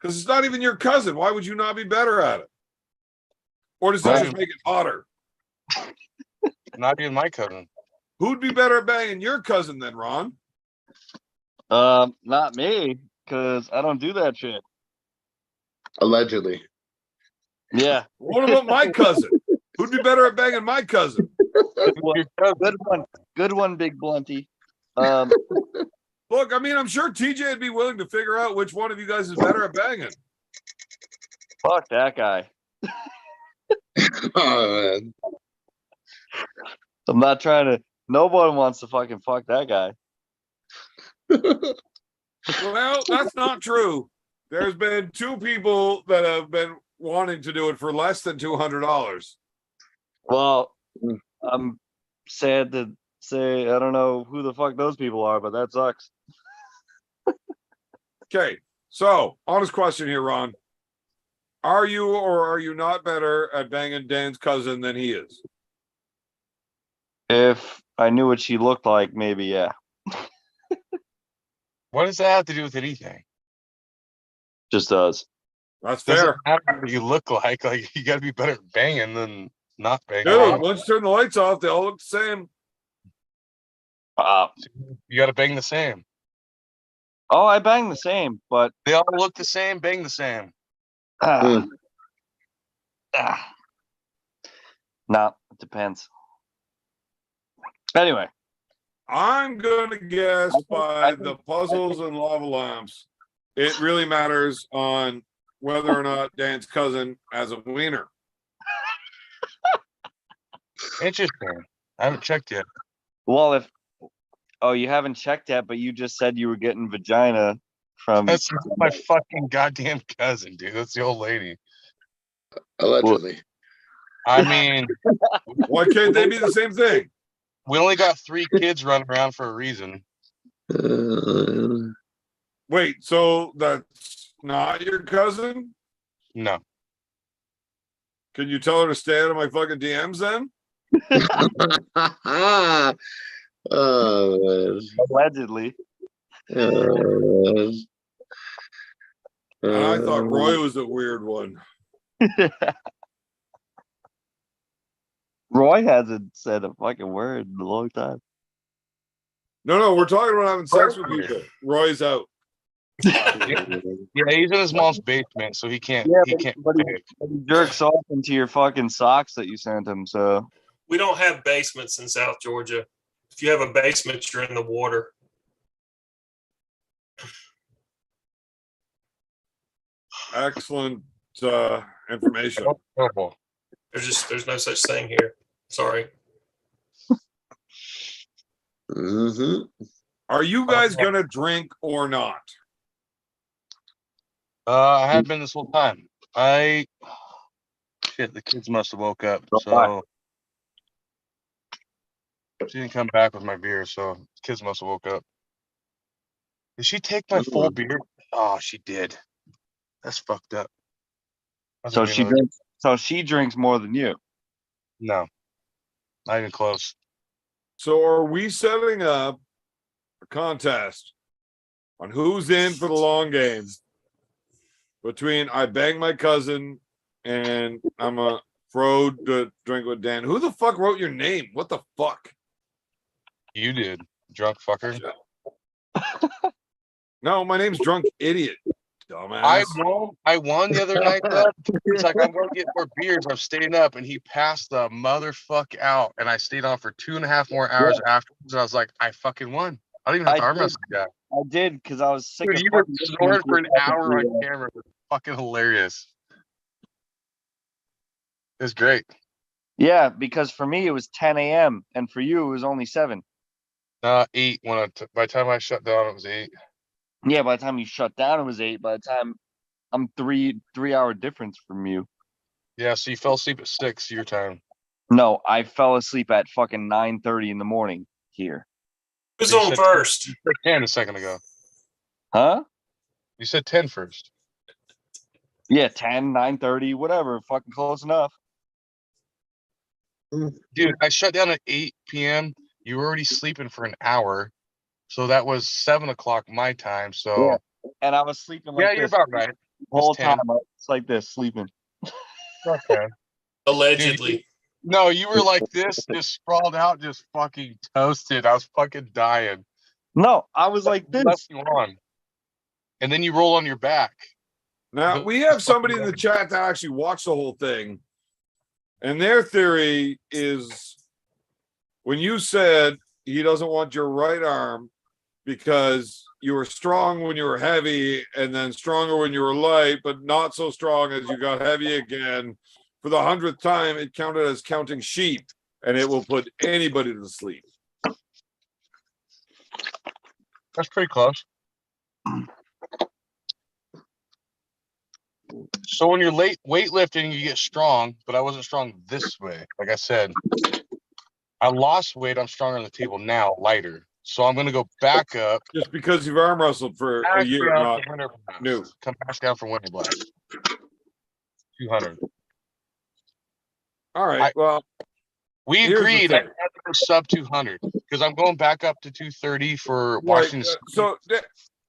Speaker 1: Because it's not even your cousin. Why would you not be better at it? Or does that just make it hotter?
Speaker 7: Not even my cousin.
Speaker 1: Who'd be better at banging your cousin than Ron?
Speaker 3: Not me, because I don't do that shit.
Speaker 5: Allegedly.
Speaker 3: Yeah.
Speaker 1: What about my cousin? Who'd be better at banging my cousin?
Speaker 3: Good one. Good one, Big Blunty.
Speaker 1: Look, I mean, I'm sure TJ would be willing to figure out which one of you guys is better at banging.
Speaker 3: Fuck that guy.
Speaker 5: Oh, man.
Speaker 3: I'm not trying to. No one wants to fucking fuck that guy.
Speaker 1: Well, that's not true. There's been 2 people that have been wanting to do it for less than $200.
Speaker 3: Well, I'm sad to say I don't know who the fuck those people are, but that sucks.
Speaker 1: Okay, so honest question here, Ron. Are you or are you not better at banging Dan's cousin than he is?
Speaker 3: If I knew what she looked like, maybe yeah.
Speaker 7: What does that have to do with anything?
Speaker 3: Just does.
Speaker 1: That's
Speaker 7: Doesn't
Speaker 1: fair.
Speaker 7: matter what you look like. Like you got to be better at banging than not banging.
Speaker 1: Dude, once you turn the lights off, they all look the same.
Speaker 7: You got to bang the same.
Speaker 3: Oh, I bang the same, but
Speaker 7: They all look the same. Bang the same.
Speaker 3: no, it depends. Anyway,
Speaker 1: I'm gonna guess by the puzzles and lava lamps, it really matters on whether or not Dan's cousin has a wiener.
Speaker 7: Interesting. I haven't checked yet.
Speaker 3: well, you haven't checked that, but you just said you were getting vagina from.
Speaker 7: That's not my fucking goddamn cousin, dude. That's the old lady.
Speaker 5: Allegedly.
Speaker 7: I mean,
Speaker 1: Why can't they be the same thing?
Speaker 7: we only got 3 kids running around for a reason.
Speaker 1: Wait, so that's not your cousin?
Speaker 7: No.
Speaker 1: Can you tell her to stay out of my fucking DMs then?
Speaker 5: Oh,
Speaker 3: Allegedly.
Speaker 5: man.
Speaker 1: And I thought Roy was a weird one.
Speaker 3: Roy hasn't said a fucking word in a long time.
Speaker 1: No, we're talking about having sex with people. Roy's out.
Speaker 7: Yeah, he's in his mom's basement, so he can't.
Speaker 3: Yeah,
Speaker 7: he can't.
Speaker 3: but he jerks off into your fucking socks that you sent him. So
Speaker 2: We don't have basements in South Georgia. If you have a basement, you're in the water.
Speaker 1: Excellent information.
Speaker 7: Terrible.
Speaker 2: There's no such thing here. Sorry.
Speaker 5: Mhm.
Speaker 1: Are you guys gonna drink or not?
Speaker 7: I have been this whole time. Shit, the kids must have woke up. So she didn't come back with my beer, so the kids must have woke up. Did she take my full beer? Oh, she did. That's fucked up. That's
Speaker 3: so
Speaker 7: gonna be
Speaker 3: she
Speaker 7: another-
Speaker 3: drinks. So she drinks more than you.
Speaker 7: No, not even close.
Speaker 1: So are we setting up a contest on who's in for the long game between I bang my cousin and I'm a frode to drink with Dan? Who the fuck wrote your name? What the fuck?
Speaker 7: You did, drunk fucker.
Speaker 1: No, my name's Drunk Idiot. Dumbass.
Speaker 7: I won the other night, bud. He's like, I'm going to get more beers. I'm staying up. And he passed the motherfucker out. And I stayed on for 2.5 more hours afterwards. And I was like, I fucking won. I don't even have to arm wrestle the guy.
Speaker 3: I did because I was sick
Speaker 7: Dude,
Speaker 3: of
Speaker 7: you were
Speaker 3: fucking
Speaker 7: snoring for an hour on
Speaker 3: Yeah.
Speaker 7: camera. It was fucking hilarious. It's great.
Speaker 3: Yeah, because for me it was 10 a.m. and for you it was only 7.
Speaker 7: 8 when by the time I shut down, it was 8.
Speaker 3: Yeah, by the time you shut down it was 8. By the time I'm 3 hour difference from you.
Speaker 7: Yeah, so you fell asleep at 6 your time.
Speaker 3: No, I fell asleep at fucking 9:30 in the morning here.
Speaker 2: Who's
Speaker 7: You
Speaker 2: on
Speaker 7: said
Speaker 2: first?
Speaker 7: You said 10 a second ago.
Speaker 3: Huh?
Speaker 7: You said 10 first.
Speaker 3: Yeah, 10, 9:30, whatever. Fucking close enough.
Speaker 7: Dude, I shut down at 8 p.m. You were already sleeping for an hour. So that was 7 o'clock my time. So
Speaker 3: Yeah. And I was sleeping like
Speaker 7: yeah,
Speaker 3: this
Speaker 7: you're about right.
Speaker 3: the whole
Speaker 7: It's 10.
Speaker 3: time. It's like this, sleeping.
Speaker 7: Okay.
Speaker 2: Allegedly.
Speaker 7: Dude, no, you were like this, just sprawled out, just fucking toasted. I was fucking dying.
Speaker 3: No, I was like this.
Speaker 7: Left you on. And then you roll on your back.
Speaker 1: Now, we have somebody in the chat that actually watched the whole thing. And their theory is when you said he doesn't want your right arm because you were strong when you were heavy and then stronger when you were light, but not so strong as you got heavy again. For the 100th time, it counted as counting sheep, and it will put anybody to sleep.
Speaker 7: That's pretty close. So when you're late weightlifting, you get strong, but I wasn't strong this way. Like I said, I lost weight. I'm stronger on the table now, lighter. So I'm going to go back up.
Speaker 1: Just because you've arm wrestled for a year, not new.
Speaker 7: Come back down for winter blast. 200.
Speaker 1: All right. Well,
Speaker 7: we
Speaker 1: here's the
Speaker 7: agreed I
Speaker 1: thing.
Speaker 7: had to go sub 200 because I'm going back up to 230 for
Speaker 1: Right.
Speaker 7: Washington State.
Speaker 1: So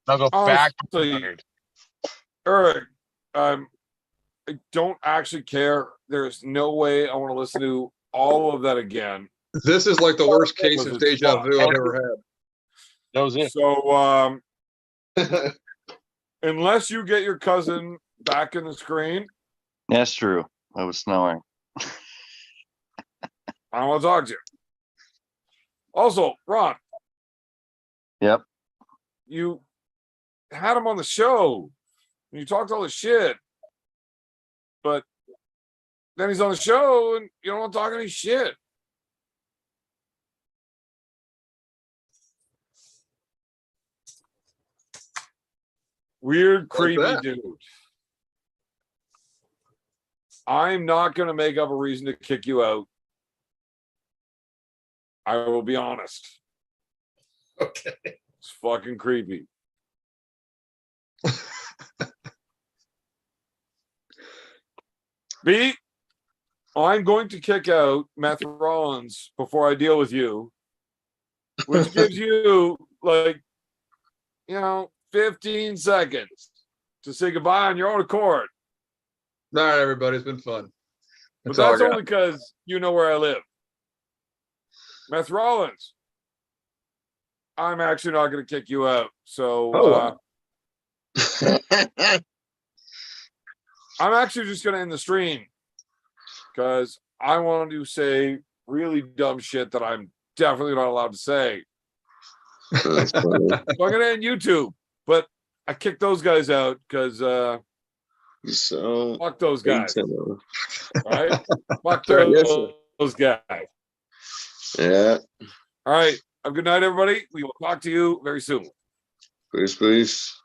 Speaker 7: I'll go back to
Speaker 1: honestly,
Speaker 7: 200.
Speaker 1: Eric, I don't actually care. There's no way I want to listen to all of that again.
Speaker 4: This is like the worst case of
Speaker 1: Because it's
Speaker 4: deja
Speaker 1: fun.
Speaker 4: vu I've ever
Speaker 7: That was it.
Speaker 1: So
Speaker 4: had.
Speaker 1: unless you get your cousin back in the screen,
Speaker 3: That's true. I was snowing.
Speaker 1: I don't want to talk to you. Also, Ron.
Speaker 3: Yep.
Speaker 1: You had him on the show. And you talked all the shit. But then he's on the show and you don't want to talk any shit. Weird, creepy
Speaker 4: that?
Speaker 1: dude. I'm not going to make up a reason to kick you out. I will be honest.
Speaker 2: Okay.
Speaker 1: It's fucking creepy. B, I'm going to kick out Matthew Rollins before I deal with you, which gives you like, 15 seconds to say goodbye on your own accord.
Speaker 4: All right, everybody. It's been fun.
Speaker 1: But
Speaker 4: all I
Speaker 1: that's
Speaker 4: got.
Speaker 1: only because you know where I live. Meth Rollins, I'm actually not going to kick you out. So I'm actually just going to end the stream because I want to say really dumb shit that I'm definitely not allowed to say.
Speaker 5: That's funny.
Speaker 1: So I'm going to end YouTube, but I kicked those guys out because
Speaker 5: So
Speaker 1: fuck those guys.
Speaker 5: Nintendo.
Speaker 1: Right? Fuck
Speaker 5: Yes, sir.
Speaker 1: those guys.
Speaker 5: Yeah.
Speaker 1: All right. Have a good night, everybody. We will talk to you very soon.
Speaker 5: Peace, peace.